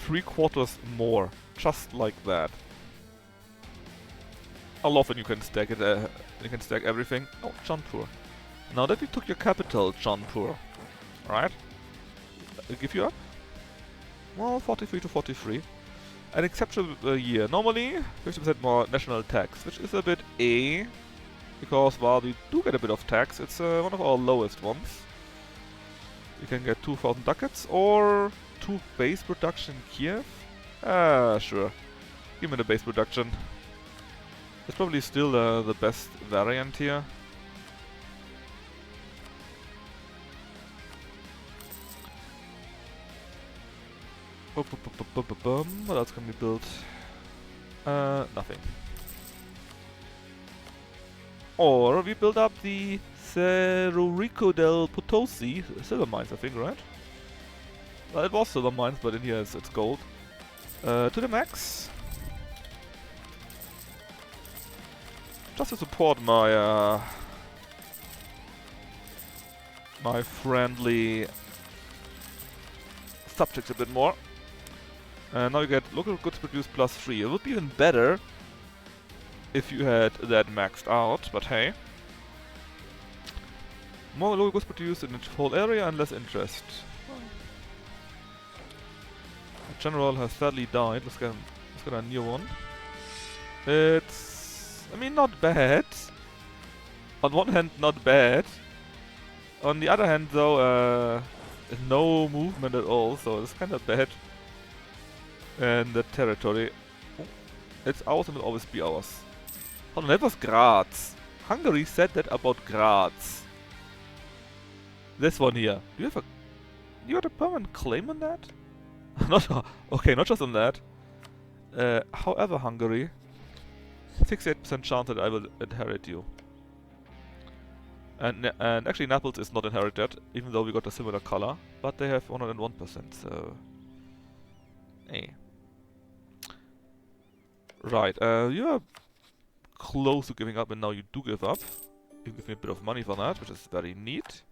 3/4 more, just like that. I love when you can stack it, you can stack everything. Oh, Jaunpur. Now that we took your capital, Jaunpur, right? Give you up? Well, 43 to 43. An exceptional year. Normally, 50% more national tax, which is a bit A, because while we do get a bit of tax, it's one of our lowest ones. You can get 2,000 ducats or 2 base production in Kiev. Sure. Give me the base production. It's probably still the best variant here. What else can we build? Nothing. Or we build up the Cerro del Potosi silver mines, I think, right? Well, it was silver mines, but in here it's gold. To the max. Just to support my my friendly subjects a bit more. Now you get local goods produced +3. It would be even better if you had that maxed out, but hey. More local goods produced in the whole area and less interest. The general has sadly died. Let's get a new one. It's, I mean, not bad. On one hand, not bad. On the other hand, though, no movement at all, so it's kind of bad. And the territory, it's ours and will always be ours. Hold on, that was Graz. Hungary said that about Graz. This one here. Do you have a... You got a permanent claim on that? Not okay, not just on that. However, Hungary, 68% chance that I will inherit you. And actually Naples is not inherited, even though we got a similar color, but they have 101%, so... Hey. Right, you are close to giving up, and now you do give up. You give me a bit of money for that, which is very neat.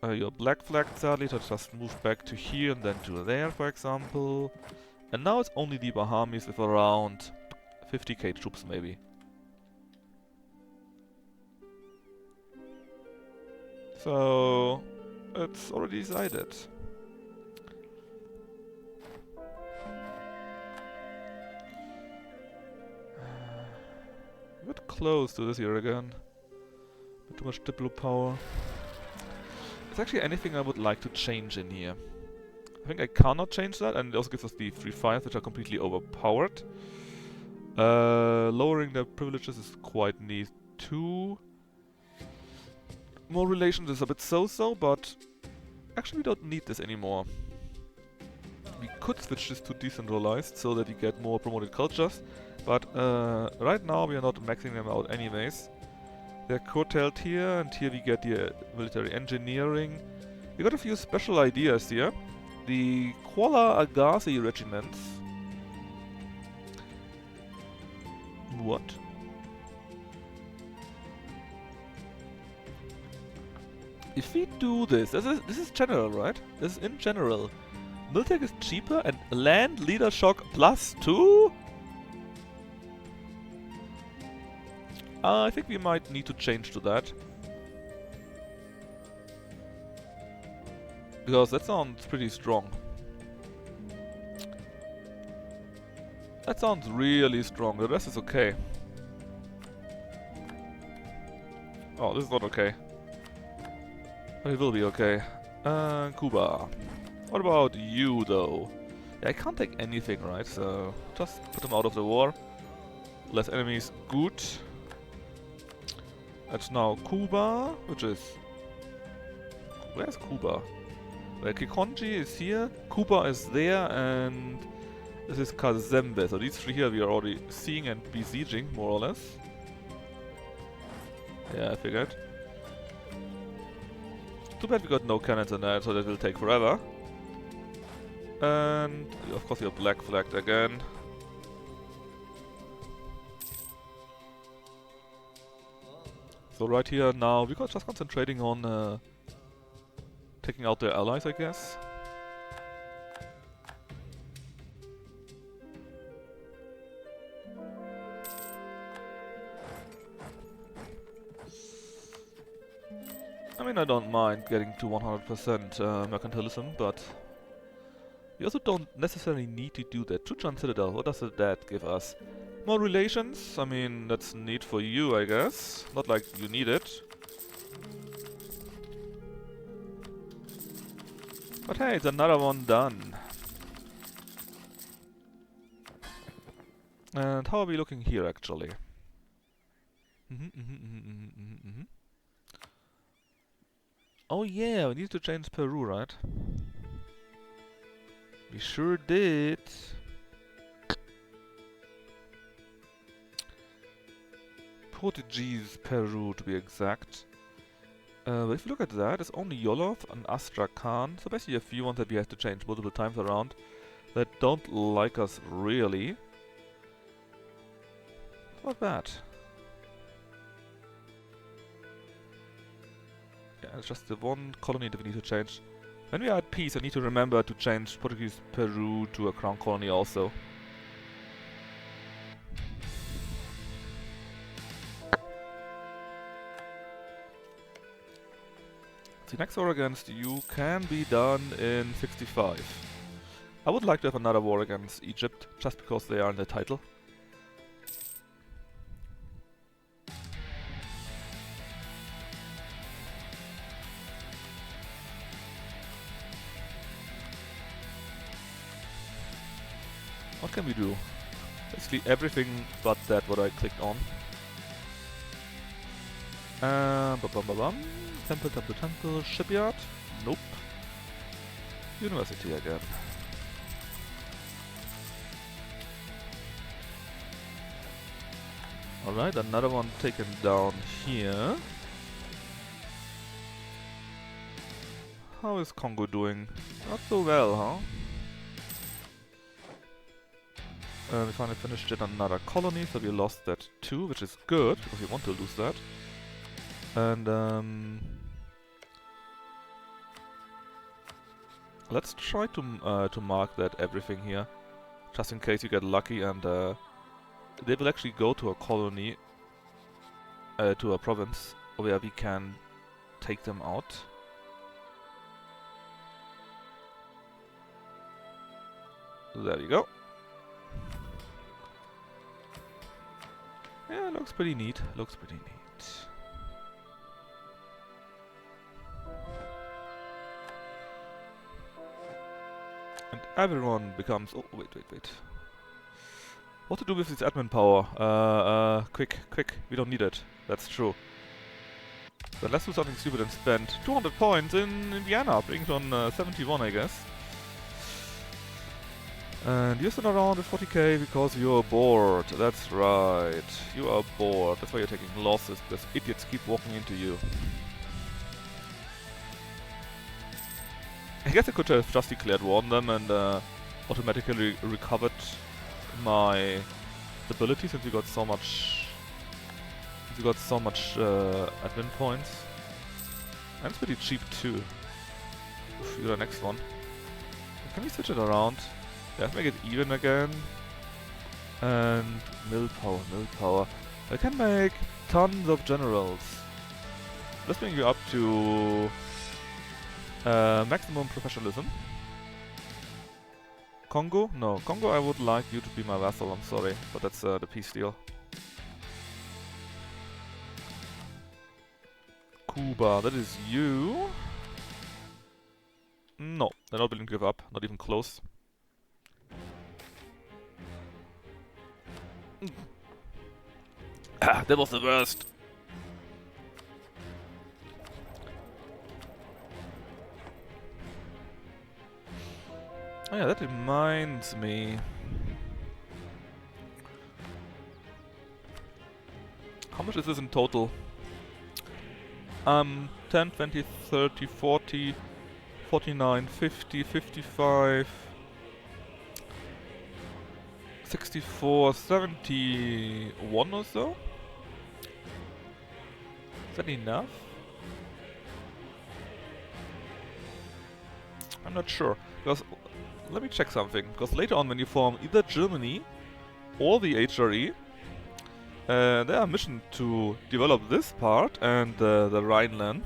Your black flag sadly just moved back to here and then to there, for example. And now it's only the Bahamas with around 50k troops, maybe. So, it's already decided. A bit close to this here again. A bit too much diplo power. Is actually anything I would like to change in here. I think I cannot change that, and it also gives us the free fires, which are completely overpowered. Lowering the privileges is quite neat too. More relations is a bit so-so, but actually we don't need this anymore. We could switch this to decentralized so that we get more promoted cultures, but right now we are not maxing them out anyways. They're curtailed here, and here we get the military engineering. We got a few special ideas here. The Kuala Agasi regiments. What? If we do this, this is general, right? This is in general. Miltech is cheaper and land leader shock +2? I think we might need to change to that. Because that sounds pretty strong. That sounds really strong. The rest is okay. Oh, this is not okay. But it will be okay. Cuba. What about you, though? Yeah, I can't take anything, right? So, just put them out of the war. Less enemies, good. That's now Cuba, which is... Where's Cuba? Well, Kikonji is here, Cuba is there, and this is Kazembe. So these three here we are already seeing and besieging, more or less. Yeah, I figured. Too bad we got no cannons in that, so that will take forever. And of course you're black flagged again. So right here now, we got just concentrating on taking out their allies, I guess. I mean, I don't mind getting to 100% mercantilism, but we also don't necessarily need to do that. Chuchan Citadel, what does that give us? More relations? I mean, that's neat for you, I guess. Not like you need it. But hey, it's another one done. And how are we looking here, actually? Oh yeah, we need to change Peru, right? We sure did. Portuguese Peru, to be exact. But if you look at that, it's only Yolov and Astrakhan. So basically a few ones that we have to change multiple times around that don't like us really. Not bad. Yeah, it's just the one colony that we need to change. When we are at peace, I need to remember to change Portuguese Peru to a crown colony also. The next war against you can be done in 65. I would like to have another war against Egypt, just because they are in the title. What can we do? Basically everything but that what I clicked on. Temple, temple, temple, shipyard? Nope. University again. Alright, another one taken down here. How is Congo doing? Not so well, huh? We finally finished in another colony, so we lost that too, which is good, because we want to lose that. And let's try to mark that everything here, just in case you get lucky and they will actually go to a colony, to a province where we can take them out. There we go. Yeah, looks pretty neat. Looks pretty neat. And everyone becomes... Oh, wait. What to do with this admin power? Quick. We don't need it. That's true. But let's do something stupid and spend 200 points in Vienna. Brings on 71, I guess. And you're still around with 40k because you're bored. That's right. You are bored. That's why you're taking losses, because idiots keep walking into you. I guess I could have just declared war on them and automatically recovered my stability since we got so much. Admin points. And it's pretty cheap too. Oof, you're the next one. Can we switch it around? Let's make it even again. And mill power. I can make tons of generals. Let's bring you up to maximum professionalism. Congo? No, Congo I would like you to be my vassal, I'm sorry, but that's the peace deal. Cuba, that is you. No, they're not willing to give up, not even close. That was the worst. Oh yeah, that reminds me. How much is this in total? 10, 20, 30, 40, 49, 50, 55, 64, 71 or so? Is that enough? I'm not sure, because let me check something, because later on when you form either Germany or the HRE, they are mission to develop this part and the Rhineland,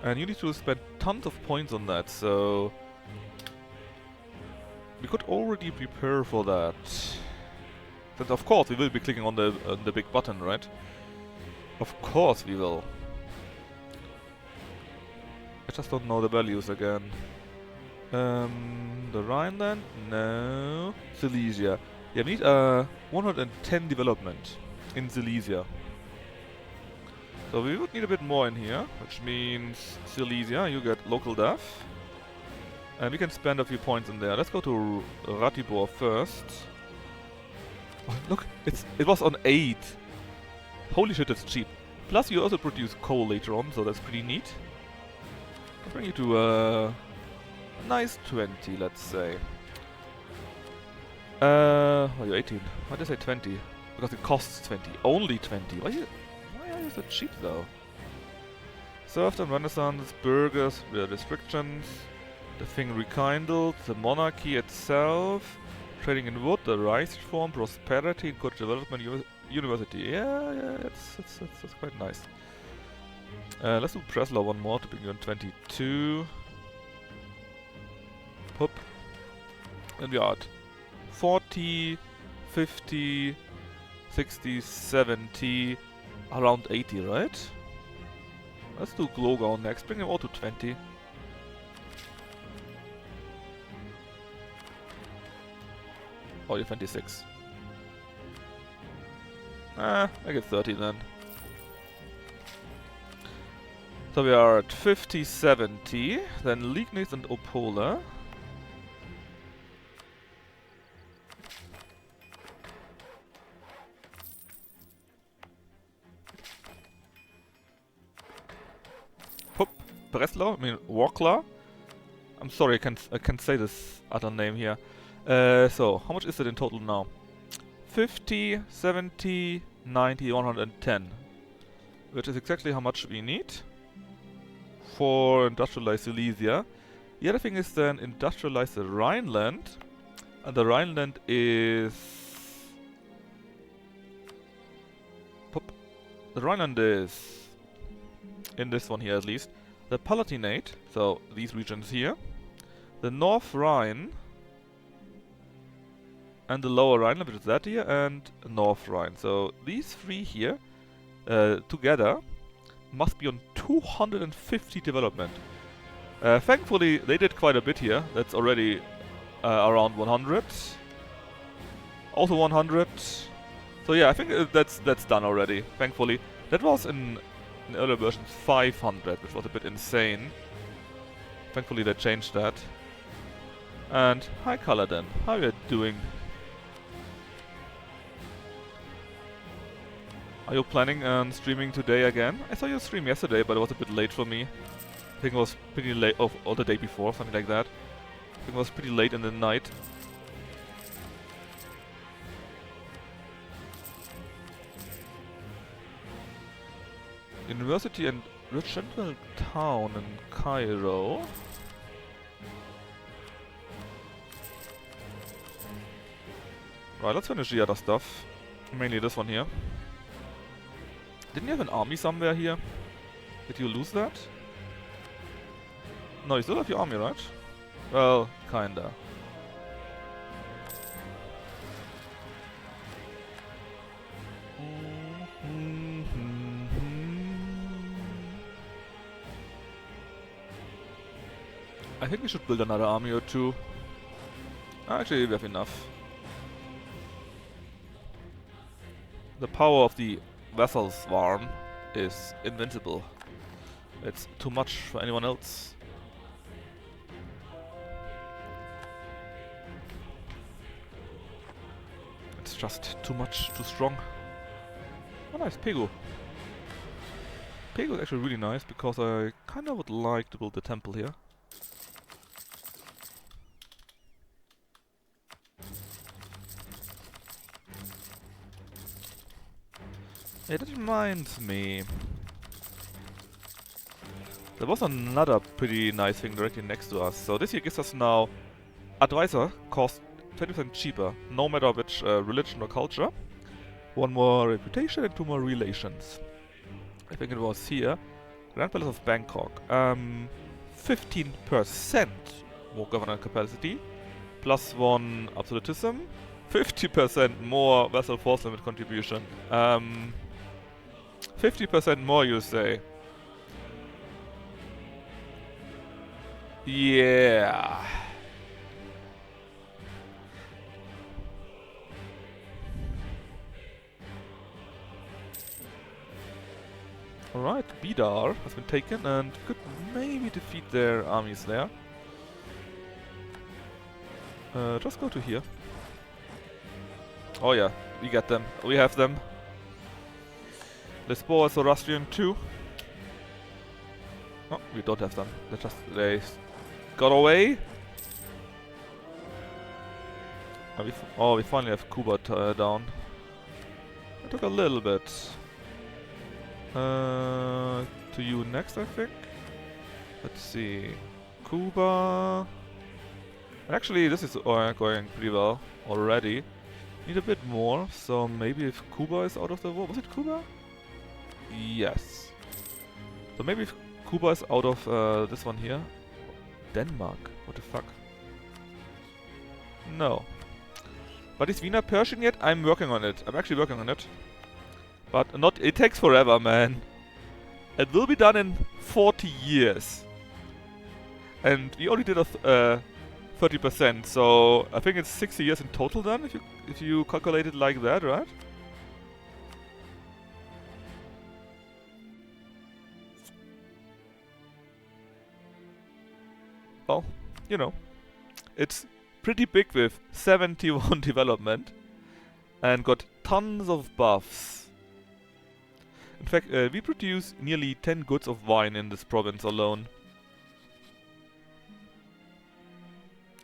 And you need to spend tons of points on that, so... we could already prepare for that. But of course we will be clicking on the big button, right? Of course we will. I just don't know the values again. The Rhineland? No. Silesia. Yeah, we need 110 development in Silesia. So we would need a bit more in here, which means Silesia, you get local dev. And we can spend a few points in there. Let's go to Ratibor first. Oh, look, it was on 8. Holy shit, that's cheap. Plus you also produce coal later on, so that's pretty neat. I'll bring you to a nice 20, let's say. Oh, you're 18. Why did I say 20? Because it costs 20. Only 20. Why are you so cheap though? Serfdom, Renaissance, burghers, restrictions. The thing rekindled, the monarchy itself, trading in wood, the rice reform, prosperity, good development, university. Yeah, that's quite nice. Let's do Breslau one more to bring you on 22. Pop. And we are at 40, 50, 60, 70, around 80, right? Let's do Glogau next, bring him all to 20. Oh, you're 26. I get 30 then. So we are at 50, 70, then Liegnitz and Opola. Pup, Breslau, I mean Wroclaw. I'm sorry, I can't say this other name here. So, how much is it in total now? 50, 70, 90, 110. Which is exactly how much we need for industrialize Silesia. The other thing is then industrialize the Rhineland. And the Rhineland is... Pop. The Rhineland is... in this one here at least. The Palatinate, so these regions here. The North Rhine. And the Lower Rhineland, which is that here, and North Rhine. So these three here, together, must be on 250 development. Thankfully, they did quite a bit here. That's already around 100. Also 100. So yeah, I think that's done already, thankfully. That was in earlier versions 500, which was a bit insane. Thankfully they changed that. And hi Kaladin, how are you doing? Are you planning on streaming today again? I saw you stream yesterday, but it was a bit late for me. I think it was pretty late, or the day before, something like that. I think it was pretty late in the night. University and Central Town in Cairo. Right, let's finish the other stuff. Mainly this one here. Didn't you have an army somewhere here? Did you lose that? No, you still have your army, right? Well, kinda. I think we should build another army or two. Actually, we have enough. The power of the Vessel Swarm is invincible. It's too much for anyone else. It's just too much, too strong. Oh nice, Pegu. Pegu is actually really nice because I kinda would like to build the temple here. It reminds me. There was another pretty nice thing directly next to us. So this here gives us now advisor cost 20% cheaper, no matter which religion or culture. One more reputation and two more relations. I think it was here. Grand Palace of Bangkok. 15% more governor capacity. +1 absolutism. 50% more vessel force limit contribution. 50% more, you say? Yeah. Alright, Bidar has been taken and could maybe defeat their armies there. Just go to here. Oh yeah, we get them. We have them. Lisboa is ZoroAustrian too. Oh, we don't have them. They got away. We finally have Kuba down. It took a little bit. To you next, I think. Let's see. Kuba. Actually, this is going pretty well already. Need a bit more, so maybe if Kuba is out of the war. Was it Kuba? Yes. So maybe if Kuba is out of this one here. Denmark. What the fuck? No. But is Wiener Persian yet? I'm working on it. I'm actually working on it. But not. It takes forever, man. It will be done in 40 years. And we only did a 30%, so I think it's 60 years in total then, if you calculate it like that, right? Well, you know, it's pretty big with 71 development and got tons of buffs. In fact, we produce nearly 10 goods of wine in this province alone.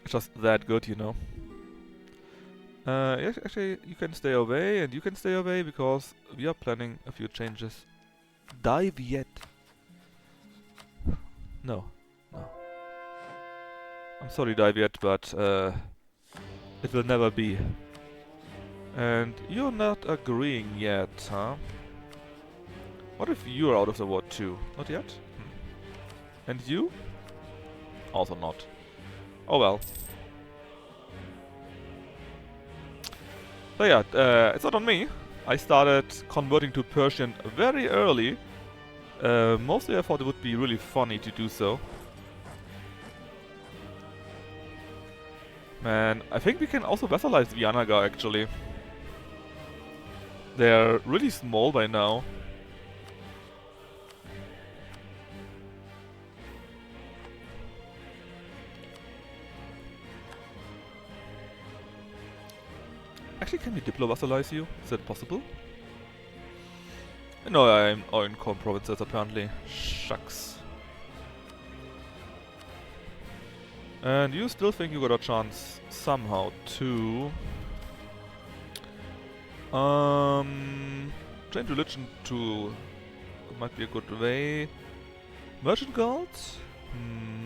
It's just that good, you know. Actually, you can stay away and you can stay away because we are planning a few changes. Die Viet. No. No. I'm sorry, Die Viet, but it will never be. And you're not agreeing yet, huh? What if you're out of the war too? Not yet? And you? Also not. Oh well. So yeah, it's not on me. I started converting to Persian very early. Mostly I thought it would be really funny to do so. Man, I think we can also vassalize Vianaga actually. They're really small by now. Actually, can we diplo-vassalize you? Is that possible? No, I'm in core provinces apparently. Shucks. And you still think you got a chance somehow to... change religion to... might be a good way. Merchant Guilds?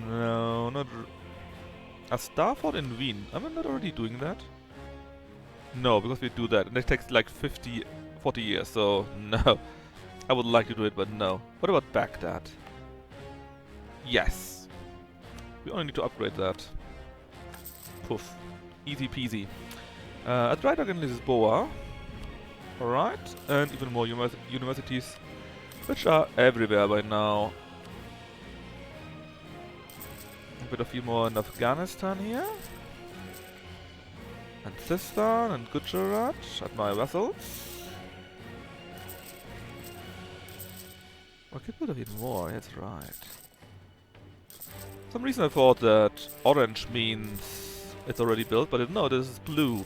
No, not... A Starfort in Wien. Am I not already doing that? No, because we do that, and it takes like 40 years, so no. I would like to do it, but no. What about Baghdad? Yes! We only need to upgrade that. Poof. Easy peasy. A dry dog in Lisboa. Alright, and even more universities, which are everywhere by now. A few more in Afghanistan here. And Sistan and Gujarat at my vessels. I could put a bit more, that's right. For some reason I thought that orange means it's already built, but no, this is blue.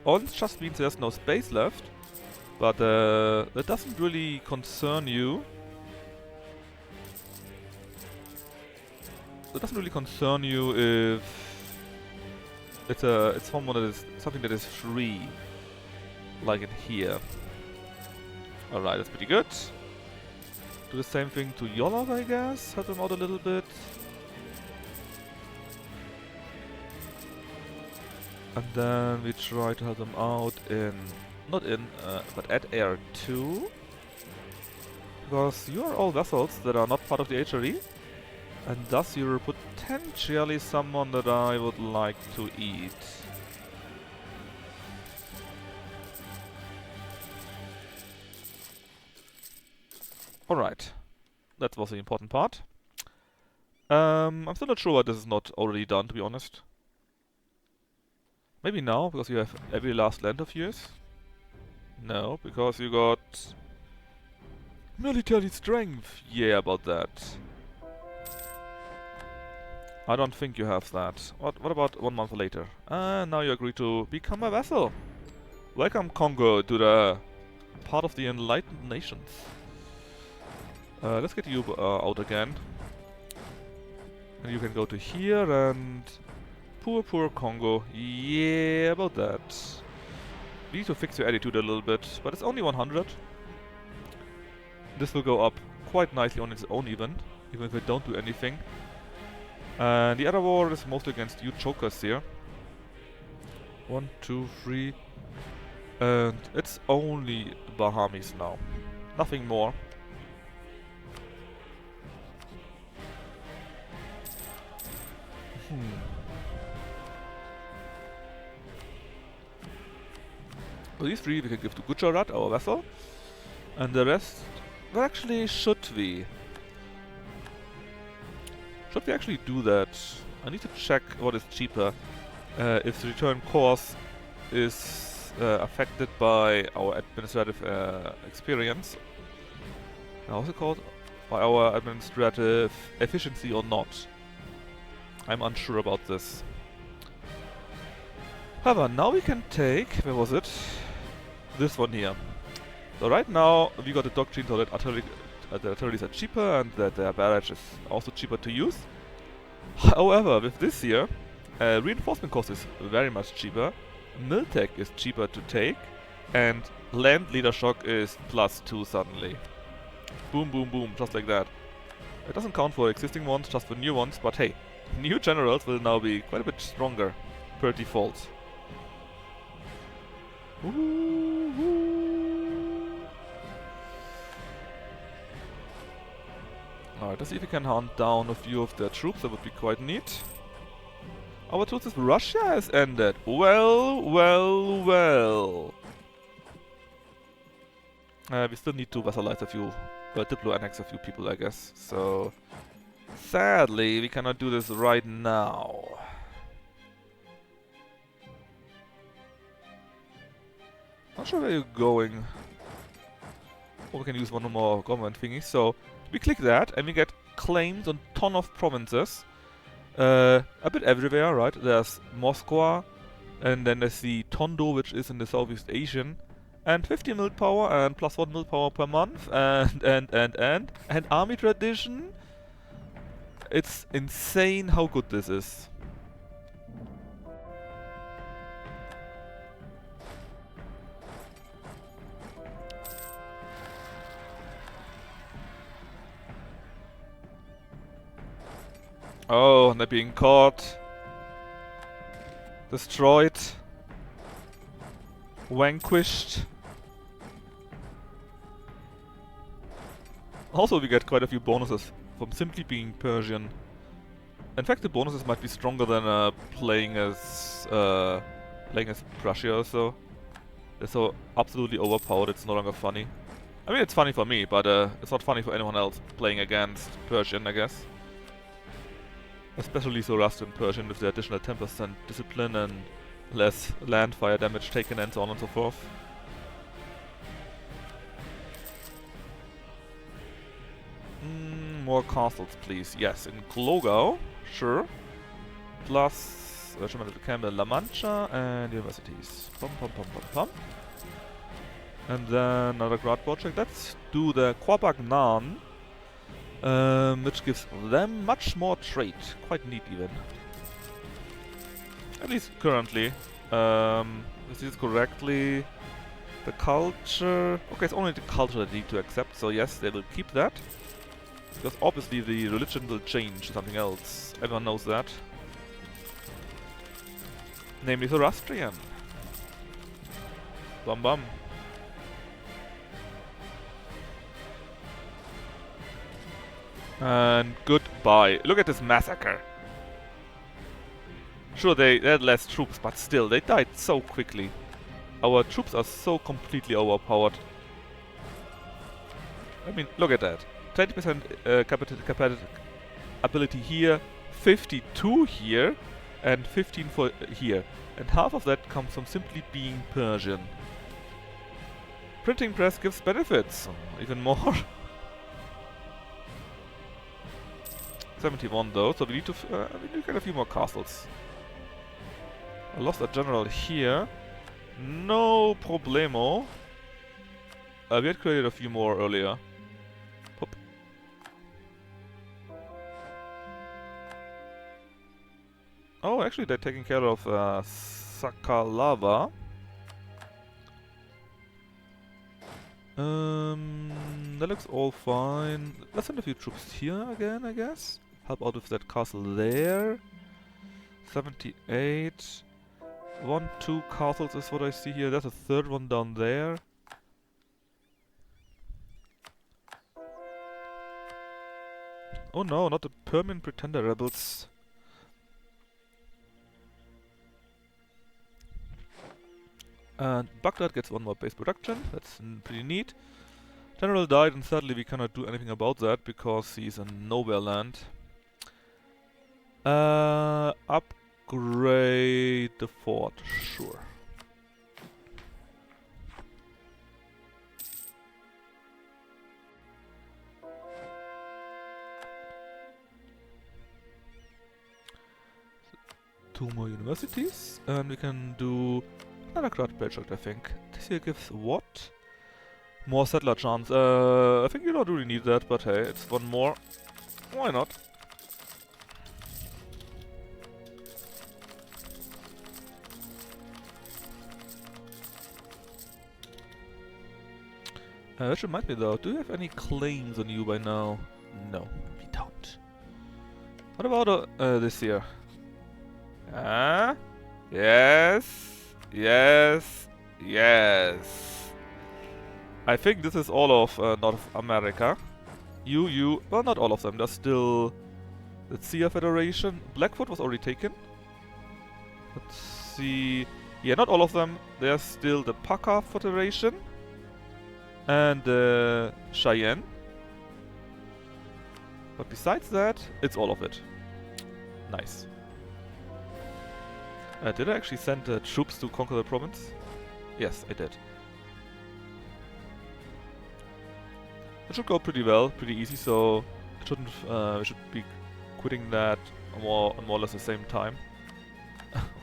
Orange just means there's no space left, but that doesn't really concern you. It doesn't really concern you if it's someone that is something that is free, like in here. Alright, that's pretty good. Do the same thing to Yolov, I guess. Help them out a little bit. And then we try to help them out in, not in, but at Air 2. Because you are all vessels that are not part of the HRE, and thus you're potentially someone that I would like to eat. Alright, that was the important part. I'm still not sure why this is not already done, to be honest. Maybe now, because you have every last land of yours? No, because you got military strength. Yeah, about that. I don't think you have that. What about 1 month later? Now you agree to become a vassal. Welcome, Congo, to the part of the enlightened nations. Let's get you out again. And you can go to here and... Poor Congo. Yeah, about that. We need to fix your attitude a little bit, but it's only 100. This will go up quite nicely on its own even if we don't do anything. And the other war is mostly against you chokers here. 1, 2, 3. And it's only Bahamis now. Nothing more. So these 3 we can give to Gujarat, our vassal. And the rest... Well, actually, should we? Should we actually do that? I need to check what is cheaper. If the return course is affected by our administrative experience. How's it called? By our administrative efficiency or not. I'm unsure about this. However, now we can take... Where was it? This one here. So right now we got a doctrine so that the artilleries are cheaper and that their barrage is also cheaper to use. However, with this here, reinforcement cost is very much cheaper, Miltech is cheaper to take, and land leader shock is +2 suddenly. Boom, boom, boom, just like that. It doesn't count for existing ones, just for new ones, but hey, new generals will now be quite a bit stronger per default. Alright, let's see if we can hunt down a few of their troops, that would be quite neat. Our truce with Russia has ended. Well. We still need to vassalize a few, diplo-annex a few people, I guess. So, sadly, we cannot do this right now. Not sure where you're going. Or we can use one more government thingy. So, we click that and we get claims on ton of provinces. A bit everywhere, right? There's Moscow, and then there's the Tondo, which is in the Southeast Asian, and 50 mil power and +1 mil power per month, and army tradition. It's insane how good this is. Oh, and they're being caught. Destroyed. Vanquished. Also, we get quite a few bonuses from simply being Persian. In fact, the bonuses might be stronger than playing as Prussia or so. They're so absolutely overpowered, it's no longer funny. I mean, it's funny for me, but it's not funny for anyone else playing against Persian, I guess. Especially ZoroAustrian Persian with the additional 10% discipline and less land fire damage taken and so on and so forth. More castles, please. Yes, in Glogau, sure. Plus, Campbell, La Mancha, and universities. Pum. And then another grad project. Let's do the Kwabagnan. Which gives them much more trade. Quite neat even. At least currently. If this is correctly. The culture... Okay, it's only the culture that they need to accept, so yes, they will keep that. Because obviously the religion will change to something else. Everyone knows that. Namely ZoroAustrian. Bum. And goodbye. Look at this massacre. Sure, they had less troops, but still, they died so quickly. Our troops are so completely overpowered. I mean, look at that. 20% ability here, 52 here, and 15 for here. And half of that comes from simply being Persian. Printing press gives benefits. Even more. 71 though, so we need to get a few more castles. I lost a general here. No problemo. We had created a few more earlier. Pop. Oh, actually they're taking care of Sakalava. That looks all fine. Let's send a few troops here again, I guess. Help out with that castle there. 78. 1, 2 castles is what I see here. There's a third one down there. Oh no, not the Permian Pretender rebels. And Baghdad gets one more base production. That's pretty neat. General died, and sadly we cannot do anything about that because he's in nowhere land. Upgrade the fort, sure. Two more universities, and we can do another grad project, I think. This here gives what? More settler chance. I think you don't really need that, but hey, it's one more. Why not? That reminds me though, do you have any claims on you by now? No, we don't. What about this here? Yes, yes, yes. I think this is all of North America. Well, not all of them. There's still the Sia Federation. Blackfoot was already taken. Let's see. Yeah, not all of them. There's still the Paca Federation. And the Cheyenne. But besides that, it's all of it. Nice. Did I actually send troops to conquer the province? Yes, I did. It should go pretty well, pretty easy, so it shouldn't. We should be quitting that more or less the same time.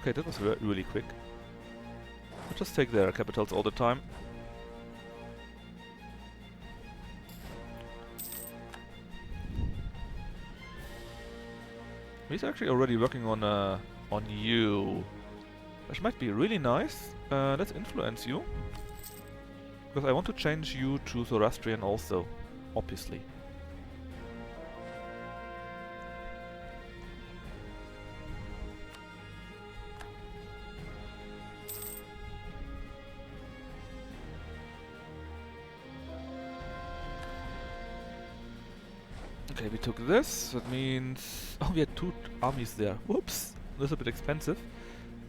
Okay, that was really quick. I'll just take their capitals all the time. He's actually already working on you, which might be really nice. Let's influence you, because I want to change you to ZoroAustrian also, obviously. Okay, we took this. That means... Oh, we had 2 armies there. Whoops! That's a bit expensive.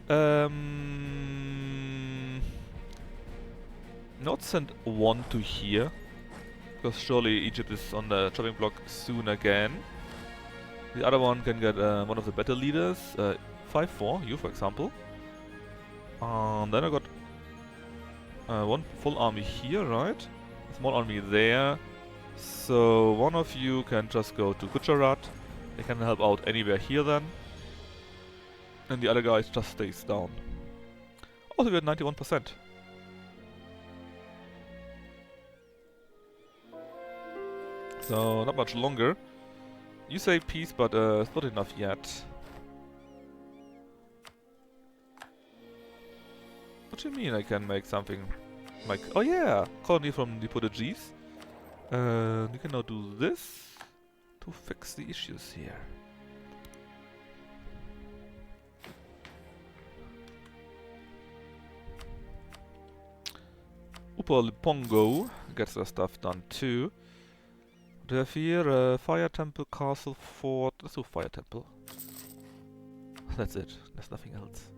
Not send 1 to here, because surely Egypt is on the chopping block soon again. The other one can get one of the better leaders. 5-4, you for example. Then I got 1 full army here, right? A small army there. So one of you can just go to Gujarat. They can help out anywhere here then. And the other guy just stays down. Also we had 91%. So not much longer. You say peace, but it's not enough yet. What do you mean I can make something like... Oh yeah! Colony from the Portuguese. We can now do this to fix the issues here. Upa Lipongo gets their stuff done too. We have here Fire Temple, Castle, Fort. Let's do Fire Temple. That's it. There's nothing else.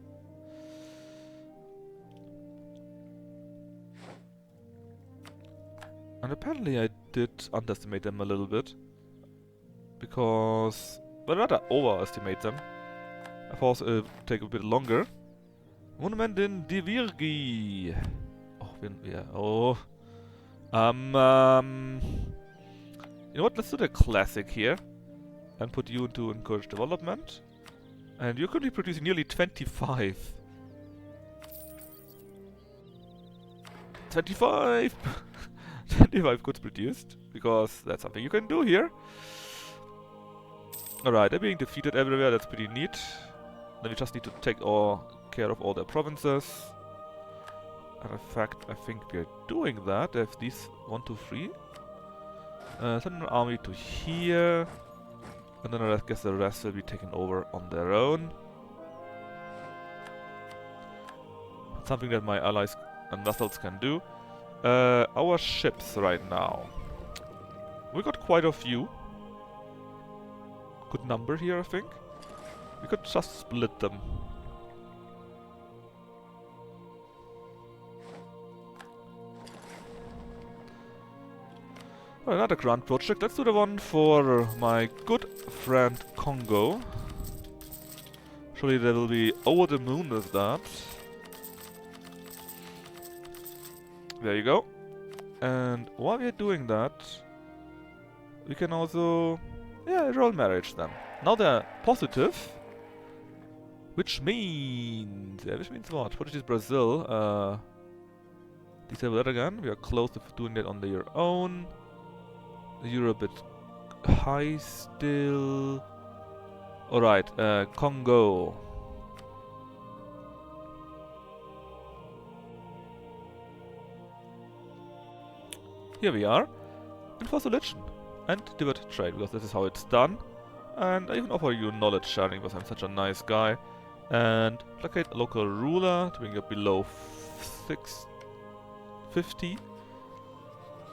And apparently I did underestimate them a little bit. Because... well, rather overestimate them. I thought it would take a bit longer. Monument in Divirgi. Oh, yeah. Oh. You know what? Let's do the classic here. And put you into encourage development. And you're currently producing nearly 25. 25! 25 goods produced. Because that's something you can do here. Alright, they're being defeated everywhere. That's pretty neat. Then we just need to take care of all their provinces. And in fact, I think we're doing that. They have these 1, 2, 3. Send an army to here. And then I guess the rest will be taken over on their own. Something that my allies and vassals can do. Our ships right now. We got quite a few. Good number here, I think. We could just split them. Well, another grand project. Let's do the one for my good friend Congo. Surely they will be over the moon with that. There you go. And while we're doing that, we can also, roll marriage then. Now they're positive. Which means what? Portuguese Brazil. Disable that again. We are close to doing that on their own. You're a bit high still. Alright, Congo. Here we are. Enforce religion. And divert trade, because this is how it's done. And I even offer you knowledge sharing, because I'm such a nice guy. And placate a local ruler to bring it below 650.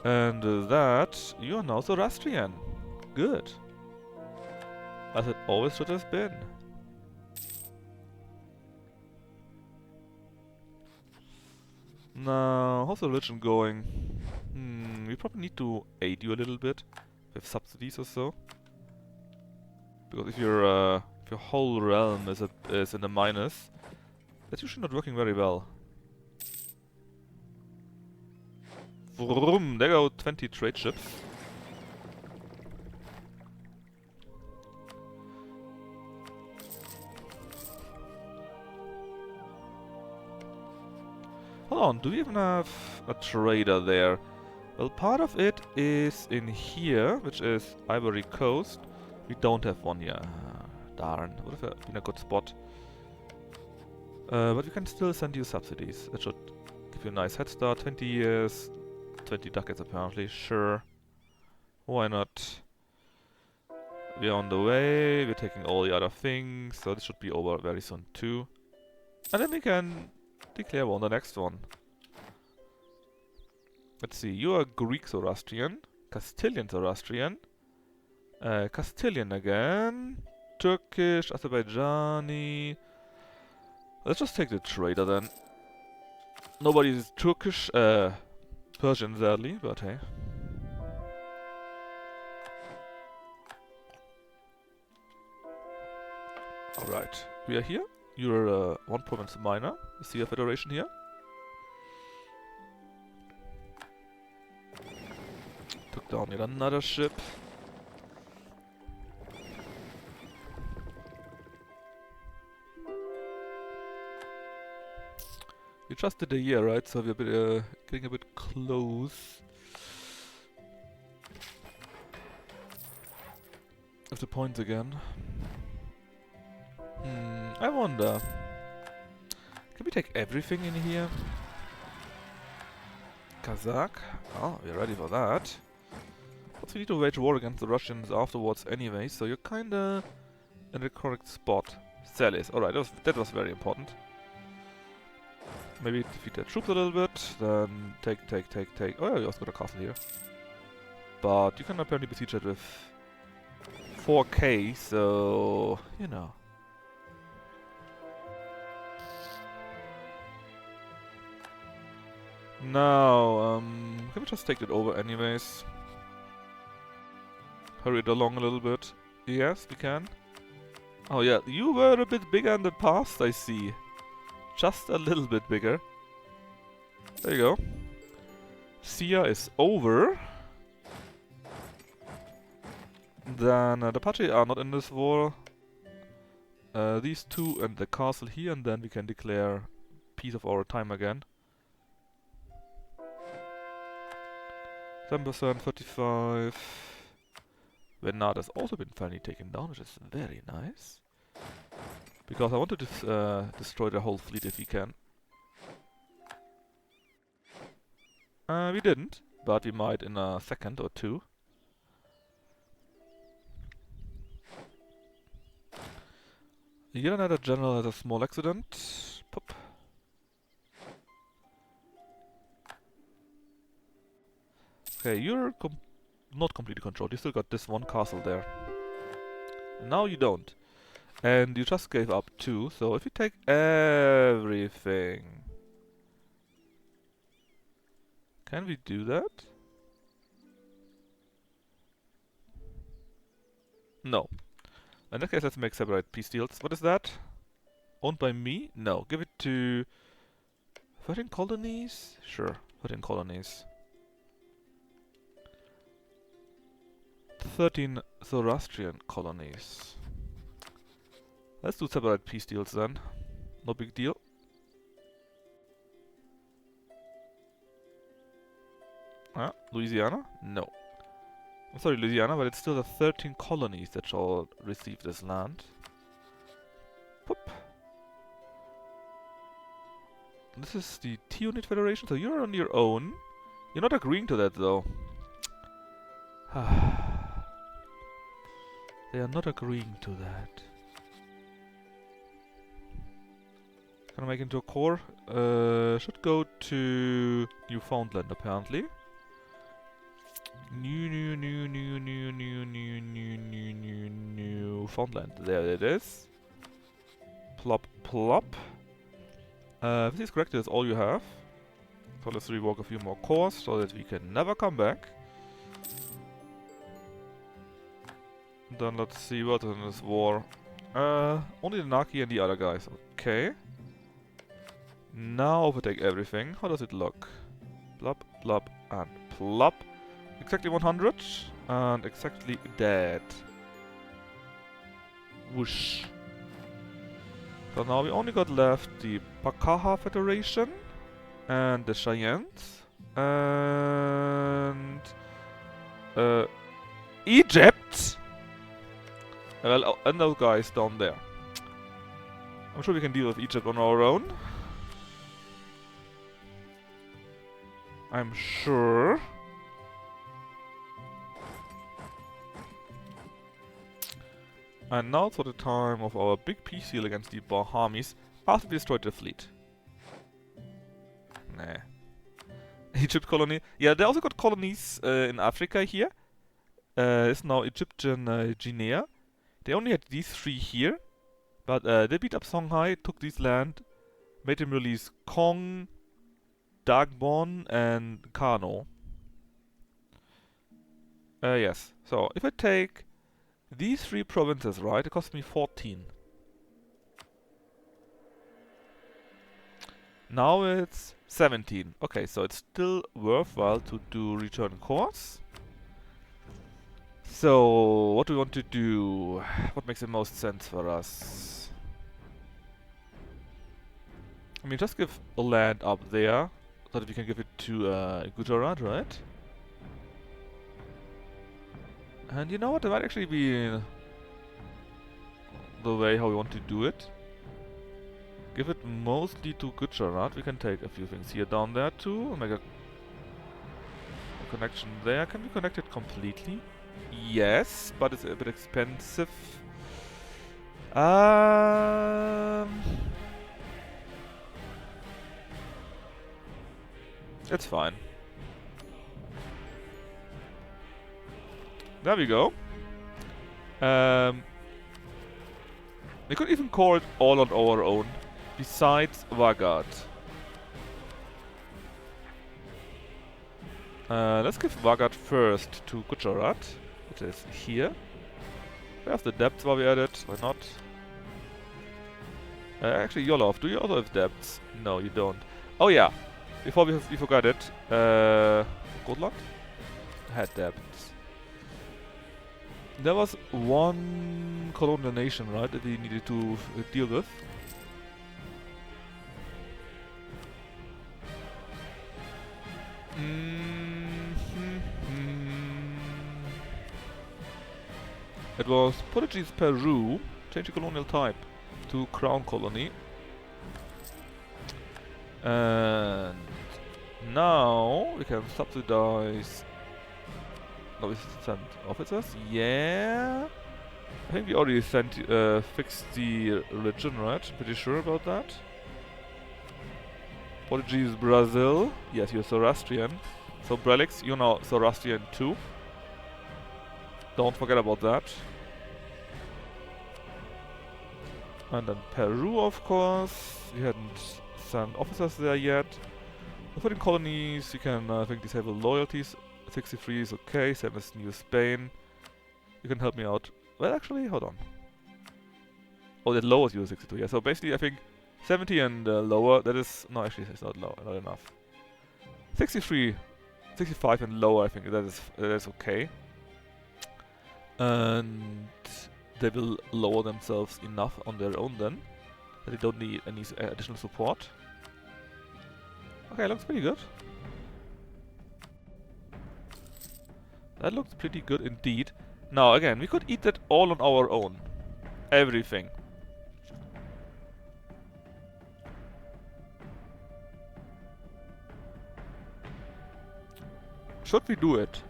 And that, you are now ZoroAustrian. Good. As it always should have been. Now, how's the religion going? We probably need to aid you a little bit with subsidies or so. Because if your whole realm is in the minus, that's usually not working very well. Vroom, there go 20 trade ships. Hold on, do we even have a trader there? Well, part of it is in here, which is Ivory Coast. We don't have one here. Darn, would have been a good spot. But we can still send you subsidies. That should give you a nice head start. 20 years, 20 ducats apparently, sure. Why not? We're on the way, we're taking all the other things, so this should be over very soon too. And then we can declare on the next one. Let's see, you are Greek ZoroAustrian, Castilian ZoroAustrian, Castilian again, Turkish, Azerbaijani. Let's just take the trader then. Nobody is Turkish, Persian sadly, but hey. Alright, we are here. You're one province minor. You see a federation here. Took down yet another ship. We just did a year, right? So we're a bit, getting a bit close. Of the points again. I wonder. Can we take everything in here? Kazakh? Oh, we're ready for that. But we need to wage war against the Russians afterwards anyway, so you're kinda in the correct spot. Salis, alright, that was very important. Maybe defeat their troops a little bit, then take. Oh yeah, we also got a castle here. but you can apparently besiege it with 4k, so you know. Now, can we just take it over anyways? Hurry it along a little bit. Yes, we can. Oh yeah, you were a bit bigger in the past, I see. Just a little bit bigger. There you go. Sia is over. Then the Apache are not in this war. These two and the castle here, and then we can declare peace of our time again. 7%, 35. Venad has also been finally taken down, which is very nice. Because I want to destroy the whole fleet if we can. We didn't, but we might in a second or two. Yet another general has a small accident. Pop. Okay, you're not completely controlled. You still got this one castle there. Now you don't. And you just gave up 2, so if you take everything... Can we do that? No. In that case, let's make separate peace deals. What is that? Owned by me? No. Give it to... 13 colonies? Sure, 13 colonies. 13 ZoroAustrian colonies. Let's do separate peace deals then. No big deal. Louisiana? No. I'm sorry, Louisiana, but it's still the 13 colonies that shall receive this land. Poop. This is the T-Unit Federation, so you're on your own. You're not agreeing to that, though. They are not agreeing to that. Can I make into a core? Should go to Newfoundland, apparently. Newfoundland. There it is. Plop, plop. If this is correct, that's all you have. So let's rework a few more cores so that we can never come back. Then let's see what is in this war. Only the Naki and the other guys. Okay. Now overtake everything. How does it look? Plop, plop, and plop. Exactly 100. And exactly dead. Whoosh. So now we only got left the Pakaha Federation. And the Cheyennes. And... Egypt! Well, and those guys down there. I'm sure we can deal with Egypt on our own. I'm sure. And now for the time of our big peace deal against the Bahamis after we destroyed the fleet. Nah. Egypt colony. Yeah, they also got colonies in Africa here. It's now Egyptian Guinea. They only had these 3 here. But they beat up Songhai, took this land, made them release Kong, Dagbon, and Kano. Yes. So, if I take these 3 provinces, right, it costs me 14. Now it's 17. Okay, so it's still worthwhile to do return course. So, what do we want to do? What makes the most sense for us? I mean, just give a land up there, so that we can give it to Gujarat, right? And you know what, that might actually be the way how we want to do it. Give it mostly to Gujarat. We can take a few things here down there too. Make a connection there. Can we connect it completely? Yes, but it's a bit expensive. It's fine. There we go. We could even call it all on our own, besides Vagard. Let's give Vagard first to Gujarat. It is here. Where's the depth while we at it? Why not? Actually, Yolov, do you also have depths? No, you don't. Oh yeah, before we forgot it. Gotland had depths. There was one colonial nation, right, that we needed to deal with. It was Portuguese Peru, change the colonial type to Crown Colony. And now we can subsidize. No, we sent officers? Yeah. I think we already sent fixed the religion, right? Pretty sure about that. Portuguese Brazil. Yes, you're Zoroastrian. So Brelix, you're now Zoroastrian too. Don't forget about that. And then Peru, of course. We hadn't sent officers there yet. For the colonies, you can, I think, disable loyalties. 63 is okay, same as New Spain. You can help me out. Well, actually, hold on. Oh, that lowers you to 62. Yeah, so basically, I think 70 and lower, that is... No, actually, it's not low, not enough. 63, 65 and lower, I think that is okay. And they will lower themselves enough on their own then, that they don't need any additional support. Okay, looks pretty good. That looks pretty good indeed. Now again, we could eat that all on our own. Everything. Should we do it?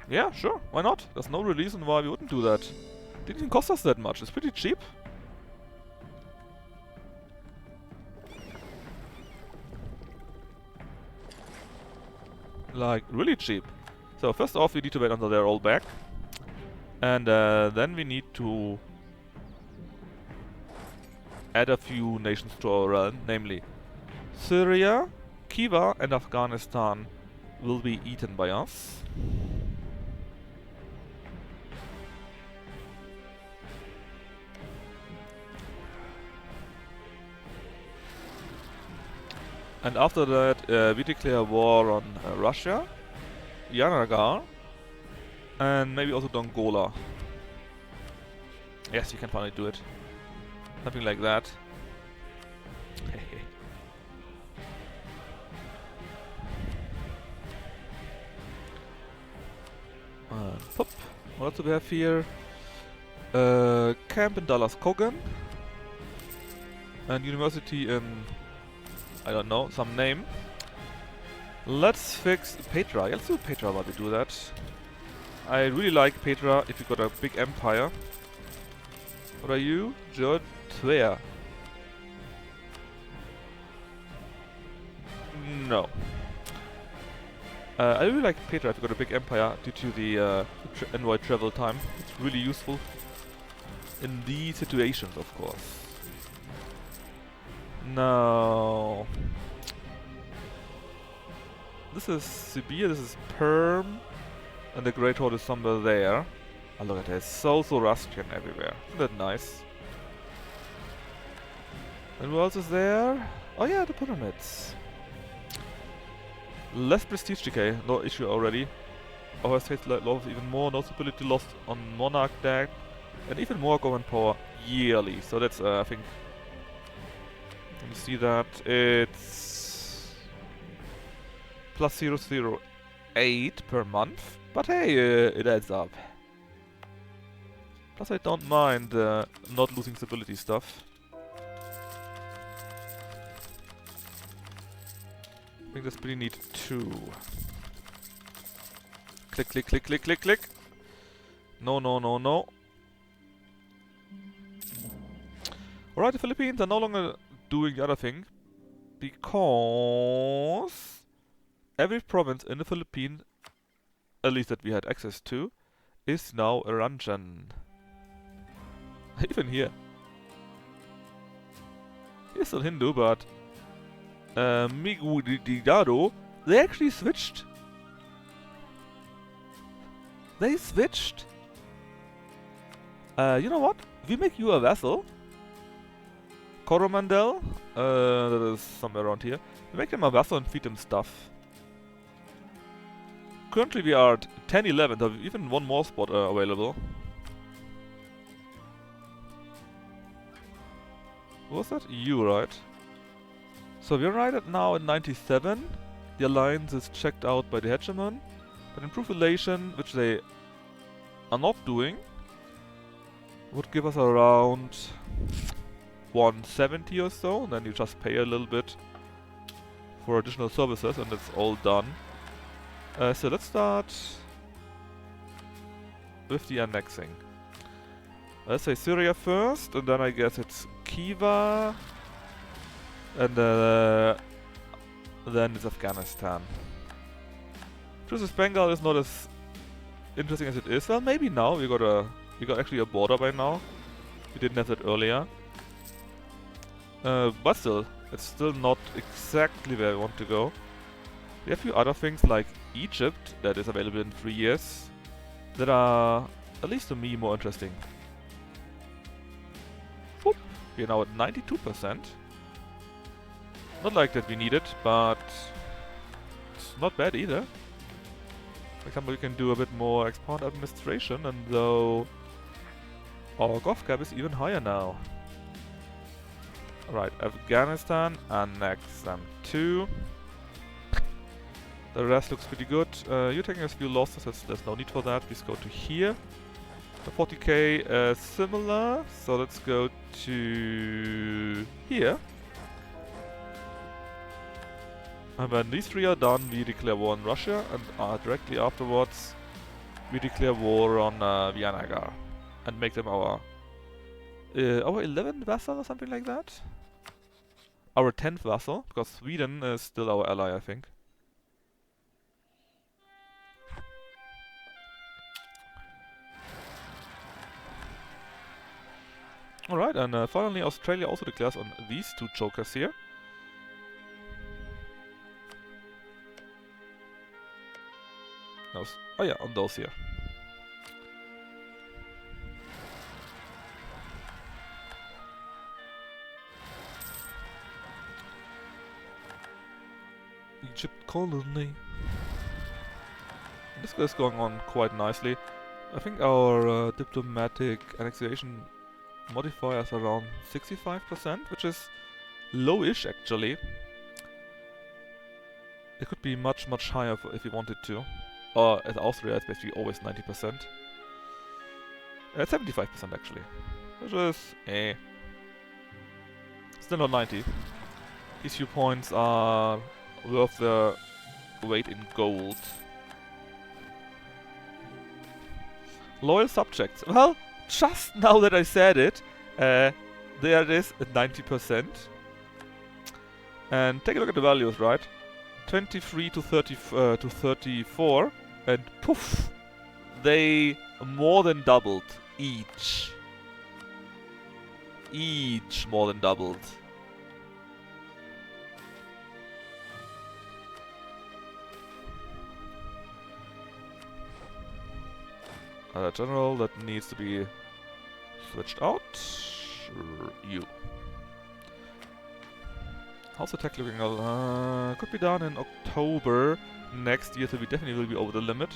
Yeah, sure, why not? There's no reason why we wouldn't do that. Didn't even cost us that much, it's pretty cheap. Like, really cheap. So first off, we need to wait until they're all back. And then we need to add a few nations to our realm, namely Syria, Kiva and Afghanistan will be eaten by us. And after that, we declare war on Russia, Yanagar, and maybe also Dongola. Yes, you can finally do it. Something like that. Pop. What else do we have here? Camp in Dallas Kogan. And university in... I don't know, some name. Let's fix Petra. Let's do Petra while we do that. I really like Petra if you got a big empire. What are you? George Tver. No. I really like Petra if you got a big empire due to the envoy travel time. It's really useful in these situations, of course. No. This is Sibir, this is Perm, and the Great Horde is somewhere there. Oh, look at this, so Zoroastrian everywhere. Isn't that nice? And who else is there? Oh yeah, the pyramids. Less prestige decay, no issue already. Our state loss even more, no stability lost on Monarch deck, and even more government power yearly. So that's, I think... Let me see that. It's... plus 008 per month. But hey, it adds up. Plus I don't mind not losing stability stuff. I think that's pretty neat too. Click, click, click, click, click, click. No, no, no, no. Alright, the Philippines are no longer doing the other thing. Because... every province in the Philippines, at least that we had access to, is now Iranjan. Even here. He's still Hindu, but Migudigado, they actually switched. They switched. You know what? We make you a vassal. Coromandel, that is somewhere around here. We make them a vassal and feed them stuff. Currently we are at 10-11, so even one more spot available. What was that? You, right? So we're right at now at 97. The alliance is checked out by the hegemon. But improved relation, which they are not doing, would give us around 170 or so, and then you just pay a little bit for additional services and it's all done. So let's start with the annexing. Let's say Syria first, and then I guess it's Khiva, and then it's Afghanistan. Truth Bengal is not as interesting as it is. Well, maybe now we got actually a border by now. We didn't have that earlier. But still, it's still not exactly where I want to go. We have a few other things like Egypt that is available in 3 years that are, at least to me, more interesting. Whoop. We're now at 92%. Not like that we need it, but it's not bad either. For example, we can do a bit more expand administration, and though our gov cap is even higher now. Alright, Afghanistan, annex them too. The rest looks pretty good. You're taking a few losses, there's no need for that. Please go to here. The 40k similar, so let's go to here. And when these three are done, we declare war on Russia, and directly afterwards we declare war on Vijayanagar and make them our 11th vassal or something like that. Our 10th vassal, because Sweden is still our ally, I think. Alright, and finally Australia also declares on these two jokers here. Oh yeah, on those here. Egypt colony. This is going on quite nicely. I think our diplomatic annexation modifier is around 65%, which is lowish actually. It could be much higher if we wanted to. Or as Austria, it's basically always 90%. 75% actually. Which is still not 90. These few points are worth the weight in gold. Loyal subjects. Well, just now that I said it, there it is at 90%. And take a look at the values, right? 23 to 34, and poof, they more than doubled each. Each more than doubled. General that needs to be switched out. You. How's attack looking? Could be done in October next year, so we definitely will be over the limit.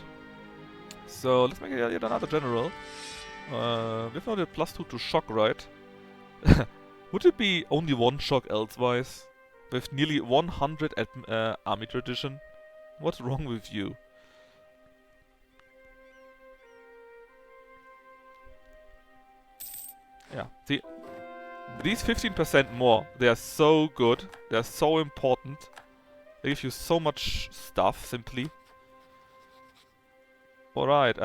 So let's make it yet another general. We've now the +2 to shock, right? Would it be only one shock elsewise? With nearly 100 army tradition? What's wrong with you? Yeah, see, these 15% more, they are so good, they are so important. They give you so much stuff, simply. Alright,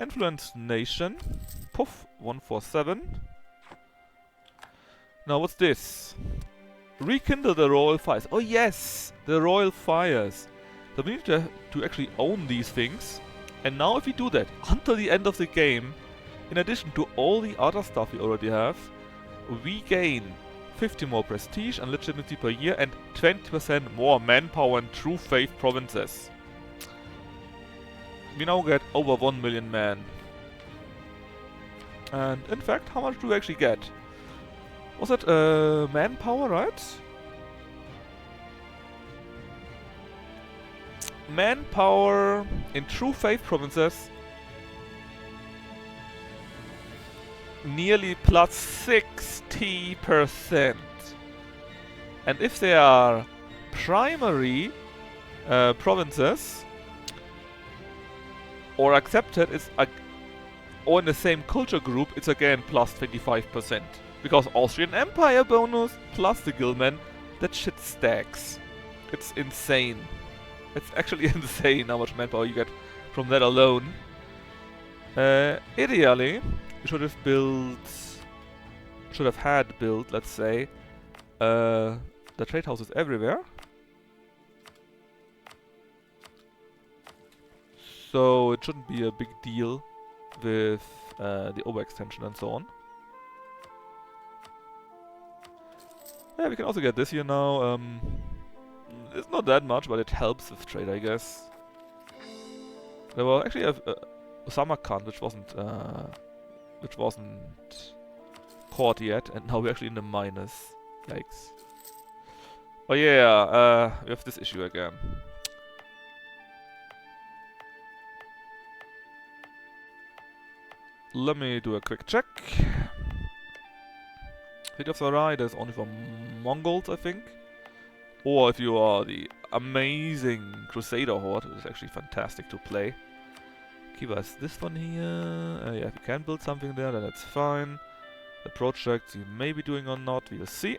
Influence Nation. Poof, 147. Now what's this? Rekindle the royal fires. Oh yes, the royal fires. So we need to actually own these things. And now if we do that until the end of the game, in addition to all the other stuff we already have, we gain 50 more prestige and legitimacy per year and 20% more manpower in true faith provinces. We now get over 1 million men. And in fact, how much do we actually get? Was it manpower, right? Manpower in true faith provinces nearly plus 60%. And if they are primary provinces or accepted, it's or in the same culture group, it's again plus 25%. Because Austrian Empire bonus plus the Guildman, that shit stacks. It's insane. It's actually insane how much manpower you get from that alone. Ideally, we should have had built, let's say, the trade houses everywhere. So it shouldn't be a big deal with the overextension and so on. Yeah, we can also get this here now. It's not that much, but it helps with trade, I guess. There were actually a Samarkand, which wasn't caught yet, and now we're actually in the minus. Yikes. Oh yeah, we have this issue again. Let me do a quick check. Fleet of Sarai, there's only for Mongols, I think. Or if you are the amazing Crusader Horde, which is actually fantastic to play. Give us this one here. Yeah, if you can build something there, then that's fine. The projects you may be doing or not, we'll see.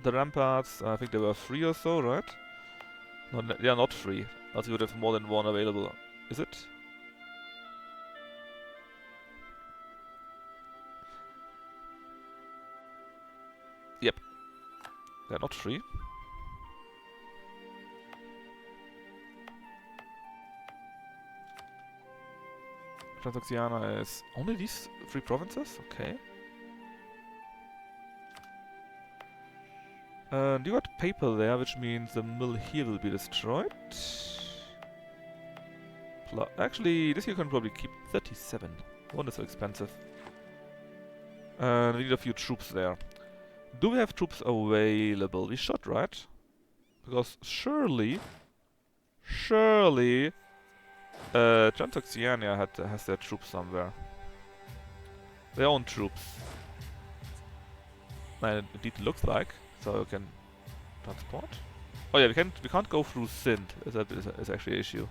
The ramparts, I think there were 3 or so, right? No, they are not 3. Else you would have more than 1 available. Is it? Yep. They're not 3. Transoxiana is only these 3 provinces? Okay. And you got paper there, which means the mill here will be destroyed. Actually, this you can probably keep 37. One is so expensive. And we need a few troops there. Do we have troops available? We should, right? Because surely Transoxiana has their troops somewhere. Their own troops. And indeed looks like. So you can transport. Oh yeah, we can't go through Sindh. Is actually an issue.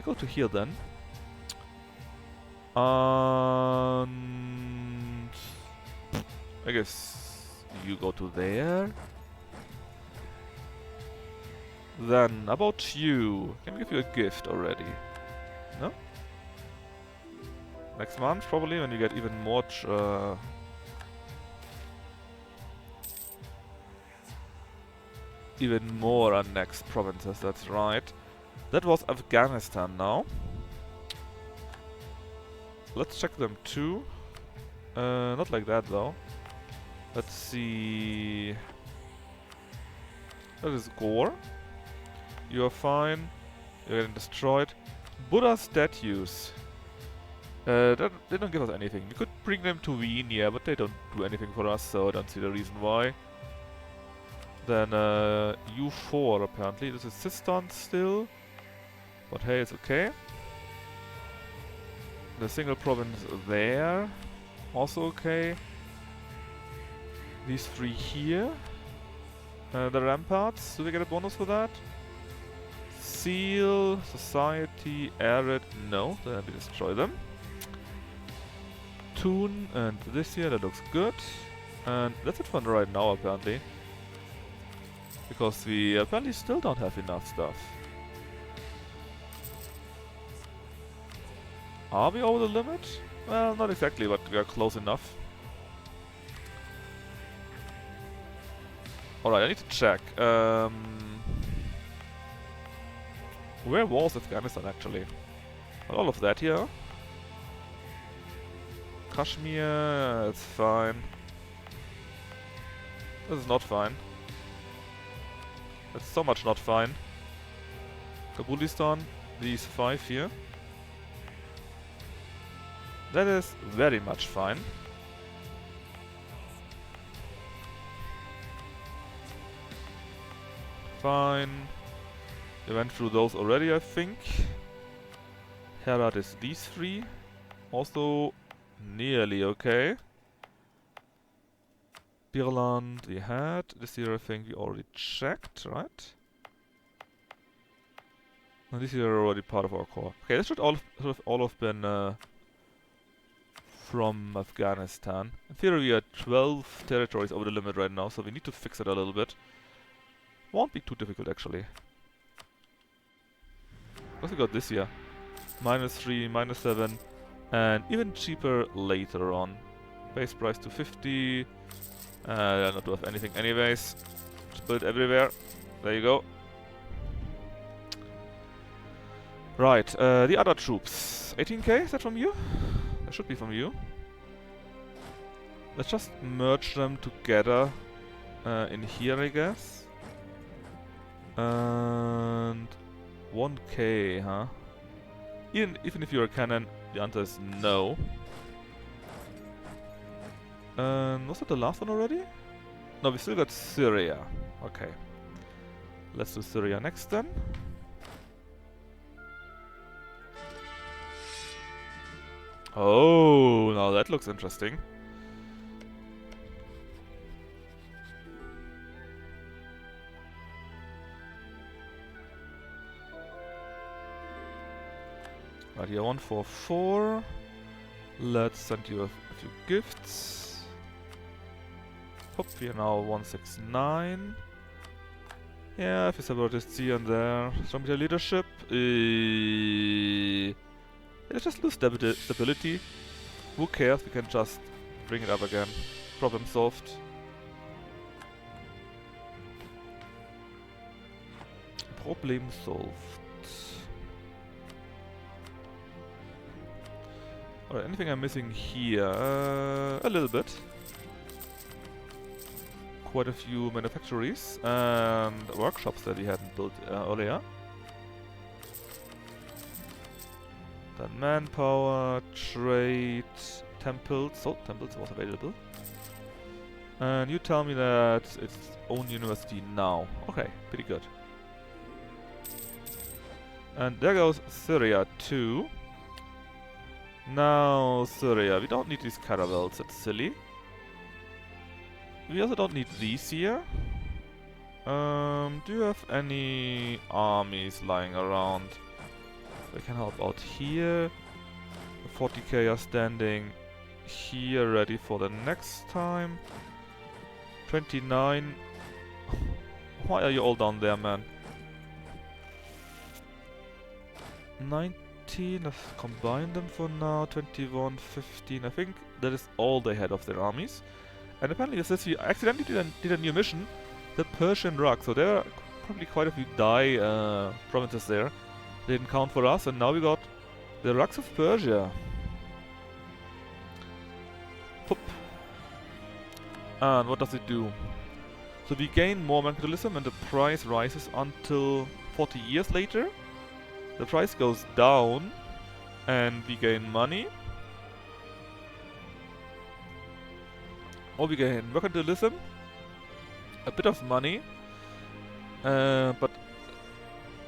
Go to here then. And I guess you go to there. Then about you, can we give you a gift already? No? Next month probably when you get even more annexed provinces, that's right. That was Afghanistan now. Let's check them too. Not like that though. Let's see. That is Gore. You are fine. You're getting destroyed. Buddha statues. They don't give us anything. We could bring them to Wien, yeah, but they don't do anything for us, so I don't see the reason why. Then U4 apparently. This is Sistan still. But hey, it's okay. The single province there. Also okay. These 3 here. The ramparts. Do we get a bonus for that? Seal, Society, Arid. No, then we destroy them. Toon and this here, that looks good. And that's it for right now apparently. Because we apparently still don't have enough stuff. Are we over the limit? Well, not exactly, but we are close enough. Alright, I need to check. Where was Afghanistan actually? Not all of that here. Kashmir, it's fine. This is not fine. That's so much not fine. Kabulistan, these 5 here. That is very much fine. Fine. We went through those already, I think. Herat is these 3. Also nearly okay. Birland we had. This here I think we already checked, right? And these here are already part of our core. Okay, this should all have been from Afghanistan. In theory we are 12 territories over the limit right now, so we need to fix it a little bit. Won't be too difficult actually. What we got this year? -3, -7, and even cheaper later on. Base price to 50. Not worth anything anyways. Just build everywhere. There you go. Right, the other troops. 18k, is that from you? That should be from you. Let's just merge them together in here, I guess. And 1k, huh? Even if you're a cannon, the answer is no. Was that the last one already? No, we still got Syria. Okay. Let's do Syria next then. Oh, now that looks interesting. Right here, 144. Let's send you a few gifts. Hop, we are now 169. Yeah, a few separatists here and there. Show me the leadership. Let's just lose stability. Who cares? We can just bring it up again. Problem solved. Problem solved. Alright, anything I'm missing here? A little bit. Quite a few manufactories and workshops that we hadn't built earlier. Then manpower, trade, temples. Oh, temples was available. And you tell me that it's own university now. Okay, pretty good. And there goes Syria too. Now Syria, we don't need these caravels, that's silly. We also don't need these here. Do you have any armies lying around? We can help out here. 40k are standing here ready for the next time. 29. Why are you all down there, man? 19, let's combine them for now. 21, 15. I think that is all they had of their armies. And apparently it says we accidentally did a new mission. The Persian Rock. So there are probably quite a few provinces there. They didn't count for us, and now we got the Rugs of Persia. Poop. And what does it do? So we gain more mercantilism and the price rises until 40 years later. The price goes down and we gain money. Or we gain mercantilism, a bit of money, but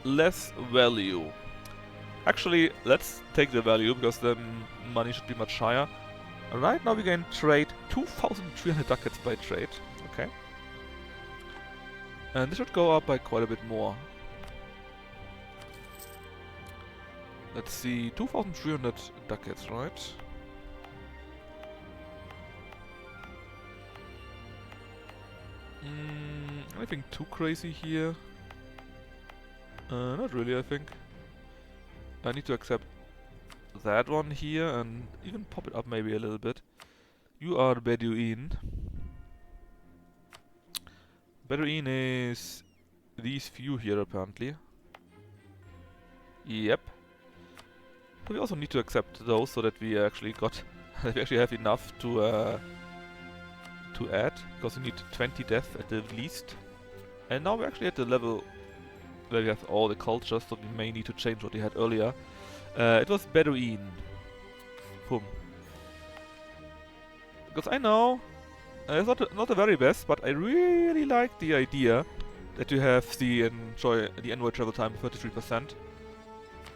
less value. Actually, let's take the value because the money should be much higher. Right now we gain trade 2,300 ducats by trade. Okay. And this should go up by quite a bit more. Let's see, 2,300 ducats, right? Anything too crazy here? Not really, I think. I need to accept that one here and even pop it up maybe a little bit. You are Bedouin. Bedouin is these few here apparently. Yep. But we also need to accept those so that we actually got that we actually have enough to add, because we need 20 death at the least. And now we're actually at the level where we have all the cultures, so we may need to change what we had earlier. It was Bedouin. Boom. Because I know it's not the very best, but I really like the idea that you have the envoy travel time 33%,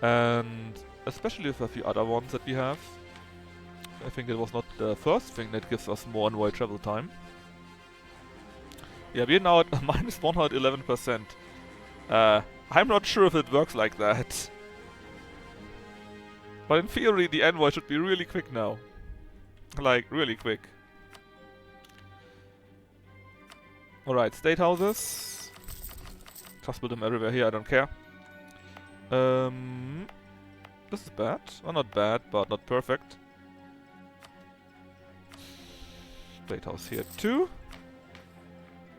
and especially with a few other ones that we have. I think that was not the first thing that gives us more envoy travel time. Yeah, we're now at minus 111%. I'm not sure if it works like that. But in theory, the envoy should be really quick now. Like, really quick. Alright, state houses. Just build them everywhere here, I don't care. This is bad. Well, not bad, but not perfect. State house here too.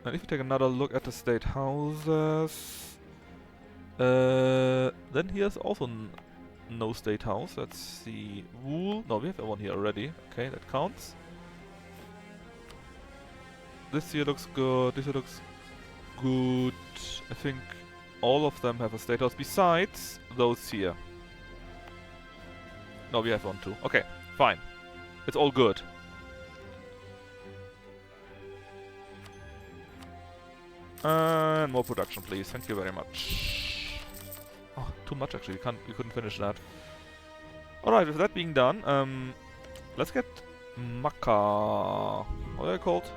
And if you take another look at the state houses, then here's also no state house. Let's see. Wool. No, we have one here already. Okay, that counts. This here looks good. This here looks good. I think all of them have a state house besides those here. No, we have one too. Okay, fine. It's all good. And more production, please. Thank you very much. Oh, too much actually. We couldn't finish that. Alright, with that being done, let's get Maka. What are they called?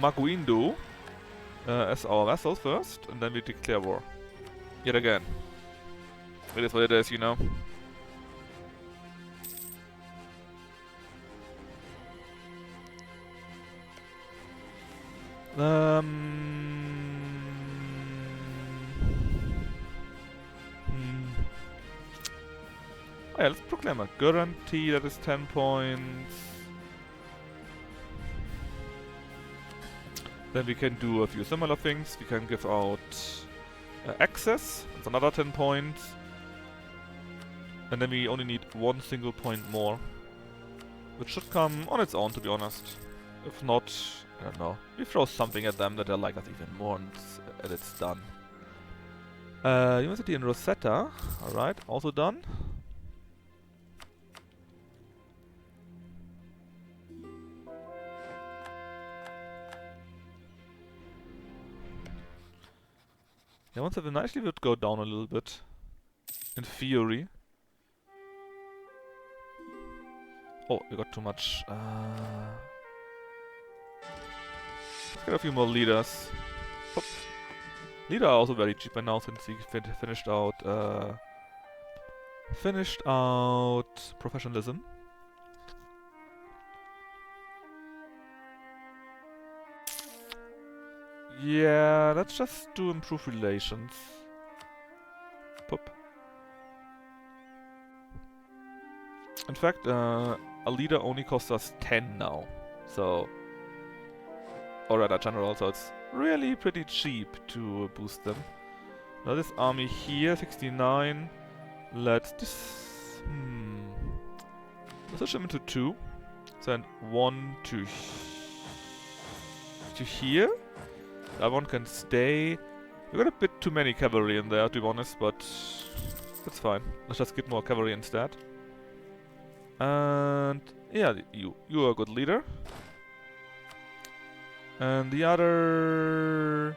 Maguindu as our vassal first, and then we declare war. Yet again. It is what it is, you know. Oh yeah, let's proclaim a guarantee that is 10 points. Then we can do a few similar things. We can give out access, that's another 10 points. And then we only need one single point more, which should come on its own, to be honest. If not, I don't know. We throw something at them that they like us even more, and it's done. University in Rosetta. Alright, also done. Yeah, once eventually would go down a little bit. In theory. Oh, we got too much. Let's get a few more leaders. Oop. Leader are also very cheap by now since we finished out professionalism. Yeah, let's just do improve relations. Poop. In fact, a leader only costs us 10 now, so... Or rather general, so it's really pretty cheap to boost them. Now this army here, 69. Let's just... Let's switch them into 2. Send 1 to here. That one can stay. We got a bit too many cavalry in there, to be honest, but that's fine. Let's just get more cavalry instead. And yeah, you are a good leader. And the other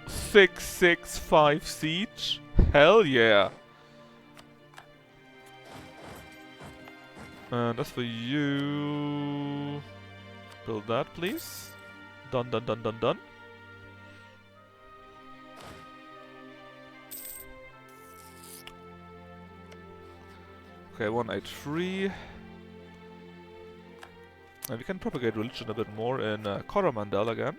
665 siege. Hell yeah! And as for you, build that, please. Done, done, done, done, done. Okay, 183. And we can propagate religion a bit more in Coromandel again.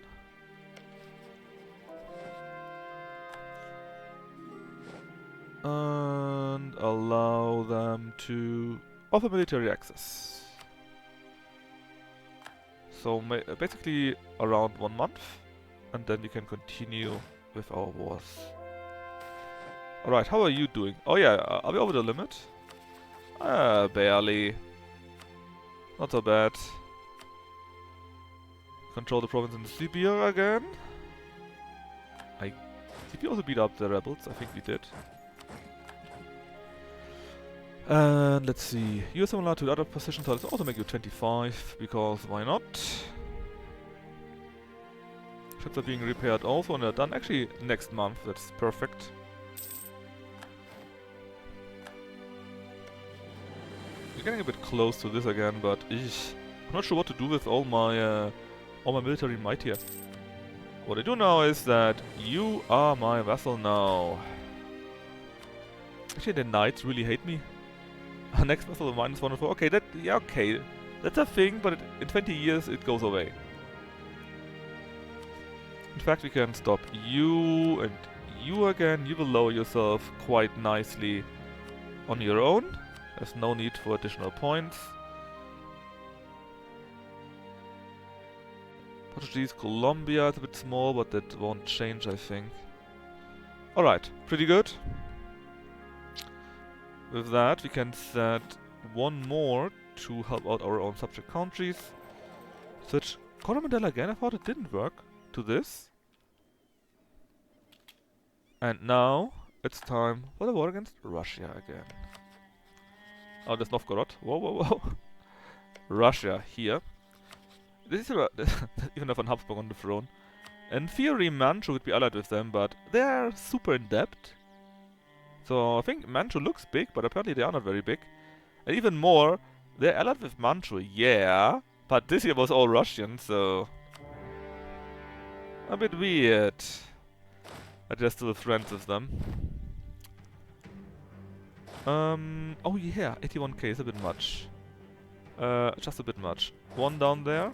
And allow them to offer military access. So basically around 1 month. And then we can continue with our wars. Alright, how are you doing? Oh yeah, are we over the limit? Barely. Not so bad. Control the province in Siberia again. Did we also beat up the rebels? I think we did. And let's see. You're similar to the other positions, so let's also make you 25, because why not? Ships are being repaired also, and they're done actually next month. That's perfect. We're getting a bit close to this again, but I'm not sure what to do with all my military might here. What I do know is that you are my vassal now. Actually, the knights really hate me. Next vassal -104. Okay, okay, that's a thing, but in 20 years it goes away. In fact, we can stop you and you again. You will lower yourself quite nicely on your own. There's no need for additional points. Portuguese Colombia is a bit small, but that won't change, I think. Alright, pretty good. With that, we can set one more to help out our own subject countries. Switch Coromandel again. I thought it didn't work to this. And now it's time for the war against Russia again. Oh, there's Novgorod. Whoa, whoa, whoa. Russia here. This is even have an Habsburg on the throne. In theory, Manchu would be allied with them, but they're super in debt. So I think Manchu looks big, but apparently they are not very big. And even more, they're allied with Manchu, yeah. But this year was all Russian, so a bit weird. But they're still friends with them. Oh yeah, 81k is a bit much. Just a bit much. One down there.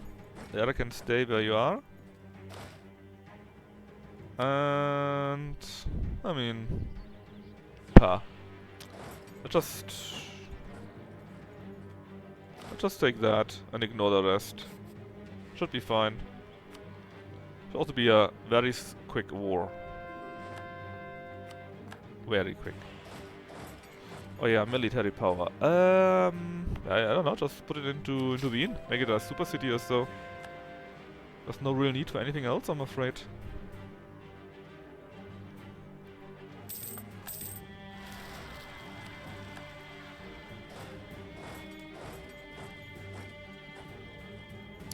The other can stay where you are. And I mean, Let's just take that and ignore the rest. Should be fine. Should also be a very quick war. Very quick. Oh yeah, military power. I don't know, just put it into Wien. Make it a super city or so. There's no real need for anything else, I'm afraid.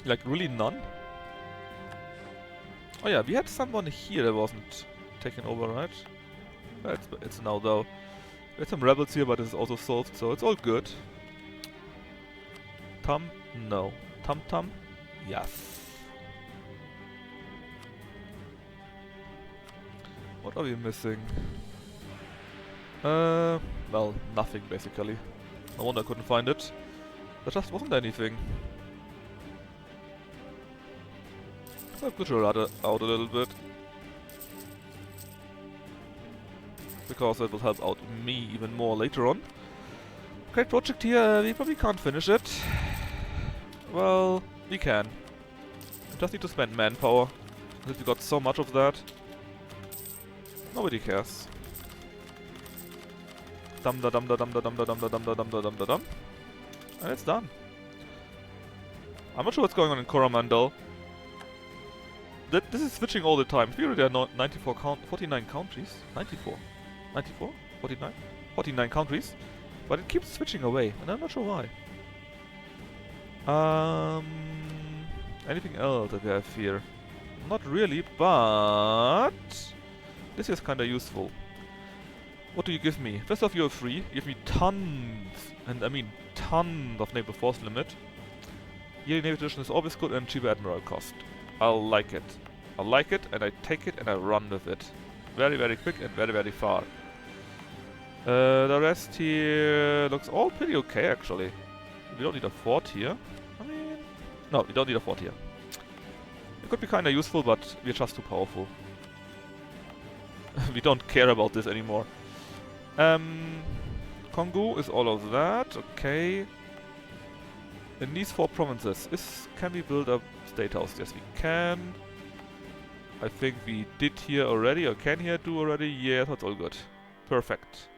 Like, really none? Oh yeah, we had someone here that wasn't taken over, right? It's now though. We had some rebels here, but it's also solved, so it's all good. Tum? No. Tum? Yes. What are we missing? Well, nothing basically. No wonder I couldn't find it. There just wasn't anything. So I could roll out a little bit. Because it will help out me even more later on. Great project here, we probably can't finish it. Well, we can. We just need to spend manpower. Since we got so much of that. Nobody cares. Dum da dum da dum da dum da dum da dum da dum da dum da dum. And it's done. I'm not sure what's going on in Coromandel. This is switching all the time. Here there are 49 countries. 94? 94? 49? 49 countries. But it keeps switching away, and I'm not sure why. Anything else that we have here? Not really, but this is kinda useful. What do you give me? First off, you're free. You give me tons, and I mean tons of naval force limit. Yearly naval edition is always good and cheaper admiral cost. I like it. I like it, and I take it and I run with it. Very, very quick and very, very far. The rest here looks all pretty okay, actually. We don't need a fort here. I mean, no, we don't need a fort here. It could be kinda useful, but we're just too powerful. We don't care about this anymore. Congo is all of that, okay. In these 4 provinces, can we build a state house? Yes, we can. I think we did here already, or can here do already. Yeah, that's all good. Perfect.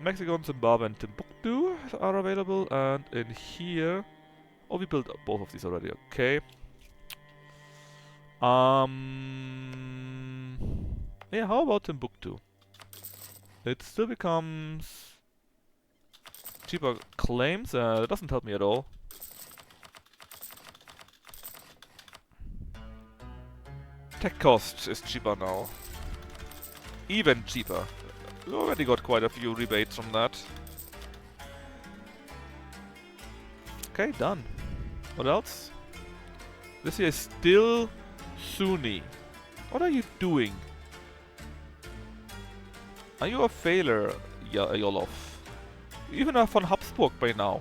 Mexico, Zimbabwe, and Timbuktu are available, and in here... Oh, we built both of these already, okay. Yeah, how about Timbuktu? It still becomes... cheaper claims, that doesn't help me at all. Tech cost is cheaper now. Even cheaper. We already got quite a few rebates from that. Okay, done. What else? This here is still Sunni. What are you doing? Are you a failure, Jolof? Even a von Habsburg by now.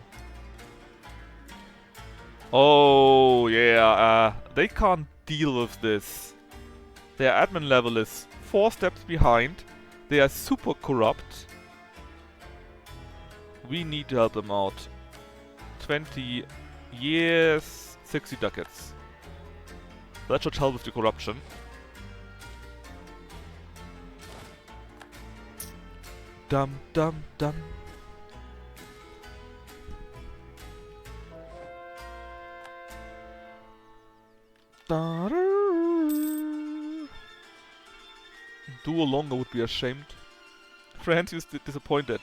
Oh, yeah, they can't deal with this. Their admin level is 4 steps behind. They are super corrupt. We need to help them out. 20 years, 60 ducats. That should help with the corruption. Dum dum dum. Duo longer would be ashamed. France is disappointed.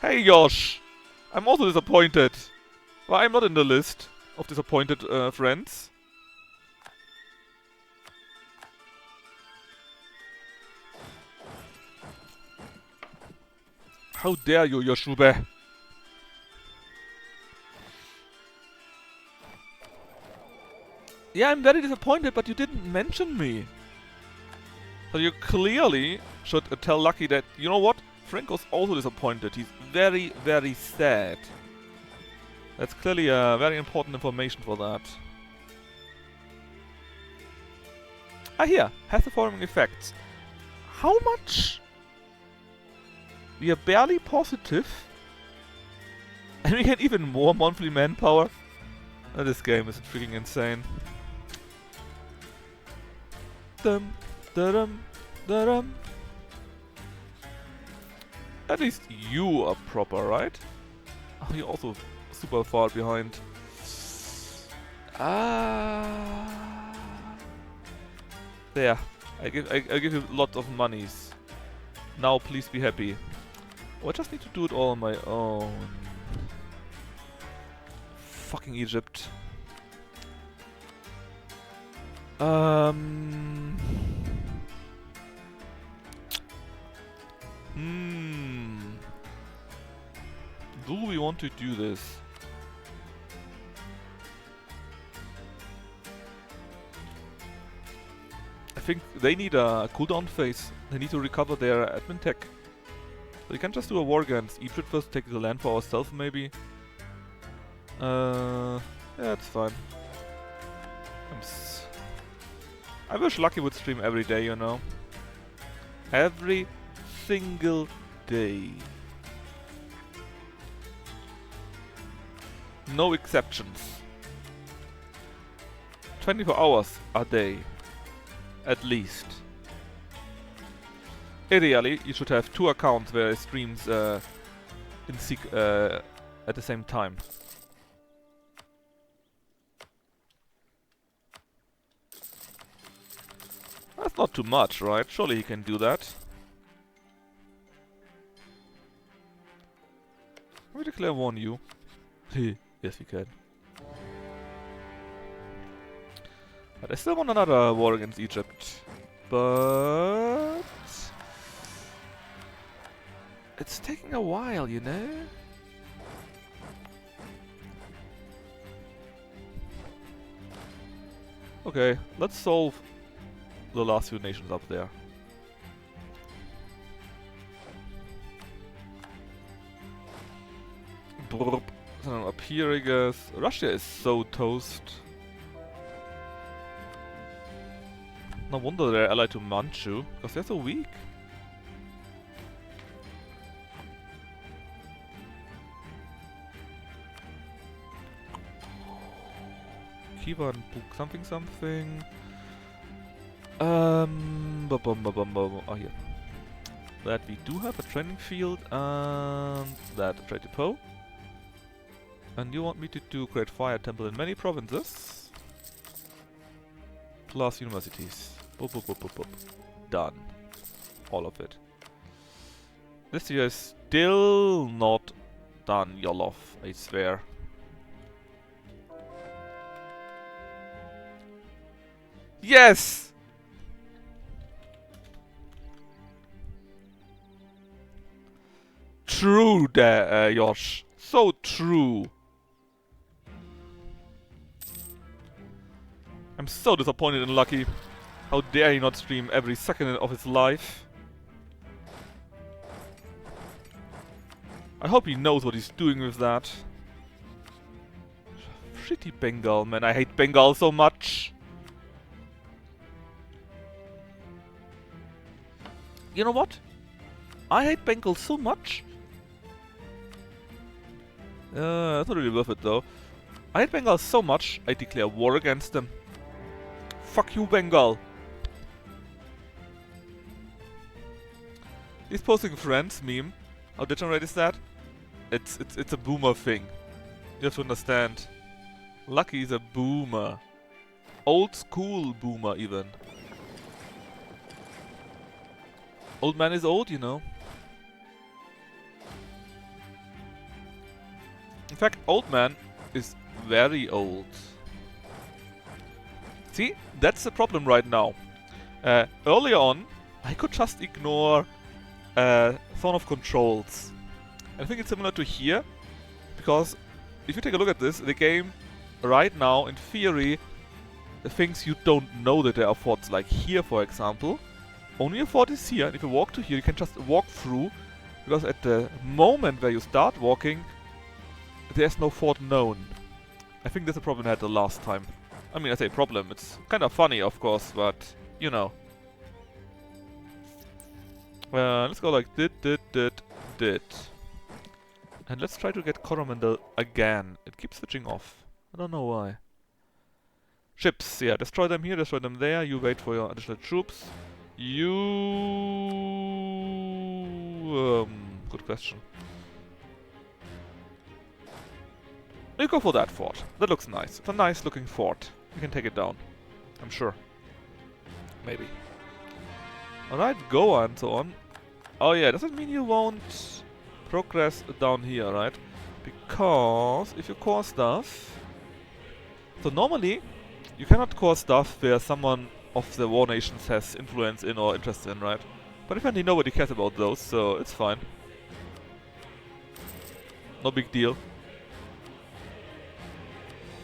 Hey Josh! I'm also disappointed. Well, I'm not in the list of disappointed friends. How dare you, Yoshube! Yeah, I'm very disappointed, but you didn't mention me. So you clearly should tell Lucky that, you know what? Franco's also disappointed. He's very, very sad. That's clearly very important information for that. Ah, here. Has the following effects. How much? We are barely positive. And we get even more monthly manpower. This game is freaking insane. Dum, da-dum, da-dum. At least you are proper, right? Oh, you're also super far behind. Ah. There. I give you lots of monies. Now please be happy. Oh, I just need to do it all on my own. Fucking Egypt. Do we want to do this? I think they need a cooldown phase. They need to recover their admin tech. So we can just do a war against Egypt first, take the land for ourselves maybe. Yeah, it's fine. I wish Lucky would stream every day, you know. Every single day. No exceptions. 24 hours a day. At least. Ideally, you should have 2 accounts where it streams at the same time. That's not too much, right? Surely he can do that. Can we declare war on you? Yes, we can. But I still want another war against Egypt. But... it's taking a while, you know? Okay, let's solve the last few nations up there. Brrp. So up here, I guess. Russia is so toast. No wonder they're allied to Manchu, because they're so weak. Kiva and Puk something something. Oh, here. That we do have a training field and that a trade depot. And you want me to do Great Fire Temple in many provinces. Plus universities. Boop, boop, boop, boop, boop. Done. All of it. This year is still not done, Yolov, I swear. Yes! True there, Josh. So true. I'm so disappointed in Lucky. How dare he not stream every second of his life. I hope he knows what he's doing with that. Shitty Bengal, man. I hate Bengal so much. You know what? I hate Bengal so much. That's not really worth it though. I hate Bengal so much, I declare war against them. Fuck you, Bengal. He's posting friends meme. How degenerate is that? It's a boomer thing. You have to understand. Lucky is a boomer. Old school boomer even. Old man is old, you know. In fact, old man is very old. See, that's the problem right now. Earlier on, I could just ignore Thorn of Controls. I think it's similar to here, because if you take a look at this, the game right now, in theory, thinks you don't know that there are forts. Like here, for example, only a fort is here, and if you walk to here, you can just walk through, because at the moment where you start walking, there's no fort known. I think that's a problem I had the last time. I mean, I say problem, it's kind of funny, of course, but, you know. Let's go like dit. And let's try to get Coromandel again. It keeps switching off. I don't know why. Ships, yeah, destroy them here, destroy them there. You wait for your additional troops. You... good question. You go for that fort. That looks nice. It's a nice looking fort. You can take it down. I'm sure. Maybe. Alright, go and so on. Oh yeah, does it mean you won't progress down here, right? Because if you core stuff... So normally, you cannot core stuff where someone of the war nations has influence in or interest in, right? But apparently nobody cares about those, so it's fine. No big deal.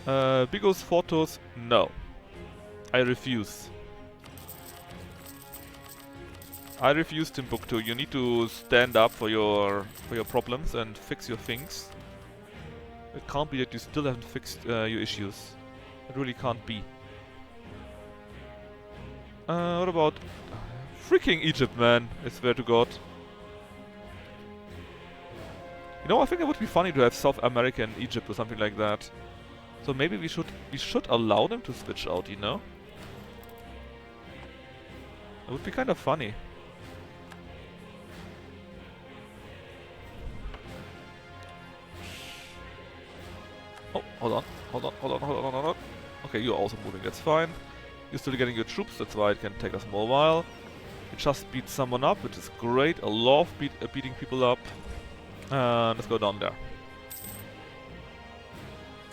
Bigos Fortos, no. I refuse. I refuse, Timbuktu. You need to stand up for your problems and fix your things. It can't be that you still haven't fixed your issues. It really can't be. What about freaking Egypt, man? I swear to God. You know, I think it would be funny to have South America and Egypt or something like that. So maybe we should allow them to switch out, you know? It would be kind of funny. Oh, hold on. Okay, you're also moving, that's fine. You're still getting your troops, that's why it can take us more while. You just beat someone up, which is great. I love beating people up. Let's go down there.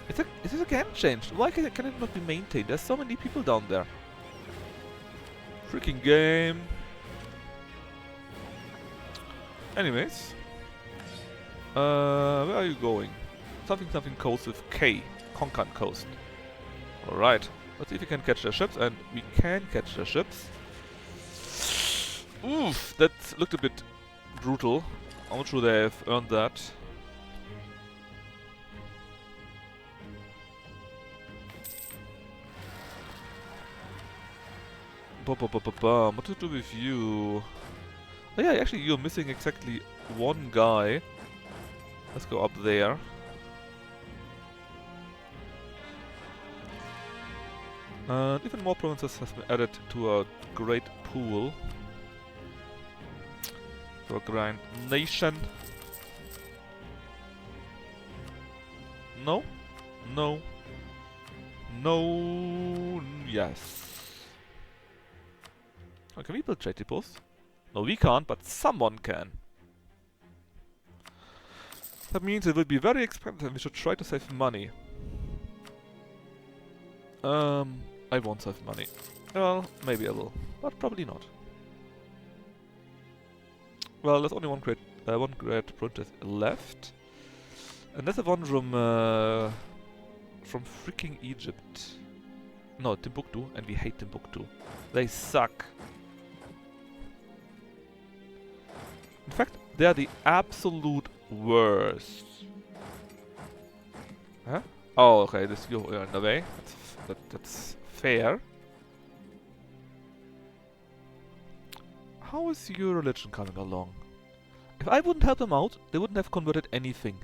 Is it again changed? Why can it not be maintained? There's so many people down there. Freaking game. Anyways. Where are you going? Something coast with K. Konkan coast. Alright. Let's see if we can catch their ships. And we can catch their ships. Oof, that looked a bit brutal. I'm not sure they have earned that. What to do with you? Oh yeah, actually you're missing exactly one guy. Let's go up there. And even more provinces has been added to our great pool. To our grand nation. No? No. No. Yes. Oh, can we build trade depots? No, we can't, but someone can. That means it will be very expensive and we should try to save money. I won't save money. Well, maybe I will, but probably not. Well, there's only one great project left. And that's the one from freaking Egypt. No, Timbuktu, and we hate Timbuktu. They suck. In fact, they are the absolute worst. Huh? Oh, okay, this you're in the way. That's fair. How is your religion coming along? If I wouldn't help them out, they wouldn't have converted anything.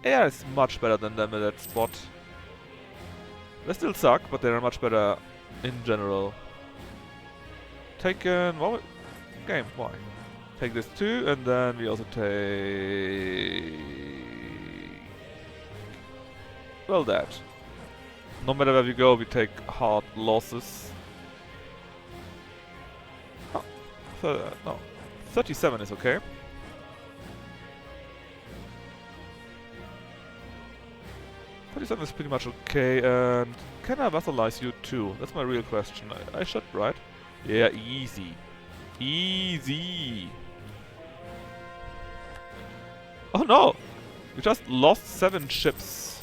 Air is much better than them at that spot. They still suck, but they are much better in general. Taken... Well, game, why? Take this too, and then we also take... Well, that. No matter where we go, we take hard losses. Oh, no. 37 is okay. Is pretty much okay, and can I vassalize you too? That's my real question. I should, right? Yeah, easy. Easy! Oh no! We just lost 7 ships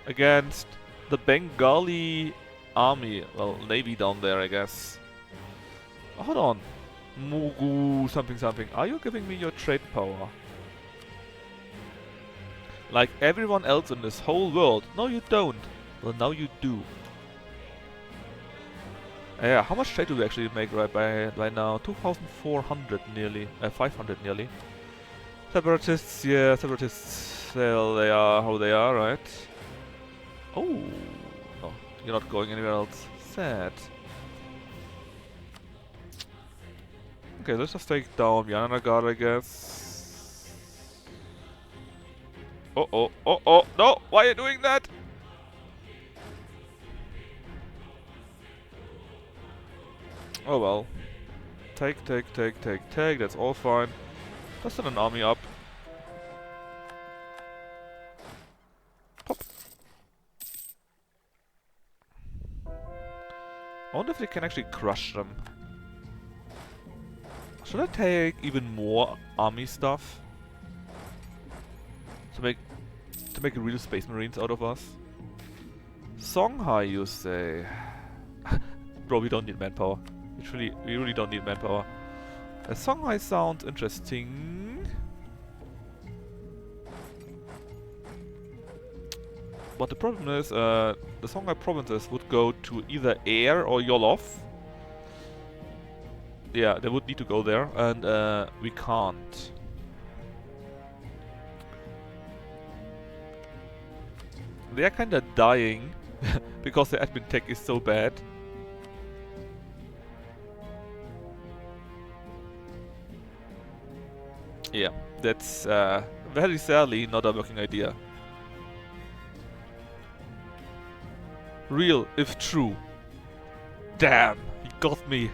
against the Bengali army. Well, navy down there, I guess. Hold on. Mugu something something. Are you giving me your trade power? Like everyone else in this whole world. No, you don't. Well, now you do. Yeah, how much trade do we actually make right now? 2,400 nearly. 500 nearly. Separatists, yeah, separatists. Well, they are how they are, right? Oh, no, you're not going anywhere else. Sad. Okay, let's just take down Yanagard, I guess. Oh, no! Why are you doing that? Oh well. Take, that's all fine. Just send an army up. Pop. I wonder if they can actually crush them. Should I take even more army stuff? To make real space marines out of us? Songhai, you say? Bro, we don't need manpower. We really don't need manpower. Songhai sounds interesting. But the problem is, the Songhai provinces would go to either Air or Yolof. Yeah, they would need to go there, and we can't. They are kinda dying because the admin tech is so bad. Yeah, that's very sadly not a working idea. Real, if true. Damn, he got me.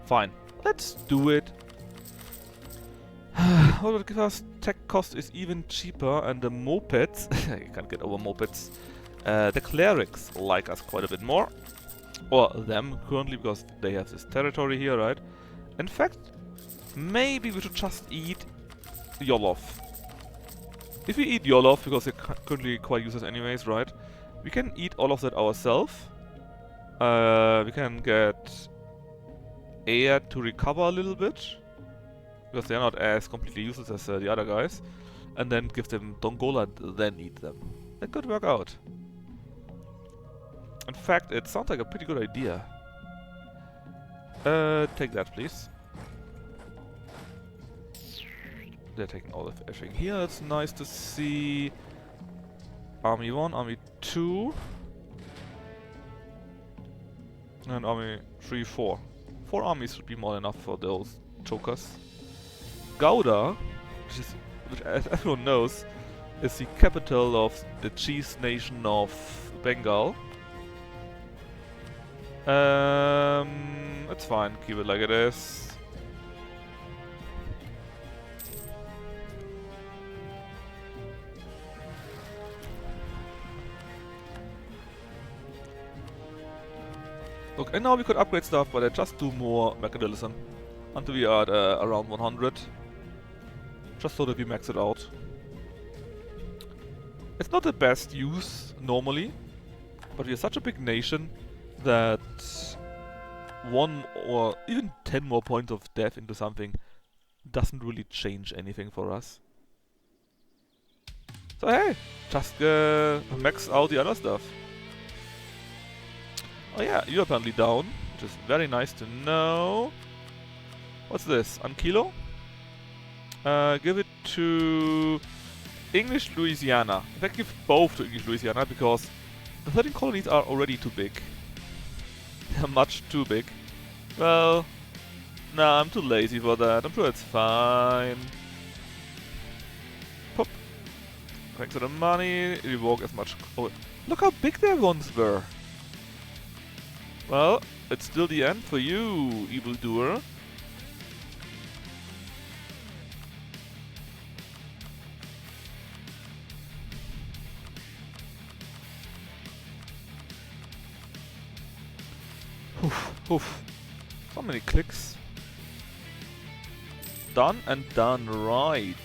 Fine, let's do it. What will give us? Tech cost is even cheaper, and the mopeds, you can't get over mopeds. The clerics like us quite a bit more. Or them currently, because they have this territory here, right? In fact, maybe we should just eat Yolof. If we eat Yolof, because they're currently quite useless anyways, right? We can eat all of that ourselves. We can get air to recover a little bit, because they're not as completely useless as the other guys, and then give them Dongola and then eat them. That could work out. In fact, it sounds like a pretty good idea. Take that, please. They're taking all of everything here. That's nice to see. Army 1, Army 2. And Army 3, 4. 4 armies should be more than enough for those chokers. Gouda, which as everyone knows, is the capital of the cheese nation of Bengal. It's fine, keep it like it is. Look, and now we could upgrade stuff, but I just do more mechanism until we are at around 100. Just so that we max it out. It's not the best use normally, but we are such a big nation that 1 or even 10 more points of death into something doesn't really change anything for us. So hey, just max out the other stuff. Oh yeah, you're apparently down, which is very nice to know. What's this? Ankilo? Give it to English Louisiana. In fact, give both to English Louisiana because the 13 colonies are already too big. They're much too big. Well, nah, I'm too lazy for that. I'm sure it's fine. Pop. Thanks for the money. Revoke as much. Oh, look how big they once were. Well, it's still the end for you, evildoer. Oof, oof. So many clicks. Done and done right.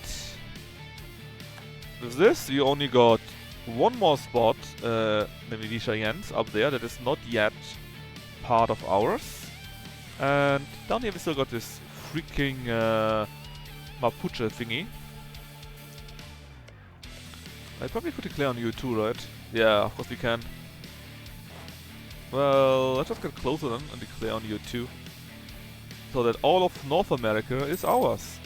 With this, you only got one more spot, maybe the Cheyennes up there, that is not yet part of ours. And down here we still got this freaking Mapuche thingy. I probably could declare on you too, right? Yeah, of course we can. Well, let's just get closer then and declare on you too. So that all of North America is ours.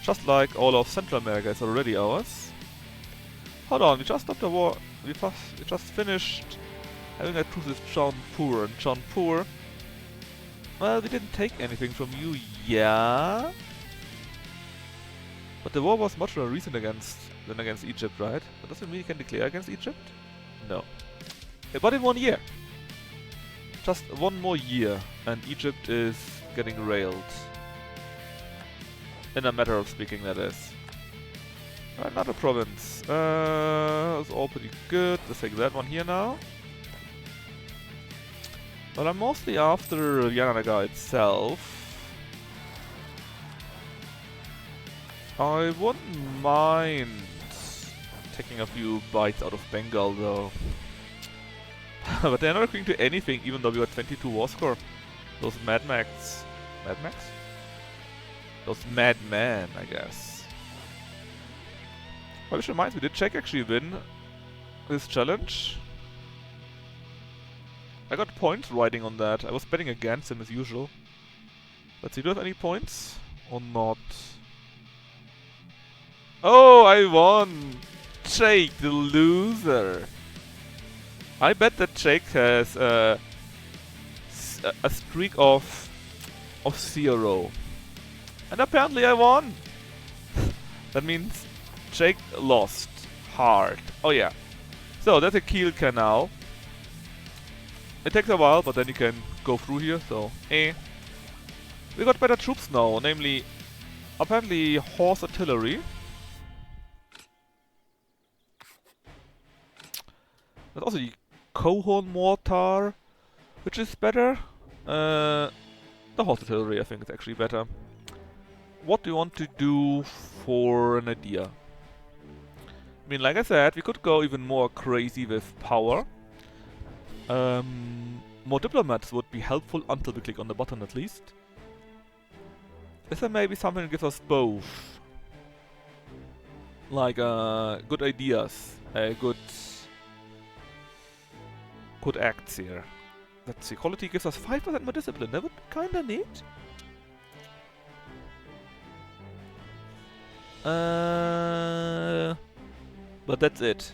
Just like all of Central America is already ours. Hold on, we just stopped the war. We just finished having a truce with Jaunpur. And Jaunpur, well, we didn't take anything from you, yeah? But the war was much more recent than against Egypt, right? That doesn't mean you can declare against Egypt? No. Yeah, but in 1 year. Just 1 more year, and Egypt is getting railed. In a matter of speaking, that is. Another province. It's all pretty good. Let's take that one here now. But I'm mostly after Yananaga itself. I wouldn't mind taking a few bites out of Bengal though. But they're not agreeing to anything, even though we got 22 war score. Those Mad Max. Mad Max? Those madmen, I guess. Well, which reminds me, did Czech actually win this challenge? I got points riding on that. I was betting against him as usual. Let's see, do you have any points? Or not? Oh, I won! Jake, the loser! I bet that Jake has a streak of 0. And apparently I won! That means Jake lost hard. Oh yeah. So that's a Kiel Canal. It takes a while, but then you can go through here, so we got better troops now, namely apparently horse artillery. There's also the Cohorn mortar, which is better. The horse artillery, I think, is actually better. What do you want to do for an idea? I mean, like I said, we could go even more crazy with power. More diplomats would be helpful until we click on the button at least. Is there maybe something that gives us both? Like, good ideas. Good acts here. Let's see, quality gives us 5% more discipline. That would be kinda neat. But that's it.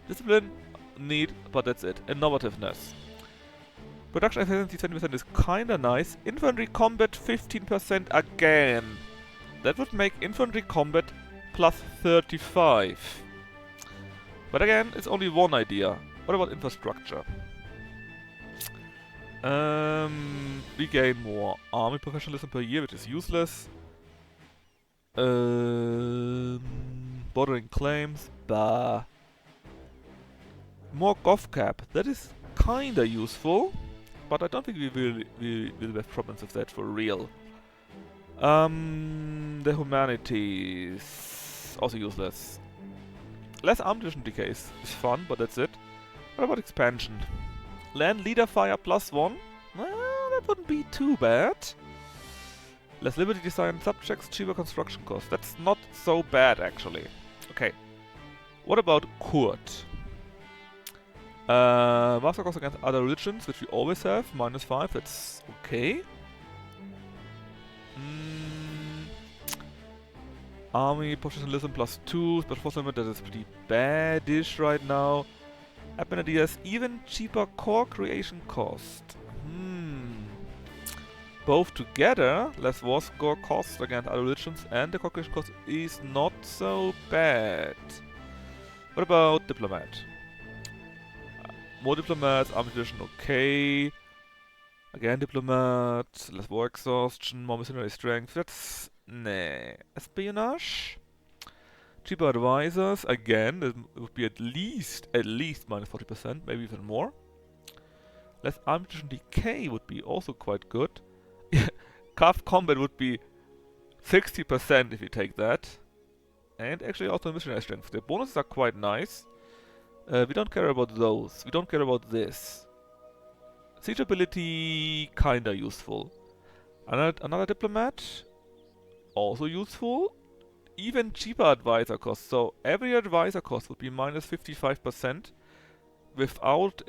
Discipline, neat, but that's it. Innovativeness. Production efficiency 20% is kinda nice. Infantry combat 15% again. That would make infantry combat plus 35. But again, it's only one idea. What about infrastructure? We gain more army professionalism per year, which is useless. Bordering claims, bah. More GovCap, that is kinda useful, but I don't think we will have problems with that for real. The humanities, also useless. Less arm division decays is fun, but that's it. What about expansion? Land leader fire +1? Well, that wouldn't be too bad. Less liberty design subjects, cheaper construction costs. That's not so bad, actually. Okay. What about Kurt? Master cost against other religions, which we always have, -5, that's okay. Army professionalism +2, special force limit, that is pretty badish right now. Admin ideas, even cheaper core creation cost. Both together, less war score cost against other religions, and the core creation cost is not so bad. What about diplomat? More diplomats, army division, okay. Again diplomat, less war exhaustion, more missionary strength, that's... nah. Espionage? Cheaper advisors, again, it would be at least -40%, maybe even more. Less army division decay would be also quite good. Calf combat would be 60% if you take that. And actually also missionary strength. The bonuses are quite nice. We don't care about those. We don't care about this. Siege ability, kinda useful. Another diplomat, also useful. Even cheaper advisor cost. So every advisor cost would be -55% without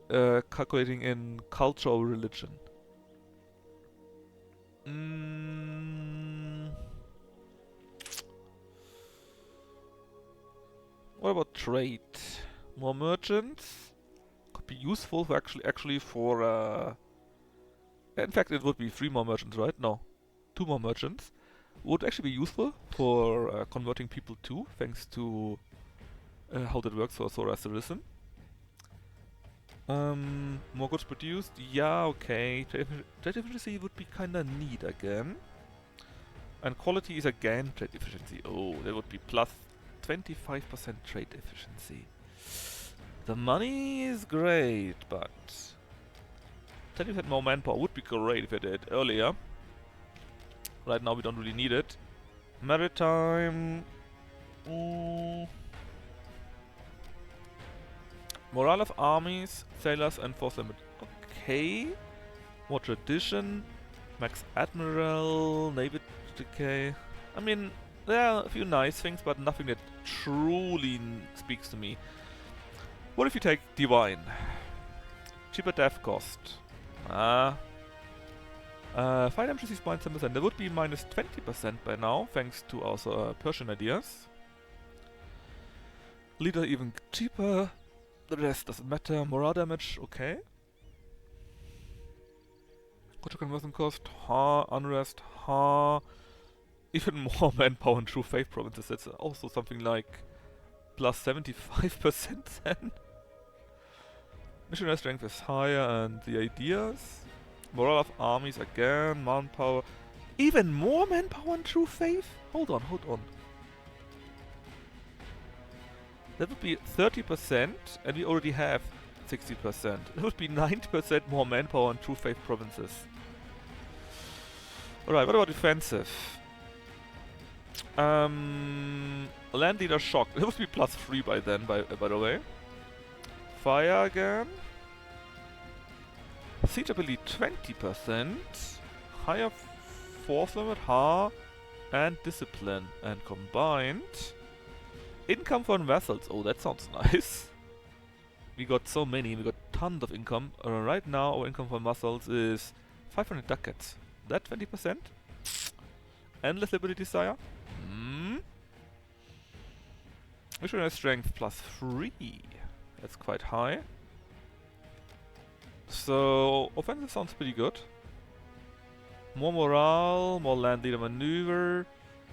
calculating in culture or religion. What about trade? More merchants could be useful for actually for. In fact, it would be 3 more merchants, right? No, 2 more merchants would actually be useful for converting people too, thanks to how that works for ZoroAustrianism. More goods produced, yeah, okay. Trade efficiency would be kinda neat again. And quality is again trade efficiency. Oh, that would be plus 25% trade efficiency. The money is great, but 20% more manpower would be great if I did it earlier. Right now we don't really need it. Maritime... Morale of armies, sailors and force limit. Okay. More tradition. Max Admiral, Navy decay. I mean, there are a few nice things, but nothing that truly speaks to me. What if you take Divine? Cheaper death cost. Fire damage is -10%. That would be -20% by now, thanks to also Persian ideas. Leader even cheaper. The rest doesn't matter. Morale damage, okay. Culture conversion cost, ha. Unrest, ha. Even more manpower in True Faith provinces. That's also something like plus 75% then. Missionary strength is higher, and the ideas. Morale of armies again, manpower. Even more manpower in True Faith? Hold on. That would be 30%, and we already have 60%. That would be 90% more manpower in True Faith provinces. Alright, what about defensive? Land leader shock. That would be +3 by then, by the way. Fire again. Siege ability 20%. Higher force limit, ha. and discipline. And combined, income from vessels. Oh, that sounds nice. We got so many, we got tons of income. Right now, our income from vessels is 500 ducats. That 20%? Endless liberty desire? Missionary strength +3. That's quite high. So, offensive sounds pretty good. More morale, more land leader maneuver,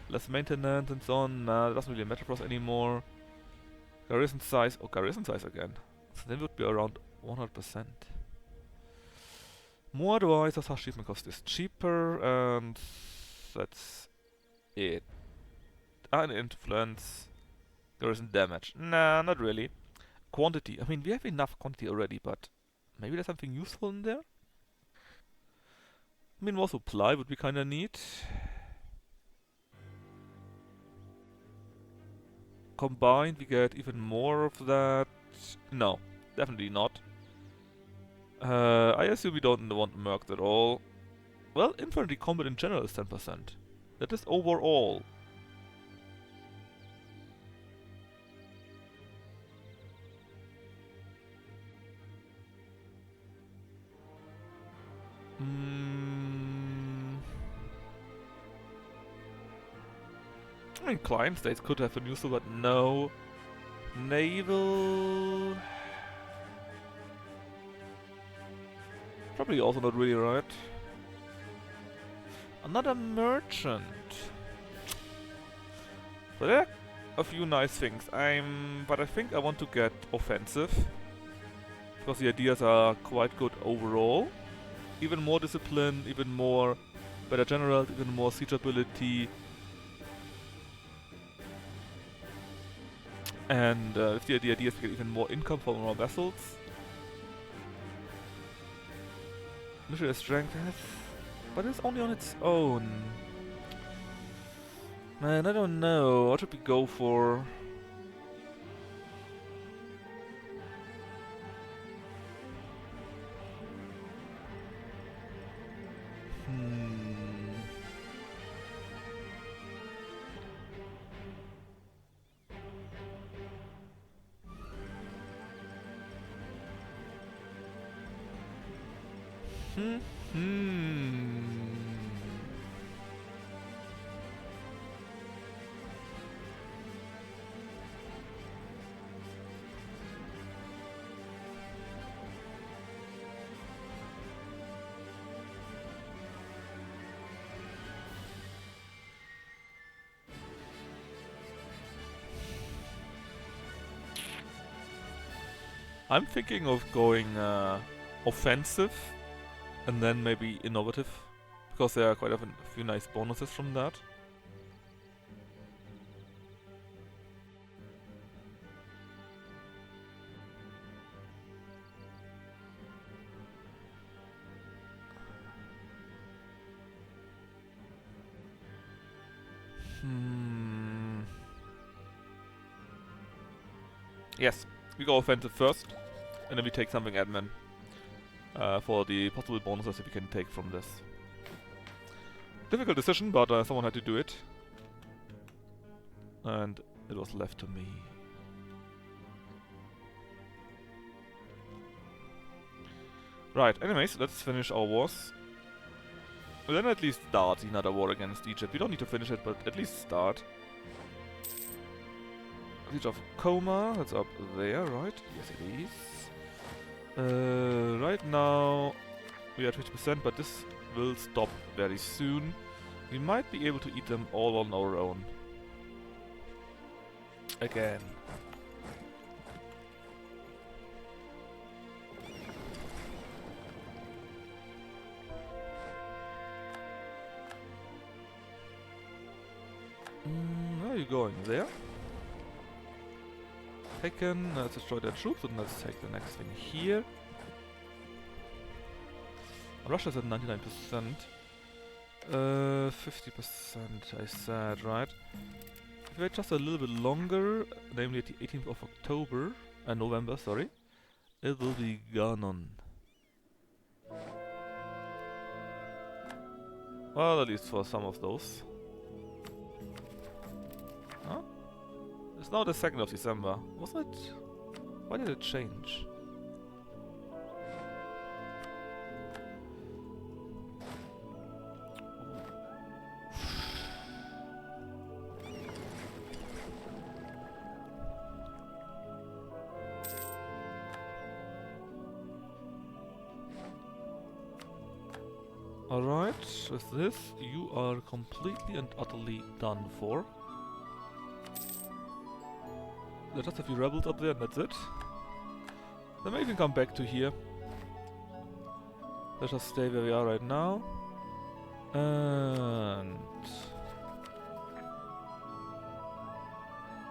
less maintenance and so on. Nah, that doesn't really matter for us anymore. Garrison size. Oh, garrison size again. So then it would be around 100%. More advisors, our achievement cost is cheaper, and that's it. And influence. Garrison damage. Nah, not really. Quantity. I mean, we have enough quantity already, but maybe there's something useful in there? I mean, more supply would be kinda neat. Combined, we get even more of that. No, definitely not. I assume we don't want mercs at all. Well, infantry combat in general is 10%. That is overall. I mean, client states could have a new but no. Naval... Probably also not really right. Another merchant. So there are a few nice things. But I think I want to get offensive. Because the ideas are quite good overall. Even more discipline, even more better generals, even more siege ability. And with the idea is to get even more income from our vessels. Missionary strength, but it's only on its own. Man, I don't know. What should we go for? I'm thinking of going offensive and then maybe innovative, because there are quite a few nice bonuses from that. Yes, we go offensive first, and then we take something admin for the possible bonuses that we can take from this. Difficult decision, but someone had to do it. And it was left to me. Right, anyways, let's finish our wars. And then at least start another war against Egypt. We don't need to finish it, but at least start. Siege of Coma, that's up there, right? Yes, it is. Right now we are at 50%, but this will stop very soon. We might be able to eat them all on our own. Again. Where are you going? There? Taken, let's destroy their troops, and let's take the next thing here. Russia's at 99%. 50% I said, right? If we wait just a little bit longer, namely at the 18th of October, November, sorry, it will be gone. Well, at least for some of those. It's now the 2nd of December. Was it? Why did it change? Alright, with this, you are completely and utterly done for. There's just a few rebels up there and that's it. Then maybe we can come back to here. Let's just stay where we are right now. And...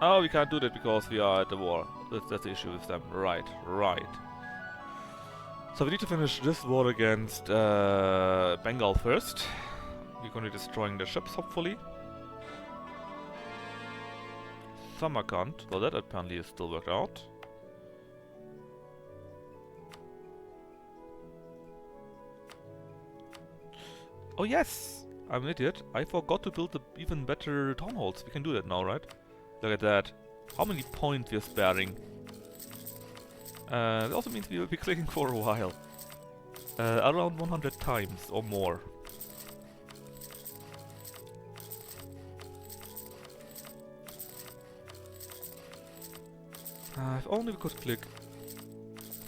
oh, we can't do that because we are at the war. That's the issue with them. Right, right. So we need to finish this war against Bengal first. We're going to be destroying their ships, hopefully. Samarkand, well that apparently is still worked out. Oh yes! I'm an idiot. I forgot to build the even better town halls. We can do that now, right? Look at that. How many points we're sparing. That also means we will be clicking for a while. Around 100 times or more. If only we could click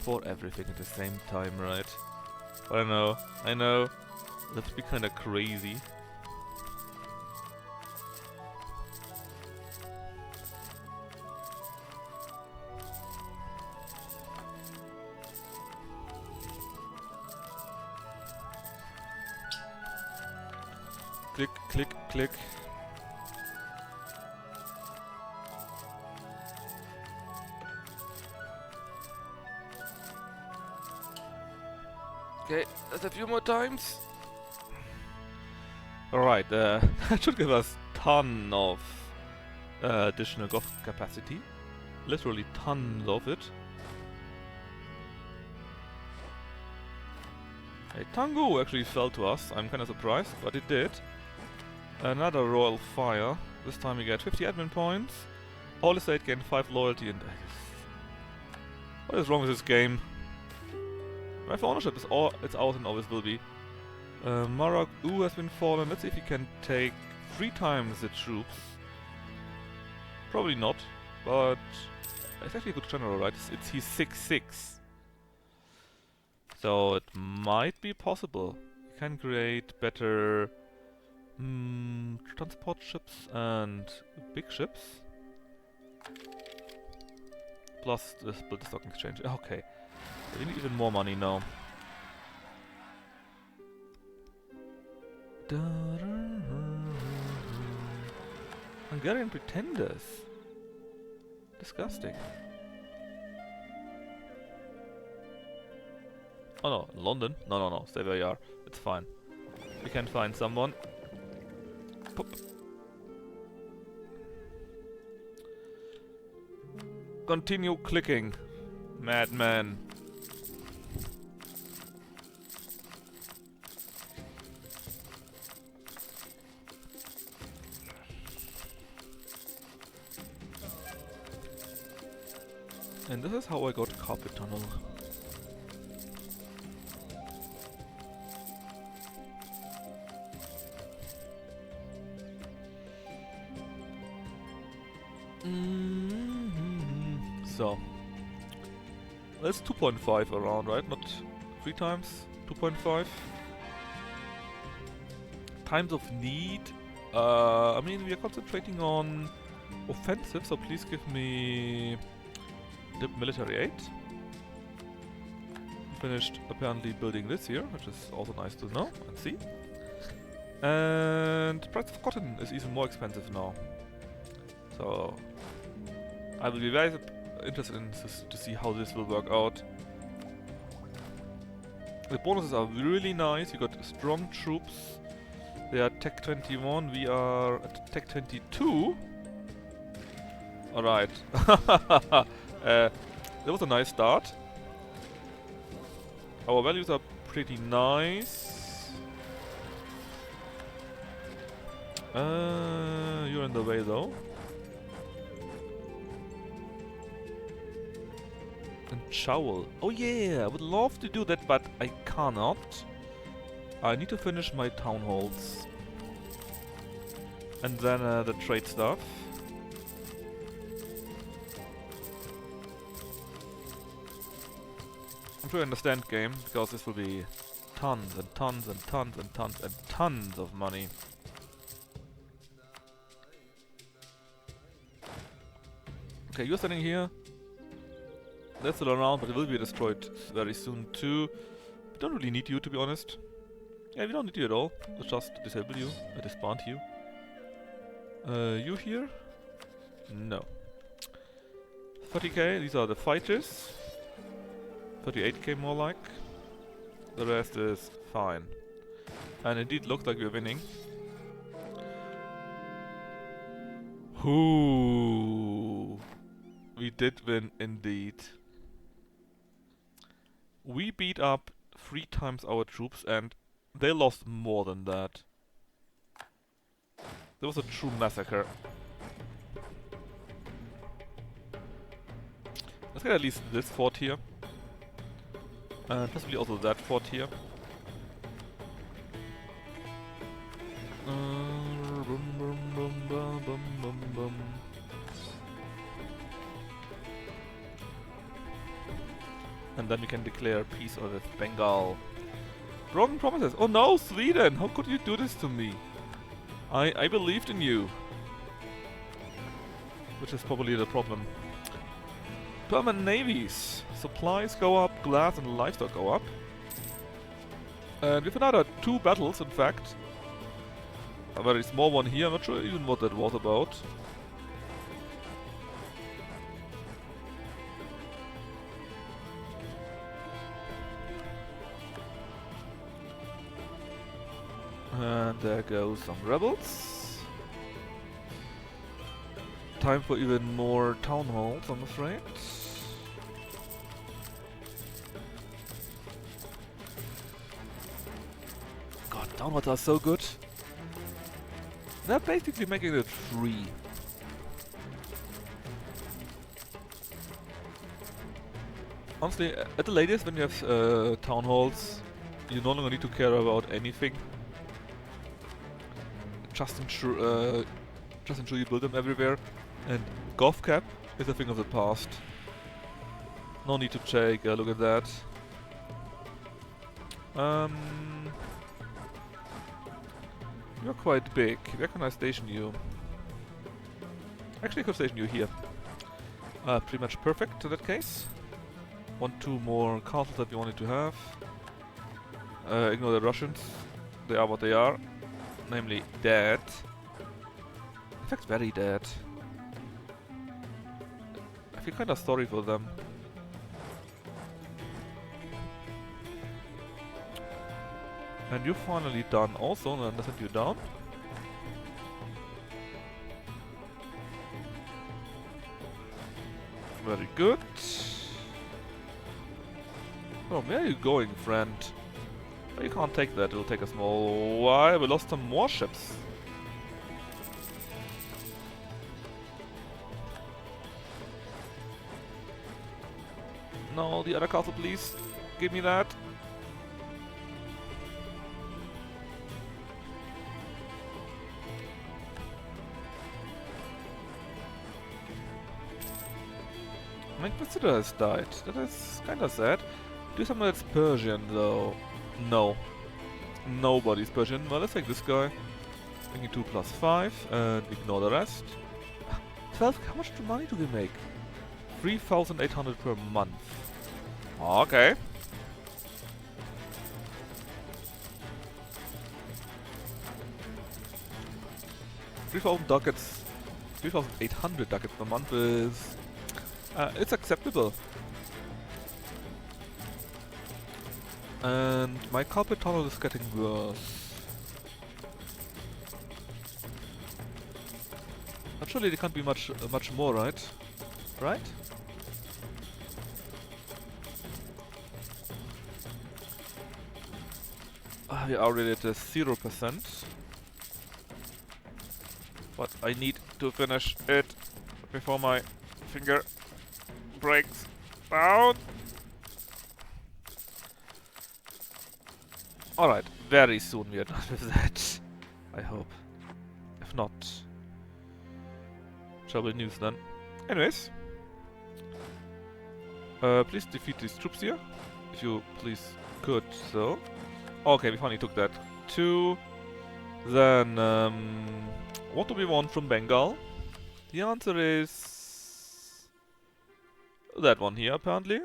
for everything at the same time, right? But I know, that'd be kinda crazy. Click, click, click. Okay, that's a few more times. Alright, that should give us ton of additional gov capacity. Literally tons of it. Hey, Tango actually fell to us. I'm kinda surprised, but it did. Another royal fire. This time we get 50 admin points. All estate gain 5 loyalty and... what is wrong with this game? Right for ownership is all it's ours and always will be. Marak U has been fallen. Let's see if he can take 3 times the troops. Probably not, but it's actually a good general, right? He's 6-6. So it might be possible. You can create better transport ships and big ships. Plus this build the stock exchange. Okay. We need even more money now. Hungarian pretenders. Disgusting. Oh no, London? No, stay where you are. It's fine. We can find someone. Pop. Continue clicking, madman. And this is how I got carpet tunnel. So, that's 2.5 around, right? Not 3 times, 2.5. Times of need. I mean, we are concentrating on offensive, so please give me the military aid. Finished apparently building this here, which is also nice to know and see. And price of cotton is even more expensive now. So I will be very interested in this to see how this will work out. The bonuses are really nice. You got strong troops. They are Tech 21. We are at Tech 22. Alright. That was a nice start. Our values are pretty nice. You're in the way though. And Jowl. Oh yeah, I would love to do that, but I cannot. I need to finish my town halls. And then the trade stuff. I'm sure you understand, game, because this will be tons and tons and tons and tons and tons of money. Okay, you're standing here. They're still around, but it will be destroyed very soon too. We don't really need you, to be honest. Yeah, we don't need you at all. Let's just disable you, disband you. You here? No. 30k, these are the fighters. 38k more like. The rest is fine. And indeed looks like we're winning. Ooh. We did win indeed. We beat up 3 times our troops and they lost more than that. There was a true massacre. Let's get at least this fort here. And possibly also that fort here. And then we can declare peace with Bengal. Broken promises. Oh no, Sweden! How could you do this to me? I believed in you. Which is probably the problem. Permanent navies. Supplies go up, glass and livestock go up. And we have another 2 battles, in fact. A very small one here, I'm not sure even what that was about. And there goes some rebels. Time for even more town halls, I'm afraid. God, town halls are so good. They're basically making it free. Honestly, at the latest, when you have town halls, you no longer need to care about anything. Just ensure you build them everywhere, and GovCap is a thing of the past. No need to take a look at that. You're quite big. Where can I station you? Actually, I could station you here. Pretty much perfect in that case. 1, 2 more castles that we wanted to have. Ignore the Russians. They are what they are. Namely dead. In fact, very dead. I feel kinda sorry for them. And you're finally done also, and I sent you down. Very good. Oh, where are you going, friend? Oh, you can't take that, it'll take a small while. We lost some more ships. No, the other castle, please. Give me that. My Inquisitor has died. That is kinda sad. Do someone that's Persian, though. No. Nobody's Persian. Well, let's take this guy. Making 2 + 5 and ignore the rest. 12, how much money do we make? 3,800 per month. Okay. $3,000 3,800 ducats per month is... it's acceptable. And my carpet tunnel is getting worse. Actually, there can't be much more, right? Right? We are already at 0%. But I need to finish it before my finger breaks. Down! Alright, very soon we are done with that. I hope. If not, trouble news then. Anyways. Please defeat these troops here. If you please could, so. Okay, we finally took that. 2. Then, what do we want from Bengal? The answer is that one here, apparently.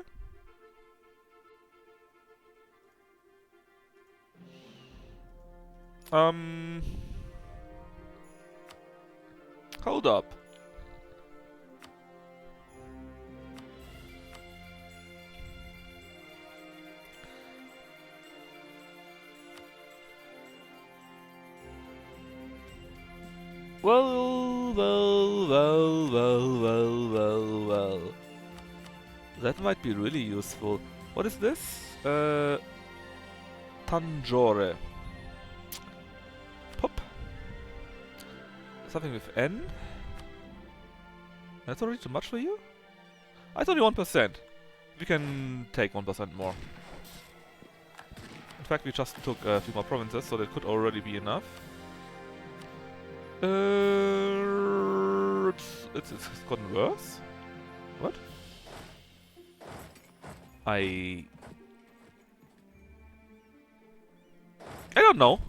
Hold up. Well. That might be really useful. What is this? Tanjore. Pop. Something with N? That's already too much for you? I thought you 1%. We can take 1% more. In fact, we just took a few more provinces, so that could already be enough. It's gotten worse? What? I don't know.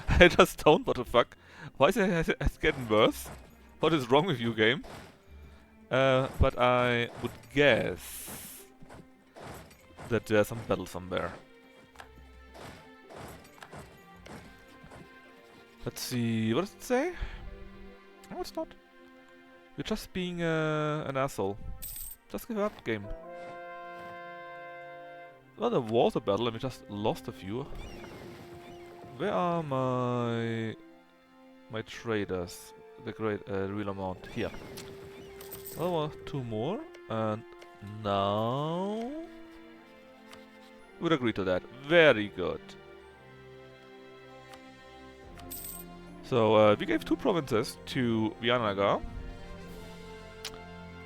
I just don't. What the fuck? Why is it getting worse? What is wrong with you, game? But I would guess that there's some battle somewhere. Let's see. What does it say? No, it's not. You're just being an asshole. Just give up, game. Not a water battle, and we just lost a few. Where are my traders? The great real amount here. Oh, 2 more, and now would agree to that. Very good. So we gave 2 provinces to Vijayanagar,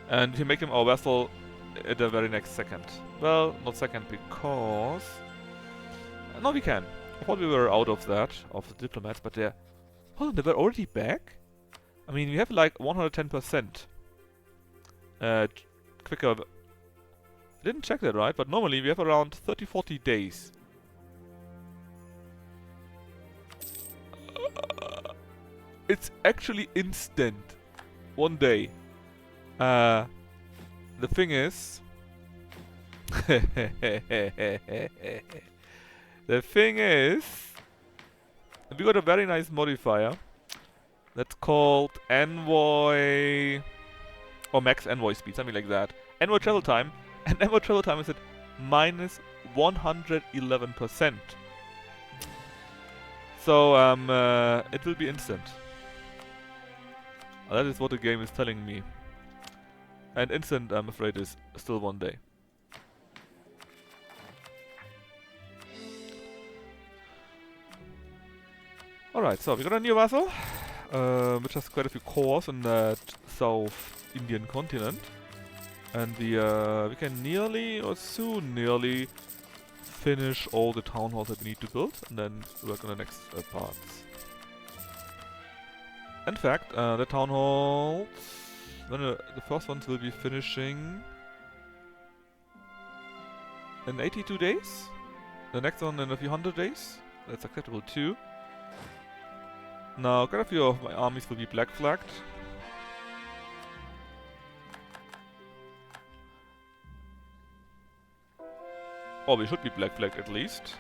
and we make him our vassal at the very next second. Well, not second, because no, we can. I thought we were out of that, of the diplomats, but they're... Hold on, they were already back? I mean, we have like 110%. Quicker... Didn't check that right, but normally we have around 30-40 days. It's actually instant. 1 day. The thing is... The thing is, we got a very nice modifier that's called envoy or max envoy speed, something like that. Envoy travel time, and envoy travel time is at minus 111%. So it will be instant. That is what the game is telling me. And instant, I'm afraid, is still 1 day. Alright, so we got a new vassal, which has quite a few cores in that South Indian continent. And we can nearly, or soon nearly, finish all the town halls that we need to build, and then work on the next parts. In fact, the town halls, the first ones will be finishing in 82 days. The next one in a few hundred days. That's acceptable too. Now, quite a few of my armies will be black flagged. Or we should be black flagged at least.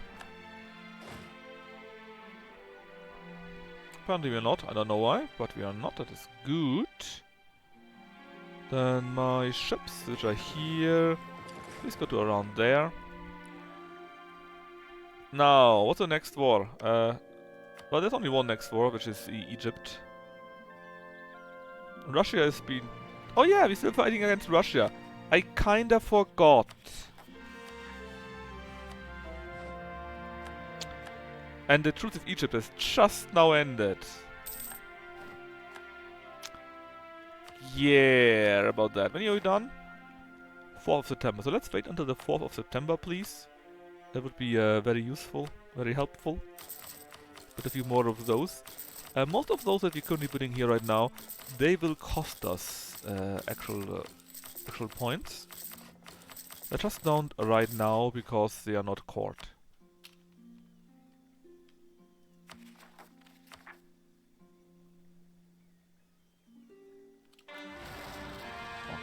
Apparently we are not, I don't know why, but we are not, that is good. Then my ships, which are here, please go to around there. Now, what's the next war? Well, there's only one next war, which is Egypt. Russia has been... Oh yeah, we're still fighting against Russia. I kinda forgot. And the truce of Egypt has just now ended. Yeah, about that. When are you done? 4th of September. So let's wait until the 4th of September, please. That would be very useful, very helpful. With a few more of those. Most of those that we're currently putting here right now, they will cost us actual points. I just don't right now because they are not court.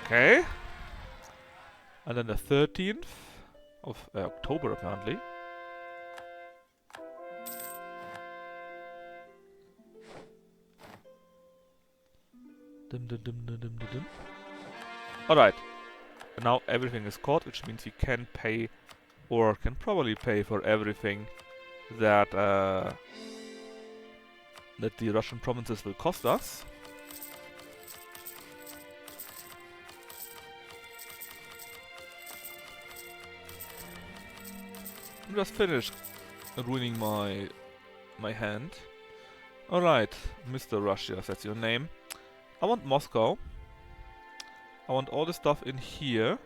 Okay. And then the 13th of October apparently. Alright. Now everything is caught, which means we can pay, or can probably pay for everything that that the Russian provinces will cost us. I'm just finished ruining my hand. Alright, Mr. Russia, that's your name. I want Moscow. I want all the stuff in here.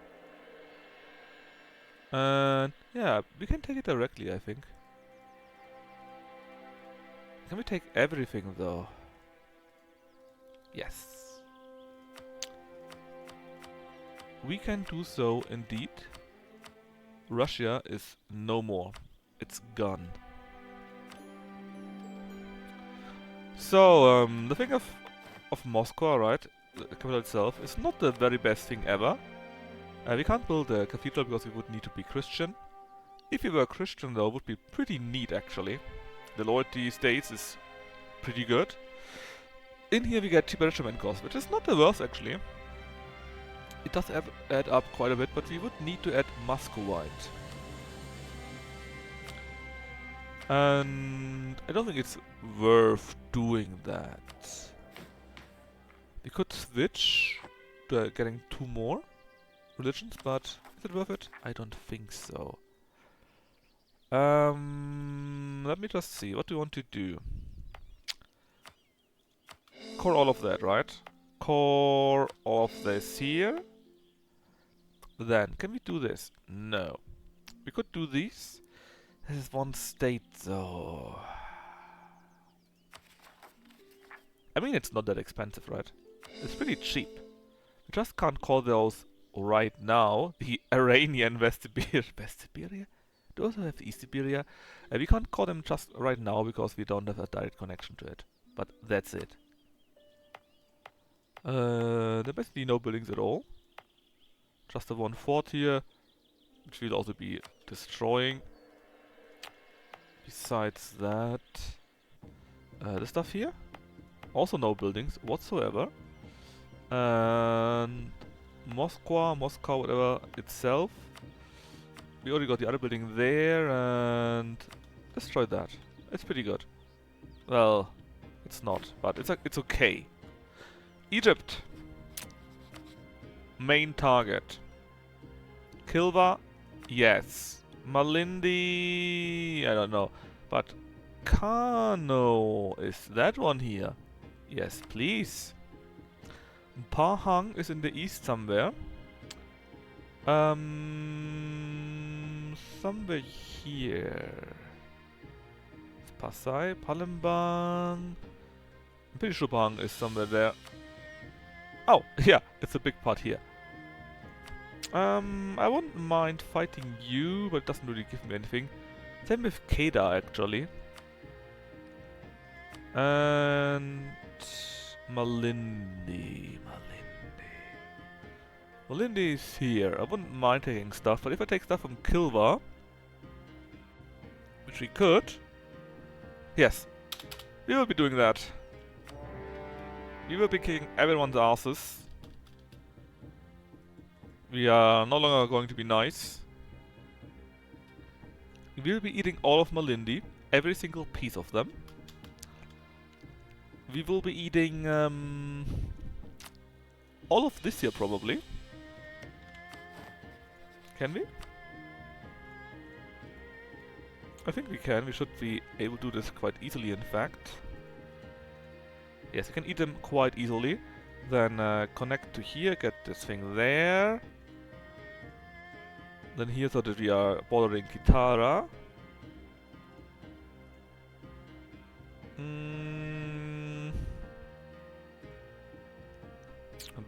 And yeah, we can take it directly, I think. Can we take everything though? Yes. We can do so indeed. Russia is no more. It's gone. So, the thing of Moscow, right? The capital itself is not the very best thing ever. We can't build a cathedral because we would need to be Christian. If we were Christian though, it would be pretty neat actually. The loyalty states is pretty good. In here we get cheaper regiment cost, which is not the worst actually. It does add up quite a bit, but we would need to add Muscovite. And I don't think it's worth doing that. We could switch to getting 2 more religions, but is it worth it? I don't think so. Let me just see. What do you want to do? Core all of that, right? Core all of this here. Then, can we do this? No. We could do these. This is one state though. I mean, it's not that expensive, right? It's pretty cheap. We just can't call those right now the Iranian Siberia? Do also have East Siberia. We can't call them just right now because we don't have a direct connection to it. But that's it. There are basically no buildings at all. Just the one fort here, which we'll also be destroying. Besides that, the stuff here, also no buildings whatsoever. And Moscow, whatever itself. We already got the other building there and destroyed that. It's pretty good. Well, it's not, but it's okay. Egypt. Main target. Kilva, yes. Malindi, I don't know. But Kano, is that one here? Yes, please. Pahang is in the east somewhere. Somewhere here. It's Pasai, Palembang. I'm pretty sure Pahang is somewhere there. Oh, yeah, it's a big part here. I wouldn't mind fighting you, but it doesn't really give me anything. Same with Kedah, actually. And Malindi. Malindi is here. I wouldn't mind taking stuff, but if I take stuff from Kilva, which we could, yes, we will be doing that. We will be kicking everyone's asses. We are no longer going to be nice. We will be eating all of Malindi, every single piece of them. We will be eating all of this here probably. Can we? I think we can. We should be able to do this quite easily, in fact. Yes, we can eat them quite easily. Then connect to here, get this thing there. Then here, so that we are bordering Kitara. And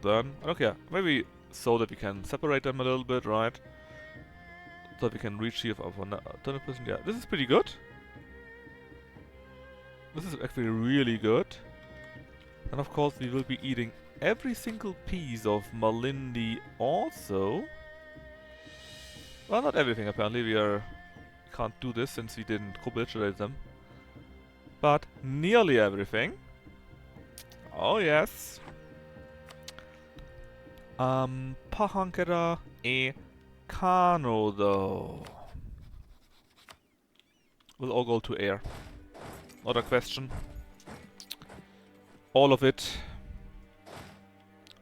then, okay, maybe so that we can separate them a little bit, right? So we can reach here for 20%. Yeah, this is pretty good. This is actually really good. And of course, we will be eating every single piece of Malindi also. Well, not everything apparently. We can't do this since we didn't capitulate them. But nearly everything. Oh yes. Pahankera e Kano though. Will all go to air. Not a question. All of it.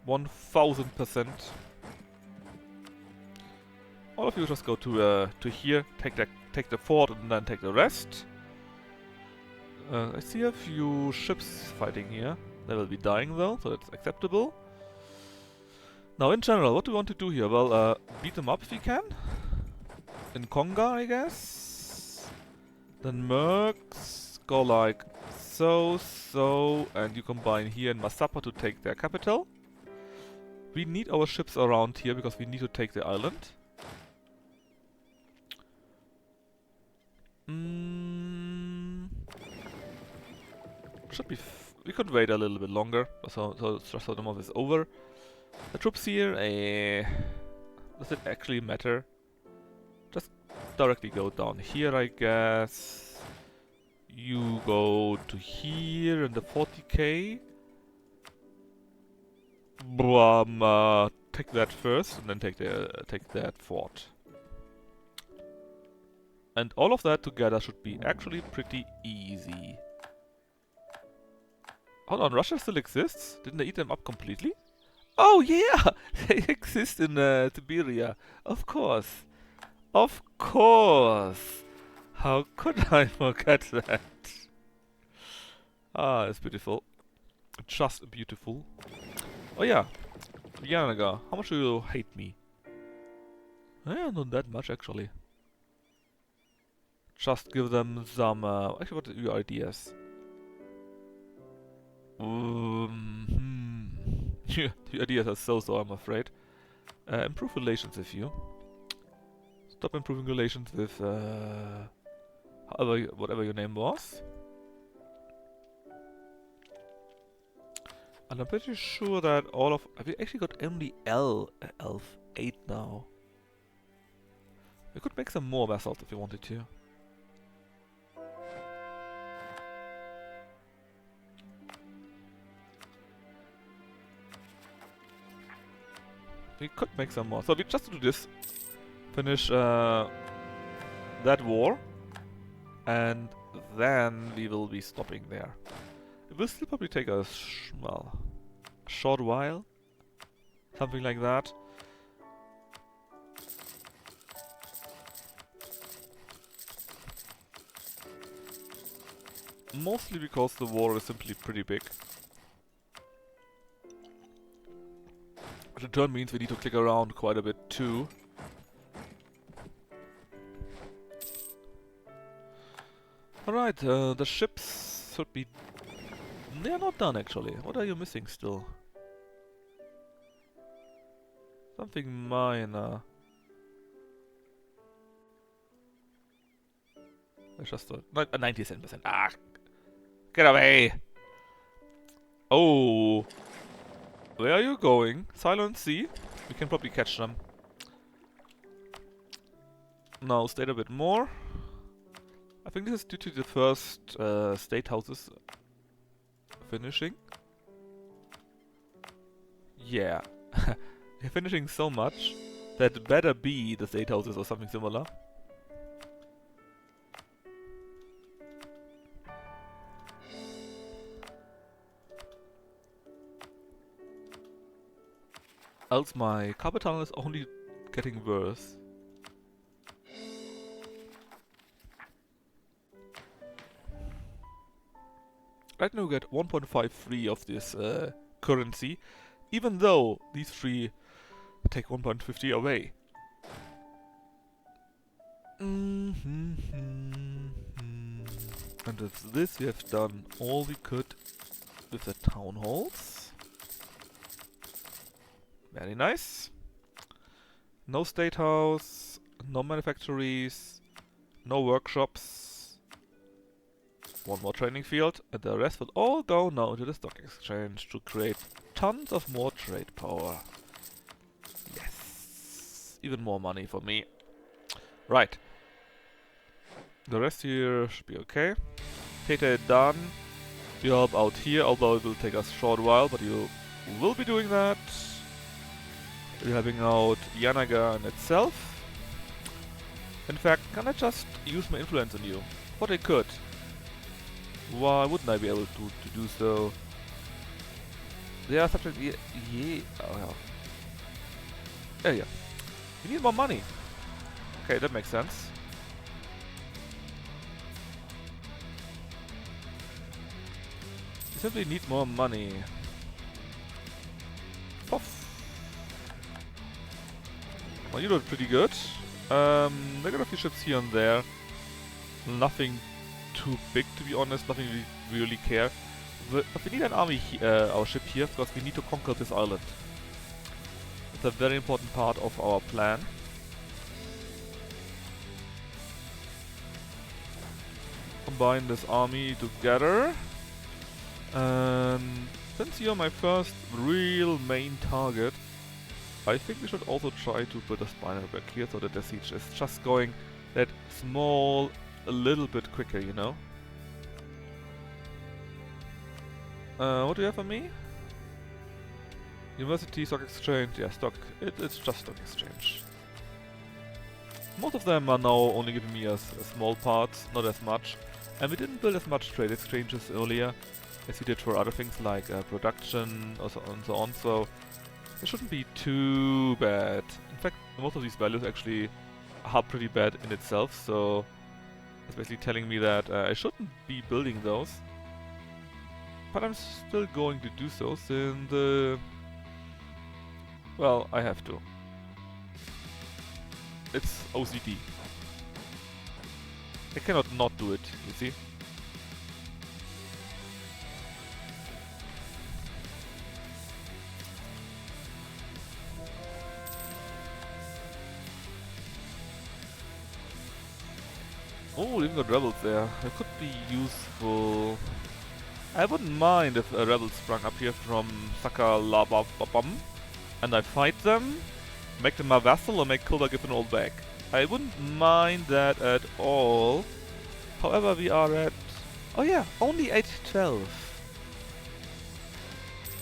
1000%. All of you just go to here, take the fort, and then take the rest. I see a few ships fighting here. They will be dying though, so that's acceptable. Now, in general, what do we want to do here? Well, beat them up if we can. In Konga, I guess. Then Mercs go like so, and you combine here in Masapa to take their capital. We need our ships around here because we need to take the island. Should be. We could wait a little bit longer, so the month is over. The troops here, does it actually matter? Just directly go down here, I guess. You go to here in the 40k. Take that first, and then take that fort. And all of that together should be actually pretty easy. Hold on, Russia still exists? Didn't they eat them up completely? Oh yeah! They exist in Siberia. Of course. Of course! How could I forget that? Ah, it's beautiful. Just beautiful. Oh yeah. Yanaga, how much do you hate me? Not that much actually. Just give them some... actually, what are your ideas? The ideas are so, I'm afraid. Improve relations with you. Stop improving relations with whatever your name was. And I'm pretty sure that all of... we actually got only elf 8 now. We could make some more vassals if we wanted to. We could make some more. So we just do this. Finish that war. And then we will be stopping there. It will still probably take us, well, a short while. Something like that. Mostly because the war is simply pretty big. The turn means we need to click around quite a bit too. Alright, the ships should be... They are not done actually. What are you missing still? Something minor. That's just a 97%. Ah! Get away! Oh! Where are you going? Silent Sea? We can probably catch them. Now, stay a bit more. I think this is due to the first state houses finishing. Yeah. They're finishing so much that better be the state houses or something similar. Else my carpet tunnel is only getting worse. Right now we get 1.53 of this currency, even though these three take 1.50 away. And with this we have done all we could with the town halls. Very nice. No state house, no manufactories, no workshops. One more training field, and the rest will all go now to the stock exchange to create tons of more trade power. Yes! Even more money for me. Right. The rest here should be okay. Tete done. You help out here, although it will take us a short while, but you will be doing that. You're helping out Yanaga in itself. In fact, can I just use my influence on you? What I could. Why wouldn't I be able to do so? They are such a... yeah. Oh, yeah. Yeah, yeah. We need more money. Okay, that makes sense. We simply need more money. Puff. Well, you did pretty good. They got a few ships here and there. Nothing too big, to be honest. Nothing we really care. But we need an army, our ship here, because we need to conquer this island. It's a very important part of our plan. Combine this army together. And since you're my first real main target, I think we should also try to build a spinal back here so that the siege is just going that small, a little bit quicker, you know? What do you have for me? University, stock exchange, yeah, it's just stock exchange. Most of them are now only giving me as small parts, not as much. And we didn't build as much trade exchanges earlier as we did for other things like production and so on, so it shouldn't be too bad. In fact, most of these values actually are pretty bad in itself, so it's basically telling me that I shouldn't be building those. But I'm still going to do so since, well, I have to. It's OCD. I cannot not do it, you see? Oh, even got rebels there. That could be useful. I wouldn't mind if a rebel sprung up here from Sakalababam and I fight them, make them my vassal, or make Kulba give an old back. I wouldn't mind that at all. However, we are at... oh yeah, only 812.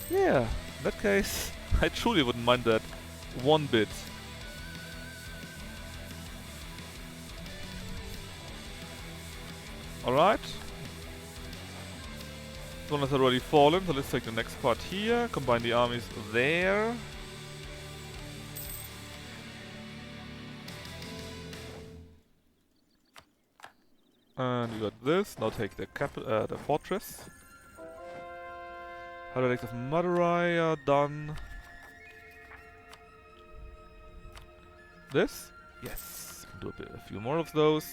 Yeah, in that case, I truly wouldn't mind that one bit. Alright. This one has already fallen, so let's take the next part here, combine the armies there. And we got this, now take the the fortress. Heretics of Madurai are done. This? Yes. Do a few more of those.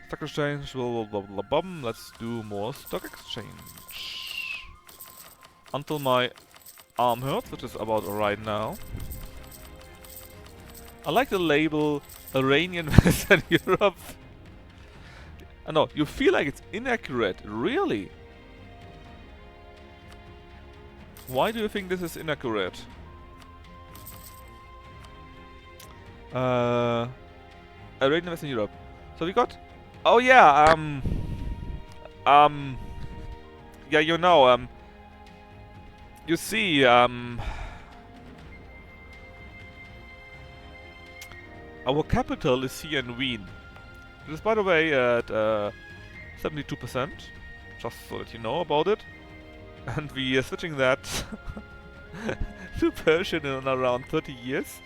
Stock exchange, blah blah blah blah. Let's do more stock exchange. Until my arm hurts, which is about right now. I like the label Iranian Western Europe. No, you feel like it's inaccurate, really? Why do you think this is inaccurate? Iranian Western Europe. So we got... oh yeah, yeah, you know, you see, our capital is here in Wien. It is, by the way, at 72%, just so that you know about it. And we are switching that to Persian in around 30 years.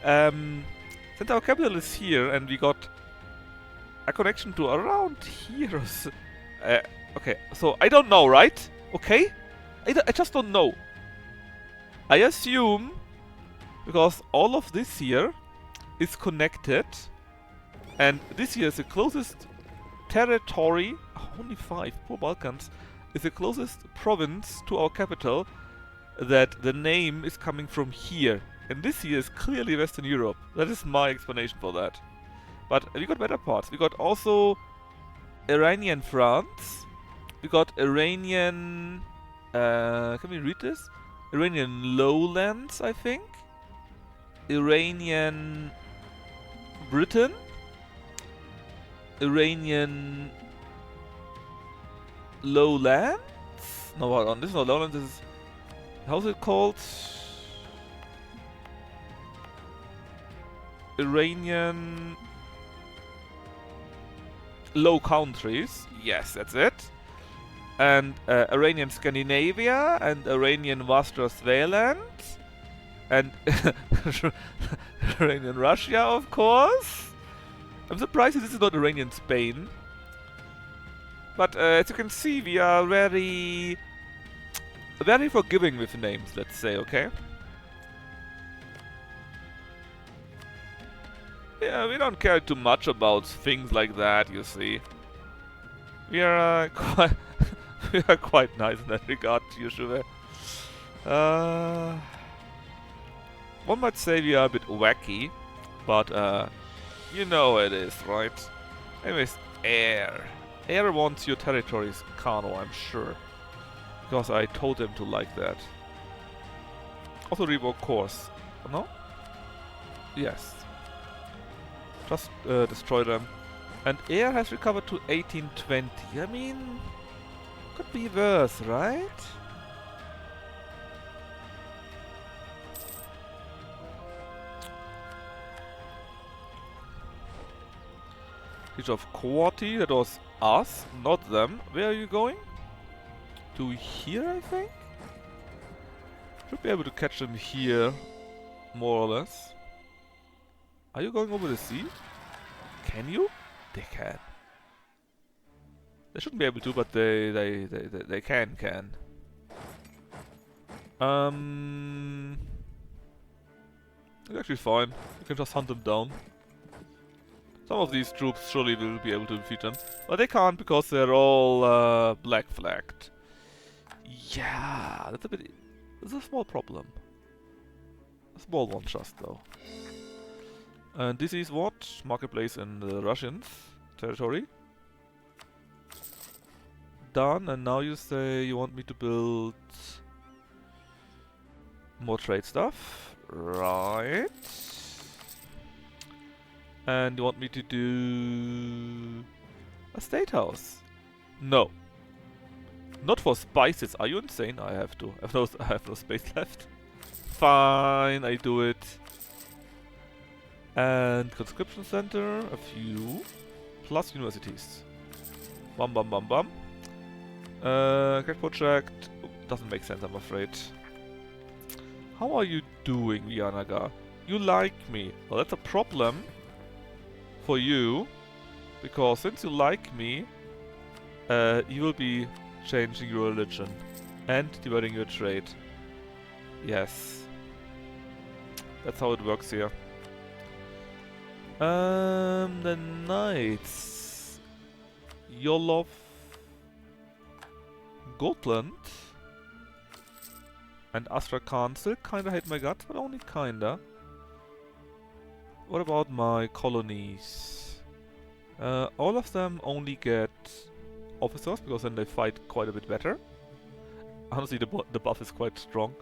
Since our capital is here and we got a connection to around here. Okay, so I don't know, right? Okay? I just don't know. I assume, because all of this here is connected And this here is the closest territory, only 5, poor Balkans, is the closest province to our capital that the name is coming from here. And this here is clearly Western Europe. That is my explanation for that. But we got better parts. We got also Iranian France. We got Iranian... can we read this? Iranian lowlands, I think. Iranian Britain. Iranian lowlands? No, hold on. This is not lowlands. This is... How's it called? Iranian... Low Countries. Yes, that's it. And Iranian Scandinavia and Iranian Westphalian and Iranian Russia, of course. I'm surprised this is not Iranian Spain. But as you can see, we are very forgiving with names, let's say, okay? Yeah, we don't care too much about things like that, you see. We are quite we are quite nice in that regard, usually. One might say we are a bit wacky, but you know it is, right? Anyways, Air. Air wants your territories, Kano, I'm sure. Because I told them to like that. Also revoke course. No? Yes. Just destroy them. And Air has recovered to 1820. I mean, could be worse, right? Siege of Quati, that was us, not them. Where are you going? To here, I think? Should be able to catch them here, more or less. Are you going over the sea? Can you? They can. They shouldn't be able to, but they can. It's actually fine. You can just hunt them down. Some of these troops surely will be able to defeat them, but they can't because they're all black flagged. Yeah, that's a bit. It's a small problem. A small one, just though. And this is what? Marketplace in the Russians territory. Done, and now you say you want me to build more trade stuff. Right. And you want me to do a state house? No. Not for spices. Are you insane? I have to. I have no space left. Fine, I do it. And conscription center, a few, plus universities. Bum bum bum bum. Great project doesn't make sense, I'm afraid. How are you doing, Vianaga? You like me. Well, that's a problem for you, because since you like me, you will be changing your religion and dividing your trade. Yes. That's how it works here. The Knights. Yolov. Gotland. And Astrakhan still kinda hate my guts, but only kinda. What about my colonies? All of them only get officers, because then they fight quite a bit better. Honestly, the buff is quite strong.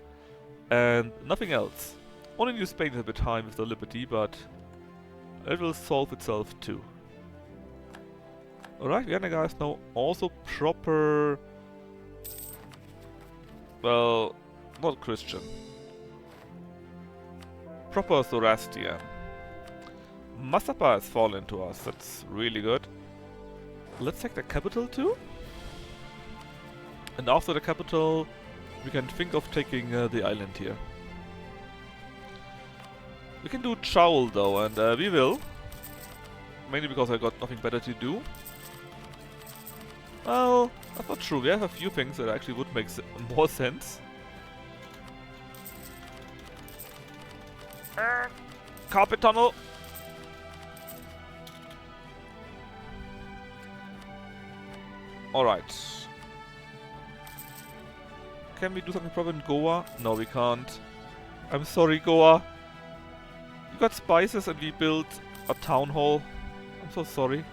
And nothing else. Only New Spain is a bit high with the Liberty, but it will solve itself too. Alright, Vienna guys now also proper... Well, not Christian. Proper Zoroastrian. Masapa has fallen to us, that's really good. Let's take the capital too. And after the capital, we can think of taking the island here. We can do Chowl though, and we will. Mainly because I got nothing better to do. Well, that's not true. We have a few things that actually would make more sense. Carpet tunnel! Alright. Can we do something proper in Goa? No, we can't. I'm sorry, Goa. We got spices and we built a town hall. I'm so sorry.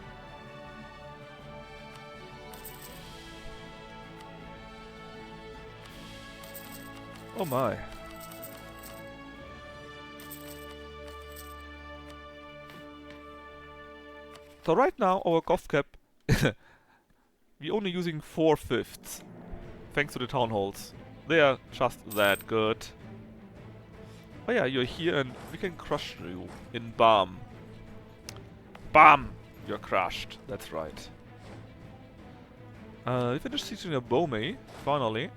Oh my. So right now our golf cap we're only using 4/5 thanks to the town halls. They are just that good. Oh yeah, you're here and we can crush you in BAM. BAM! You're crushed, that's right. We finished sieging a Bomei, finally.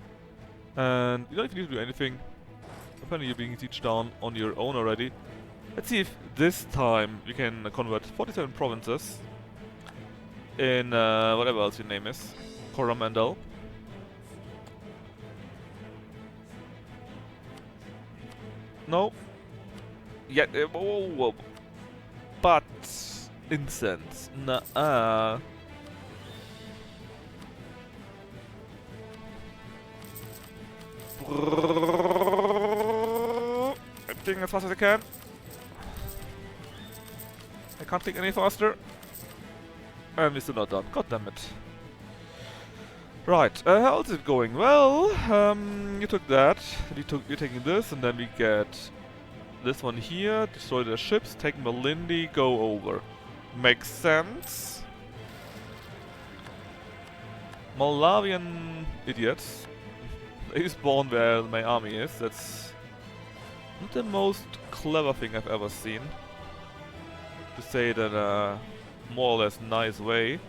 And you don't even need to do anything. Apparently you're being sieged down on your own already. Let's see if this time we can convert 47 provinces in whatever else your name is. Coromandel. No. Yeah, whoa. But incense. Nah. I'm clicking as fast as I can. I can't click any faster. And we're still not done. God damn it. Right, how's it going? Well, you took that. You're taking this, and then we get this one here. Destroy their ships. Take Malindi. Go over. Makes sense. Malawian idiots. They spawn where my army is. That's not the most clever thing I've ever seen. To say it in a more or less nice way.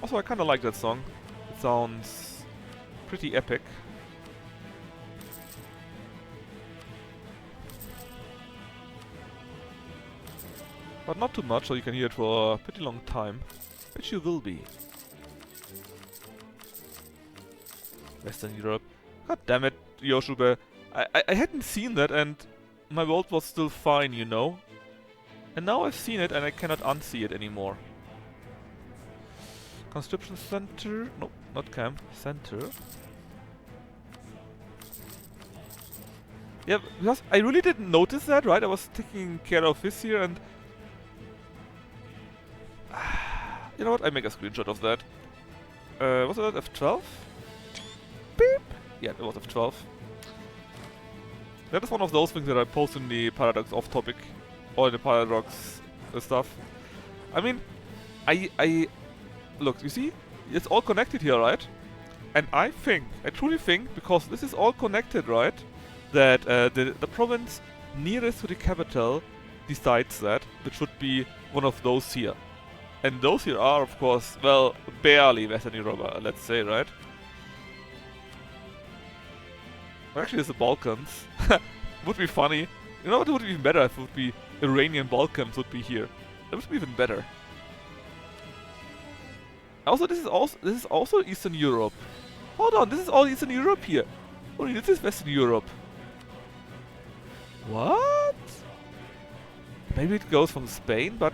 Also, I kinda like that song. It sounds pretty epic. But not too much, so you can hear it for a pretty long time. Which you will be. Western Europe. God damn it, Yoshube. I hadn't seen that and my world was still fine, you know? And now I've seen it and I cannot unsee it anymore. Conscription center? No, not camp. Center. Yeah, because I really didn't notice that, right? I was taking care of this here and... you know what? I make a screenshot of that. Was it F12? Beep! Yeah, it was F12. That is one of those things that I post in the Paradox off topic. Or in the Paradox stuff. I mean, I look, you see? It's all connected here, right? And I truly think, because this is all connected, right? That the province nearest to the capital decides that, which would be one of those here. And those here are, of course, well, barely Western Europa, let's say, right? Actually, it's the Balkans. Would be funny. You know what would be even better if it would be Iranian Balkans would be here. That would be even better. Also, this is also Eastern Europe. Hold on, this is all Eastern Europe here. Only this is Western Europe. What? Maybe it goes from Spain, but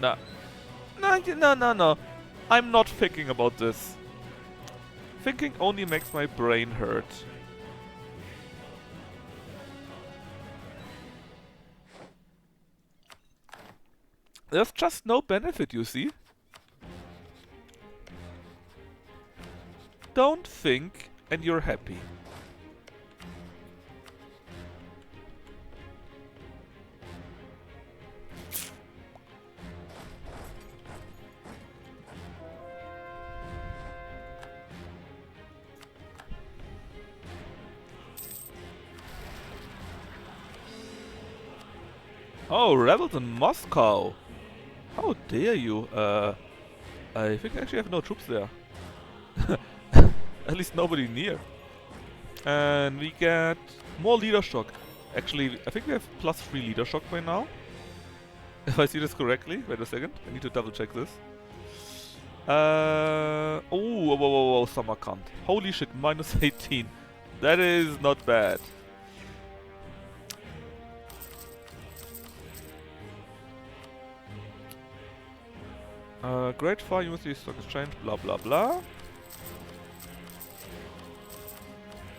no. I'm not thinking about this. Thinking only makes my brain hurt. There's just no benefit, you see. Don't think and you're happy. Oh, rebels in Moscow! How dare you? I think I actually have no troops there. At least nobody near. And we get more leader shock. Actually, I think we have +3 leader shock by now. If I see this correctly. Wait a second. I need to double check this. Whoa, Samarkand. Holy shit, -18. That is not bad. Great Fire, University Stock Exchange, blah blah blah.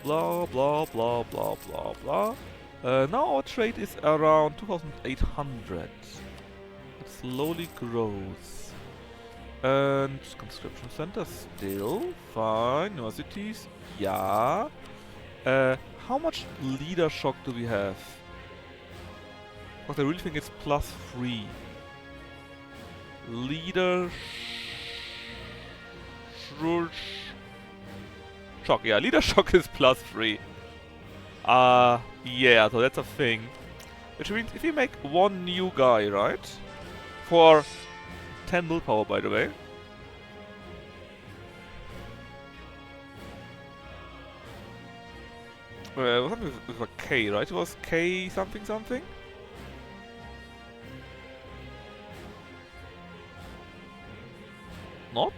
Blah blah blah blah blah blah. Now our trade is around 2,800. It slowly grows. And conscription center still fine. Universities, yeah. How much leader shock do we have? Because I really think it's +3. Leader shock. Yeah, leader shock is +3. Yeah, so that's a thing. Which means if you make one new guy, right? For 10 willpower, by the way. Was something with a K, right? It was K something something? Not?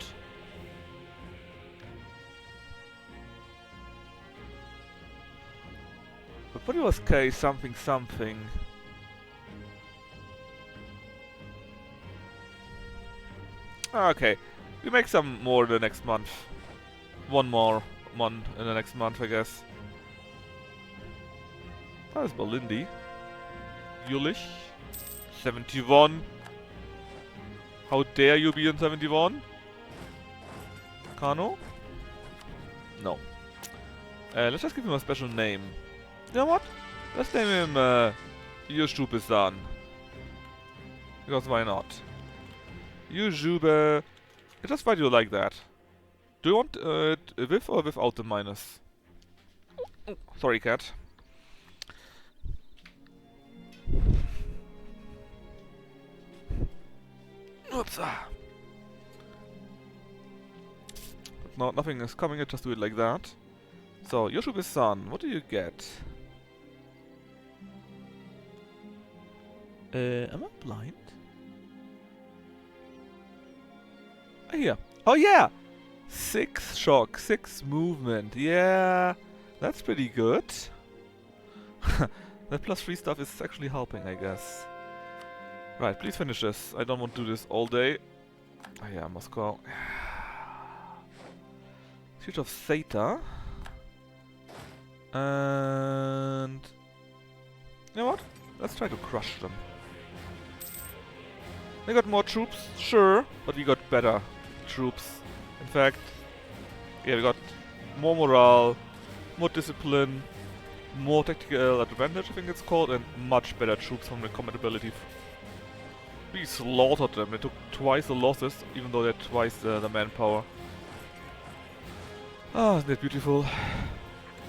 But what was K something something? Okay, we make some more in the next month. One more month in the next month, I guess. That is Berlindi. Jülich. 71. How dare you be in 71? Kano? No. Let's just give him a special name. You know what? Let's name him Yushubizan. Because why not? Yujube. Just why do you like that? Do you want it with or without the minus? Oh, sorry, cat. Oops. But no, nothing is coming, just do it like that. So, Yoshubi-san, what do you get? Am I blind? Here. Oh yeah! 6 shock, 6 movement. Yeah, that's pretty good. That +3 stuff is actually helping, I guess. Right, please finish this. I don't want to do this all day. Oh yeah, Moscow. Siege of Theta. And... you know what? Let's try to crush them. They got more troops, sure, but we got better troops. In fact, yeah, we got more morale, more discipline, more tactical advantage, I think it's called, and much better troops from the combat ability. We slaughtered them. They took twice the losses, even though they had twice the manpower. Ah, isn't that beautiful?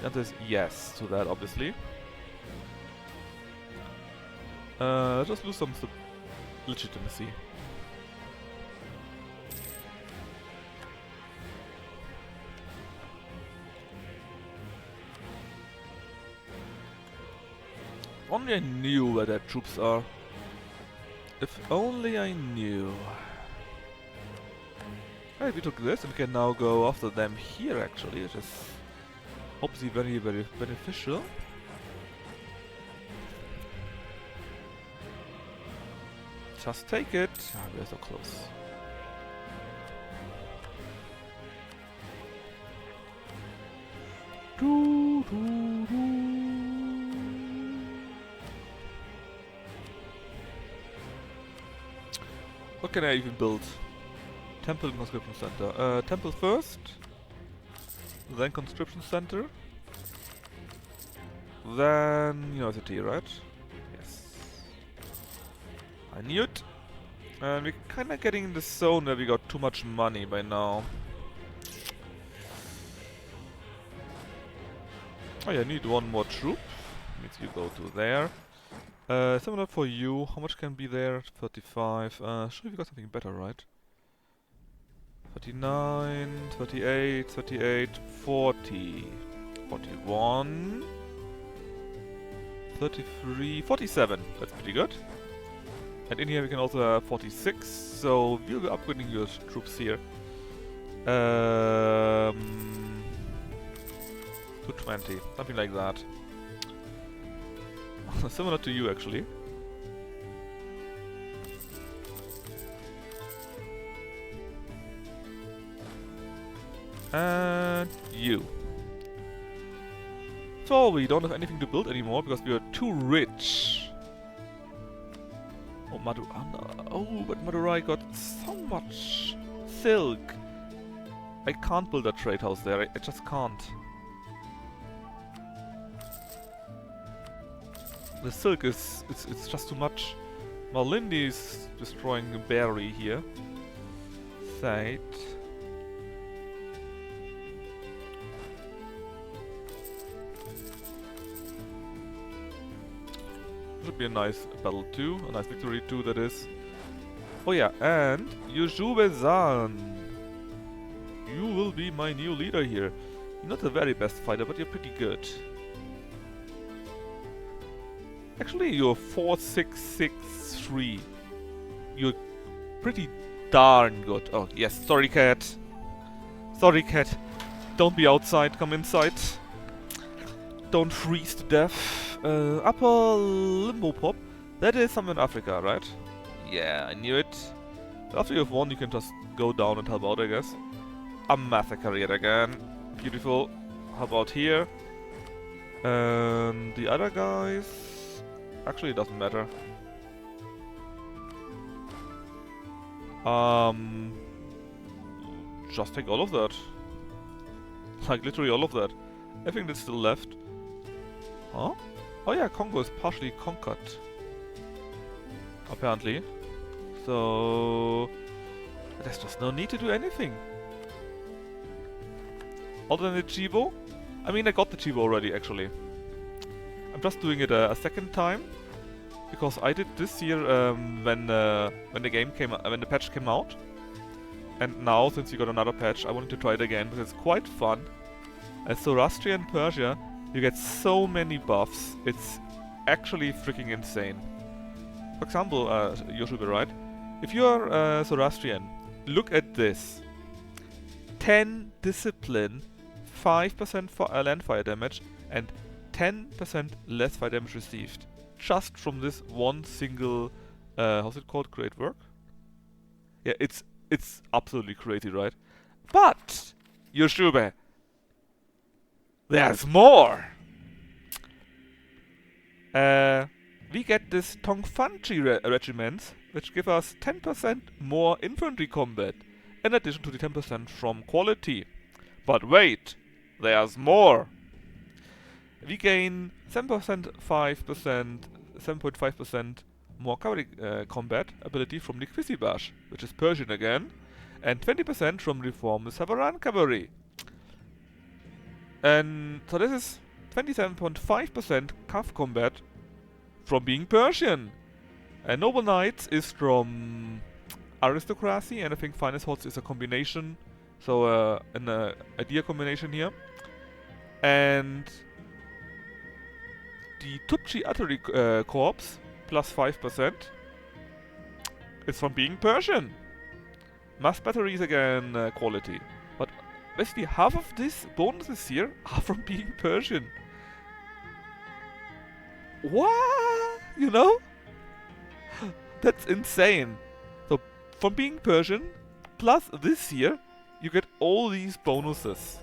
The answer is yes to that, obviously. Just lose some legitimacy. Only I knew where their troops are. If only I knew. Alright, we took this and we can now go after them here actually, which is obviously very, very beneficial. Just take it. Ah, we're so close. Doo, doo, doo. What can I even build? Temple and Conscription Center. Temple first. Then Conscription Center. Then University, right? Yes. I knew it. And we're kinda getting in the zone where we got too much money by now. Oh yeah, I need one more troop. Means you go to there. Similar for you. How much can be there? 35. Sure, we got something better, right? 39, 38, 38, 40, 41, 33, 47. That's pretty good. And in here we can also have 46. So we'll be upgrading your troops here. 220, something like that. Similar to you, actually. And you. So we don't have anything to build anymore because we are too rich. Oh, oh, but Madurai got so much silk. I can't build a trade house there. I just can't. The silk is it's just too much. Malindi is destroying a berry here. Side. Should be a nice battle too, a nice victory too, that is. Oh yeah, and Yuzube-san, you will be my new leader here. You're not the very best fighter, but you're pretty good. Actually, you're 4663. You're pretty darn good. Oh yes, sorry cat. Sorry cat. Don't be outside, come inside. Don't freeze to death. Upper Limbo Pop. That is somewhere in Africa, right? Yeah, I knew it. After you have won, you can just go down and help out, I guess. A massacre yet again. Beautiful. How about here? And the other guys... Actually, it doesn't matter. Just take all of that. Like, literally all of that. I think that's still left. Huh? Oh yeah, Congo is partially conquered. Apparently. So... There's just no need to do anything. Other than the Chivo? I mean, I got the Chivo already, actually. I'm just doing it a second time. Because I did this year when the game came, when the patch came out. And now, since you got another patch, I wanted to try it again, because it's quite fun. As ZoroAustrian Persia, you get so many buffs, it's actually freaking insane. For example, Yoshube, right? If you're ZoroAustrian, look at this. 10 discipline, 5% for land fire damage, and 10% less fire damage received. Just from this one single, how's it called? Great work? Yeah, it's absolutely crazy, right? But, Yoshube, there's more! We get this Tongfanchi regiments, which give us 10% more infantry combat, in addition to the 10% from quality. But wait, there's more! We gain 7%, 5%, 7.5% more cavalry combat ability from the Quisibash, which is Persian again, and 20% from Reform the Savaran cavalry. And so this is 27.5% Cav combat from being Persian. And Noble Knights is from Aristocracy, and I think Finest Horse is a combination, so an idea combination here. And the Tupchi Artillery Corps, plus 5%, is from being Persian. Mass batteries again, quality. But basically half of these bonuses here are from being Persian. What? You know? That's insane. So, from being Persian, plus this year, you get all these bonuses.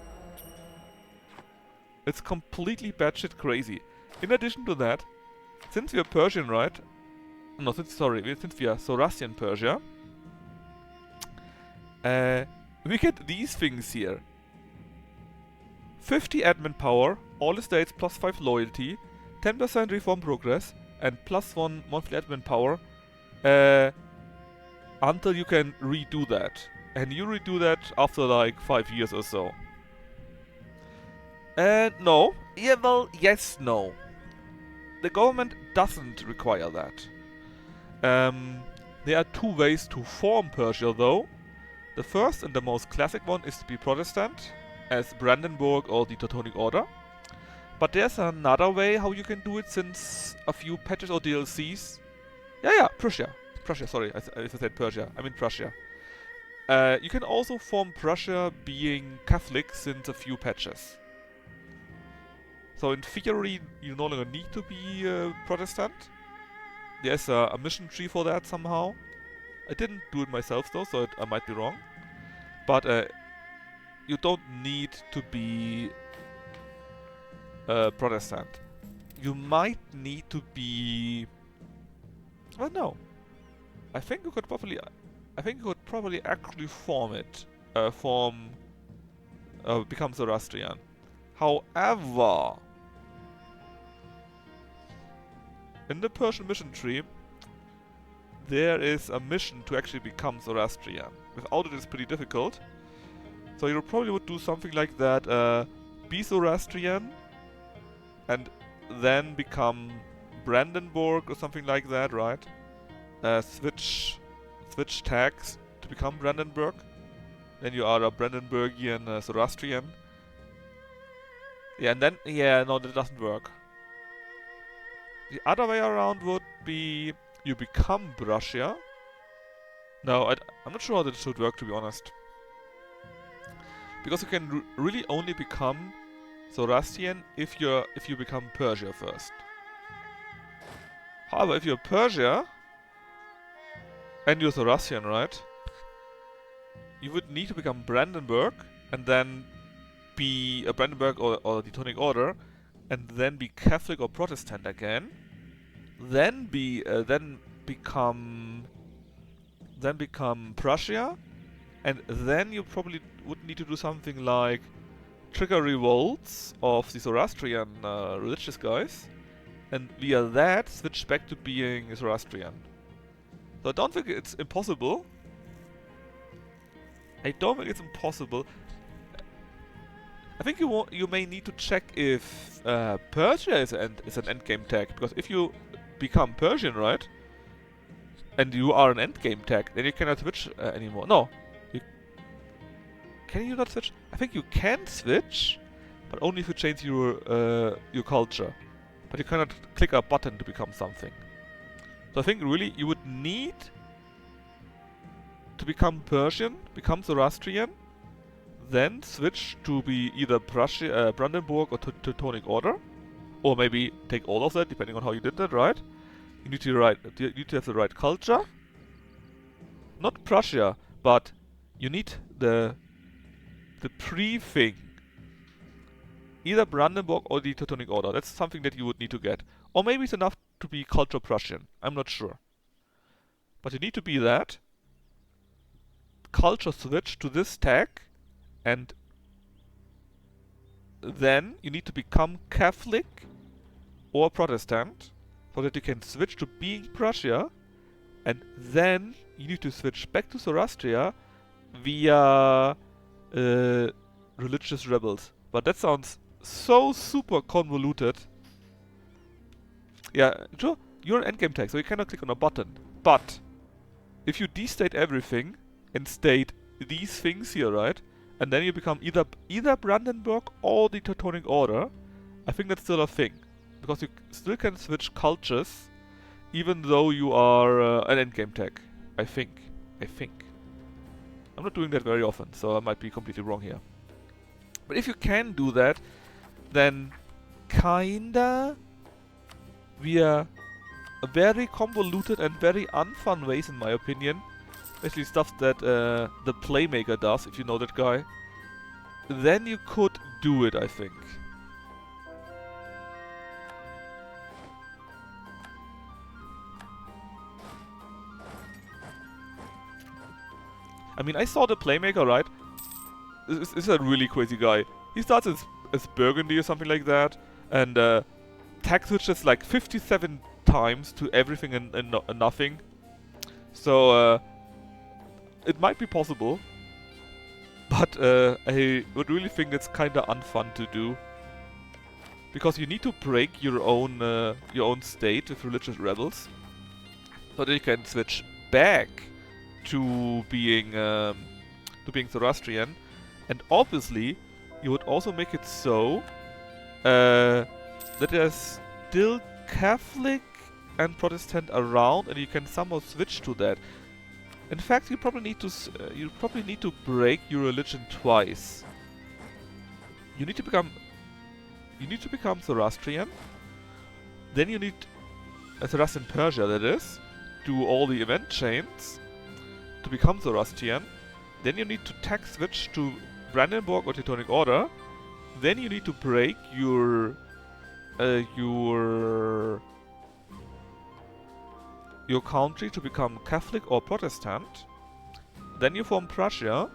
It's completely batshit crazy. In addition to that, since we are Persian, right? No, since we are ZoroAustrian Persia, we get these things here. 50 admin power, all estates plus 5 loyalty, 10% reform progress, and plus 1 monthly admin power until you can redo that. And you redo that after like 5 years or so. No. Yeah, well, yes, no. The government doesn't require that. There are 2 ways to form Persia though. The first and the most classic one is to be Protestant, as Brandenburg or the Teutonic Order. But there's another way how you can do it since a few patches or DLCs. Yeah, Prussia. Prussia, sorry, I said Persia. I mean Prussia. You can also form Prussia being Catholic since a few patches. So in theory, you no longer need to be Protestant. There's a mission tree for that somehow. I didn't do it myself though, so I might be wrong. But you don't need to be Protestant. You might need to be. Well, no. I think you could probably. I think you could probably actually become Zoroastrian. However, in the Persian mission tree, there is a mission to actually become Zoroastrian. Without it, it's pretty difficult. So you probably would do something like that, be Zoroastrian, and then become Brandenburg or something like that, right? Switch tags to become Brandenburg. Then you are a Brandenburgian Zoroastrian. Yeah, and then, yeah, no, that doesn't work. The other way around would be you become Prussia. No, I'm not sure how that should work, to be honest. Because you can really only become Zoroastrian if you become Persia first. However, if you're Persia and you're Zoroastrian, right? You would need to become Brandenburg and then be a Brandenburg or the Teutonic Order, and then be Catholic or Protestant again. Then become Prussia, and then you probably would need to do something like trigger revolts of the Zoroastrian religious guys, and via that switch back to being Zoroastrian. So I don't think it's impossible. I think you may need to check if Persia is an endgame tag, because if you become Persian, right, and you are an endgame tag, then you cannot switch anymore. No, can you not switch? I think you can switch, but only if you change your culture. But you cannot click a button to become something. So I think really you would need to become Persian, become Zoroastrian, then switch to be either Prussia, Brandenburg or Teutonic Order, or maybe take all of that, depending on how you did that, right? You need to have the right culture. Not Prussia, but you need the pre-thing. Either Brandenburg or the Teutonic Order. That's something that you would need to get. Or maybe it's enough to be culture Prussian. I'm not sure. But you need to be that. Culture switch to this tag, and then you need to become Catholic or Protestant so that you can switch to being Prussia, and then you need to switch back to Zoroastria via religious rebels. But that sounds so super convoluted. Yeah, sure, you're an endgame tag, so you cannot click on a button. But if you destate everything and state these things here, right? And then you become either Brandenburg or the Teutonic Order, I think that's still a thing. Because you still can switch cultures, even though you are an endgame tag. I think. I'm not doing that very often, so I might be completely wrong here. But if you can do that, then kinda via a very convoluted and very unfun ways, in my opinion, especially stuff that the Playmaker does, if you know that guy, then you could do it, I think. I mean, I saw the Playmaker, right? This is a really crazy guy. He starts as Burgundy or something like that, and tag switches like 57 times to everything and nothing. So, it might be possible, but I would really think it's kinda unfun to do. Because you need to break your own state with religious rebels, so that you can switch back to being Zoroastrian, and obviously you would also make it so that there's still Catholic and Protestant around, and you can somehow switch to that. In fact, you probably need to break your religion twice. You need to become Zoroastrian. Then you need Zoroastrian Persia, that is, do all the event chains to become Zoroastrian. Then you need to tag switch to Brandenburg or Teutonic Order, then you need to break your country to become Catholic or Protestant. Then you form Prussia.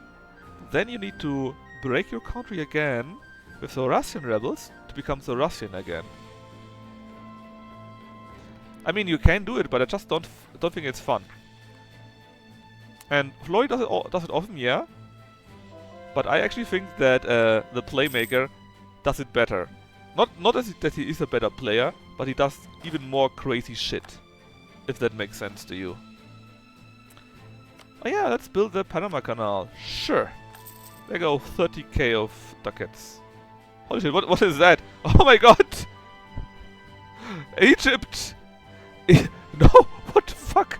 Then you need to break your country again with Zoroastrian rebels to become Zoroastrian again. I mean, you can do it, but I just don't think it's fun. And Floyd does it often, yeah. But I actually think that the Playmaker does it better. Not that he is a better player, but he does even more crazy shit. If that makes sense to you. Oh yeah, let's build the Panama Canal. Sure. There go 30k of ducats. Holy shit, what is that? Oh my god! Egypt! No, what the fuck?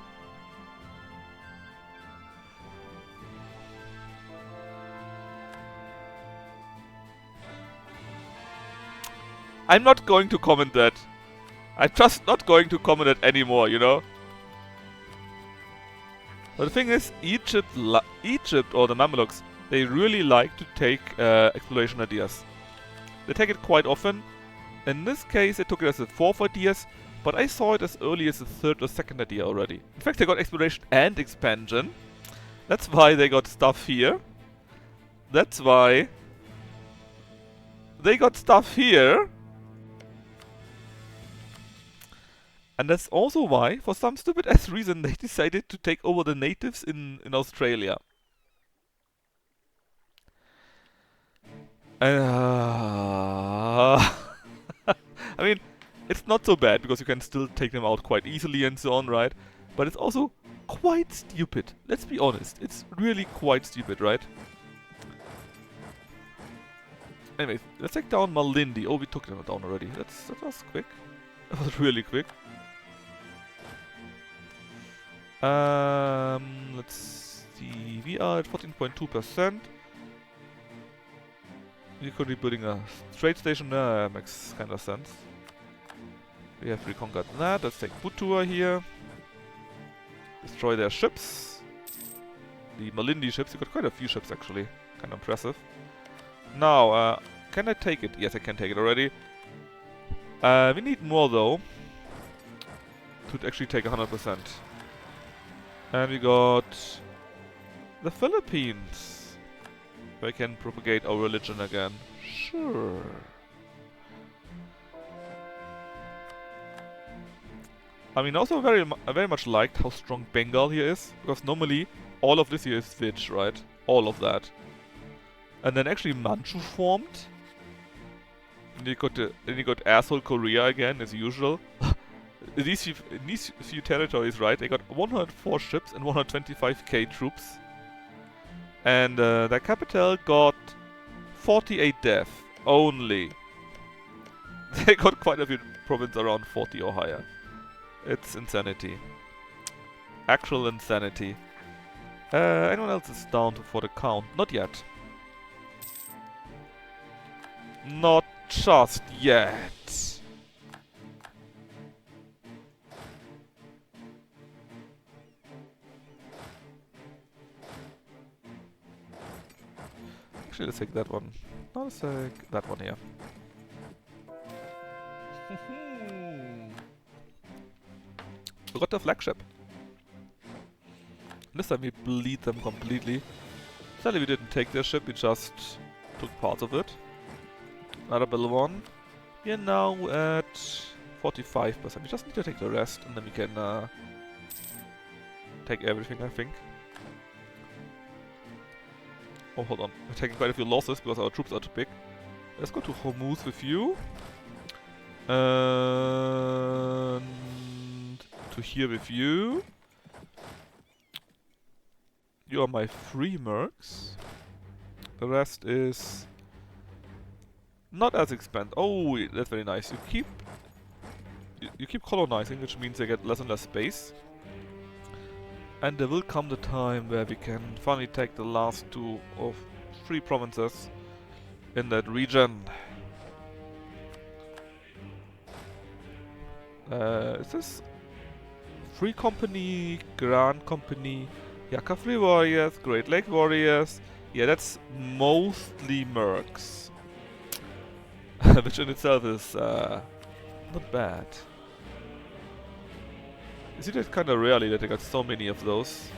I'm not going to comment that. I'm just not going to comment it anymore, you know? But the thing is, Egypt or the Mamelukes, they really like to take exploration ideas. They take it quite often. In this case, they took it as the fourth ideas, but I saw it as early as the third or second idea already. In fact, they got exploration and expansion. That's why they got stuff here. That's why they got stuff here. And that's also why, for some stupid ass reason, they decided to take over the natives in Australia. I mean, it's not so bad, because you can still take them out quite easily and so on, right? But it's also quite stupid. Let's be honest. It's really quite stupid, right? Anyways, let's take down Malindi. Oh, we took them down already. That was quick. That was really quick. Let's see. We are at 14.2%. We could be building a trade station. Makes kind of sense. We have reconquered that. Let's take Butua here. Destroy their ships. The Malindi ships. We got quite a few ships actually. Kind of impressive. Now, can I take it? Yes, I can take it already. We need more though. To actually take 100%. And we got the Philippines. We can propagate our religion again. Sure. I mean, also I very much liked how strong Bengal here is, because normally all of this here is Vij, right? All of that. And then actually Manchu formed. And you got asshole Korea again, as usual. In these few territories, right, they got 104 ships and 125k troops. And their capital got 48 death only. They got quite a few provinces around 40 or higher. It's insanity. Actual insanity. Anyone else is down for the count? Not yet. Not just yet. Actually, let's take that one. No, let's take that one here. We got the flagship. This time we bleed them completely. Sadly we didn't take their ship, we just took parts of it. Another bill one. We are now at 45%. We just need to take the rest and then we can take everything, I think. Oh, hold on. We're taking quite a few losses because our troops are too big. Let's go to Hormuz with you. And to here with you. You are my free mercs. The rest is not as expensive. Oh, that's very nice. You keep colonizing, which means they get less and less space. And there will come the time where we can finally take the last 2 of 3 provinces in that region. Is this Free Company, Grand Company, Yaka Free Warriors, Great Lake Warriors, Yeah, that's mostly mercs. Which in itself is not bad. You see that kinda rarely that I got so many of those.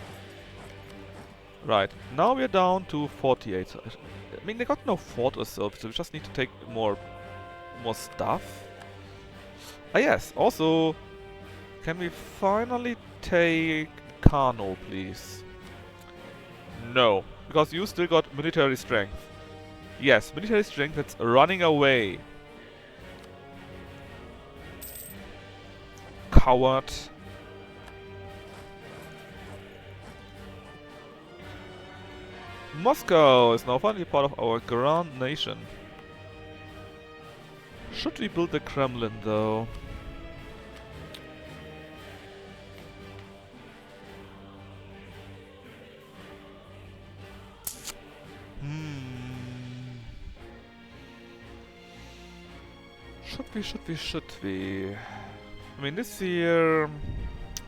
Right, now we're down to 48. I mean, they got no fort or so we just need to take more stuff. Ah yes, also, can we finally take Kano, please? No, because you still got military strength. Yes, military strength that's running away. Coward. Moscow is now finally part of our grand nation. Should we build the Kremlin though? Should we? I mean, this year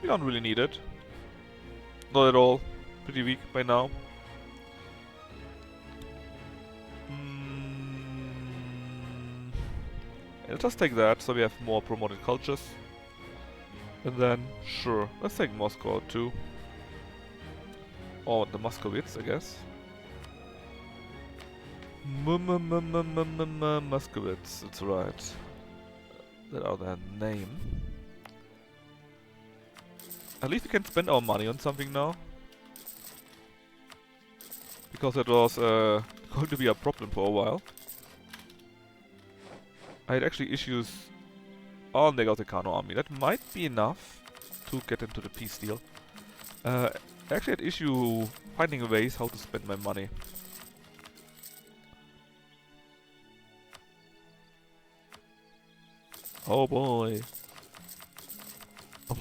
we don't really need it. Not at all. Pretty weak by now. Let's just take that, so we have more promoted cultures. And then, sure, let's take Moscow too. Or the Muscovites, I guess. Muscovites, that's right. That are their name. At least we can spend our money on something now. Because it was going to be a problem for a while. I had actually issues on the Kano army. That might be enough to get into the peace deal. I actually had issue finding ways how to spend my money. Oh boy.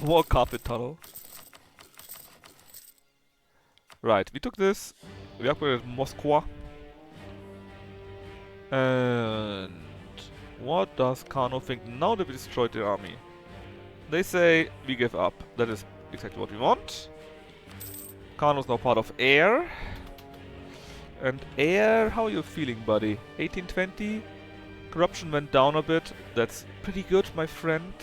More carpet tunnel. Right, we took this. We upgraded Moscow. And what does Kano think now that we destroyed the army? They say we give up. That is exactly what we want. Kano's now part of air. And air, how are you feeling, buddy? 1820? Corruption went down a bit. That's pretty good, my friend.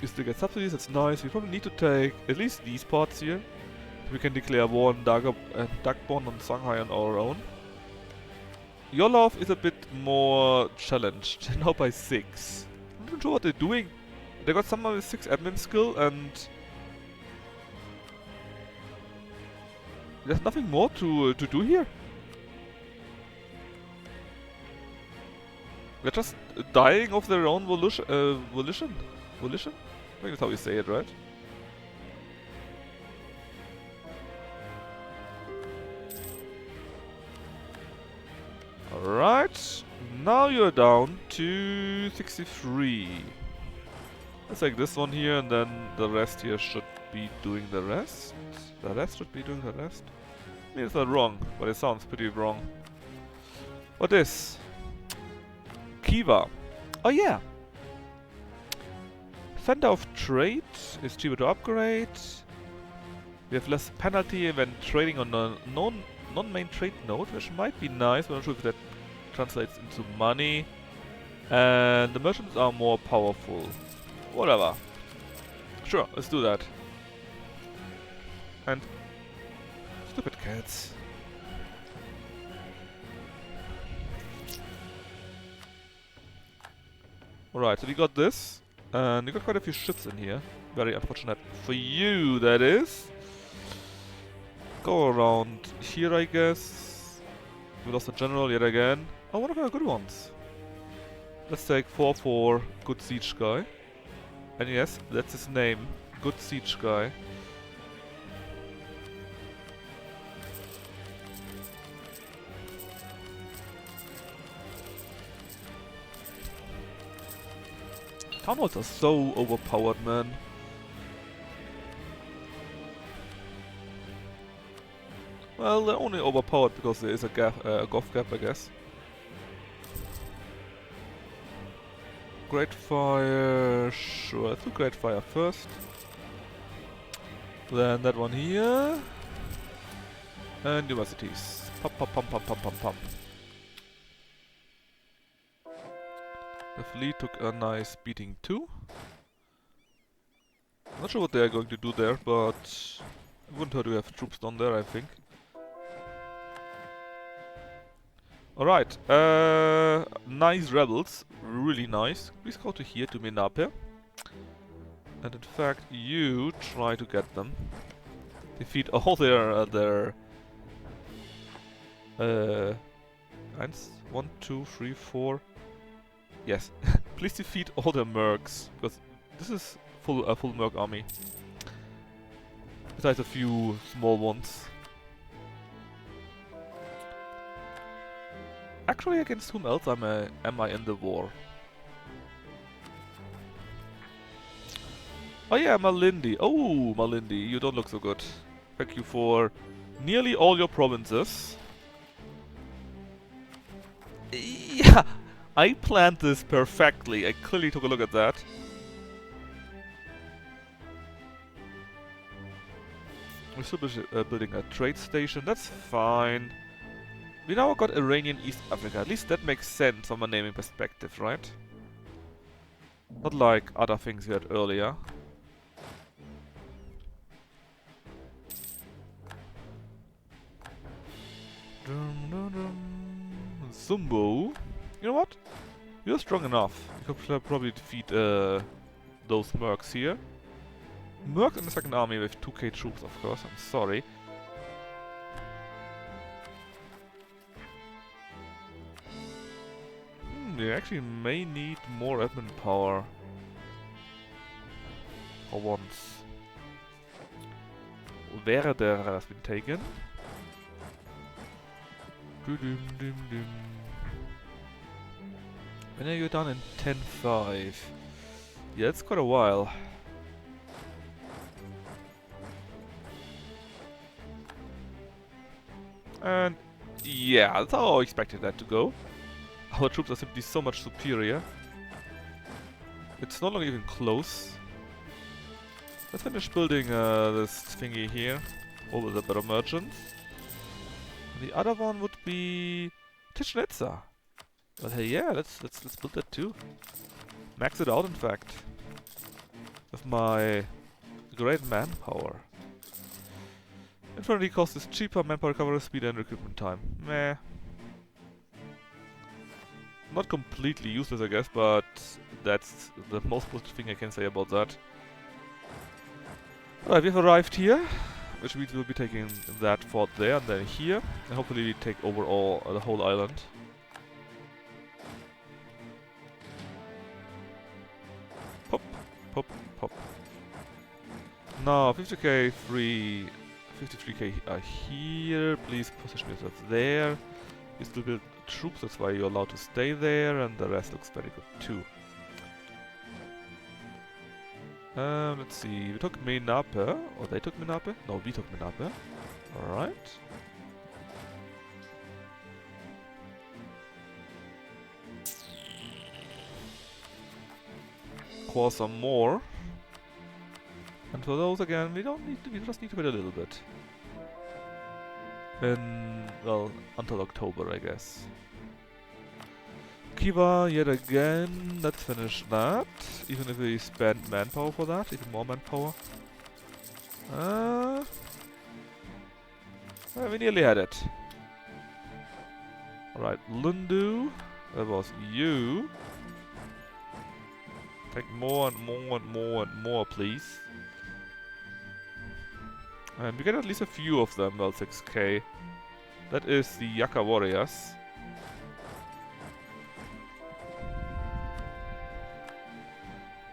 You still get subsidies, that's nice. We probably need to take at least these parts here. We can declare war on Dagborn and Shanghai on our own. Yolov is a bit more challenged, now by 6. I'm not sure what they're doing. They got someone with 6 admin skill and there's nothing more to do here. They're just dying of their own volition? Volition? I think that's how you say it, right? Alright, now you're down to 63. Let's take this one here and then the rest here should be doing the rest. The rest should be doing the rest. I mean, it's not wrong, but it sounds pretty wrong. What is? Kiva. Oh yeah! Center of Trade is cheaper to upgrade. We have less penalty when trading on a non-main trade node, which might be nice, but I'm not sure if that translates into money. And the merchants are more powerful. Whatever. Sure, let's do that. And stupid cats. Alright, so we got this. And you got quite a few ships in here. Very unfortunate for you, that is. Go around here, I guess. We lost a general yet again. Oh, one of our good ones. Let's take 4 for Good Siege Guy. And yes, that's his name. Good Siege Guy. Town halls are so overpowered, man. Well, they're only overpowered because there is a Goth gap, I guess. Great Fire, sure, let's do Great Fire first. Then that one here. And universities. Pump, pump, pump, pump, pump, pump, pump. The fleet took a nice beating too. Not sure what they are going to do there, but it wouldn't hurt to have troops down there, I think. Alright, nice rebels, really nice. Please go to here, to Minape. And in fact, you try to get them. Defeat all their 1, 2, 3, 4. Yes, please defeat all their mercs, because this is a full merc army. Besides a few small ones. Actually, against whom else am I in the war? Oh yeah, Malindi. Oh, Malindi, you don't look so good. Thank you for nearly all your provinces. Yeah, I planned this perfectly. I clearly took a look at that. We're still building a trade station. That's fine. We now got Iranian East Africa. At least that makes sense from a naming perspective, right? Not like other things we had earlier. Zumbo. You know what? You're strong enough. You could probably defeat those mercs here. Mercs in the second army with 2k troops, of course. I'm sorry. They actually may need more admin power. For once. Werder has been taken. When are you done? In 10.5. Yeah, it's quite a while. And yeah, that's how I expected that to go. Our troops are simply so much superior. It's no longer even close. Let's finish building this thingy here. Over the better merchants. The other one would be Tishnetza. But hey, yeah, let's build that too. Max it out, in fact, with my great manpower. Infantry cost is cheaper, manpower recovery speed and recruitment time. Meh. Not completely useless, I guess, but that's the most positive thing I can say about that. Alright, we've arrived here, which means we'll be taking that fort there and then here, and hopefully we take over the whole island. Pop, pop, pop. Now, 50k free, 53k are here. Please position yourself there. You still build troops, that's why you're allowed to stay there, and the rest looks very good too. Let's see, we took Minape, or they took Minape? No, we took Minape. Alright. Acquire some more. And for those again, we just need to wait a little bit. Well, until October, I guess. Kiva, yet again, let's finish that. Even if we spend manpower for that, even more manpower. Well, we nearly had it. Alright, Lundu, that was you. Take more and more and more and more, please. And we get at least a few of them, well, 6k. That is the Yaka warriors.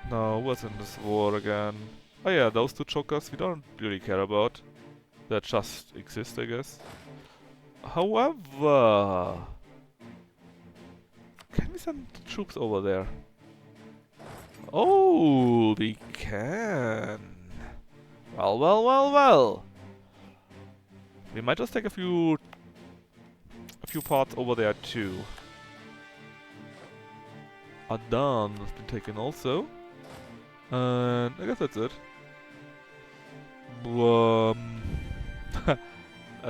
Now, what's in this war again? Oh yeah, those two chokers we don't really care about. They just exist, I guess. However, can we send troops over there? Oh, we can. Well, well, well, well. We might just take a few parts over there too. Adan has been taken also. And I guess that's it.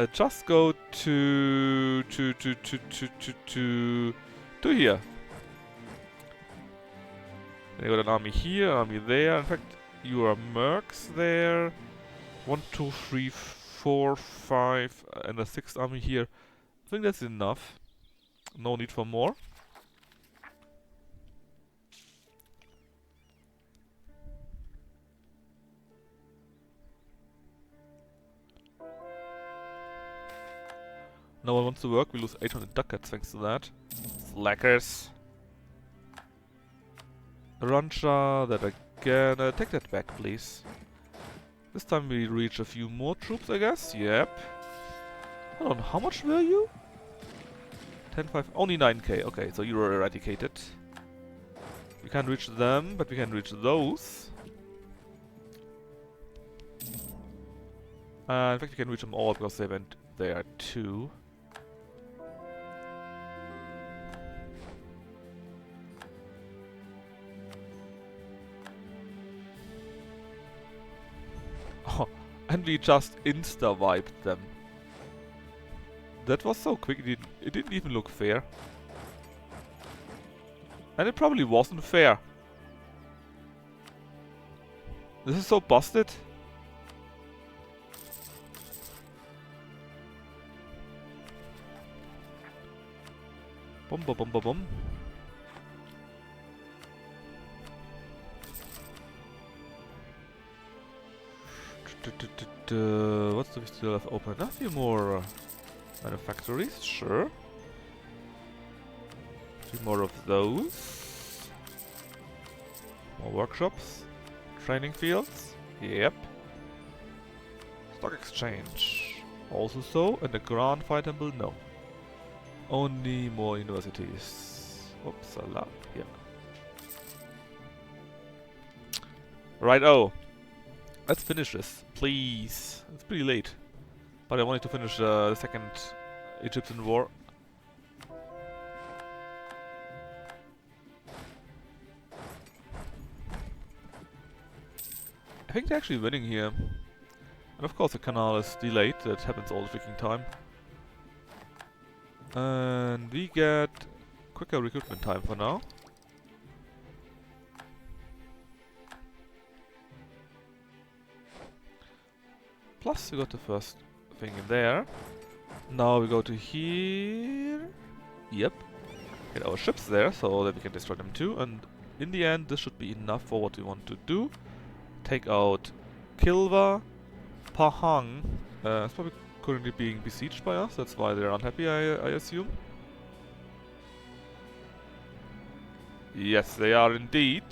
just go to here. Then you got an army here, army there. In fact, you are mercs there. 1, 2, 3, 4, 5, and a 6th army here. I think that's enough. No need for more. No one wants to work. We lose 800 ducats thanks to that. Slackers. Rancha, that again. Take that back, please. This time we reach a few more troops, I guess. Yep. Hold on, how much were you? 10, 5, only 9k. Okay, so you were eradicated. We can't reach them, but we can reach those. In fact, we can reach them all because they went there too. Oh, and we just insta-wiped them. That was so quick, it didn't even look fair. And it probably wasn't fair. This is so busted. Bum bum bum bum bum. What do we still have open? A few more manufactories, sure. A few more of those. More workshops. Training fields. Yep. Stock exchange. Also so. And the Grand Fire Temple, no. Only more universities. Uppsala. Yeah. Right-o. Let's finish this, please. It's pretty late. But I wanted to finish the second Egyptian war. I think they're actually winning here. And of course the canal is delayed, that happens all the freaking time. And we get quicker recruitment time for now. Plus we got the first thing in there. Now we go to here. Yep. Get our ships there so that we can destroy them too. And in the end this should be enough for what we want to do. Take out Kilva. Pahang is probably currently being besieged by us. That's why they're unhappy, I assume. Yes, they are indeed.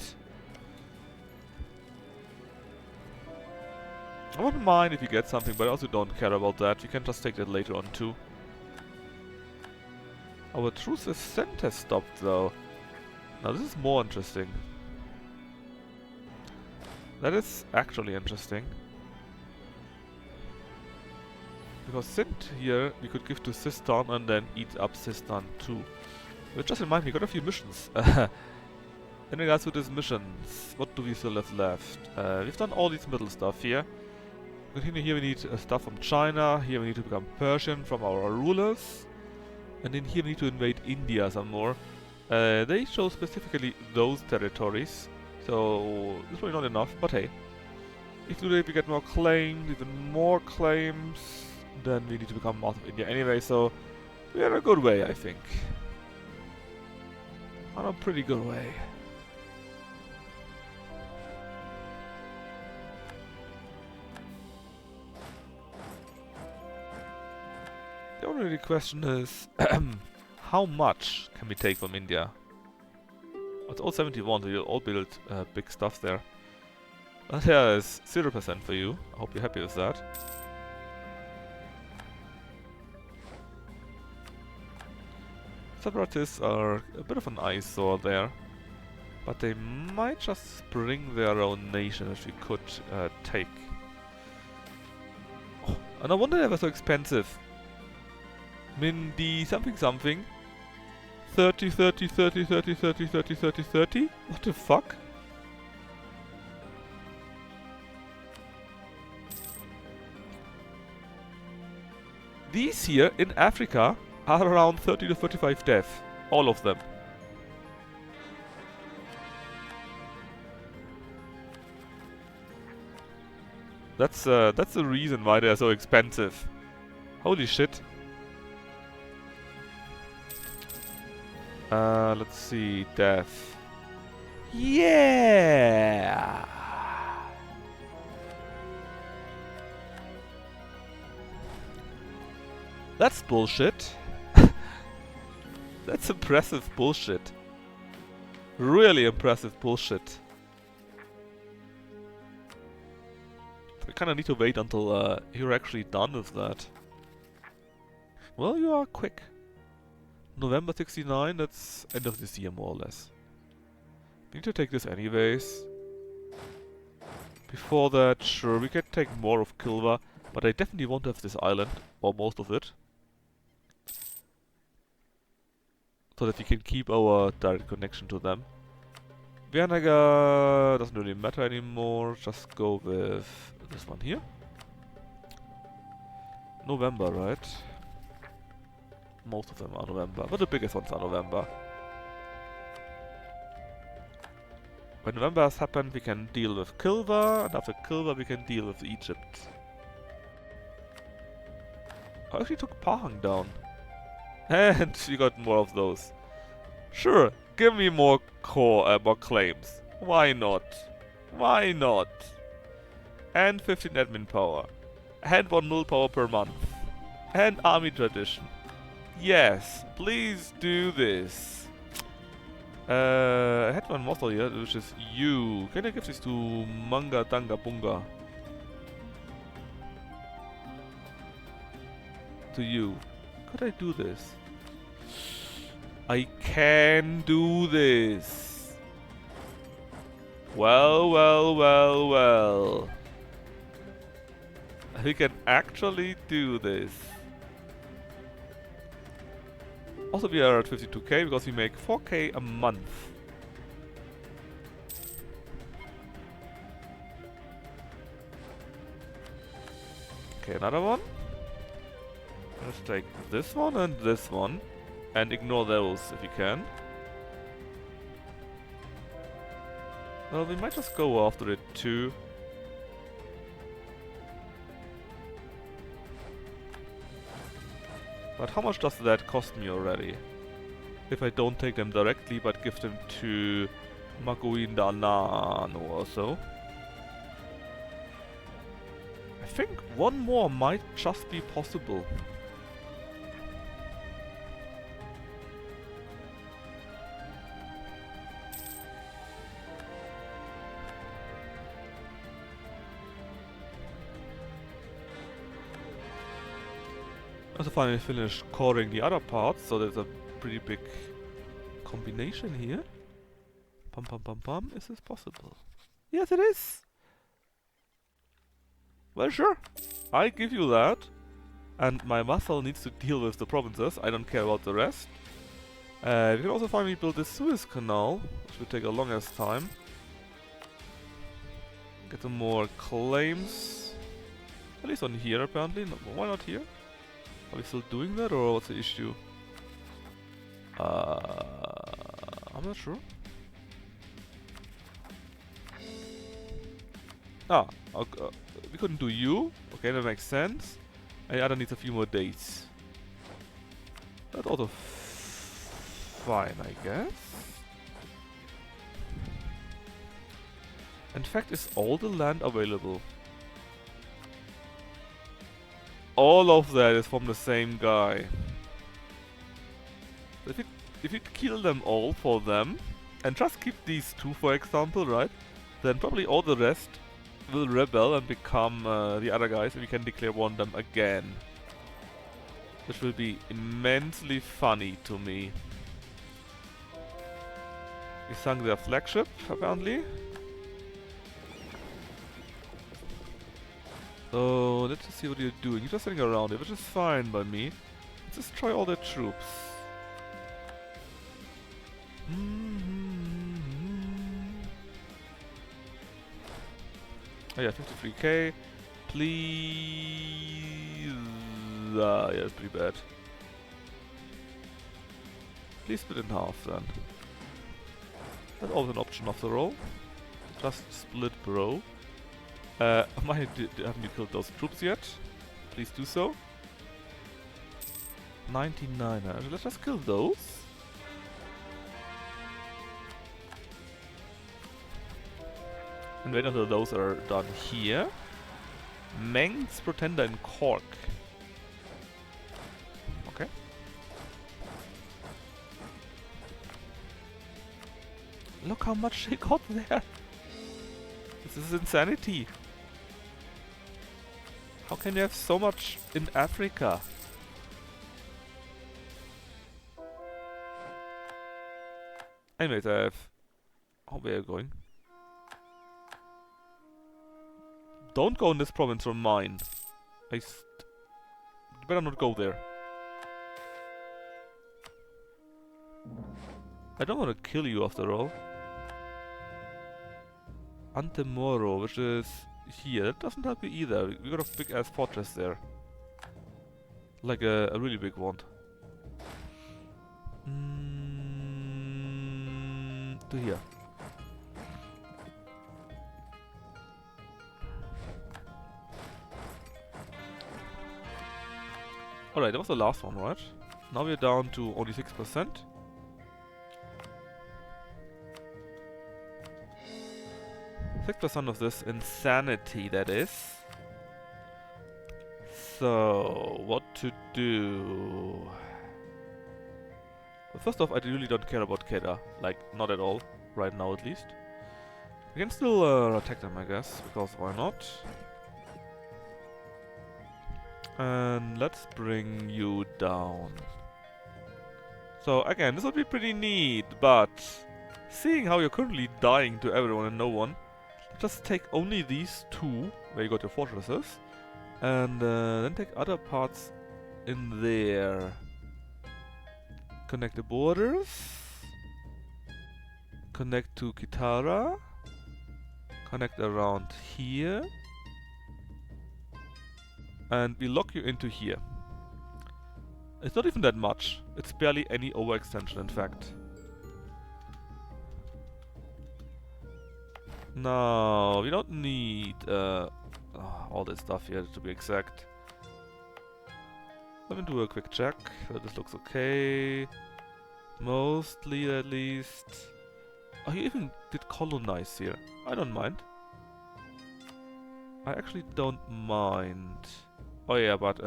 I wouldn't mind if you get something, but I also don't care about that. We can just take that later on too. Our truce ascent has stopped though. Now this is more interesting. That is actually interesting. Because Sint here we could give to Sistan and then eat up Sistan too. But just remind me, we got a few missions. In regards to these missions, what do we still have left? We've done all these middle stuff here. Continue here, we need stuff from China. Here we need to become Persian from our rulers. And in here we need to invade India some more. They show specifically those territories. So this is probably not enough, but hey. If we get more claims, even more claims, then we need to become part of India anyway, so we are in a good way, I think. On a pretty good way. The only really question is how much can we take from India? It's all 71, so you'll all build big stuff there. But there is 0% for you. I hope you're happy with that. Separatists are a bit of an eyesore there. But they might just spring their own nation if we could take. Oh, and I wonder they were so expensive. Mindy something something. 30, 30, 30, 30, 30, 30, 30, 30? What the fuck? These here in Africa are around 30 to 35 deaths. All of them. That's the reason why they're so expensive. Holy shit. Let's see. Death. Yeah! That's bullshit. That's impressive bullshit. Really impressive bullshit. I kinda need to wait until you're actually done with that. Well, you are quick. November 69, that's end of this year more or less. We need to take this anyways. Before that, sure, we can take more of Kilva, but I definitely want to have this island, or most of it. So that we can keep our direct connection to them. Viennaga doesn't really matter anymore, just go with this one here. November, right? Most of them are November, but the biggest ones are November. When November has happened, we can deal with Kilva, and after Kilva we can deal with Egypt. I actually took Pahang down. And you got more of those. Sure, give me more more claims. Why not? Why not? And 15 admin power. And 1 mil power per month. And army tradition. Yes, please do this. I had one model here, which is you. Can I give this to Manga Tanga Bunga? To you. Could I do this? I can do this. Well, well, well, well. We can actually do this. Also, we are at 52k because we make 4k a month. Okay, another one. Let's take this one and this one. And ignore those if you can. Well, we might just go after it too. But how much does that cost me already? If I don't take them directly, but give them to Maguindanano or so. I think one more might just be possible. Also finally finished coring the other parts, so there's a pretty big combination here. Pum pum pum pum, is this possible? Yes it is! Well sure, I give you that. And my vassal needs to deal with the provinces, I don't care about the rest. We can also finally build this Suez Canal, which will take the longest time. Get some more claims. At least on here apparently, no, why not here? Are we still doing that, or what's the issue? I'm not sure. Ah, okay, we couldn't do you. Okay, that makes sense. And the other needs a few more dates. That's also fine, I guess. In fact, is all the land available? All of that is from the same guy. If you kill them all for them, and just keep these two for example, right? Then probably all the rest will rebel and become the other guys, and we can declare war on them again. Which will be immensely funny to me. We sunk their flagship, apparently. So, let's just see what you're doing. You're just sitting around here, which is fine by me. Let's destroy all their troops. Oh yeah, 53k. Please. Yeah, it's pretty bad. Please split in half then. That's always an option after all. Just split, bro. Haven't you killed those troops yet? Please do so. 99er. Let's just kill those. And wait until those are done here. Meng's Pretender in Cork. Okay. Look how much they got there. This is insanity. How can you have so much in Africa? Anyways, I have... Oh, where are you going? Don't go in this province from mine. You better not go there. I don't want to kill you after all. Antemoro, which is here. That doesn't help you either. We got a big ass fortress there. Like a really big one. To here. Alright, that was the last one, right? Now we're down to only 6%. Of this insanity, that is. So, what to do? Well, first off, I really don't care about Kedah. Like, not at all. Right now, at least. We can still attack them, I guess, because why not? And let's bring you down. So, again, this would be pretty neat, but seeing how you're currently dying to everyone and no one, just take only these two, where you got your fortresses, and then take other parts in there. Connect the borders. Connect to Kitara. Connect around here. And we lock you into here. It's not even that much. It's barely any overextension, in fact. No, we don't need all this stuff here to be exact. Let me do a quick check. This looks okay. Mostly, at least. Oh, you even did colonize here. I don't mind. I actually don't mind. Oh yeah, but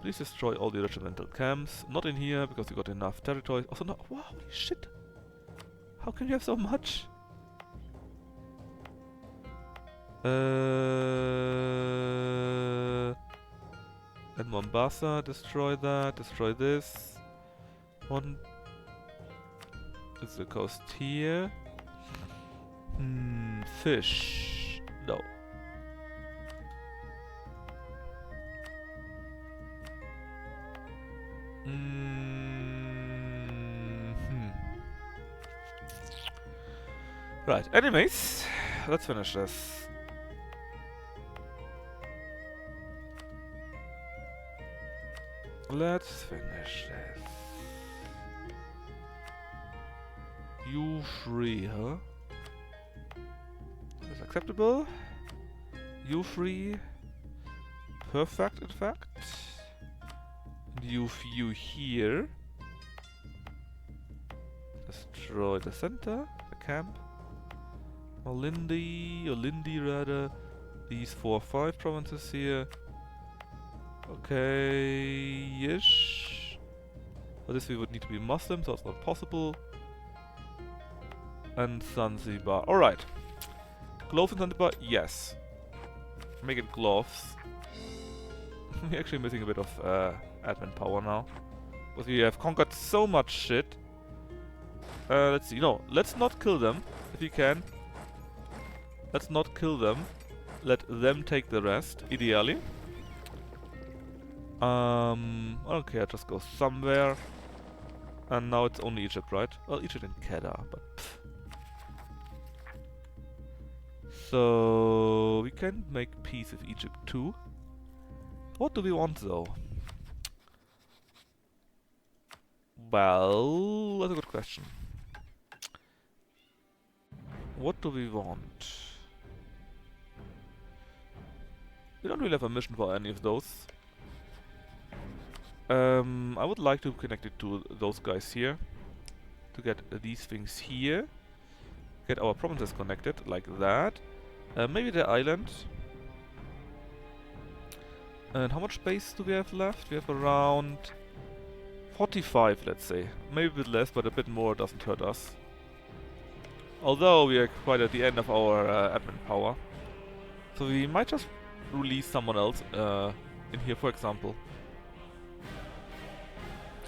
please destroy all the regimental camps. Not in here, because you got enough territory. Also, no. Wow, holy shit! How can you have so much? And Mombasa, destroy that, destroy this. One is the coast here. Fish. No. Right, anyways, let's finish this. Let's finish this. You free, huh? Is acceptable? You free. Perfect, in fact. And you here. Destroy the center, the camp. Lindy rather. These 4 or 5 provinces here. Okay-ish. For this we would need to be Muslim, so it's not possible. And Zanzibar. Alright. Gloves in Zanzibar? Yes. Make it gloves. We're actually missing a bit of admin power now. Because we have conquered so much shit. Let's see. No, let's not kill them, if we can. Let's not kill them. Let them take the rest, ideally. I don't care, just go somewhere. And now it's only Egypt, right? Well, Egypt and Kedah, but pff. So we can make peace with Egypt too. What do we want though? Well, that's a good question. What do we want? We don't really have a mission for any of those. I would like to connect it to those guys here. To get these things here. Get our provinces connected, like that. Maybe the island. And how much space do we have left? We have around 45, let's say. Maybe a bit less, but a bit more doesn't hurt us. Although we are quite at the end of our admin power. So we might just release someone else in here, for example.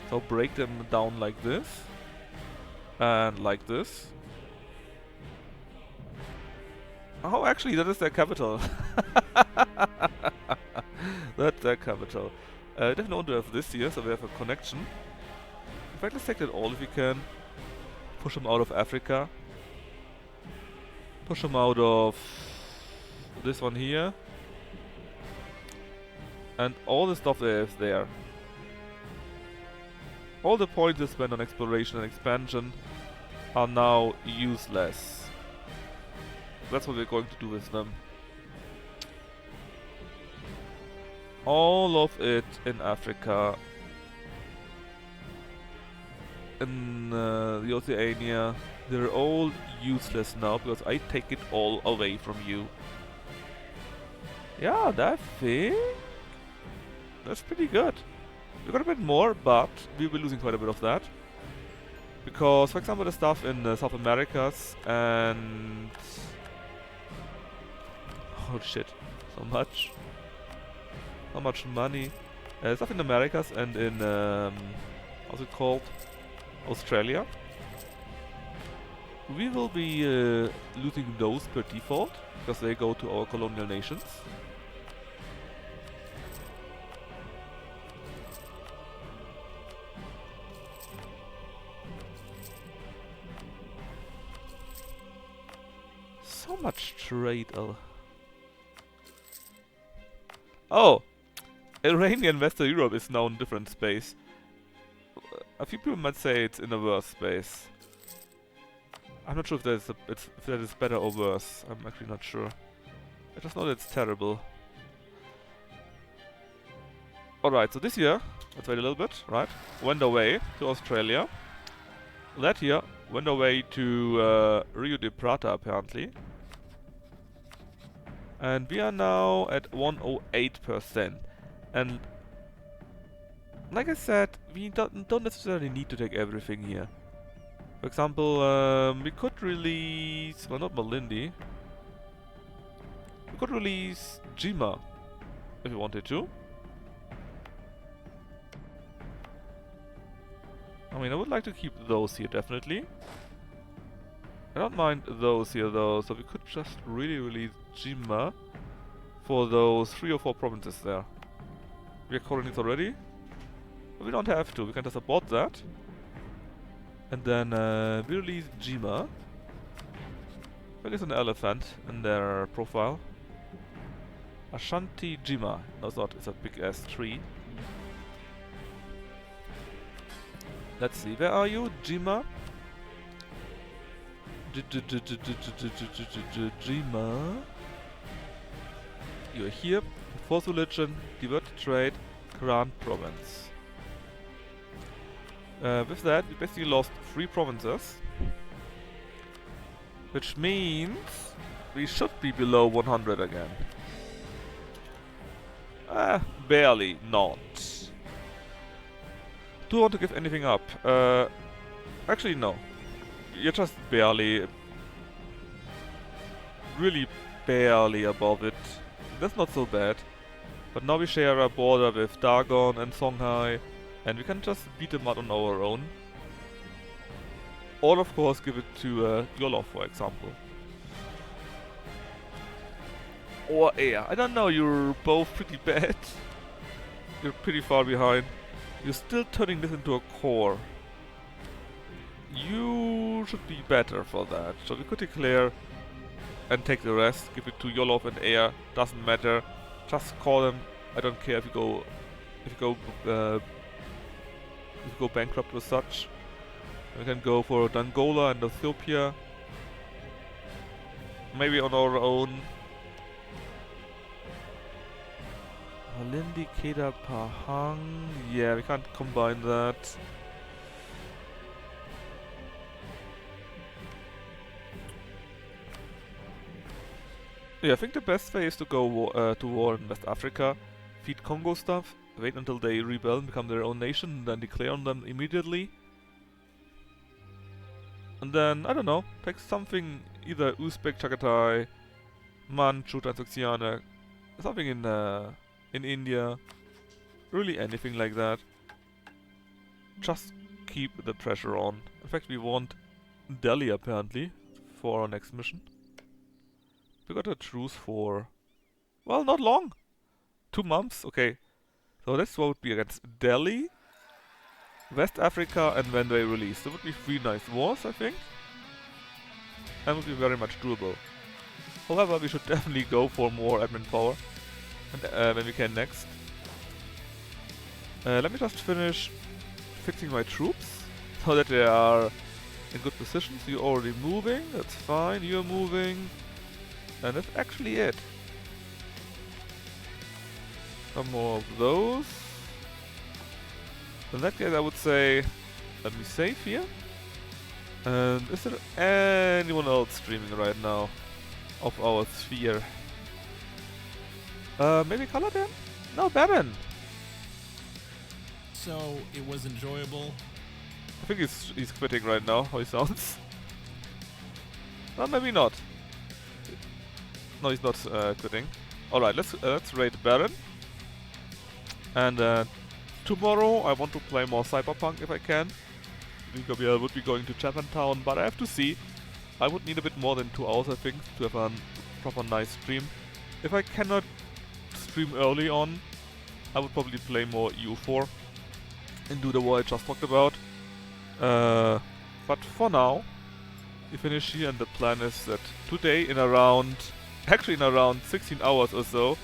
So break them down like this. And like this. Oh, actually, that is their capital. That's their capital. Definitely want to have this here, so we have a connection. In fact, let's take that all if we can. Push them out of Africa. Push them out of this one here. And all the stuff they have there. All the points they spent on exploration and expansion are now useless. That's what we're going to do with them. All of it in Africa. In the Oceania. They're all useless now because I take it all away from you. Yeah, that thing. That's pretty good. We got a bit more, but we'll be losing quite a bit of that. Because, for example, the stuff in South Americas and... Oh shit, so much. So much money. Stuff in Americas and in, how's it called? Australia. We will be losing those per default, because they go to our colonial nations. So much trade. Oh! Iranian Western Europe is now in different space. A few people might say it's in a worse space. I'm not sure if that is better or worse. I'm actually not sure. I just know that it's terrible. Alright, so this year, let's wait a little bit, right? Went away to Australia. That year went away to Rio de Plata, apparently. And we are now at 108%. And like I said, we don't necessarily need to take everything here. For example, we could release... well, not Malindi. We could release Jima, if we wanted to. I mean, I would like to keep those here, definitely. I don't mind those here, though, so we could just really release Jima for those 3 or 4 provinces there. We are colonies already. But we don't have to, we can just abort that. And then we release Jima. There is an elephant in their profile. Ashanti Jima. No, it's not, it's a big ass tree. Let's see, where are you, Jima? Jima. You are here. Force religion, divert trade, grant province. With that, we basically lost 3 provinces. Which means we should be below 100 again. Barely not. Do you want to give anything up? Actually, no. You're just barely... really barely above it. That's not so bad. But now we share a border with Dagon and Songhai, and we can just beat them out on our own. Or of course give it to Yolov, for example. Or Air. I don't know, you're both pretty bad. You're pretty far behind. You're still turning this into a core. You should be better for that. So we could declare and take the rest. Give it to Yolov and Air. Doesn't matter. Just call them I don't care if you go bankrupt with such. We can go for Angola and Ethiopia. Maybe on our own. Malindi, Kedah, Pahang. Yeah, we can't combine that. Yeah, I think the best way is to go to war in West Africa, feed Congo stuff, wait until they rebel and become their own nation, and then declare on them immediately. And then, I don't know, take something, either Uzbek, Chagatai, Manchu, Transoxiana, something in India, really anything like that. Just keep the pressure on. In fact, we want Delhi apparently for our next mission. We got a truce for, well, not long. 2 months, okay. So this would be against Delhi, West Africa, and when they release. There would be 3 nice wars, I think. And would be very much doable. However, we should definitely go for more admin power. And when we can next. Let me just finish fixing my troops, so that they are in good positions. You're already moving, that's fine, you're moving. And that's actually it. Some more of those. In that case, I would say, let me save here. And is there anyone else streaming right now of our sphere? Maybe Kaladan? No, Baron. So it was enjoyable. I think he's quitting right now. How he sounds. Well, maybe not. No, he's not quitting. All right, let's raid Baron. And tomorrow I want to play more Cyberpunk if I can. We would be going to Japantown, but I have to see. I would need a bit more than 2 hours, I think, to have a proper nice stream. If I cannot stream early on, I would probably play more EU4 and do the war I just talked about. But for now, we finish here, and the plan is that today, in around 16 hours or so,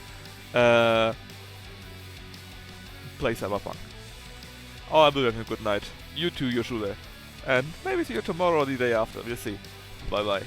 play Cyberpunk. Oh, I will have a good night. You too, Yoshule. And maybe see you tomorrow or the day after. We'll see. Bye bye.